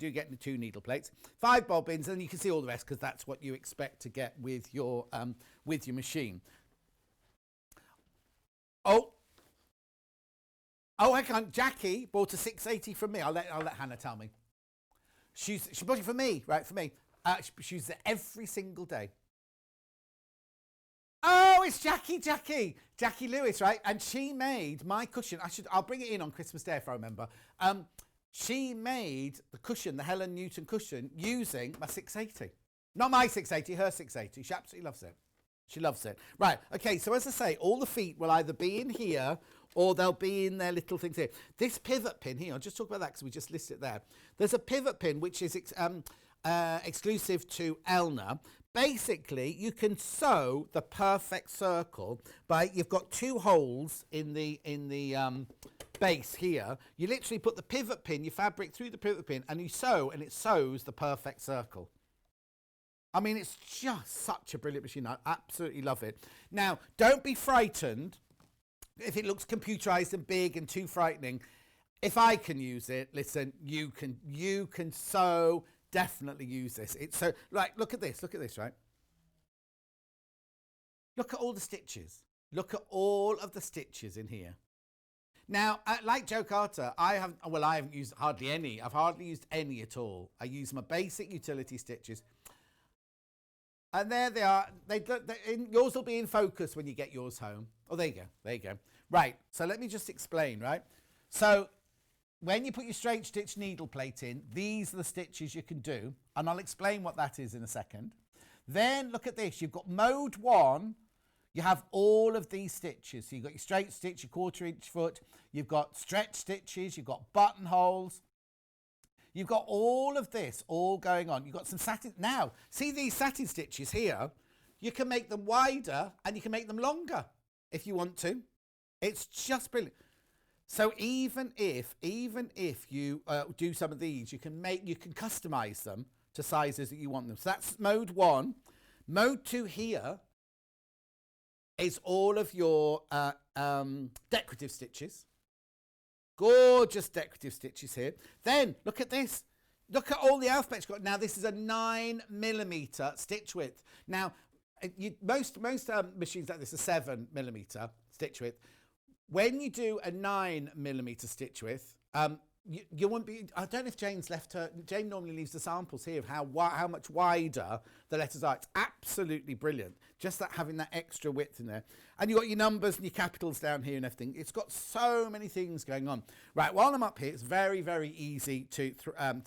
5 bobbins, and you can see all the rest because that's what you expect to get with your machine. I can't. Jackie bought a 680 from me. I'll let Hannah tell me. She bought it for me, right? For me. She uses it every single day. Oh, it's Jackie Lewis, right? And she made my cushion. I'll bring it in on Christmas Day if I remember. She made the cushion, the Helen Newton cushion, using my 680. Not my 680, her 680. She absolutely loves it. She loves it. Right, okay, so as I say, all the feet will either be in here or they'll be in their little things here. This pivot pin here, I'll just talk about that because we just listed it there. There's a pivot pin which is exclusive to Elna. Basically, you can sew the perfect circle by, you've got 2 holes in the base here. You literally put the pivot pin, your fabric through the pivot pin, and you sew, and it sews the perfect circle. I mean, it's just such a brilliant machine. I absolutely love it. Now, don't be frightened if it looks computerized and big and too frightening. If I can use it, listen, you can so definitely use this. It's so, like, look at this, right? Look at all the stitches. Look at all of the stitches in here. Now, like Joe Carter, I haven't used hardly any. I've hardly used any at all. I use my basic utility stitches. And there they are. Yours will be in focus when you get yours home. Oh, there you go. Right, so let me just explain, right? So when you put your straight stitch needle plate in, these are the stitches you can do. And I'll explain what that is in a second. Then look at this. You've got mode 1. You have all of these stitches. So you've got your straight stitch, your 1/4 inch foot. You've got stretch stitches. You've got buttonholes. You've got all of this all going on. You've got some satin. Now, see these satin stitches here? You can make them wider and you can make them longer if you want to. It's just brilliant. So even if you do some of these, you can customize them to sizes that you want them. So that's mode 1. Mode 2 here is all of your decorative stitches. Gorgeous decorative stitches here. Then look at this. Look at all the alphabets you've got. Now this is a 9mm stitch width. Now most machines like this are 7mm stitch width. When you do a 9mm stitch width, you won't be. I don't know if Jane's left her. Jane normally leaves the samples here of how much wider the letters are. It's absolutely brilliant. Just that having that extra width in there, and you got your numbers and your capitals down here and everything. It's got so many things going on. Right, while I'm up here, it's very, very easy to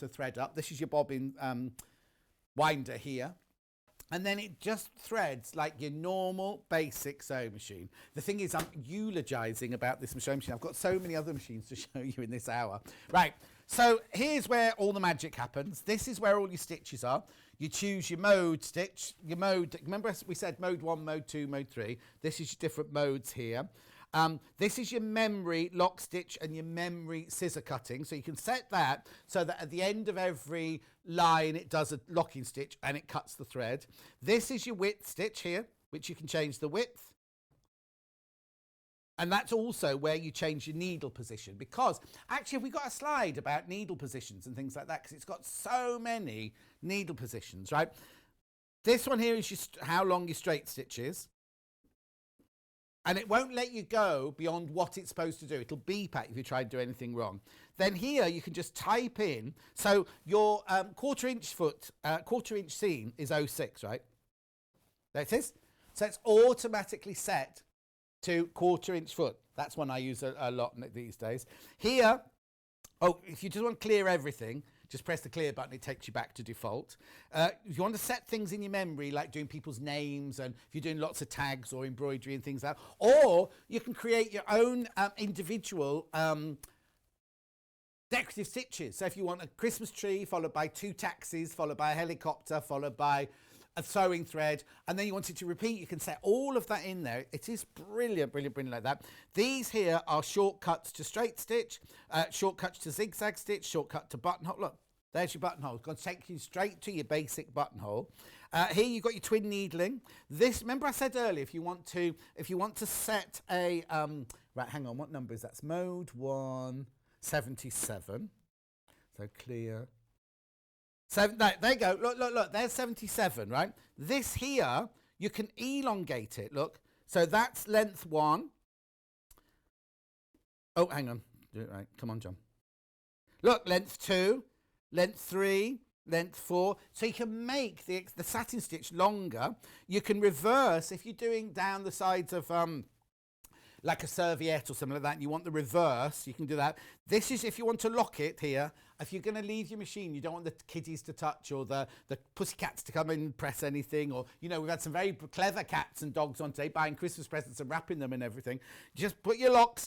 thread up. This is your bobbin winder here. And then it just threads like your normal basic sewing machine. The thing is, I'm eulogizing about this sewing machine. I've got so many other machines to show you in this hour. Right, so here's where all the magic happens. This is where all your stitches are. You choose your mode stitch, your mode. Remember we said mode 1, mode 2, mode 3. This is your different modes here. This is your memory lock stitch and your memory scissor cutting. So you can set that so that at the end of every line it does a locking stitch and it cuts the thread. This is your width stitch here, which you can change the width. And that's also where you change your needle position, because actually we've got a slide about needle positions and things like that, because it's got so many needle positions, right? This one here is how long your straight stitch is. And it won't let you go beyond what it's supposed to do. It'll beep at you if you try to do anything wrong. Then here you can just type in. So your quarter inch seam is 06, right? There it is. So it's automatically set to quarter inch foot. That's one I use a lot these days. Here, if you just want to clear everything, just press the clear button, it takes you back to default. If you want to set things in your memory, like doing people's names, and if you're doing lots of tags or embroidery and things like that, or you can create your own individual decorative stitches. So if you want a Christmas tree, followed by 2 taxis, followed by a helicopter, followed by a sewing thread, and then you want it to repeat, you can set all of that in there. It is brilliant, brilliant, brilliant like that. These here are shortcuts to straight stitch, shortcuts to zigzag stitch, shortcut to buttonhole. Look, there's your buttonhole. It's going to take you straight to your basic buttonhole. Here you've got your twin needling. This, remember I said earlier, if you want to set a right, hang on, what number is that? It's mode 177. So clear. So there you go. Look. There's 77, right? This here, you can elongate it. Look. So that's length 1. Oh, hang on. Do it right. Come on, John. Look, length 2, length 3, length 4. So you can make the satin stitch longer. You can reverse if you're doing down the sides of like a serviette or something like that, and you want the reverse, you can do that. This is if you want to lock it here. If you're going to leave your machine, you don't want the kiddies to touch, or the pussycats to come in and press anything, or, you know, we've had some very clever cats and dogs on today buying Christmas presents and wrapping them and everything. Just put your lock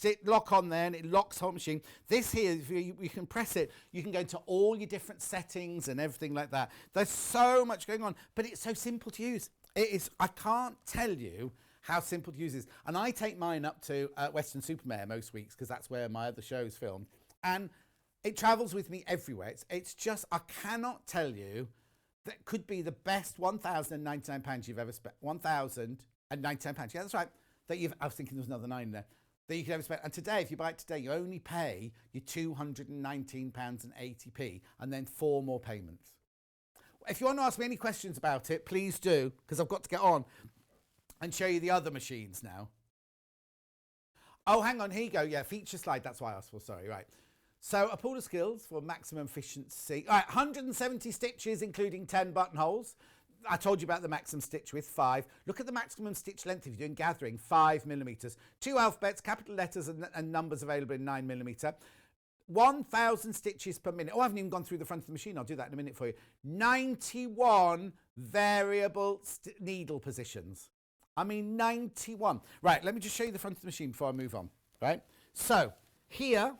on there and it locks the whole machine. This here, if you can press it, you can go into all your different settings and everything like that. There's so much going on, but it's so simple to use. It is, I can't tell you how simple to use is. And I take mine up to Western Supermare most weeks, because that's where my other show's filmed. And it travels with me everywhere. It's just, I cannot tell you, that could be the best £1,099 you've ever spent. £1,099. Yeah, that's right. I was thinking there was another 9 there. That you could ever spend. And today, if you buy it today, you only pay your £219.80, and then 4 more payments. If you want to ask me any questions about it, please do, because I've got to get on and show you the other machines now. Oh, hang on, here you go. Yeah, feature slide, that's why I asked for, sorry, right. So a pool of skills for maximum efficiency. All right, 170 stitches, including 10 buttonholes. I told you about the maximum stitch width, 5. Look at the maximum stitch length if you're doing gathering, 5mm. 2 alphabets, capital letters and numbers available in 9mm. 1,000 stitches per minute. Oh, I haven't even gone through the front of the machine. I'll do that in a minute for you. 91 variable needle positions. I mean, 91. Right, let me just show you the front of the machine before I move on, right? So, here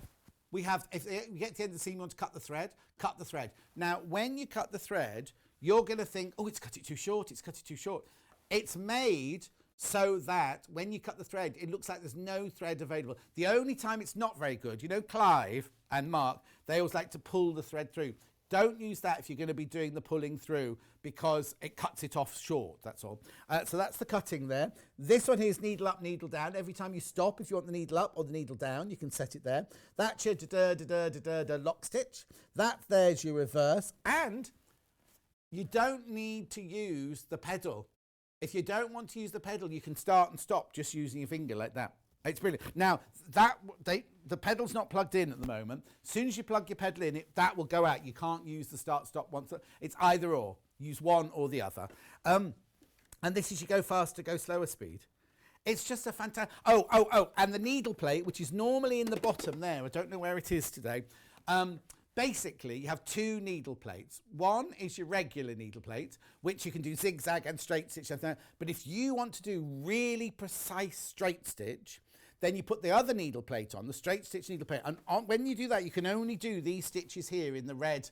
we have, if you get to the end of the seam, you want to cut the thread, cut the thread. Now, when you cut the thread, you're going to think, oh, it's cut it too short, it's cut it too short. It's made so that when you cut the thread, it looks like there's no thread available. The only time it's not very good, you know, Clive and Mark, they always like to pull the thread through. Don't use that if you're going to be doing the pulling through, because it cuts it off short, that's all. So that's the cutting there. This one here is needle up, needle down. Every time you stop, if you want the needle up or the needle down, you can set it there. That's your lock stitch. That there's your reverse. And you don't need to use the pedal. If you don't want to use the pedal, you can start and stop just using your finger like that. It's brilliant. Now, the pedal's not plugged in at the moment. As soon as you plug your pedal in, that will go out. You can't use the start-stop once. It's either or. Use one or the other. And this is your go faster, go slower speed. It's just a fantastic... Oh, and the needle plate, which is normally in the bottom there. I don't know where it is today. basically you have two needle plates. One is your regular needle plate, which you can do zigzag and straight stitch. But if you want to do really precise straight stitch, then you put the other needle plate on, the straight stitch needle plate. And when you do that, you can only do these stitches here in the red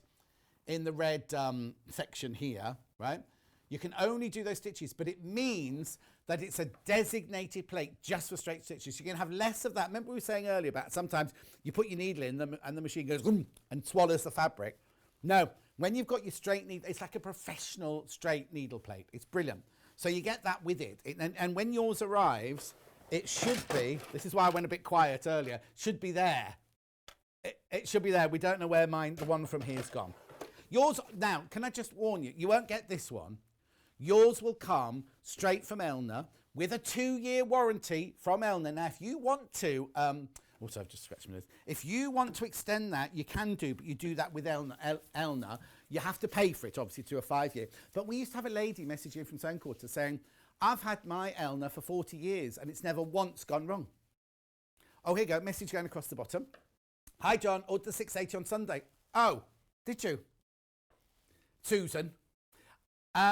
section here, right? You can only do those stitches, but it means that it's a designated plate just for straight stitches. You're going to have less of that. Remember we were saying earlier about sometimes you put your needle in and the machine goes and swallows the fabric. No, when you've got your straight needle, it's like a professional straight needle plate. It's brilliant. So you get that with it. And when yours arrives, it should be, this is why I went a bit quiet earlier, should be there. It should be there. We don't know where the one from here's gone. Yours, now, can I just warn you, you won't get this one. Yours will come straight from Elna with a 2-year warranty from Elna. Now, if you want to, also I've just scratched my nose. If you want to extend that, you can do, but you do that with Elna. You have to pay for it, obviously, to a 5-year. But we used to have a lady message in from Stone Quarter saying, I've had my Elna for 40 years and it's never once gone wrong. Oh, here you go, message going across the bottom. Hi, John, ordered the 680 on Sunday. Oh, did you? Susan.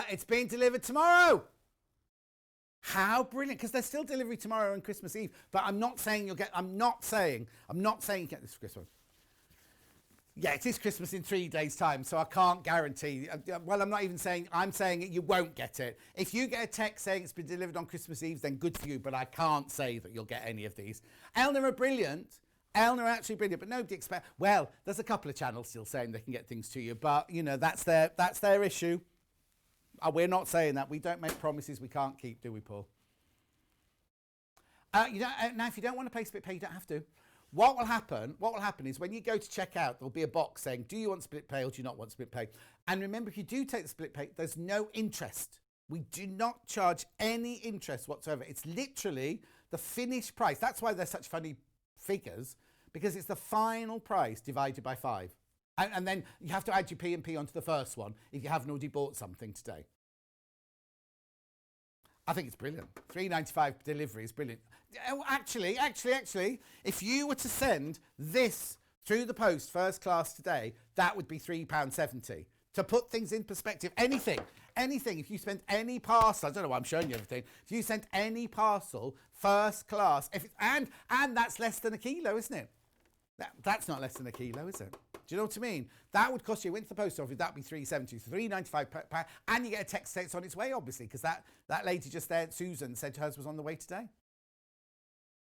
It's being delivered tomorrow. How brilliant, because there's still delivery tomorrow and Christmas Eve. But I'm not saying you get this for Christmas. Yeah, it is Christmas in 3 days' time, so I can't guarantee. Well, I'm not even saying, I'm saying you won't get it. If you get a text saying it's been delivered on Christmas Eve, then good for you, but I can't say that you'll get any of these. Elna are brilliant. Elna are actually brilliant, but nobody expects. Well, there's a couple of channels still saying they can get things to you, but, you know, that's their issue. We're not saying that. We don't make promises we can't keep, do we, Paul? Now, if you don't want to pay split pay, you don't have to. What will happen is when you go to check out, there'll be a box saying, do you want split pay or do you not want split pay? And remember, if you do take the split pay, there's no interest. We do not charge any interest whatsoever. It's literally the finished price. That's why they're such funny figures, because it's the final price divided by 5. And then you have to add your P&P onto the first one if you haven't already bought something today. I think it's brilliant. $3.95 delivery is brilliant. Oh, actually, if you were to send this through the post first class today, that would be £3.70. To put things in perspective, anything, if you spend any parcel, I don't know why I'm showing you everything, if you sent any parcel first class, and that's less than a kilo, isn't it? That's not less than a kilo, is it? Do you know what I mean? That would cost you, went to the post office, that'd be £3.70, so £3.95 per, and you get a text saying it's on its way, obviously, because that lady just there, Susan, said hers was on the way today.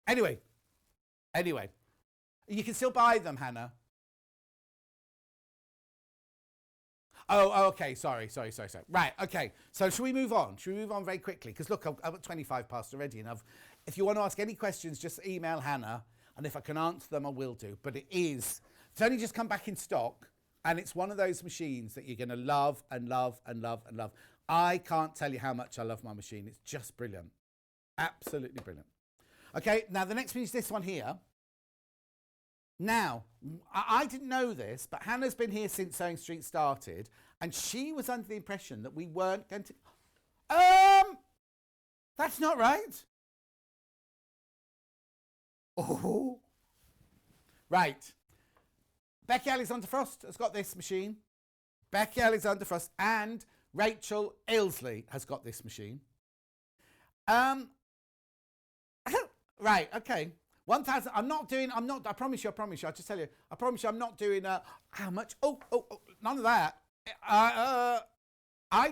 Anyway, you can still buy them, Hannah. Oh, okay, sorry. Right, okay, so should we move on? Should we move on very quickly? Because look, I've got 25 past already, and if you want to ask any questions, just email Hannah, and if I can answer them, I will do. But it's only just come back in stock, and it's one of those machines that you're going to love and love and love and love. I can't tell you how much I love my machine. It's just brilliant. Absolutely brilliant. Okay, now the next one is this one here. Now, I didn't know this, but Hannah's been here since Sewing Street started, and she was under the impression that we weren't going to... That's not right. Oh. Right. Becky Alexander Frost has got this machine. Becky Alexander Frost and Rachel Ailsley has got this machine. Right, okay. 1,000, I promise you, I'll just tell you, I promise you I'm not doing, how much? Oh, none of that. I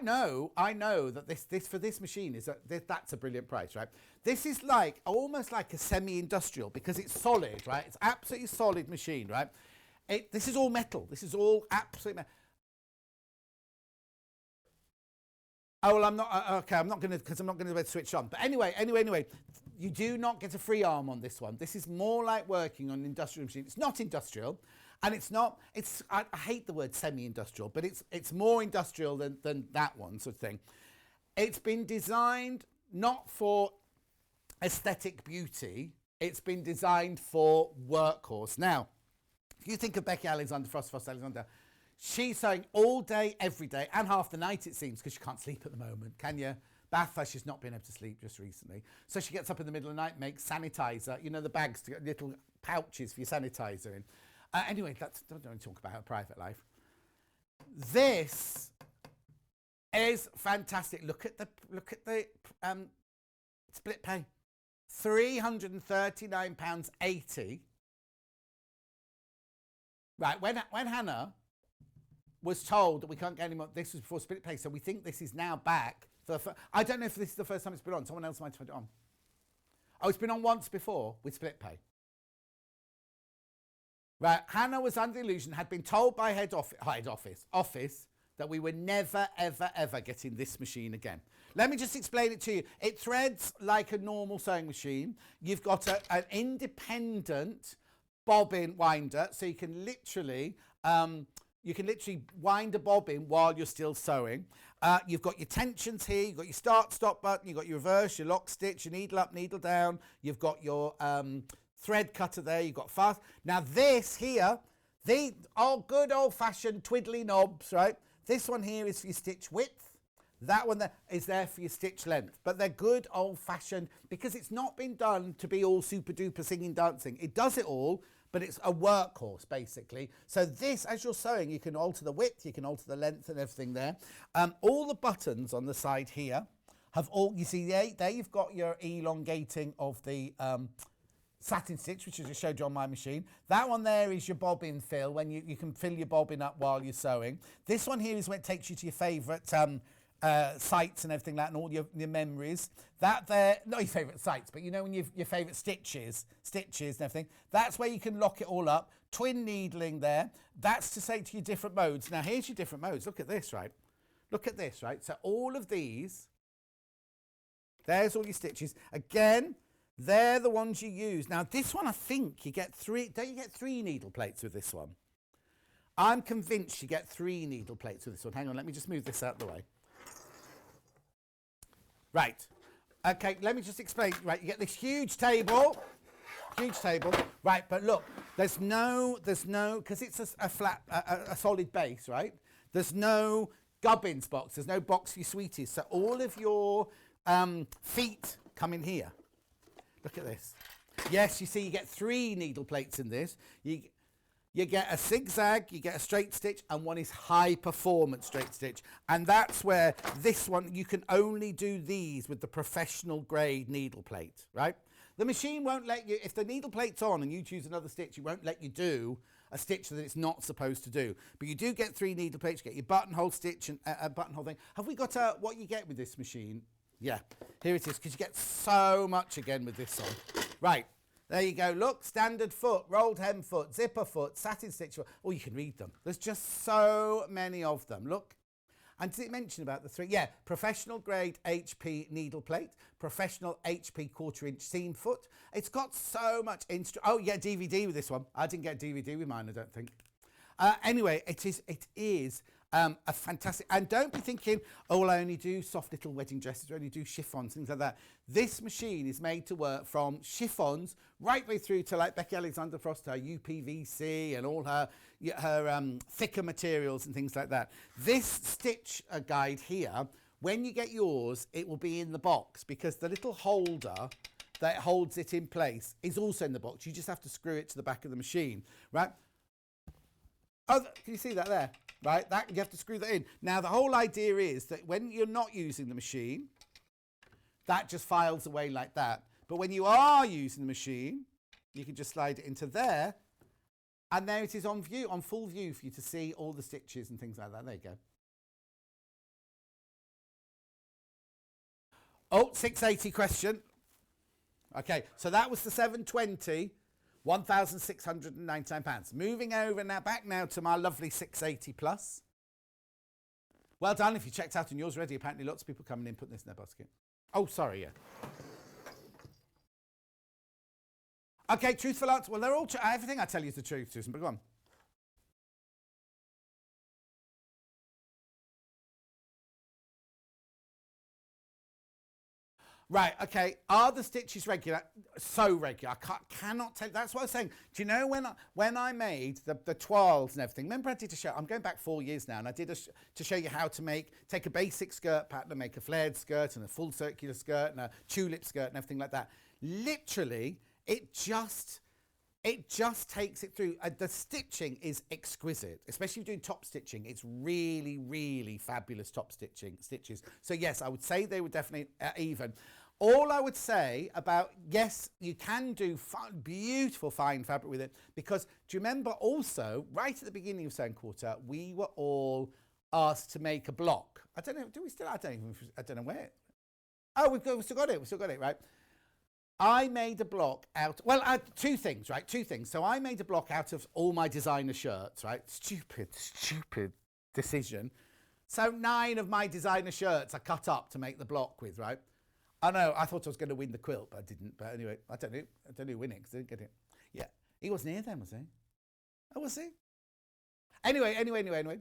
know that this for this machine is that's a brilliant price, right? This is like, almost like a semi-industrial because it's solid, right? It's absolutely solid machine, right? This is all metal. This is all absolutely metal. Oh, well, I'm not going to, because I'm not going to switch on. But anyway, you do not get a free arm on this one. This is more like working on an industrial machine. It's not industrial, and I hate the word semi-industrial, but it's more industrial than that one sort of thing. It's been designed not for aesthetic beauty. It's been designed for workhorse. Now, if you think of Becky Alexander, Frost Alexander, she's sewing all day, every day, and half the night, it seems, because she can't sleep at the moment, can you? Bathurst, she's not been able to sleep just recently. So she gets up in the middle of the night, makes sanitizer, you know, the bags, to get little pouches for your sanitizer in. Anyway, don't talk about her private life. This is fantastic. Look at the split pay, £339.80. Right, when Hannah was told that we can't get any more, this was before split pay, so we think this is now back. I don't know if this is the first time it's been on. Someone else might have put it on. Oh, it's been on once before with split pay. Right, Hannah was under the illusion, had been told by head office that we were never, ever, ever getting this machine again. Let me just explain it to you. It threads like a normal sewing machine. You've got an independent bobbin winder, so you can literally wind a bobbin while you're still sewing. You've got your tensions here, you've got your start, stop button, you've got your reverse, your lock stitch, your needle up, needle down, you've got your thread cutter there, you've got fast. Now this here, the good old-fashioned twiddly knobs, right? This one here is for your stitch width. That one there is there for your stitch length. But they're good old-fashioned because it's not been done to be all super-duper singing, dancing. It does it all, but it's a workhorse, basically. So this, as you're sewing, you can alter the width, you can alter the length and everything there. All the buttons on the side here have all, you see there you've got your elongating of the satin stitch, which I just showed you on my machine. That one there is your bobbin fill, when you can fill your bobbin up while you're sewing. This one here is when it takes you to your favourite sites and everything like that, and all your memories. That there, not your favourite sites, but you know when your favourite stitches and everything. That's where you can lock it all up. Twin needling there. That's to say to your different modes. Now here's your different modes. Look at this, right? Look at this, right? So all of these, there's all your stitches. Again, they're the ones you use. Now this one, I think you get three. Don't you get 3 needle plates with this one? I'm convinced you get 3 needle plates with this one. Hang on, let me just move this out of the way. Right. Okay, let me just explain. Right, you get this huge table. Right, but look, there's no, because it's a flat, a solid base, right? There's no gubbins box. There's no box for your sweeties. So all of your feet come in here. Look at this. Yes, you see, you get 3 needle plates in this. You get a zigzag, you get a straight stitch, and one is high performance straight stitch. And that's where this one, you can only do these with the professional grade needle plate, right? The machine won't let you, if the needle plate's on and you choose another stitch, it won't let you do a stitch that it's not supposed to do. But you do get 3 needle plates, you get your buttonhole stitch and a buttonhole thing. Have we got what you get with this machine? Yeah, here it is, because you get so much again with this one. Right. There you go. Look, standard foot, rolled hem foot, zipper foot, satin stitch foot. Oh, you can read them. There's just so many of them. Look. And did it mention about the 3? Yeah, professional grade HP needle plate, professional HP 1/4 inch seam foot. It's got so much oh, yeah, DVD with this one. I didn't get DVD with mine, I don't think. Anyway, it is a fantastic, and don't be thinking, oh, well, I only do soft little wedding dresses, I only do chiffons, things like that. This machine is made to work from chiffons right way through to like Becky Alexander Frost, her UPVC and all her thicker materials and things like that. This stitch guide here, when you get yours, it will be in the box because the little holder that holds it in place is also in the box. You just have to screw it to the back of the machine, right? Oh, can you see that there? Right, that you have to screw that in. Now, the whole idea is that when you're not using the machine, that just files away like that. But when you are using the machine, you can just slide it into there, and there it is on view, on full view for you to see all the stitches and things like that. There you go. Oh, 680 question. Okay, so that was the 720. £1,699. Moving over now, back now to my lovely 680 plus. Well done if you checked out on yours already. Apparently lots of people coming in putting this in their basket. Oh, sorry, yeah. Okay, truthful answer. Well, they're all everything I tell you is the truth, Susan, but go on. Right, okay, are the stitches regular? So regular, I cannot tell, that's what I was saying. Do you know when I made the toiles and everything, remember I did a show, I'm going back 4 years now, and I did to show you how to take a basic skirt pattern and make a flared skirt and a full circular skirt and a tulip skirt and everything like that. Literally, it just it just takes it through. The stitching is exquisite, especially if you're doing top stitching. It's really, really fabulous top stitches. So yes, I would say they were definitely even. All I would say about, yes, you can do beautiful fine fabric with it, because do you remember also, right at the beginning of Sewing Quarter, we were all asked to make a block. I don't know, do we still? I don't know where. Oh, we've still got it, right? I made a block out, well, two things. So I made a block out of all my designer shirts, right? Stupid decision. So 9 of my designer shirts I cut up to make the block with, right? I know, I thought I was going to win the quilt, but I didn't. But anyway, I don't know who win it because I didn't get it. Yeah, he wasn't here then, was he? Oh, was he? Anyway.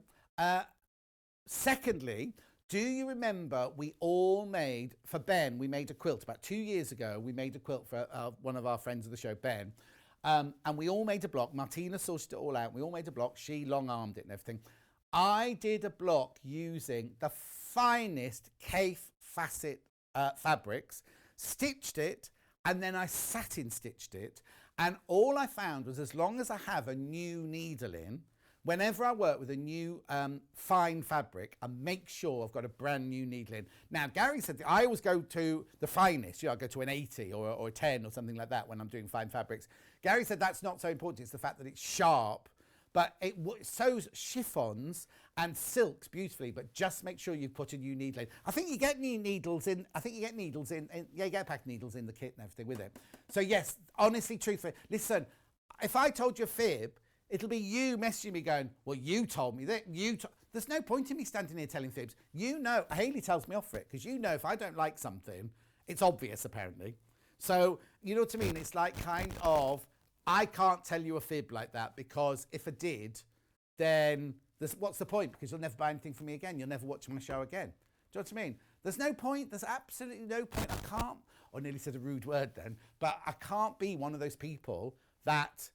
Secondly, do you remember we all made, for Ben, we made a quilt about 2 years ago. We made a quilt for one of our friends of the show, Ben. And we all made a block. Martina sorted it all out. We all made a block. She long-armed it and everything. I did a block using the finest Kaffe facet fabrics, stitched it, and then I satin stitched it. And all I found was, as long as I have a new needle in, whenever I work with a new fine fabric, I make sure I've got a brand new needle in. Now, Gary said that I always go to the finest. I go to an 80 or a 10 or something like that when I'm doing fine fabrics. Gary said that's not so important. It's the fact that it's sharp, but it sews chiffons and silks beautifully, but just make sure you put a new needle in. I think you get new needles in. You get packed needles in the kit and everything with it. So yes, honestly, truthfully, listen, if I told you a fib, it'll be you messaging me going, well, you told me that. There's no point in me standing here telling fibs. Hayley tells me off for it, because if I don't like something, it's obvious apparently. So, you know what I mean? It's like kind of, I can't tell you a fib like that, because if I did, then what's the point? Because you'll never buy anything from me again. You'll never watch my show again. Do you know what I mean? There's no point. There's absolutely no point. I can't, I nearly said a rude word then, but I can't be one of those people that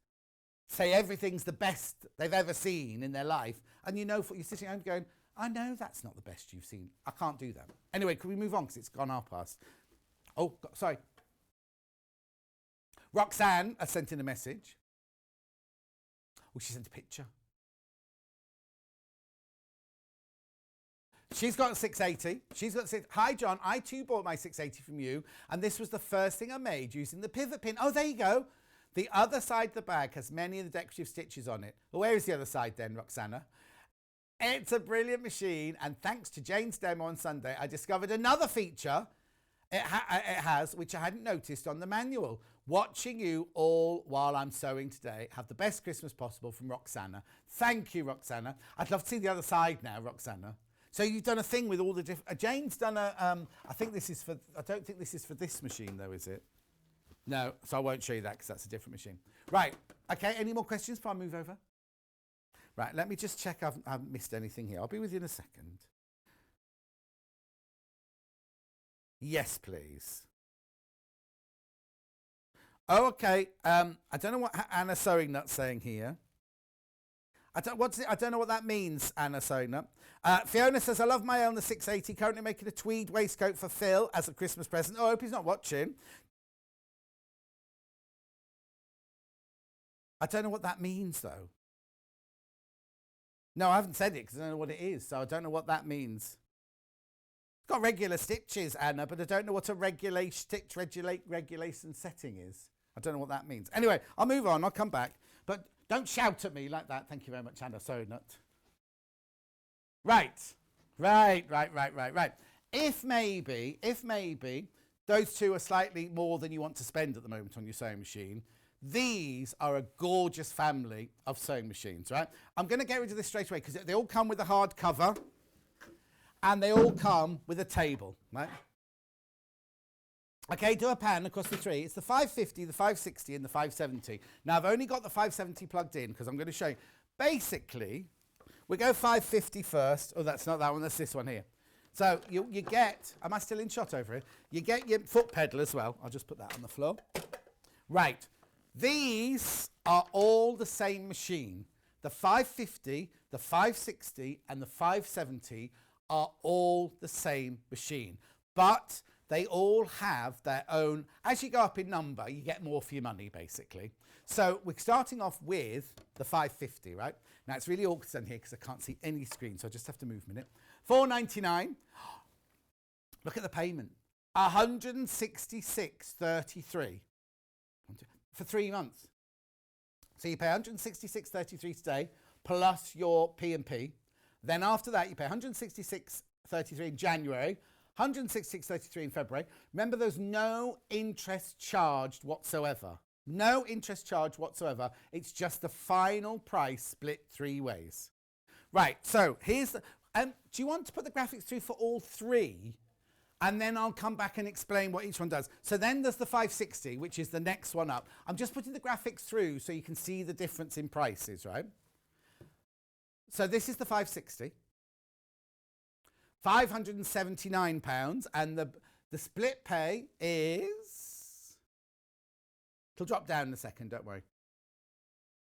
say everything's the best they've ever seen in their life, and you're sitting home going, I know that's not the best you've seen. I can't do that. Anyway, can we move on, because it's gone half past. Oh, sorry. Roxanne has sent in a message. Oh, she sent a picture. She's got a 680. Hi, John. I too bought my 680 from you, and this was the first thing I made using the pivot pin. Oh, there you go. The other side of the bag has many of the decorative stitches on it. Well, where is the other side then, Roxana? It's a brilliant machine, and thanks to Jane's demo on Sunday, I discovered another feature it has, which I hadn't noticed on the manual. Watching you all while I'm sewing today. Have the best Christmas possible, from Roxana. Thank you, Roxana. I'd love to see the other side now, Roxana. So you've done a thing with all the different... Jane's done a... I don't think this is for this machine, though, is it? No, so I won't show you that, because that's a different machine. Right, okay, any more questions before I move over? Right, let me just check I haven't missed anything here. I'll be with you in a second. Yes, please. Oh, okay. I don't know what Anna Sewing Nut's saying here. I don't know what that means, Anna Sewing Nut. Fiona says, I love my own, the 680. Currently making a tweed waistcoat for Phil as a Christmas present. Oh, I hope he's not watching. I don't know what that means, though. No, I haven't said it because I don't know what it is, so I don't know what that means. It's got regular stitches, Anna, but I don't know what a regulation setting is. I don't know what that means. Anyway, I'll move on. I'll come back. But don't shout at me like that. Thank you very much, Anna. Sorry, Nut. Right. If maybe those two are slightly more than you want to spend at the moment on your sewing machine, these are a gorgeous family of sewing machines, right? I'm going to get rid of this straight away, because they all come with a hard cover and they all come with a table, right? Okay, do a pan across the three. It's the 550, the 560 and the 570. Now, I've only got the 570 plugged in because I'm going to show you. Basically, we go 550 first. Oh, that's not that one. That's this one here. So you get, am I still in shot over here? You get your foot pedal as well. I'll just put that on the floor. Right. These are all the same machine. The 550, the 560 and the 570 are all the same machine. But they all have their own, as you go up in number, you get more for your money, basically. So we're starting off with the 550, right? Now it's really awkward down here because I can't see any screen, so I just have to move a minute. $4.99. Look at the payment. $166.33 for 3 months. So you pay $166.33 today plus your P&P. Then after that, you pay $166.33 in January, $166.33 in February. Remember, there's no interest charged whatsoever. No interest charge whatsoever. It's just the final price split 3 ways. Right, so here's the... do you want to put the graphics through for all 3? And then I'll come back and explain what each one does. So then there's the 560, which is the next one up. I'm just putting the graphics through so you can see the difference in prices, right? So this is the 560. £579, and the split pay is... It'll drop down in a second, don't worry.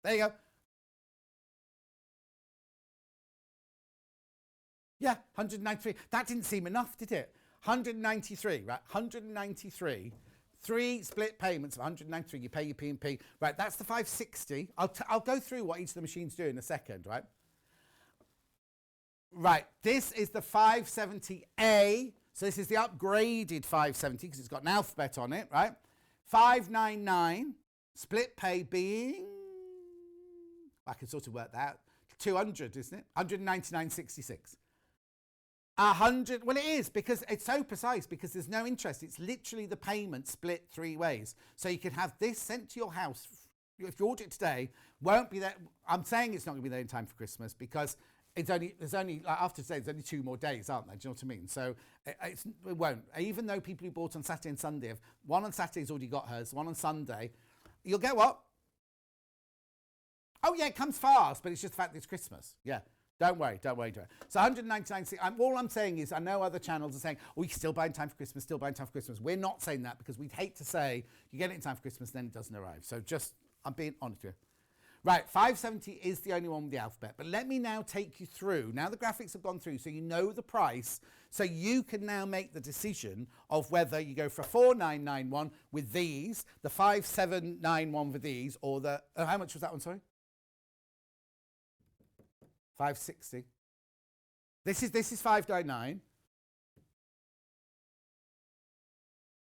There you go. Yeah, 193. That didn't seem enough, did it? 193, right? 193. 3 split payments of 193. You pay your P&P. Right, that's the 560. I'll go through what each of the machines do in a second, right? Right, this is the 570A. So this is the upgraded 570 because it's got an alphabet on it, right? 599. Split pay being... I can sort of work that out. 200, isn't it? 199.66. 100, well it is because it's so precise because there's no interest. It's literally the payment split 3 ways. So you can have this sent to your house. If you order it today, won't be there. I'm saying it's not going to be there in time for Christmas because there's only like after today, there's only 2 more days, aren't there? Do you know what I mean? So it won't. Even though people who bought on Saturday and Sunday, have, one on Saturday's already got hers, one on Sunday, you'll get what? Oh yeah, it comes fast, but it's just the fact that it's Christmas. Yeah. Don't worry. So 199. All I'm saying is, I know other channels are saying, oh, you still buy in time for Christmas, still buy in time for Christmas. We're not saying that because we'd hate to say you get it in time for Christmas, then it doesn't arrive. So just, I'm being honest with you. Right, 570 is the only one with the alphabet. But let me now take you through. Now the graphics have gone through, so you know the price. So you can now make the decision of whether you go for a 4991 with these, the 5791 with these, or the, how much was that one, sorry? 560. This is 599.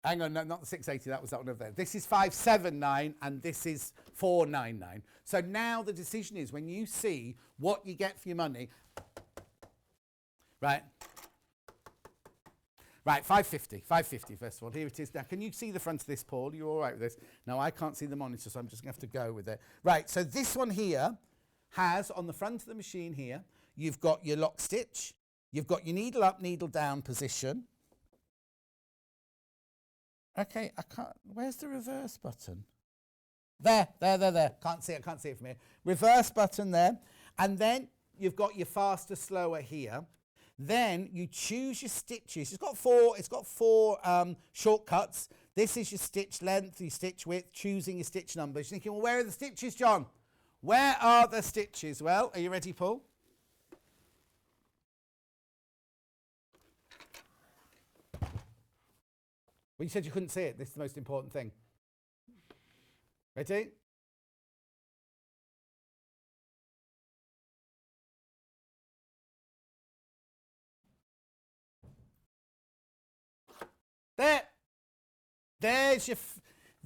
Hang on, no, not the 680. That was that one over there. This is 579, and this is 499. So now the decision is when you see what you get for your money. Right. Right, 550. 550 first of all. Here it is. Now, can you see the front of this, Paul? You're all right with this? No, I can't see the monitor, so I'm just going to have to go with it. Right. So this one here has on the front of the machine here, you've got your lock stitch, you've got your needle up, needle down position. Okay, I can't, where's the reverse button? There. Can't see it from here. Reverse button there. And then you've got your faster, slower here. Then you choose your stitches. It's got four shortcuts. This is your stitch length, your stitch width, choosing your stitch numbers. You're thinking, well, where are the stitches, John? Where are the stitches? Well, are you ready, Paul? Well, you said you couldn't see it. This is the most important thing. Ready? There.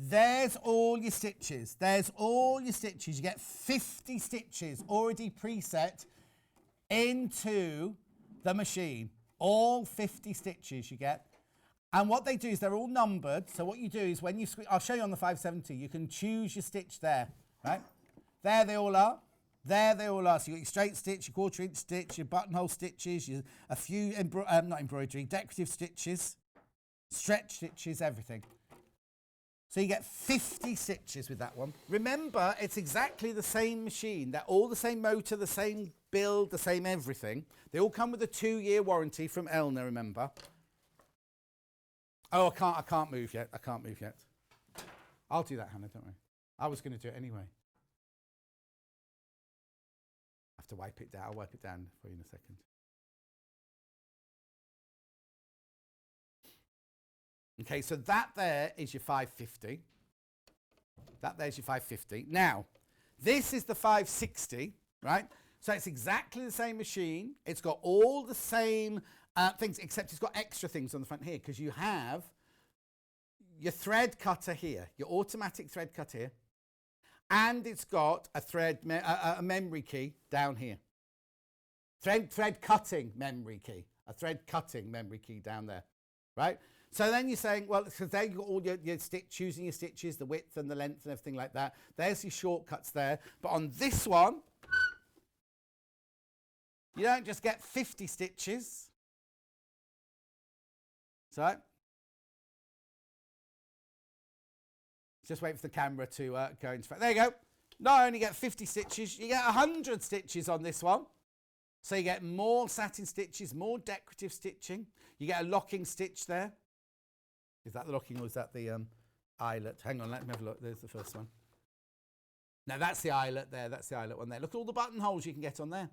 There's all your stitches. There's all your stitches. You get 50 stitches already preset into the machine. All 50 stitches you get. And what they do is they're all numbered. So what you do is when you I'll show you on the 570, you can choose your stitch there, right? There they all are. There they all are. So you got your straight stitch, your 1/4 inch stitch, your buttonhole stitches, a few, not embroidery, decorative stitches, stretch stitches, everything. So you get 50 stitches with that one. Remember, it's exactly the same machine. They're all the same motor, the same build, the same everything. They all come with a 2-year warranty from Elna, remember. Oh, I can't move yet. I'll do that, Hannah, don't worry. I was going to do it anyway. I have to wipe it down. I'll wipe it down for you in a second. Okay, so that there is your 550. That there's your 550. Now, this is the 560, right? So it's exactly the same machine. It's got all the same things, except it's got extra things on the front here, because you have your thread cutter here, your automatic thread cutter here, and it's got a memory key down here. Thread cutting memory key, a thread cutting memory key down there, right? So then you're saying, well, because there you've got all your choosing your stitches, the width and the length and everything like that. There's your shortcuts there. But on this one, you don't just get 50 stitches. So, just wait for the camera to go into. There you go. Not only get 50 stitches, you get 100 stitches on this one. So you get more satin stitches, more decorative stitching. You get a locking stitch there. Is that the locking or is that the eyelet? Hang on, let me have a look. There's the first one. No, that's the eyelet there. That's the eyelet one there. Look at all the buttonholes you can get on there.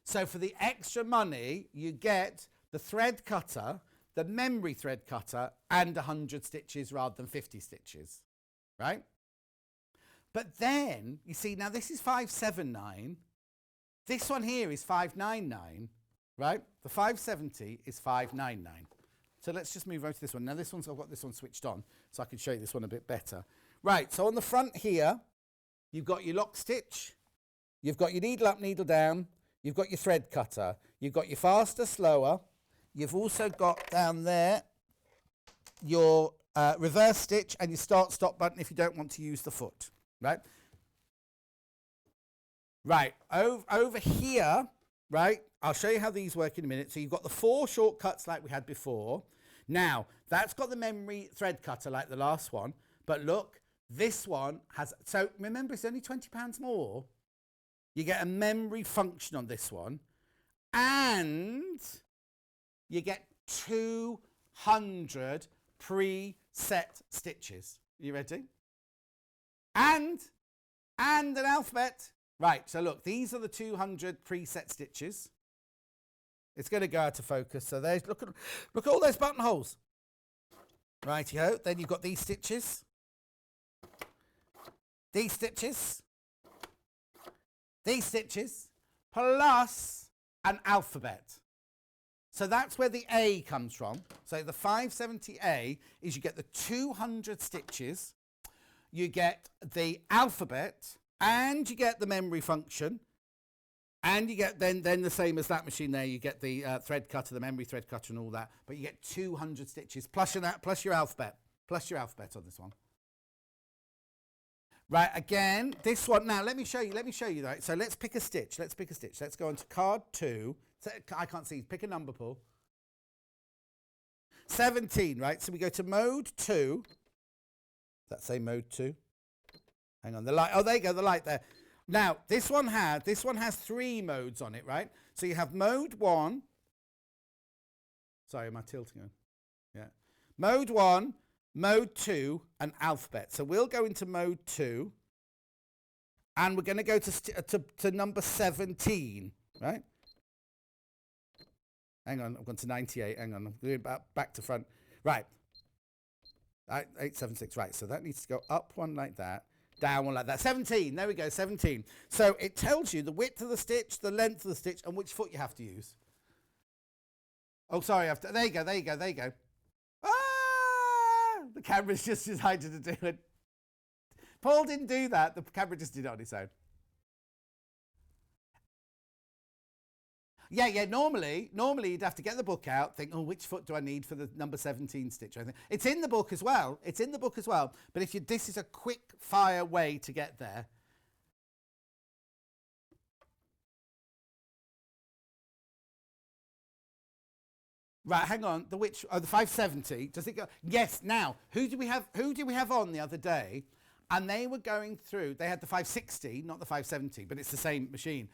So for the extra money, you get the thread cutter, the memory thread cutter, and 100 stitches rather than 50 stitches, right? But then, you see, now this is 579. This one here is 599, right? The 570 is 599. So let's just move over to this one. Now this one's, I've got this one switched on, so I can show you this one a bit better. Right, so on the front here, you've got your lock stitch, you've got your needle up, needle down, you've got your thread cutter, you've got your faster, slower, you've also got down there your reverse stitch and your start, stop button if you don't want to use the foot, right? Right, over here, right, I'll show you how these work in a minute. So you've got the 4 shortcuts like we had before. Now, that's got the memory thread cutter like the last one. But look, this one has... So remember, it's only £20 more. You get a memory function on this one. And you get 200 preset stitches. You ready? And an alphabet. Right, so look, these are the 200 preset stitches. It's going to go out of focus. So there's, look at all those buttonholes. Rightio, then you've got these stitches. These stitches. These stitches. Plus an alphabet. So that's where the A comes from. So the 570A is you get the 200 stitches. You get the alphabet. And you get the memory function, and you get then the same as that machine there. You get the thread cutter, the memory thread cutter, and all that. But you get 200 stitches plus your alphabet on this one. Right, again, this one. Now let me show you. Right. So let's pick a stitch. Let's go on to card 2. So, I can't see. Pick a number, Paul. 17. Right. So we go to mode 2. Does that say mode 2? Hang on, the light. Oh, there you go, the light there. Now, this one has 3 modes on it, right? So you have mode 1. Sorry, am I tilting on? Yeah. Mode 1, mode 2, and alphabet. So we'll go into mode 2, and we're going to go to number 17, right? Hang on, I've gone to 98. Hang on, I'm doing back to front. Right. 876. Right. So that needs to go up one like that. Down one like that. 17. There we go. 17. So it tells you the width of the stitch, the length of the stitch, and which foot you have to use. Oh, sorry. There you go. Ah! The camera's just decided to do it. Paul didn't do that. The camera just did it on its own. Yeah. Normally you'd have to get the book out, think, oh, which foot do I need for the number 17 stitch? It's in the book as well. But this is a quick fire way to get there. Right, hang on. The 570. Does it go? Yes. Now, who do we have on the other day? And they were going through. They had the 560, not the 570, but it's the same machine.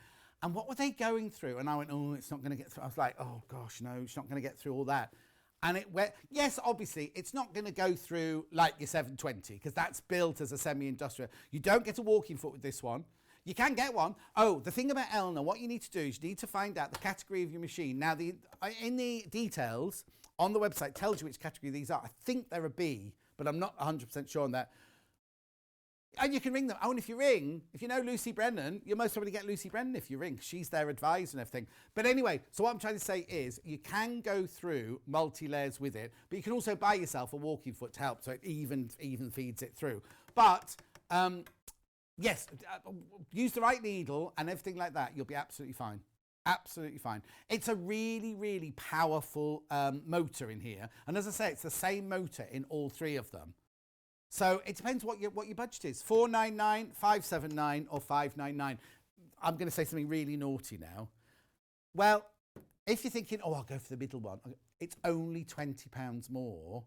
And what were they going through? And I went, oh, it's not going to get through. I was like, oh, gosh, no, it's not going to get through all that. And it went, yes, obviously, it's not going to go through like your 720 because that's built as a semi-industrial. You don't get a walking foot with this one. You can get one. Oh, the thing about Eleanor, what you need to do is you need to find out the category of your machine. Now, in the details on the website tells you which category these are. I think they're a B, but I'm not 100% sure on that. And you can ring them. Oh, and if you ring, if you know Lucy Brennan, you'll most probably get Lucy Brennan if you ring. She's their advisor and everything. But anyway, so what I'm trying to say is you can go through multi-layers with it, but you can also buy yourself a walking foot to help, so it even feeds it through. But yes, use the right needle and everything like that. You'll be absolutely fine. Absolutely fine. It's a really, really powerful motor in here. And as I say, it's the same motor in all three of them. So it depends what your budget is. $499, $579 or $599. I'm going to say something really naughty now. Well, if you're thinking, oh, I'll go for the middle one, it's only £20 more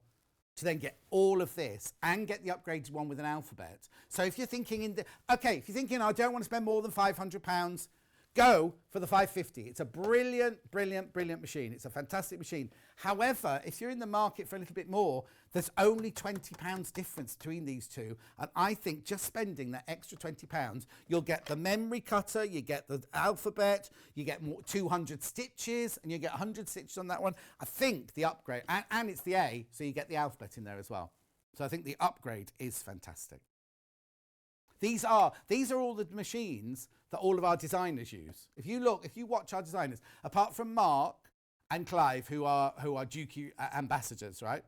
to then get all of this and get the upgraded one with an alphabet. So if you're thinking if you're thinking I don't want to spend more than £500, go for the 550. It's a brilliant, brilliant, brilliant machine. It's a fantastic machine. However, if you're in the market for a little bit more, there's only £20 difference between these two. And I think just spending that extra £20, you'll get the memory cutter, you get the alphabet, you get 200 stitches, and you get 100 stitches on that one. I think the upgrade, and it's the A, so you get the alphabet in there as well. So I think the upgrade is fantastic. These are all the machines that all of our designers use. If you watch our designers, apart from Mark and Clive, who are Juki ambassadors, right?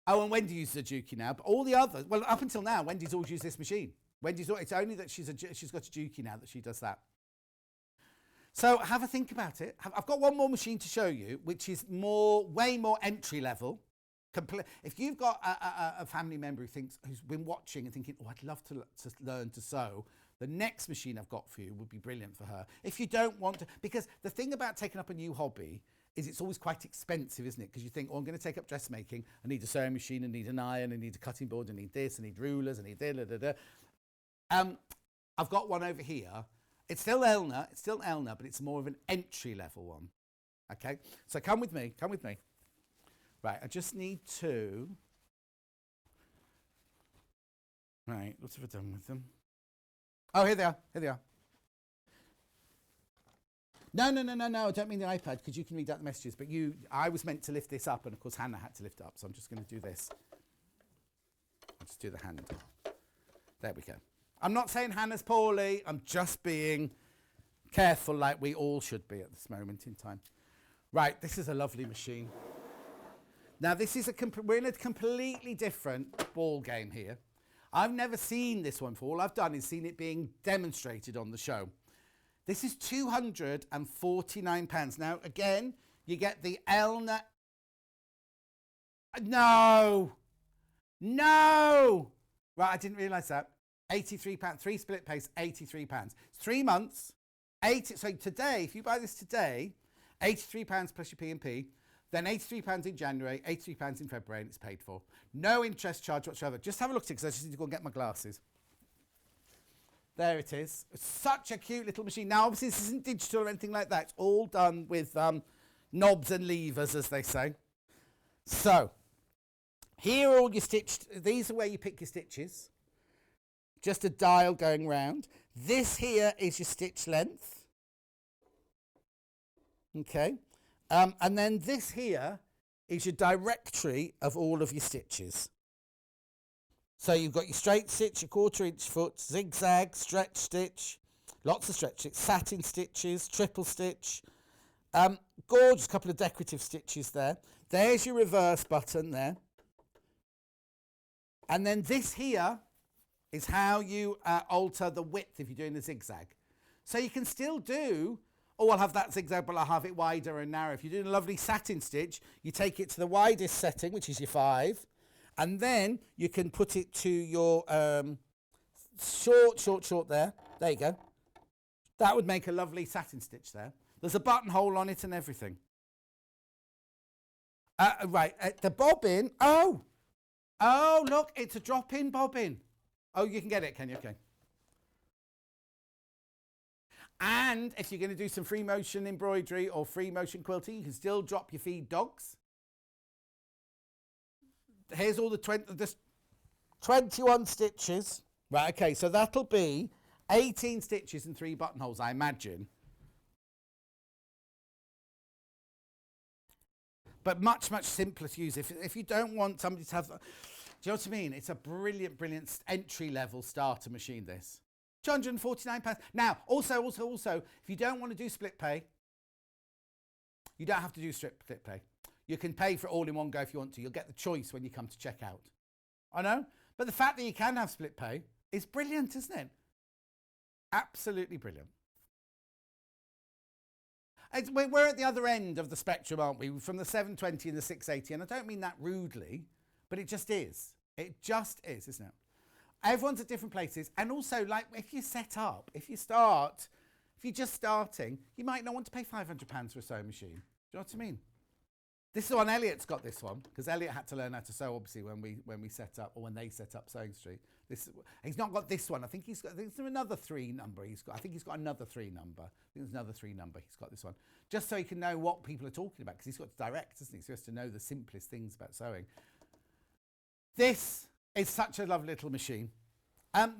Oh, and Wendy uses a Juki now, but all the others, well, up until now, Wendy's always used this machine. It's only that she's got a Juki now that she does that. So have a think about it. I've got one more machine to show you, which is way more entry level. If you've got a family member who's been watching and thinking, oh, I'd love to learn to sew, the next machine I've got for you would be brilliant for her. If you don't want to, because the thing about taking up a new hobby is it's always quite expensive, isn't it? Because you think, oh, I'm going to take up dressmaking. I need a sewing machine, I need an iron, I need a cutting board, I need this, I need rulers, I need da. I've got one over here. It's still Elna, but it's more of an entry level one. Okay, so come with me. Right, I just need to... Right, what have I done with them? Oh, here they are. No, I don't mean the iPad, because you can read out the messages, but I was meant to lift this up, and of course Hannah had to lift it up, so I'm just going to do this. I'll just do the hand. There we go. I'm not saying Hannah's poorly, I'm just being careful like we all should be at this moment in time. Right, this is a lovely machine. Now, we're in a completely different ball game here. I've never seen this one before. All I've done is seen it being demonstrated on the show. This is £249. Now, again, you get the Elna... No! Right, I didn't realise that. £83, 3 split paste, £83. It's 3 months. So today, if you buy this today, £83 plus your P&P, then £83 in January, £83 in February, and it's paid for. No interest charge whatsoever. Just have a look at it, because I just need to go and get my glasses. There it is. It's such a cute little machine. Now, obviously, this isn't digital or anything like that. It's all done with knobs and levers, as they say. So, here are all your these are where you pick your stitches. Just a dial going round. This here is your stitch length. Okay. And then this here is your directory of all of your stitches. So you've got your straight stitch, your 1/4 inch foot, zigzag, stretch stitch, lots of stretch stitch, satin stitches, triple stitch, gorgeous couple of decorative stitches there. There's your reverse button there. And then this here is how you alter the width if you're doing the zigzag. So you can still do... Oh, I'll have that zigzag, but I'll have it wider and narrow. If you're doing a lovely satin stitch, you take it to the widest setting, which is your 5, and then you can put it to your short there. There you go. That would make a lovely satin stitch there. There's a buttonhole on it and everything. Right, the bobbin. Oh, look, it's a drop-in bobbin. Oh, you can get it, can you? Okay. And if you're going to do some free motion embroidery or free motion quilting, you can still drop your feed dogs. Here's all the 21 stitches. Right, okay, so that'll be 18 stitches and 3 buttonholes, I imagine. but much, much simpler to use. If you don't want somebody to have, do you know what I mean? It's a brilliant, brilliant entry-level starter machine, this. £249. Now, also, if you don't want to do split pay, you don't have to do split pay. You can pay for it all in one go if you want to. You'll get the choice when you come to check out. I know, but the fact that you can have split pay is brilliant, isn't it? Absolutely brilliant. We're at the other end of the spectrum, aren't we? From the 720 and the 680, and I don't mean that rudely, but it just is. It just is, isn't it? Everyone's at different places, and also, like, if you're just starting, you might not want to pay £500 for a sewing machine. Do you know what I mean? This is the one, Elliot's got this one, because Elliot had to learn how to sew, obviously, when we set up, or when they set up Sewing Street. He's not got this one. I think there's another 3 number I think he's got another 3 number. I think there's another 3 number. He's got this one. Just so he can know what people are talking about, because he's got to direct, isn't he? So he has to know the simplest things about sewing. This is such a lovely little machine. Now,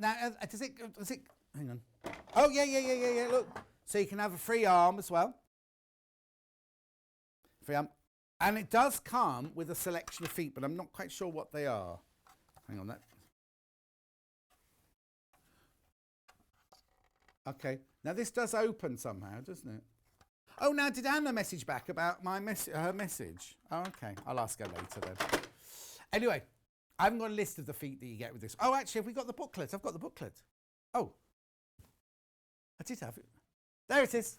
does it, hang on. Oh, yeah, look. So you can have a free arm as well. Free arm. And it does come with a selection of feet, but I'm not quite sure what they are. Hang on, that. Okay. Now this does open somehow, doesn't it? Oh, now did Anna message back about her message? Oh, okay. I'll ask her later then. Anyway, I haven't got a list of the feet that you get with this. Oh, actually, have we got the booklet? I've got the booklet. Oh. I did have it. There it is.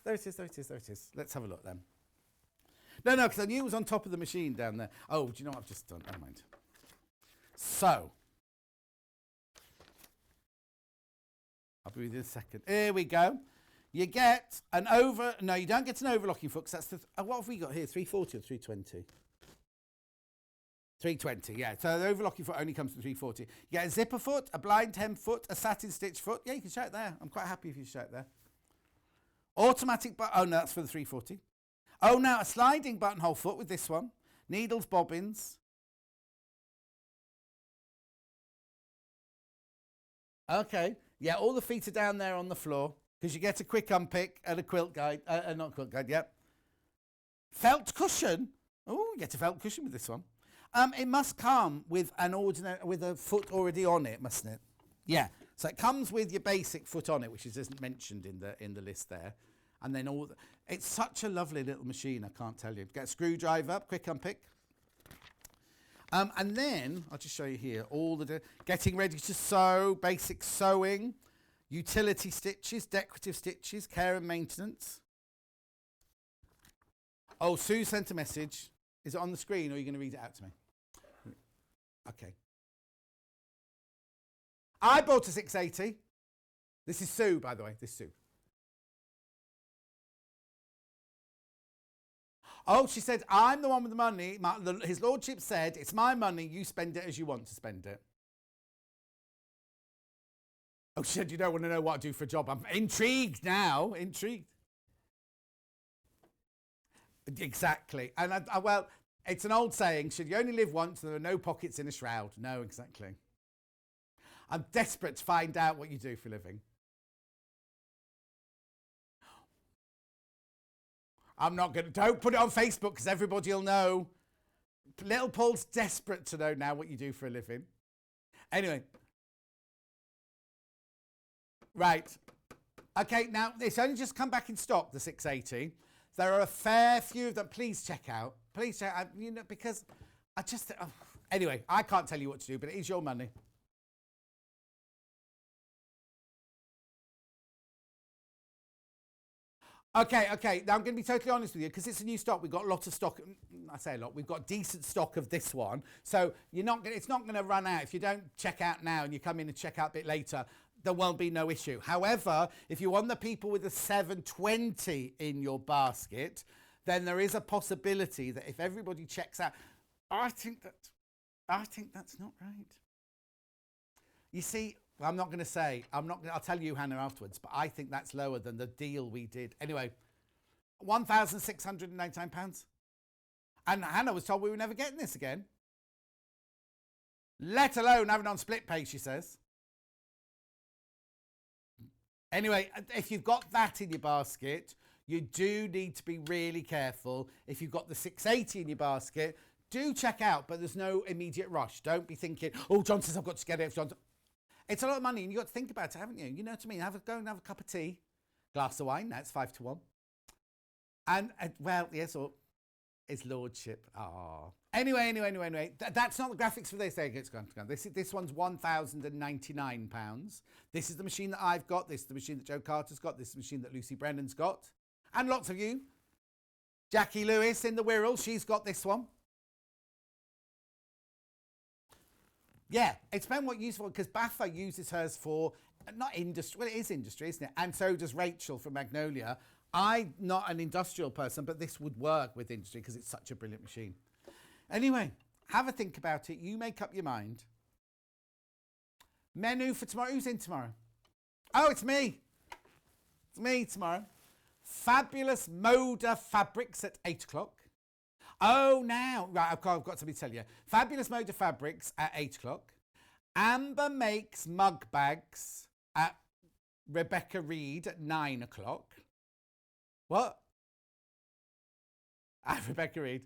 Let's have a look then. No, because I knew it was on top of the machine down there. Oh, do you know what I've just done? Never mind. So, I'll be with you in a second. Here we go. You get no, you don't get an overlocking foot, because that's what have we got here? 340 or 320? 320, yeah. So the overlocking foot only comes to 340. You get a zipper foot, a blind hem foot, a satin stitch foot. Yeah, you can show it there. I'm quite happy if you show it there. Automatic, oh no, that's for the 340. Oh, now a sliding buttonhole foot with this one. Needles, bobbins. Okay. Yeah, all the feet are down there on the floor, because you get a quick unpick and a quilt guide. Not quilt guide, yep. Felt cushion. Oh, you get a felt cushion with this one. It must come with with a foot already on it, mustn't it? Yeah. So it comes with your basic foot on it, which isn't mentioned in the list there. And then it's such a lovely little machine, I can't tell you. Get a screwdriver up, quick unpick. And then, I'll just show you here, all the getting ready to sew, basic sewing, utility stitches, decorative stitches, care and maintenance. Oh, Sue sent a message. Is it on the screen, or are you going to read it out to me? Okay. I bought a 680. This is Sue, by the way. This is Sue. Oh, she said, I'm the one with the money. His lordship said, it's my money. You spend it as you want to spend it. Oh, she said, you don't want to know what I do for a job. I'm intrigued now. Intrigued. Exactly. And, well, it's an old saying. Should you only live once, there are no pockets in a shroud. No, exactly. I'm desperate to find out what you do for a living. I'm not going to, don't put it on Facebook, because everybody will know. Little Paul's desperate to know now what you do for a living. Anyway. Right. Okay, now it's only just come back in stock, the 680. There are a fair few of them. Please check out. Please check out, because I just, anyway, I can't tell you what to do, but it is your money. Okay. Now I'm going to be totally honest with you, because it's a new stock. We've got a lot of stock. I say a lot. We've got decent stock of this one. So it's not going to run out. If you don't check out now and you come in and check out a bit later, there won't be no issue. However, if you want the people with a 720 in your basket, then there is a possibility that if everybody checks out, I think that's not right. You see, I'm not going to say, I'll tell you, Hannah, afterwards, but I think that's lower than the deal we did. Anyway, £1,699. And Hannah was told we were never getting this again. Let alone having it on split pay, she says. Anyway, if you've got that in your basket, You do need to be really careful. If you've got the 680 in your basket, do check out, but there's no immediate rush. Don't be thinking, oh, John says I've got to get it. It's a lot of money, and you've got to think about it, haven't you? You know what I mean? Go and have a cup of tea, glass of wine. That's 5 to 1. And well, yes, or his lordship. Ah. Anyway. That's not the graphics for this. There it's gone. This one's £1,099. This is the machine that I've got. This is the machine that Joe Carter's got. This is the machine that Lucy Brennan's got. And lots of you. Jackie Lewis in the Wirral, she's got this one. Yeah, it's been what useful because Baffa uses hers for not industry. Well, it is industry, isn't it? And so does Rachel from Magnolia. I'm not an industrial person, but this would work with industry because it's such a brilliant machine. Anyway, have a think about it. You make up your mind. Menu for tomorrow. Who's in tomorrow? Oh, it's me. It's me tomorrow. Fabulous Moda Fabrics at 8 o'clock. Oh, now. Right, I've got something to tell you. Fabulous Moda Fabrics at 8 o'clock. Amber makes mug bags at Rebecca Reed at 9 o'clock. What? Rebecca Reed.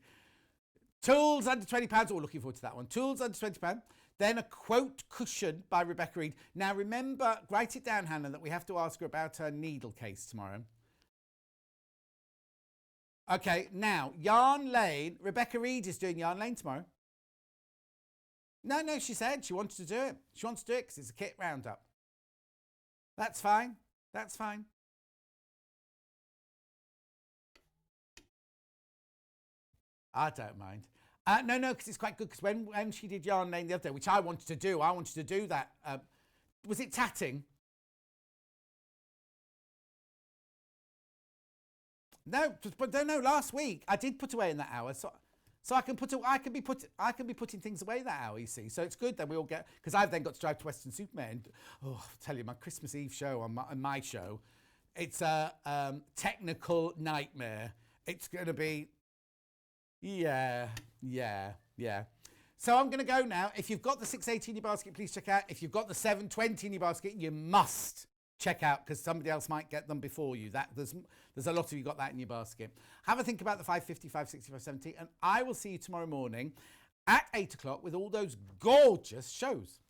Tools under £20. Oh, looking forward to that one. Tools under £20. Then a quote cushion by Rebecca Reed. Now, remember, write it down, Hannah, that we have to ask her about her needle case tomorrow. Okay, now, Yarn Lane. Rebecca Reed is doing Yarn Lane tomorrow. No, she said she wanted to do it. She wants to do it because it's a kit roundup. That's fine. That's fine. I don't mind. No, because it's quite good because when she did Yarn Lane the other day, which I wanted to do that. Was it tatting? No, but no. Last week I did put away in that hour, so I can be putting things away that hour. You see, so it's good that we all get because I've then got to drive to Weston-super-Mare. And I'll tell you, my Christmas Eve show on my show, it's a technical nightmare. It's going to be. Yeah. So I'm going to go now. If you've got the 680 in your basket, please check out. If you've got the 720 in your basket, you must check out because somebody else might get them before you. There's a lot of you got that in your basket. Have a think about the 550, 560, 570, and I will see you tomorrow morning at 8 o'clock with all those gorgeous shows.